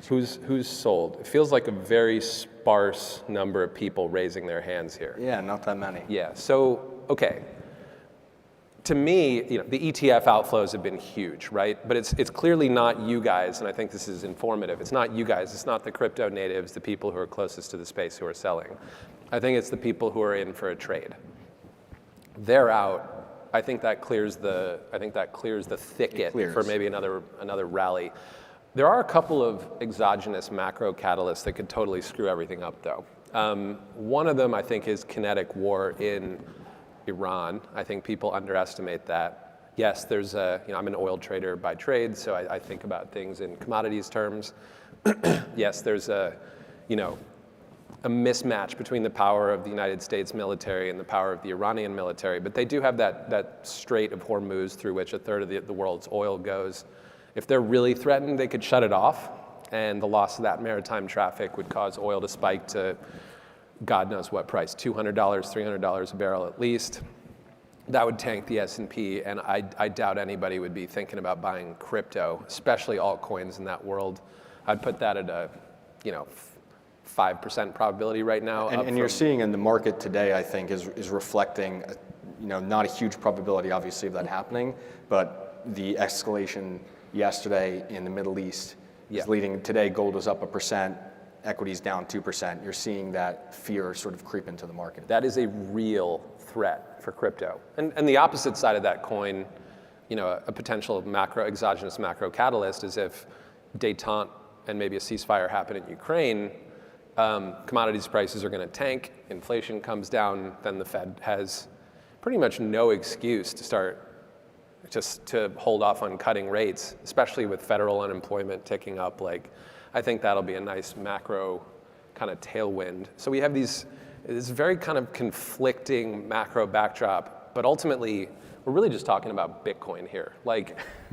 Speaker 20: Who's sold? It feels like a very sparse number of people raising their hands here.
Speaker 21: Yeah, not that many.
Speaker 20: Yeah, so, okay. To me, the ETF outflows have been huge, right? But it's clearly not you guys, and I think this is informative. It's not you guys. It's not the crypto natives, the people who are closest to the space who are selling. I think it's the people who are in for a trade. They're out. I think that clears the thicket for maybe another rally. There are a couple of exogenous macro catalysts that could totally screw everything up, though. One of them, I think, is kinetic war in Iran. I think people underestimate that. Yes, there's I'm an oil trader by trade, so I think about things in commodities terms. Yes, there's a mismatch between the power of the United States military and the power of the Iranian military, but they do have that Strait of Hormuz through which a third of the world's oil goes. If they're really threatened, they could shut it off, and the loss of that maritime traffic would cause oil to spike to God knows what price, $200, $300 a barrel at least. That would tank the S&P, and I doubt anybody would be thinking about buying crypto, especially altcoins in that world. I'd put that at a, 5% probability right now.
Speaker 21: And you're seeing in the market today, I think, is reflecting, not a huge probability, obviously, of that happening, but the escalation yesterday in the Middle East is leading. Today, gold was up 1%, equities down 2%. You're seeing that fear sort of creep into the market.
Speaker 20: That is a real threat for crypto. And the opposite side of that coin, a potential exogenous macro catalyst is if détente and maybe a ceasefire happen in Ukraine, commodities prices are going to tank, inflation comes down, then the Fed has pretty much no excuse to start just to hold off on cutting rates, especially with federal unemployment ticking up. I think that'll be a nice macro kind of tailwind. So we have this very kind of conflicting macro backdrop, but ultimately we're really just talking about Bitcoin here.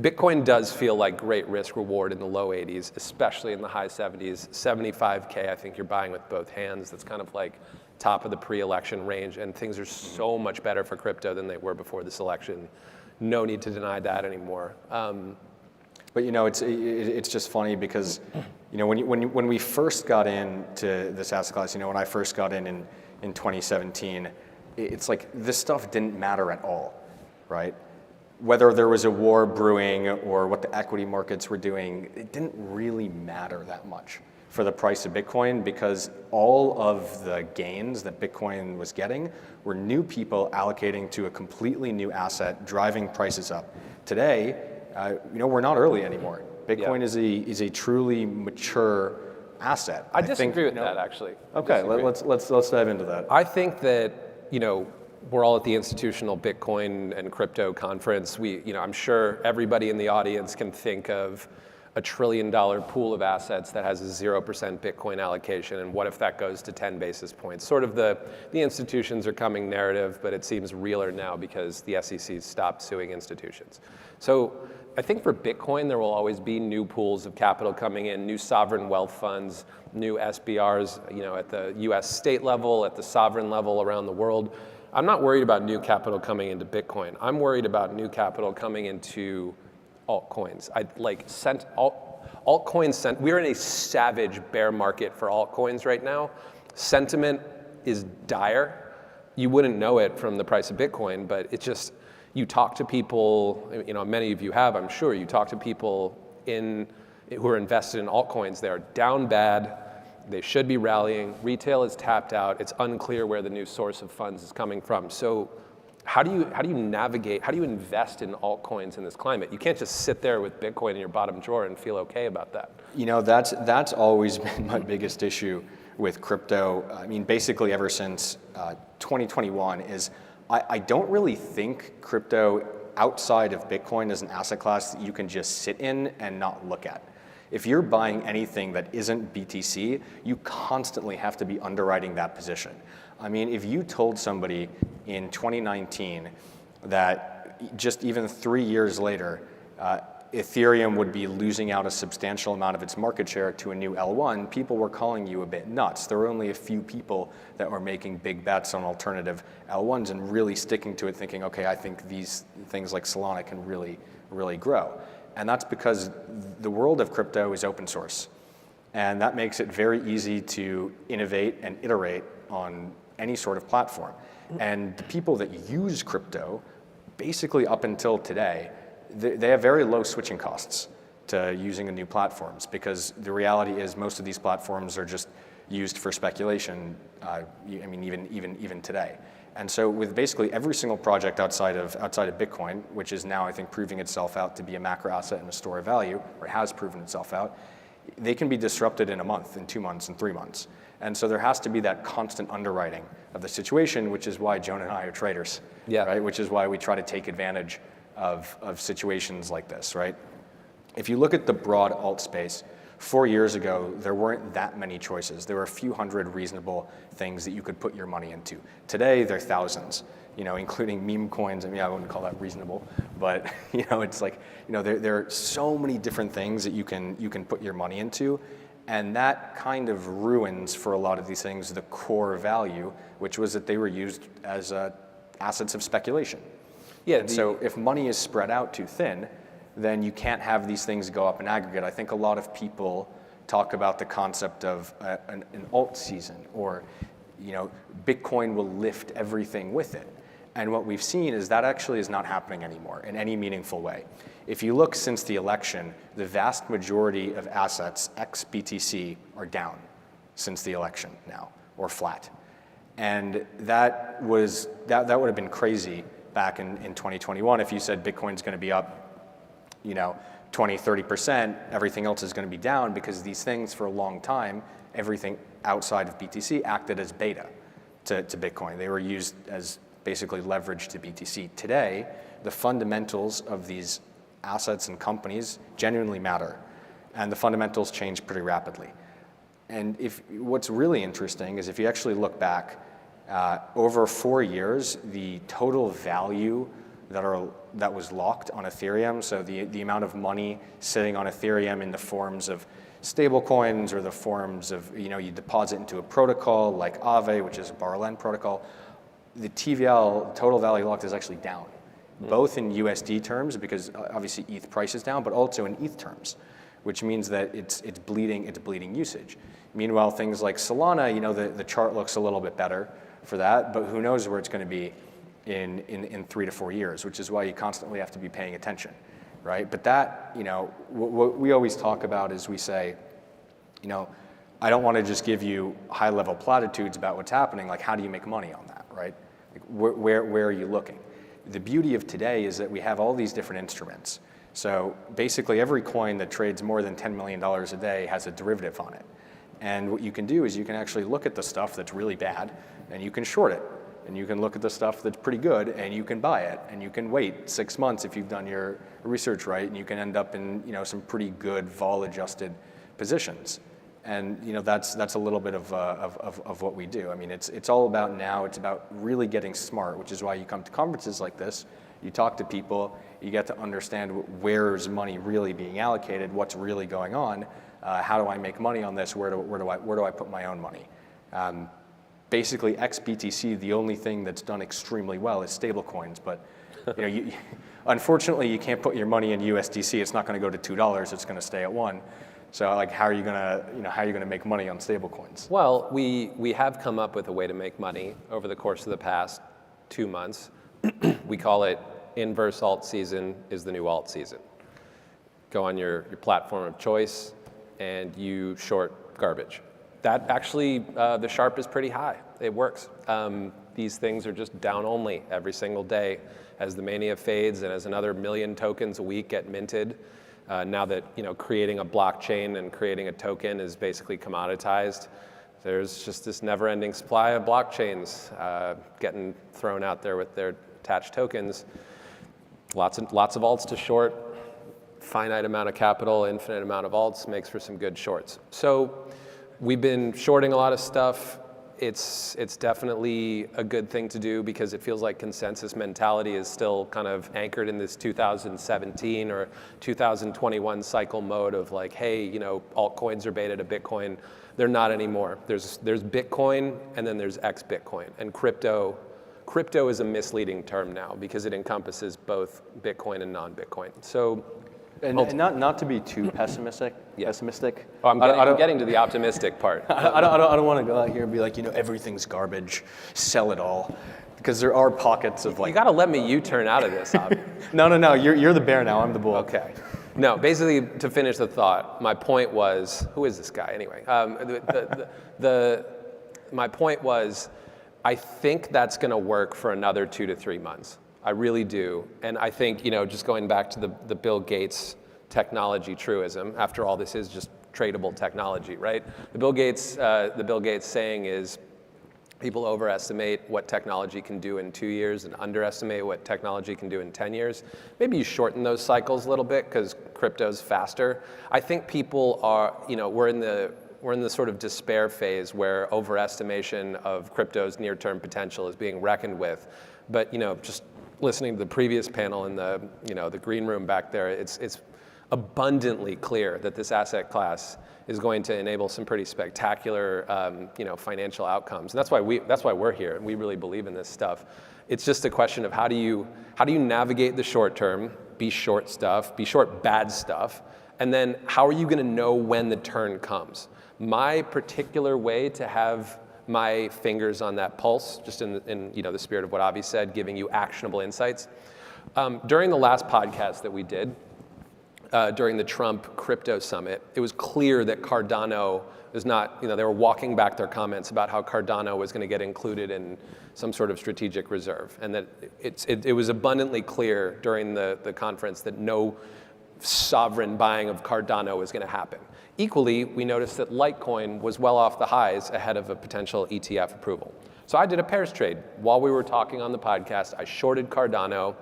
Speaker 20: Bitcoin does feel like great risk reward in the low 80s, especially in the high 70s. 75K, I think you're buying with both hands. That's kind of like top of the pre-election range, and things are so much better for crypto than they were before this election. No need to deny that anymore.
Speaker 21: But it's just funny because when we first got into this asset class, when I first got in 2017, it's like this stuff didn't matter at all, right? Whether there was a war brewing or what the equity markets were doing, it didn't really matter that much for the price of Bitcoin, because all of the gains that Bitcoin was getting were new people allocating to a completely new asset, driving prices up. Today, we're not early anymore. Bitcoin is a truly mature asset.
Speaker 20: I disagree with that, actually.
Speaker 21: Okay, let's dive into that.
Speaker 20: I think that we're all at the institutional Bitcoin and crypto conference. I'm sure everybody in the audience can think of a $1 trillion pool of assets that has a 0% Bitcoin allocation, and what if that goes to 10 basis points? Sort of the institutions are coming narrative, but it seems realer now because the SEC stopped suing institutions. So I think for Bitcoin, there will always be new pools of capital coming in, new sovereign wealth funds, new SBRs, at the US state level, at the sovereign level around the world. I'm not worried about new capital coming into Bitcoin. I'm worried about new capital coming into altcoins. We're in a savage bear market for altcoins right now. Sentiment is dire. You wouldn't know it from the price of Bitcoin, but it's just, you talk to people, many of you have, I'm sure, you talk to people who are invested in altcoins. They are down bad. They should be rallying. Retail is tapped out. It's unclear where the new source of funds is coming from. So how do you navigate, how do you invest in altcoins in this climate? You can't just sit there with Bitcoin in your bottom drawer and feel okay about that.
Speaker 21: That's always been my biggest issue with crypto. I mean, basically ever since 2021 is I don't really think crypto outside of Bitcoin is an asset class that you can just sit in and not look at. If you're buying anything that isn't BTC, you constantly have to be underwriting that position. I mean, if you told somebody in 2019 that just even 3 years later, Ethereum would be losing out a substantial amount of its market share to a new L1, people were calling you a bit nuts. There were only a few people that were making big bets on alternative L1s and really sticking to it, thinking, okay, I think these things like Solana can really, really grow. And that's because the world of crypto is open source. And that makes it very easy to innovate and iterate on any sort of platform. And the people that use crypto, basically up until today, they have very low switching costs to using the new platforms, because the reality is most of these platforms are just used for speculation. I mean, even today. And so with basically every single project outside of Bitcoin, which is now I think proving itself out to be a macro asset and a store of value, or has proven itself out, they can be disrupted in a month, in 2 months, in 3 months. And so there has to be that constant underwriting of the situation, which is why Joan and I are traders, right? Which is why we try to take advantage of situations like this, right? If you look at the broad alt space, 4 years ago, there weren't that many choices. There were a few hundred reasonable things that you could put your money into. Today, there are thousands, including meme coins. I mean, I wouldn't call that reasonable, but it's like, there are so many different things that you can put your money into, and that kind of ruins for a lot of these things the core value, which was that they were used as assets of speculation. Yeah. So if money is spread out too thin, then you can't have these things go up in aggregate. I think a lot of people talk about the concept of an alt season, or Bitcoin will lift everything with it. And what we've seen is that actually is not happening anymore in any meaningful way. If you look since the election, the vast majority of assets ex-BTC are down since the election now, or flat. And that would have been crazy back in 2021 if you said Bitcoin's going to be up 20, 30%, everything else is going to be down, because these things for a long time, everything outside of BTC acted as beta to Bitcoin. They were used as basically leverage to BTC. Today, the fundamentals of these assets and companies genuinely matter, and the fundamentals change pretty rapidly. And what's really interesting is if you actually look back, over 4 years, the total value that was locked on Ethereum, so the amount of money sitting on Ethereum in the forms of stable coins, or the forms of, you deposit into a protocol like Aave, which is a borrow-lend protocol, the TVL, total value locked, is actually down, both in USD terms, because obviously ETH price is down, but also in ETH terms, which means that it's bleeding usage. Meanwhile, things like Solana, the chart looks a little bit better for that, but who knows where it's going to be in 3 to 4 years, which is why you constantly have to be paying attention, right? But that, what we always talk about is we say, I don't want to just give you high-level platitudes about what's happening, like how do you make money on that, right? Like where are you looking? The beauty of today is that we have all these different instruments. So basically every coin that trades more than $10 million a day has a derivative on it. And what you can do is you can actually look at the stuff that's really bad, and you can short it. And you can look at the stuff that's pretty good, and you can buy it, and you can wait 6 months if you've done your research right, and you can end up in some pretty good vol-adjusted positions. And that's a little bit of what we do. I mean, it's all about now. It's about really getting smart, which is why you come to conferences like this. You talk to people. You get to understand where's money really being allocated, what's really going on. How do I make money on this? Where do I put my own money? Basically, ex-BTC, the only thing that's done extremely well is stablecoins. But unfortunately, you can't put your money in USDC. It's not going to go to $2. It's going to stay at 1. So, how are you going to make money on stablecoins?
Speaker 20: Well, we have come up with a way to make money over the course of the past 2 months. We call it inverse alt season is the new alt season. Go on your platform of choice, and you short garbage. That actually, the Sharp is pretty high. It works. These things are just down only every single day as the mania fades and as another 1 million tokens a week get minted. Now that creating a blockchain and creating a token is basically commoditized, there's just this never-ending supply of blockchains getting thrown out there with their attached tokens. Lots of alts to short. Finite amount of capital, infinite amount of alts makes for some good shorts. So we've been shorting a lot of stuff. It's definitely a good thing to do because it feels like consensus mentality is still kind of anchored in this 2017 or 2021 cycle mode of like, hey, altcoins are beta to Bitcoin. They're not anymore. There's Bitcoin and then there's ex-Bitcoin. And crypto is a misleading term now because it encompasses both Bitcoin and non-Bitcoin. So.
Speaker 21: And not to be too pessimistic.
Speaker 20: Oh, I'm getting to the optimistic part.
Speaker 21: I don't want to go out here and be like, everything's garbage, sell it all, because there are pockets of like.
Speaker 20: You got to let me U-turn out of this, Avi.
Speaker 21: No. You're the bear now. I'm the bull.
Speaker 20: Okay. No, basically to finish the thought, my point was, who is this guy anyway? My point was, I think that's going to work for another 2 to 3 months. I really do. And I think, just going back to the Bill Gates technology truism, after all, this is just tradable technology, right? The Bill Gates saying is, People overestimate what technology can do in 2 years and underestimate what technology can do in 10 years. Maybe you shorten those cycles a little bit because crypto's faster. I think people are, we're in the sort of despair phase where overestimation of crypto's near-term potential is being reckoned with. But just listening to the previous panel in the green room back there, it's abundantly clear that this asset class is going to enable some pretty spectacular, financial outcomes. And that's why we're here, and we really believe in this stuff. It's just a question of how do you navigate the short term, be short stuff, be short bad stuff, and then how are you going to know when the turn comes? My particular way to have my fingers on that pulse, just in the spirit of what Avi said, giving you actionable insights. During the last podcast that we did, during the Trump crypto summit, it was clear that Cardano is not, they were walking back their comments about how Cardano was going to get included in some sort of strategic reserve. And that it was abundantly clear during the conference that no sovereign buying of Cardano was going to happen. Equally, we noticed that Litecoin was well off the highs ahead of a potential ETF approval. So I did a pairs trade. While we were talking on the podcast, I shorted Cardano.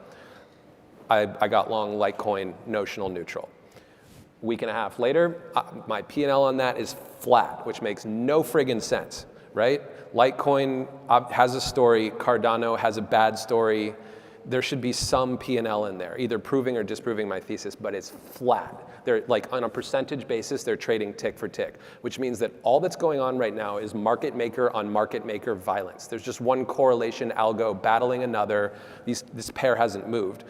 Speaker 20: I got long Litecoin notional neutral. Week and a half later, my P&L on that is flat, which makes no friggin' sense, right? Litecoin has a story, Cardano has a bad story. There should be some P&L in there, either proving or disproving my thesis, but it's flat. They're like on a percentage basis, they're trading tick for tick, which means that all that's going on right now is market maker on market maker violence. There's just one correlation algo battling another. This pair hasn't moved.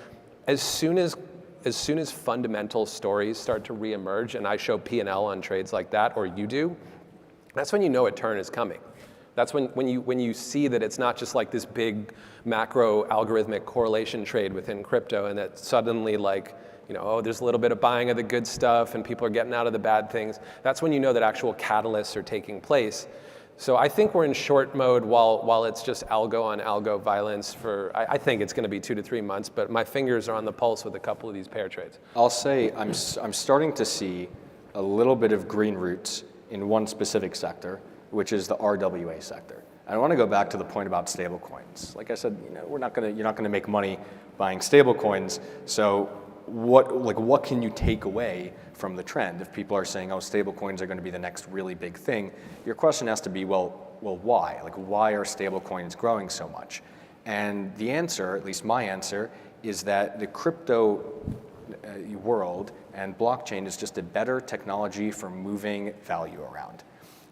Speaker 20: As soon as fundamental stories start to reemerge and I show P&L on trades like that, or you do, that's when you know a turn is coming. That's when you see that it's not just like this big macro algorithmic correlation trade within crypto and that suddenly there's a little bit of buying of the good stuff and people are getting out of the bad things. That's when you know that actual catalysts are taking place. So I think we're in short mode while it's just algo on algo violence for, I think it's going to be 2 to 3 months, but my fingers are on the pulse with a couple of these pair trades.
Speaker 21: I'll say I'm starting to see a little bit of green roots in one specific sector, which is the RWA sector. I want to go back to the point about stablecoins. Like I said, you're not going to make money buying stablecoins. So what can you take away from the trend? If people are saying, oh, stablecoins are going to be the next really big thing, your question has to be, well, why? Like, why are stablecoins growing so much? And the answer, at least my answer, is that the crypto world and blockchain is just a better technology for moving value around.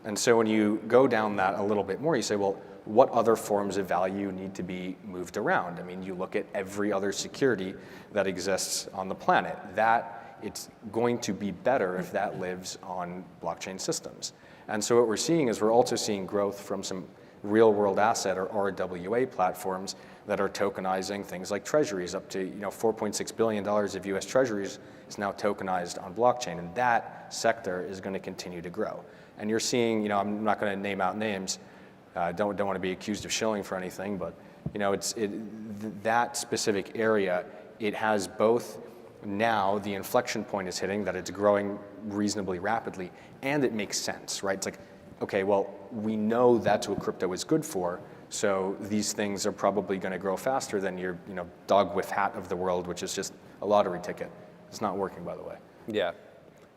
Speaker 21: And so when you go down that a little bit more, you say, well, what other forms of value need to be moved around? I mean, you look at every other security that exists on the planet. That it's going to be better if that lives on blockchain systems. And so what we're seeing is we're also seeing growth from some real world asset or RWA platforms that are tokenizing things like treasuries. Up to $4.6 billion of US treasuries is now tokenized on blockchain, and that sector is going to continue to grow. And you're seeing, I'm not going to name out names, don't want to be accused of shilling for anything, but that specific area, it has both now the inflection point is hitting, that it's growing reasonably rapidly, and it makes sense, right? It's like, okay, well, we know that's what crypto is good for, so these things are probably going to grow faster than your dog with hat of the world, which is just a lottery ticket. It's not working, by the way.
Speaker 20: Yeah,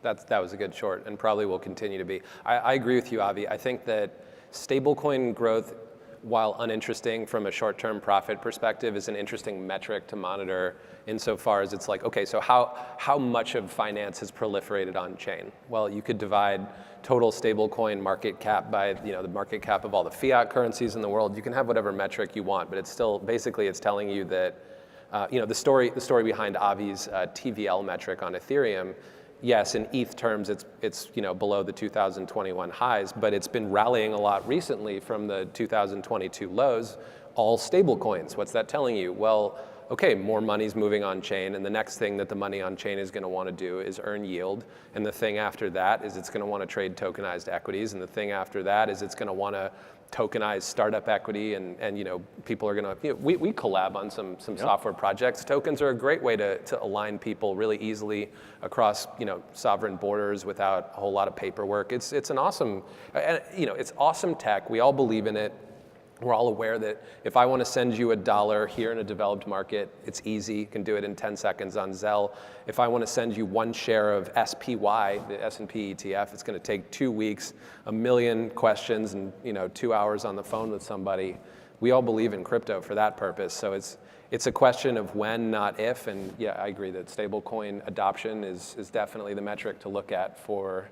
Speaker 20: that was a good short, and probably will continue to be. I agree with you, Avi. I think that stablecoin growth, while uninteresting from a short-term profit perspective, is an interesting metric to monitor insofar as it's like, okay, so how much of finance has proliferated on chain? Well, you could divide total stablecoin market cap by the market cap of all the fiat currencies in the world. You can have whatever metric you want, but it's still basically it's telling you that the story behind Avi's TVL metric on Ethereum. Yes, in ETH terms, it's below the 2021 highs, but it's been rallying a lot recently from the 2022 lows, all stable coins. What's that telling you? Well, okay, more money's moving on chain, and the next thing that the money on chain is going to want to do is earn yield, and the thing after that is it's going to want to trade tokenized equities, and the thing after that is it's going to want to tokenize startup equity, and people are going to, we collab on some software projects. Tokens are a great way to align people really easily across sovereign borders without a whole lot of paperwork. It's an awesome, it's awesome tech. We all believe in it. We're all aware that if I want to send you $1 here in a developed market, it's easy. You can do it in 10 seconds on Zelle. If I want to send you 1 share of SPY, the S&P ETF, it's going to take 2 weeks, 1 million questions, and 2 hours on the phone with somebody. We all believe in crypto for that purpose. So it's a question of when, not if. And yeah, I agree that stablecoin adoption is definitely the metric to look at for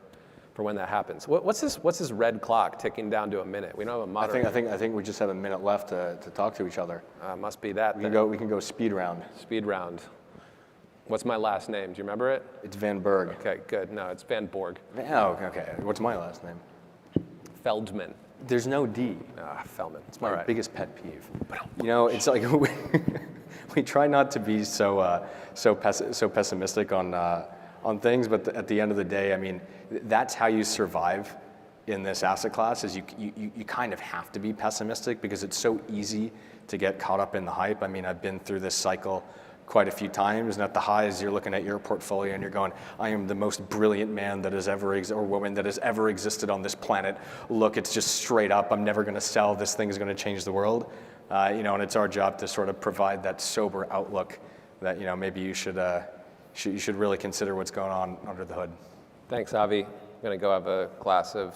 Speaker 20: when that happens. What's this red clock ticking down to a minute? We don't have a moderator.
Speaker 21: I think we just have a minute left to talk to each other.
Speaker 20: Must be that.
Speaker 21: We can go speed round.
Speaker 20: Speed round. What's my last name? Do you remember it?
Speaker 21: It's Van Berg.
Speaker 20: Okay, good. No, it's Van Borg.
Speaker 21: Oh, okay. What's my last name?
Speaker 20: Feldman.
Speaker 21: There's no D.
Speaker 20: Feldman.
Speaker 21: It's my biggest pet peeve. It's like we try not to be so pessimistic on things, but at the end of the day, I mean, that's how you survive in this asset class. Is you kind of have to be pessimistic because it's so easy to get caught up in the hype. I mean, I've been through this cycle quite a few times, and at the highs, you're looking at your portfolio and you're going, I am the most brilliant man that has ever or woman that has ever existed on this planet. Look, it's just straight up. I'm never going to sell. This thing is going to change the world. And it's our job to sort of provide that sober outlook that maybe you should really consider what's going on under the hood.
Speaker 20: Thanks, Avi. I'm going to go have a glass of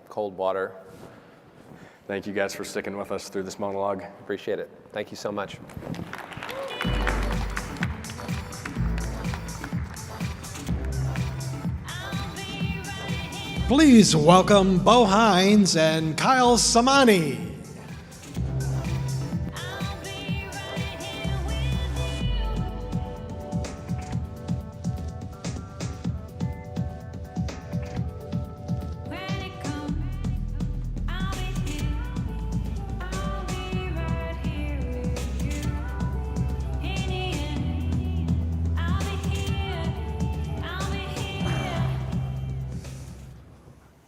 Speaker 20: cold water.
Speaker 21: Thank you guys for sticking with us through this monologue.
Speaker 20: Appreciate it. Thank you so much.
Speaker 1: Please welcome Bo Hines and Kyle Samani.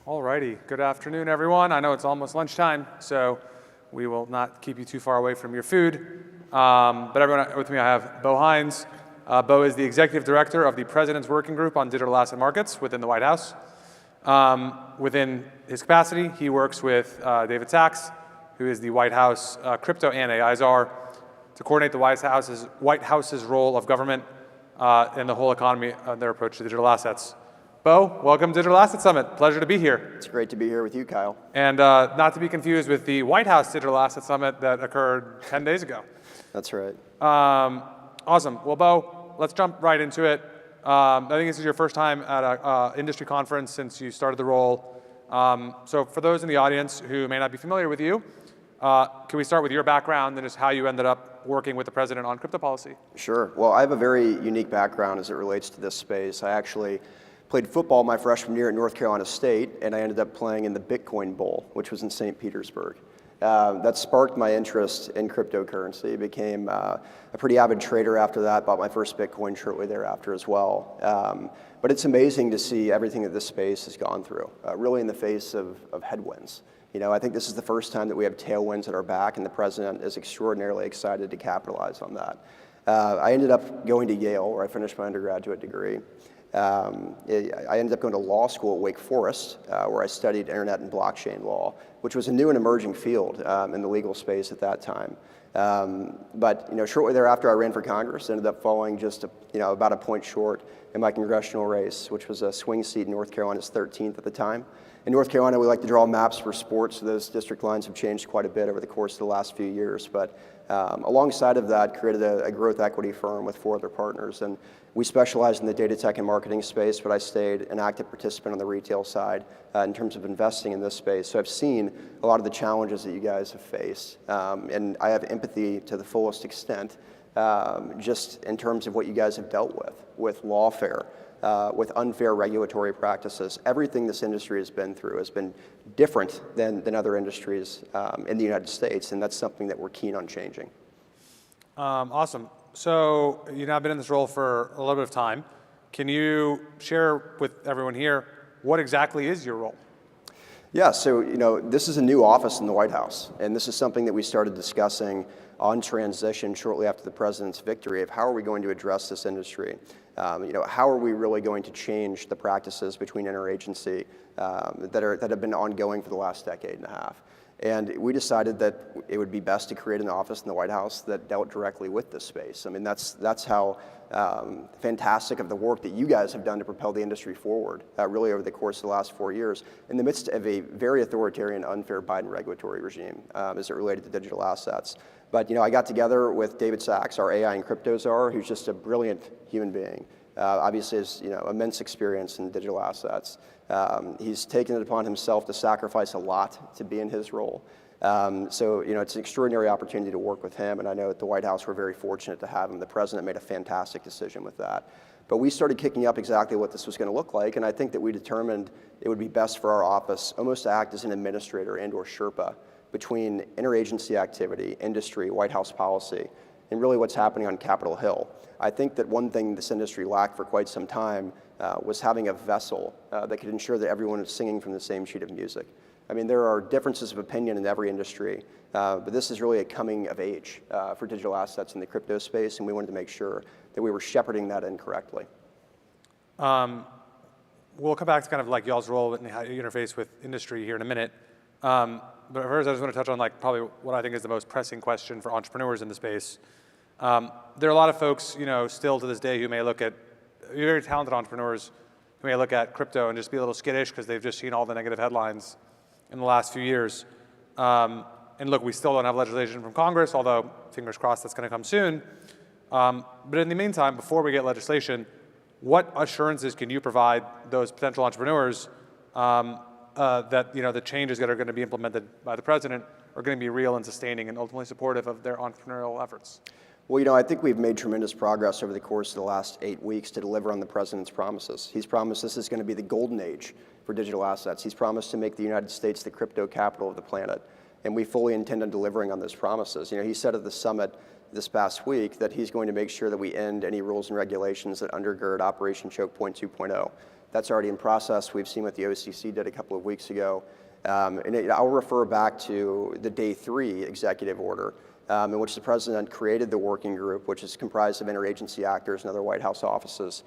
Speaker 19: Alrighty, good afternoon, everyone. I know it's almost lunchtime, so we will not keep you too far away from your food. But everyone with me, I have Bo Hines. Bo is the Executive Director of the President's Working Group on Digital Asset Markets within the White House. Within his capacity, he works with David Sachs, who is the White House crypto and AI czar, to coordinate the White House's role of government and the whole economy and their approach to digital assets. Bo, welcome to Digital Asset Summit. Pleasure to be here.
Speaker 3: It's great to be here with you, Kyle.
Speaker 19: And not to be confused with the White House Digital Asset Summit that occurred 10 days ago.
Speaker 3: That's right.
Speaker 19: Awesome. Well, Bo, let's jump right into it. I think this is your first time at an industry conference since you started the role. So for those in the audience who may not be familiar with you, can we start with your background and just how you ended up working with the president on crypto policy?
Speaker 3: Sure. Well, I have a very unique background as it relates to this space. I actually played football my freshman year at North Carolina State, and I ended up playing in the Bitcoin Bowl, which was in St. Petersburg. That sparked my interest in cryptocurrency. Became a pretty avid trader after that, bought my first Bitcoin shortly thereafter as well. But it's amazing to see everything that this space has gone through, really in the face of headwinds. I think this is the first time that we have tailwinds at our back, and the president is extraordinarily excited to capitalize on that. I ended up going to Yale, where I finished my undergraduate degree. I ended up going to law school at Wake Forest, where I studied internet and blockchain law, which was a new and emerging field in the legal space at that time. But shortly thereafter, I ran for Congress, ended up falling just about a point short in my congressional race, which was a swing seat in North Carolina's 13th at the time. In North Carolina, we like to draw maps for sports, so those district lines have changed quite a bit over the course of the last few years. But alongside of that, created a growth equity firm with 4 other partners. And we specialize in the data tech and marketing space, but I stayed an active participant on the retail side in terms of investing in this space. So I've seen a lot of the challenges that you guys have faced. And I have empathy to the fullest extent, just in terms of what you guys have dealt with lawfare, with unfair regulatory practices. Everything this industry has been through has been different than other industries in the United States, and that's something that we're keen on changing.
Speaker 19: Awesome. So you've now been in this role for a little bit of time. Can you share with everyone here what exactly is your role?
Speaker 3: Yeah, so this is a new office in the White House, and this is something that we started discussing on transition shortly after the president's victory of how are we going to address this industry? How are we really going to change the practices between interagency that have been ongoing for the last decade and a half? And we decided that it would be best to create an office in the White House that dealt directly with this space. I mean, that's how fantastic of the work that you guys have done to propel the industry forward, really over the course of the last 4 years, in the midst of a very authoritarian, unfair Biden regulatory regime as it related to digital assets. But I got together with David Sachs, our AI and crypto czar, who's just a brilliant human being. Obviously has immense experience in digital assets. He's taken it upon himself to sacrifice a lot to be in his role. So it's an extraordinary opportunity to work with him, and I know at the White House we're very fortunate to have him. The president made a fantastic decision with that. But we started kicking up exactly what this was going to look like, and I think that we determined it would be best for our office almost to act as an administrator and or Sherpa between interagency activity, industry, White House policy, and really what's happening on Capitol Hill. I think that one thing this industry lacked for quite some time was having a vessel that could ensure that everyone is singing from the same sheet of music. I mean, there are differences of opinion in every industry, but this is really a coming of age for digital assets in the crypto space, and we wanted to make sure that we were shepherding that in correctly.
Speaker 19: We'll come back to kind of like y'all's role and how you interface with industry here in a minute. But first, I just want to touch on like probably what I think is the most pressing question for entrepreneurs in the space. There are a lot of folks, still to this day who may look at very talented entrepreneurs who may look at crypto and just be a little skittish because they've just seen all the negative headlines in the last few years. And look, we still don't have legislation from Congress, although fingers crossed that's going to come soon. But in the meantime, before we get legislation, what assurances can you provide those potential entrepreneurs that the changes that are going to be implemented by the president are going to be real and sustaining and ultimately supportive of their entrepreneurial efforts?
Speaker 3: Well, I think we've made tremendous progress over the course of the last 8 weeks to deliver on the president's promises. He's promised this is going to be the golden age for digital assets. He's promised to make the United States the crypto capital of the planet, and we fully intend on delivering on those promises. He said at the summit this past week that he's going to make sure that we end any rules and regulations that undergird Operation Choke Point 2.0. That's already in process. We've seen what the OCC did a couple of weeks ago. And I'll refer back to the Day 3 executive order in which the president created the working group, which is comprised of interagency actors and other White House offices.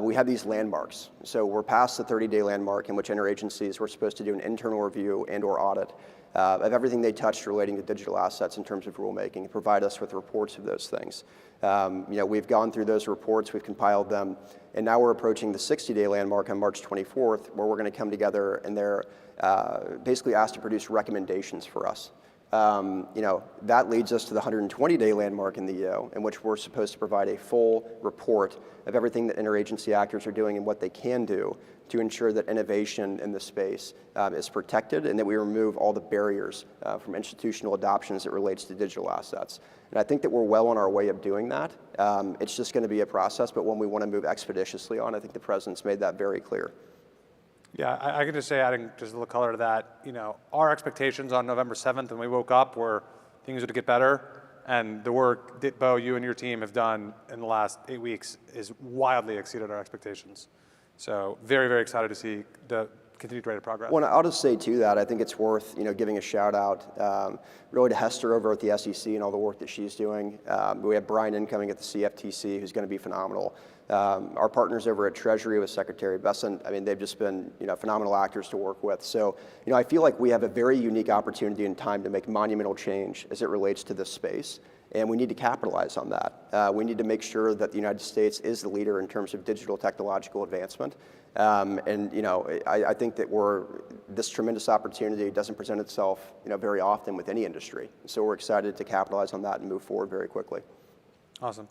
Speaker 3: We have these landmarks. So we're past the 30-day landmark in which interagencies were supposed to do an internal review and or audit of everything they touched relating to digital assets in terms of rulemaking and provide us with reports of those things. We've gone through those reports, we've compiled them, and now we're approaching the 60-day landmark on March 24th, where we're going to come together and they're basically asked to produce recommendations for us. That leads us to the 120-day landmark in the EO, in which we're supposed to provide a full report of everything that interagency actors are doing and what they can do to ensure that innovation in the space is protected and that we remove all the barriers from institutional adoption as it relates to digital assets. And I think that we're well on our way of doing that. It's just going to be a process, but one we want to move expeditiously on. I think the president's made that very clear.
Speaker 19: Yeah, I could just say, adding just a little color to that, our expectations on November 7th when we woke up were things would get better, and the work that, Bo, you and your team have done in the last 8 weeks is wildly exceeded our expectations. So very, very excited to see the continued rate of progress.
Speaker 3: Well, I'll just say to that, I think it's worth giving a shout out really to Hester over at the SEC and all the work that she's doing. We have Brian incoming at the CFTC, who's going to be phenomenal. Our partners over at Treasury with Secretary Bessent, they've just been phenomenal actors to work with. So I feel like we have a very unique opportunity and time to make monumental change as it relates to this space, and we need to capitalize on that. We need to make sure that the United States is the leader in terms of digital technological advancement. I think that this tremendous opportunity doesn't present itself very often with any industry. So we're excited to capitalize on that and move forward very quickly.
Speaker 19: Awesome.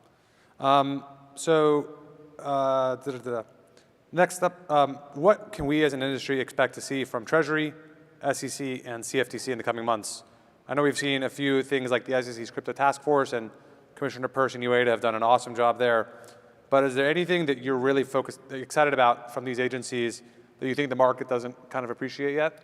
Speaker 19: Next up, what can we as an industry expect to see from Treasury, SEC, and CFTC in the coming months? I know we've seen a few things like the SEC's Crypto Task Force and Commissioner Persh and UADA have done an awesome job there. But is there anything that you're really excited about from these agencies that you think the market doesn't kind of appreciate yet?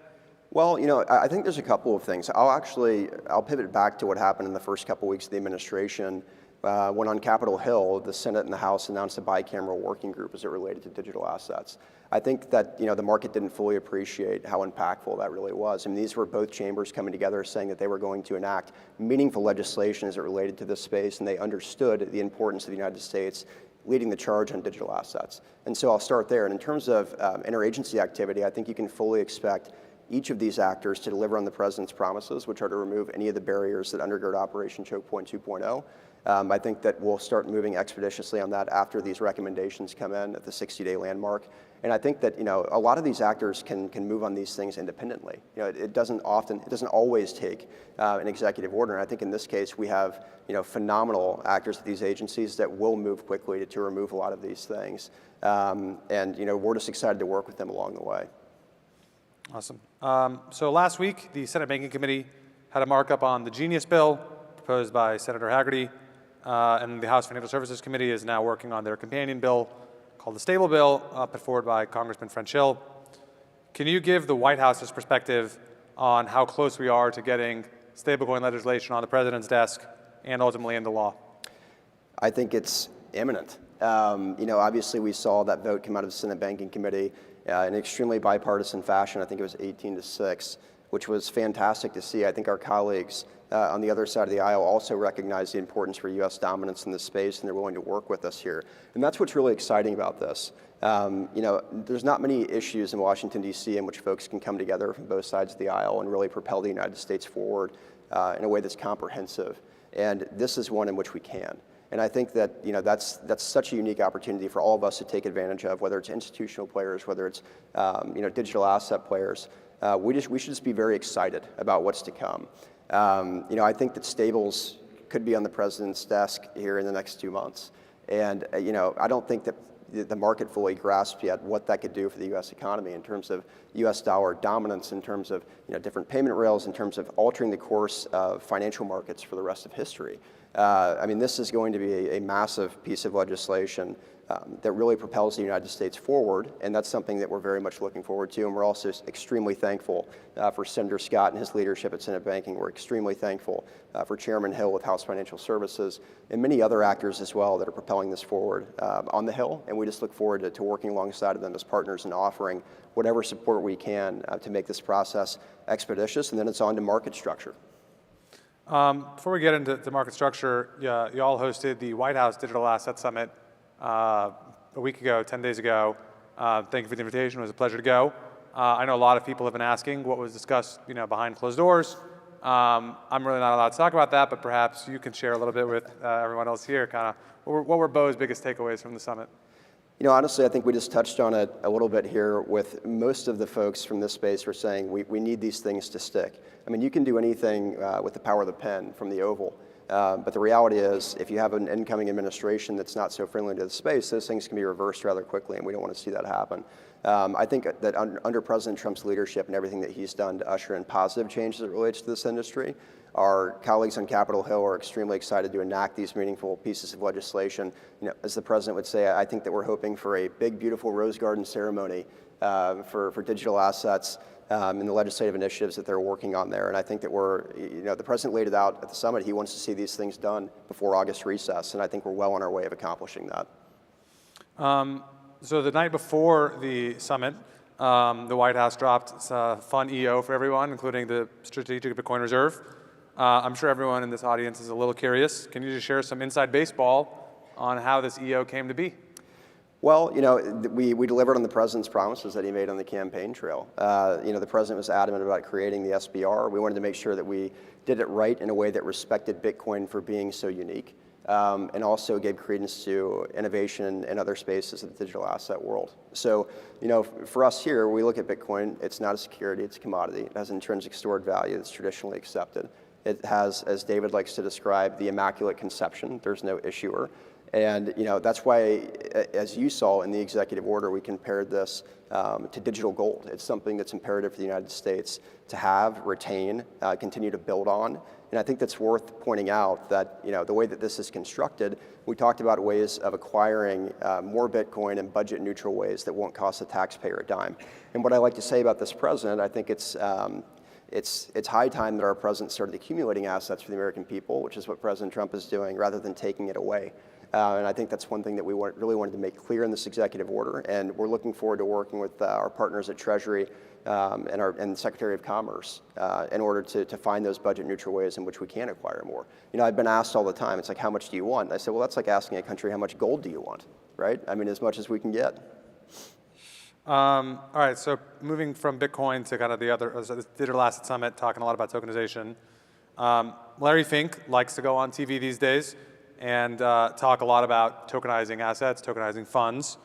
Speaker 3: Well, I think there's a couple of things. I'll pivot back to what happened in the first couple weeks of the administration when on Capitol Hill, the Senate and the House announced a bicameral working group as it related to digital assets. I think that the market didn't fully appreciate how impactful that really was. These were both chambers coming together saying that they were going to enact meaningful legislation as it related to this space, and they understood the importance of the United States leading the charge on digital assets. And so I'll start there. And in terms of interagency activity, I think you can fully expect each of these actors to deliver on the president's promises, which are to remove any of the barriers that undergird Operation Choke Point 2.0. I think that we'll start moving expeditiously on that after these recommendations come in at the 60-day landmark. And I think that a lot of these actors can move on these things independently. It doesn't always take an executive order. And I think in this case we have phenomenal actors at these agencies that will move quickly to remove a lot of these things. And we're just excited to work with them along the way.
Speaker 19: Awesome. So last week, the Senate Banking Committee had a markup on the Genius Bill proposed by Senator Hagerty, and the House Financial Services Committee is now working on their companion bill called the Stable Bill, put forward by Congressman French Hill. Can you give the White House's perspective on how close we are to getting stablecoin legislation on the president's desk and ultimately into law?
Speaker 3: I think it's imminent. Obviously we saw that vote come out of the Senate Banking Committee in an extremely bipartisan fashion. I think it was 18-6, which was fantastic to see. I think our colleagues on the other side of the aisle also recognize the importance for U.S. dominance in this space, and they're willing to work with us here. And that's what's really exciting about this. There's not many issues in Washington, D.C. in which folks can come together from both sides of the aisle and really propel the United States forward in a way that's comprehensive. And this is one in which we can. And I think that that's such a unique opportunity for all of us to take advantage of, whether it's institutional players, whether it's digital asset players. We should just be very excited about what's to come. I think that stables could be on the president's desk here in the next 2 months. And I don't think that the market fully grasps yet what that could do for the U.S. economy in terms of U.S. dollar dominance, in terms of different payment rails, in terms of altering the course of financial markets for the rest of history. This is going to be a massive piece of legislation that really propels the United States forward, and that's something that we're very much looking forward to. And we're also extremely thankful for Senator Scott and his leadership at Senate Banking. We're extremely thankful for Chairman Hill with House Financial Services and many other actors as well that are propelling this forward on the Hill. And we just look forward to working alongside of them as partners and offering whatever support we can to make this process expeditious, and then it's on to market structure.
Speaker 19: Before we get into the market structure, you all hosted the White House Digital Asset Summit a week ago, 10 days ago. Thank you for the invitation. It was a pleasure to go. I know a lot of people have been asking what was discussed behind closed doors. I'm really not allowed to talk about that, but perhaps you can share a little bit with everyone else here, what were Bo's biggest takeaways from the summit?
Speaker 3: Honestly, I think we just touched on it a little bit here with most of the folks from this space were saying we need these things to stick. You can do anything with the power of the pen from the Oval. But the reality is, if you have an incoming administration that's not so friendly to the space, those things can be reversed rather quickly, and we don't want to see that happen. I think that under President Trump's leadership and everything that he's done to usher in positive changes as it relates to this industry, our colleagues on Capitol Hill are extremely excited to enact these meaningful pieces of legislation. As the president would say, I think that we're hoping for a big, beautiful Rose Garden ceremony for digital assets and the legislative initiatives that they're working on there. And I think that the president laid it out at the summit. He wants to see these things done before August recess, and I think we're well on our way of accomplishing that.
Speaker 19: So the night before the summit, the White House dropped a fun EO for everyone, including the Strategic Bitcoin Reserve. I'm sure everyone in this audience is a little curious. Can you just share some inside baseball on how this EO came to be?
Speaker 3: Well, we delivered on the president's promises that he made on the campaign trail. The president was adamant about creating the SBR. We wanted to make sure that we did it right in a way that respected Bitcoin for being so unique, and also gave credence to innovation in other spaces of the digital asset world. So, for us here, we look at Bitcoin, it's not a security, it's a commodity. It has intrinsic stored value that's traditionally accepted. It has, as David likes to describe, the immaculate conception. There's no issuer. And that's why, as you saw in the executive order, we compared this to digital gold. It's something that's imperative for the United States to have, retain, continue to build on. And I think that's worth pointing out that the way that this is constructed, we talked about ways of acquiring more Bitcoin in budget-neutral ways that won't cost the taxpayer a dime. And what I like to say about this president, I think it's high time that our president started accumulating assets for the American people, which is what President Trump is doing, rather than taking it away. And I think that's one thing that we really wanted to make clear in this executive order. And we're looking forward to working with our partners at Treasury and the Secretary of Commerce in order to find those budget-neutral ways in which we can acquire more. I've been asked all the time, it's like, how much do you want? And I said, well, that's like asking a country, how much gold do you want, right? As much as we can get.
Speaker 19: All right, so moving from Bitcoin to kind of the other, so this Digital Asset Summit, talking a lot about tokenization. Larry Fink likes to go on TV these days and talk a lot about tokenizing assets, tokenizing funds.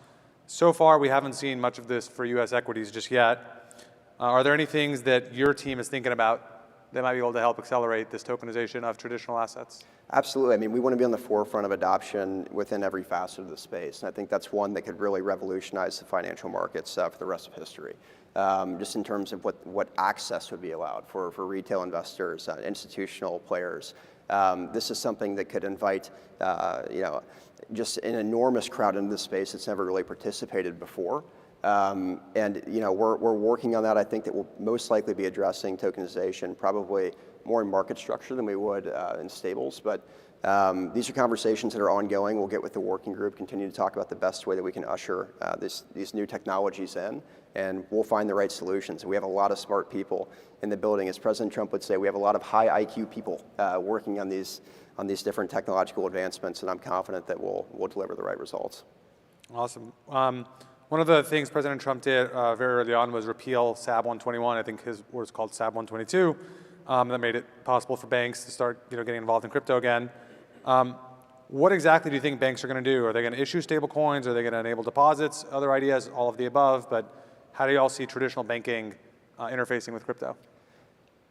Speaker 19: So far, we haven't seen much of this for US equities just yet. Are there any things that your team is thinking about that might be able to help accelerate this tokenization of traditional assets?
Speaker 3: Absolutely. I mean, we want to be on the forefront of adoption within every facet of the space. And I think that's one that could really revolutionize the financial markets for the rest of history. Just in terms of what access would be allowed for retail investors, institutional players. This is something that could invite, just an enormous crowd into the space that's never really participated before. And we're working on that. I think that we'll most likely be addressing tokenization, probably more in market structure than we would in stables. But these are conversations that are ongoing. We'll get with the working group, continue to talk about the best way that we can usher these new technologies in, and we'll find the right solutions. We have a lot of smart people in the building. As President Trump would say, we have a lot of high IQ people working on these different technological advancements, and I'm confident that we'll deliver the right results.
Speaker 19: Awesome. One of the things President Trump did very early on was repeal SAB 121. I think his was called SAB 122. That made it possible for banks to start getting involved in crypto again. What exactly do you think banks are going to do? Are they going to issue stable coins? Are they going to enable deposits? Other ideas, all of the above. But how do you all see traditional banking interfacing with crypto?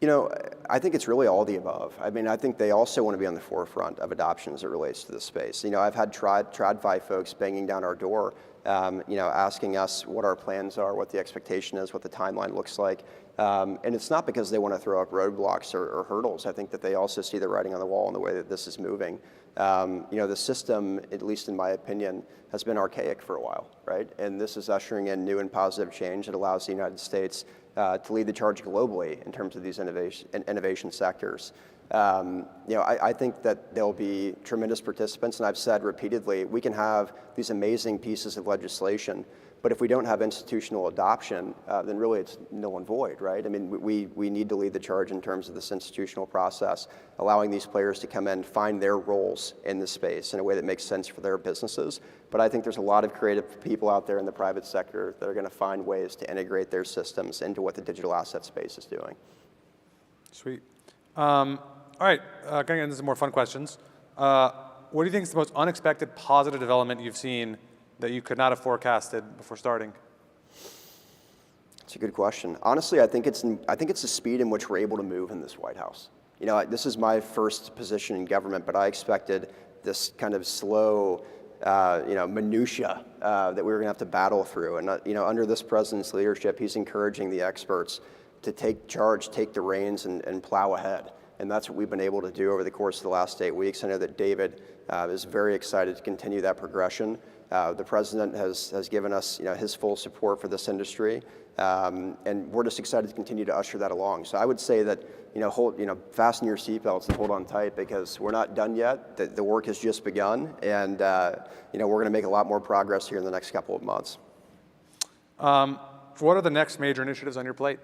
Speaker 3: I think it's really all the above. I mean, I think they also want to be on the forefront of adoption as it relates to the space. I've had TradFi folks banging down our door, asking us what our plans are, what the expectation is, what the timeline looks like. And it's not because they want to throw up roadblocks or hurdles. I think that they also see the writing on the wall in the way that this is moving. The system, at least in my opinion, has been archaic for a while, right? And this is ushering in new and positive change that allows the United States to lead the charge globally in terms of these innovation sectors. I think that there'll be tremendous participants, and I've said repeatedly, we can have these amazing pieces of legislation, but if we don't have institutional adoption, then really it's null and void, right? I mean, we need to lead the charge in terms of this institutional process, allowing these players to come in, find their roles in the space in a way that makes sense for their businesses. But I think there's a lot of creative people out there in the private sector that are going to find ways to integrate their systems into what the digital asset space is doing.
Speaker 19: Sweet. All right, getting into some more fun questions. What do you think is the most unexpected positive development you've seen that you could not have forecasted before starting?
Speaker 3: That's a good question. Honestly, I think it's the speed in which we're able to move in this White House. This is my first position in government, but I expected this kind of slow, minutia that we were going to have to battle through. And under this president's leadership, he's encouraging the experts to take charge, take the reins, and plow ahead. And that's what we've been able to do over the course of the last 8 weeks. I know that David is very excited to continue that progression. The president has given us his full support for this industry, and we're just excited to continue to usher that along. So I would say that fasten your seatbelts and hold on tight, because we're not done yet. The work has just begun, and we're going to make a lot more progress here in the next couple of months.
Speaker 19: What are the next major initiatives on your plate?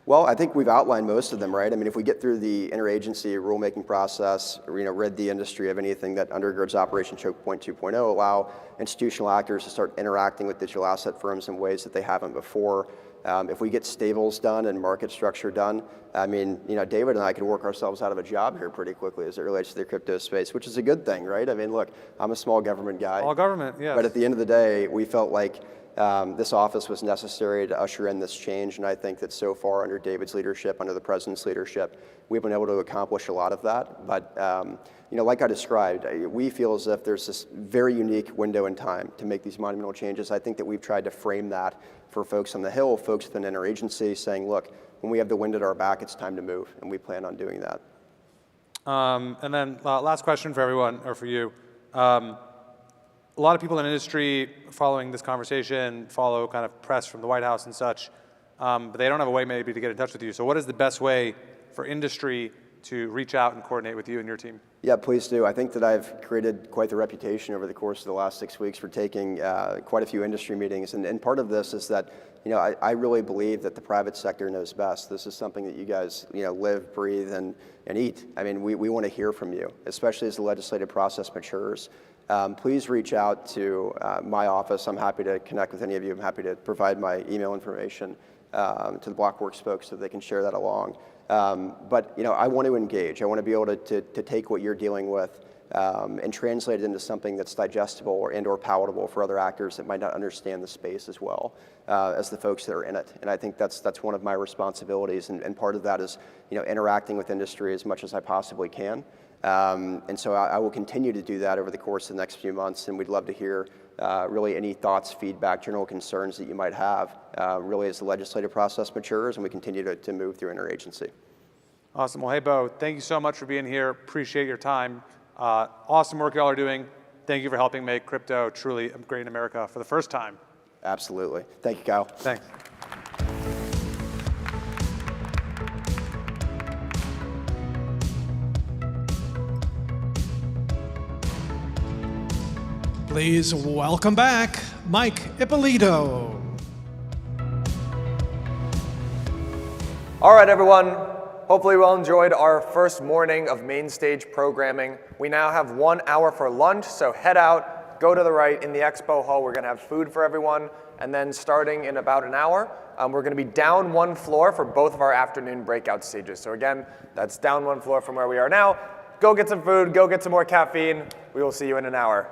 Speaker 3: Well, I think we've outlined most of them, right? I mean, if we get through the interagency rulemaking process, rid the industry of anything that undergirds Operation Choke Point 2.0, allow institutional actors to start interacting with digital asset firms in ways that they haven't before. If we get stables done and market structure done, I mean, David and I could work ourselves out of a job here pretty quickly as it relates to the crypto space, which is a good thing, right? I mean, look, I'm a small government guy.
Speaker 19: Small government, yes.
Speaker 3: But at the end of the day, we felt like this office was necessary to usher in this change, and I think that so far under David's leadership, under the president's leadership, we've been able to accomplish a lot of that. But like I described, we feel as if there's this very unique window in time to make these monumental changes. I think that we've tried to frame that for folks on the Hill, folks within interagency, saying, look, when we have the wind at our back, it's time to move, and we plan on doing that.
Speaker 19: And then last question for everyone, or for you. A lot of people in the industry following this conversation follow kind of press from the White House and such, but they don't have a way maybe to get in touch with you. So what is the best way for industry to reach out and coordinate with you and your team?
Speaker 3: Yeah, please do. I think that I've created quite the reputation over the course of the last 6 weeks for taking quite a few industry meetings. And part of this is that, I really believe that the private sector knows best. This is something that you guys, live, breathe, and eat. I mean, we want to hear from you, especially as the legislative process matures. please reach out to my office. I'm happy to connect with any of you. I'm happy to provide my email information to the Blockworks folks so they can share that along. But I want to engage. I want to be able to take what you're dealing with and translate it into something that's digestible or palatable for other actors that might not understand the space as well as the folks that are in it. And I think that's one of my responsibilities, and part of that is interacting with industry as much as I possibly can. And so I will continue to do that over the course of the next few months, and we'd love to hear really any thoughts, feedback, general concerns that you might have really as the legislative process matures and we continue to move through interagency.
Speaker 19: Awesome. Well, hey, Bo, thank you so much for being here. Appreciate your time. Awesome work y'all are doing. Thank you for helping make crypto truly great in America for the first time.
Speaker 3: Absolutely. Thank you, Kyle.
Speaker 19: Thanks.
Speaker 1: Please welcome back Mike Ippolito.
Speaker 2: All right, everyone. Hopefully you all enjoyed our first morning of main stage programming. We now have 1 hour for lunch, so head out, go to the right in the expo hall. We're going to have food for everyone, and then starting in about an hour, we're going to be down 1 floor for both of our afternoon breakout stages. So again, that's down 1 floor from where we are now. Go get some food, go get some more caffeine. We will see you in an hour.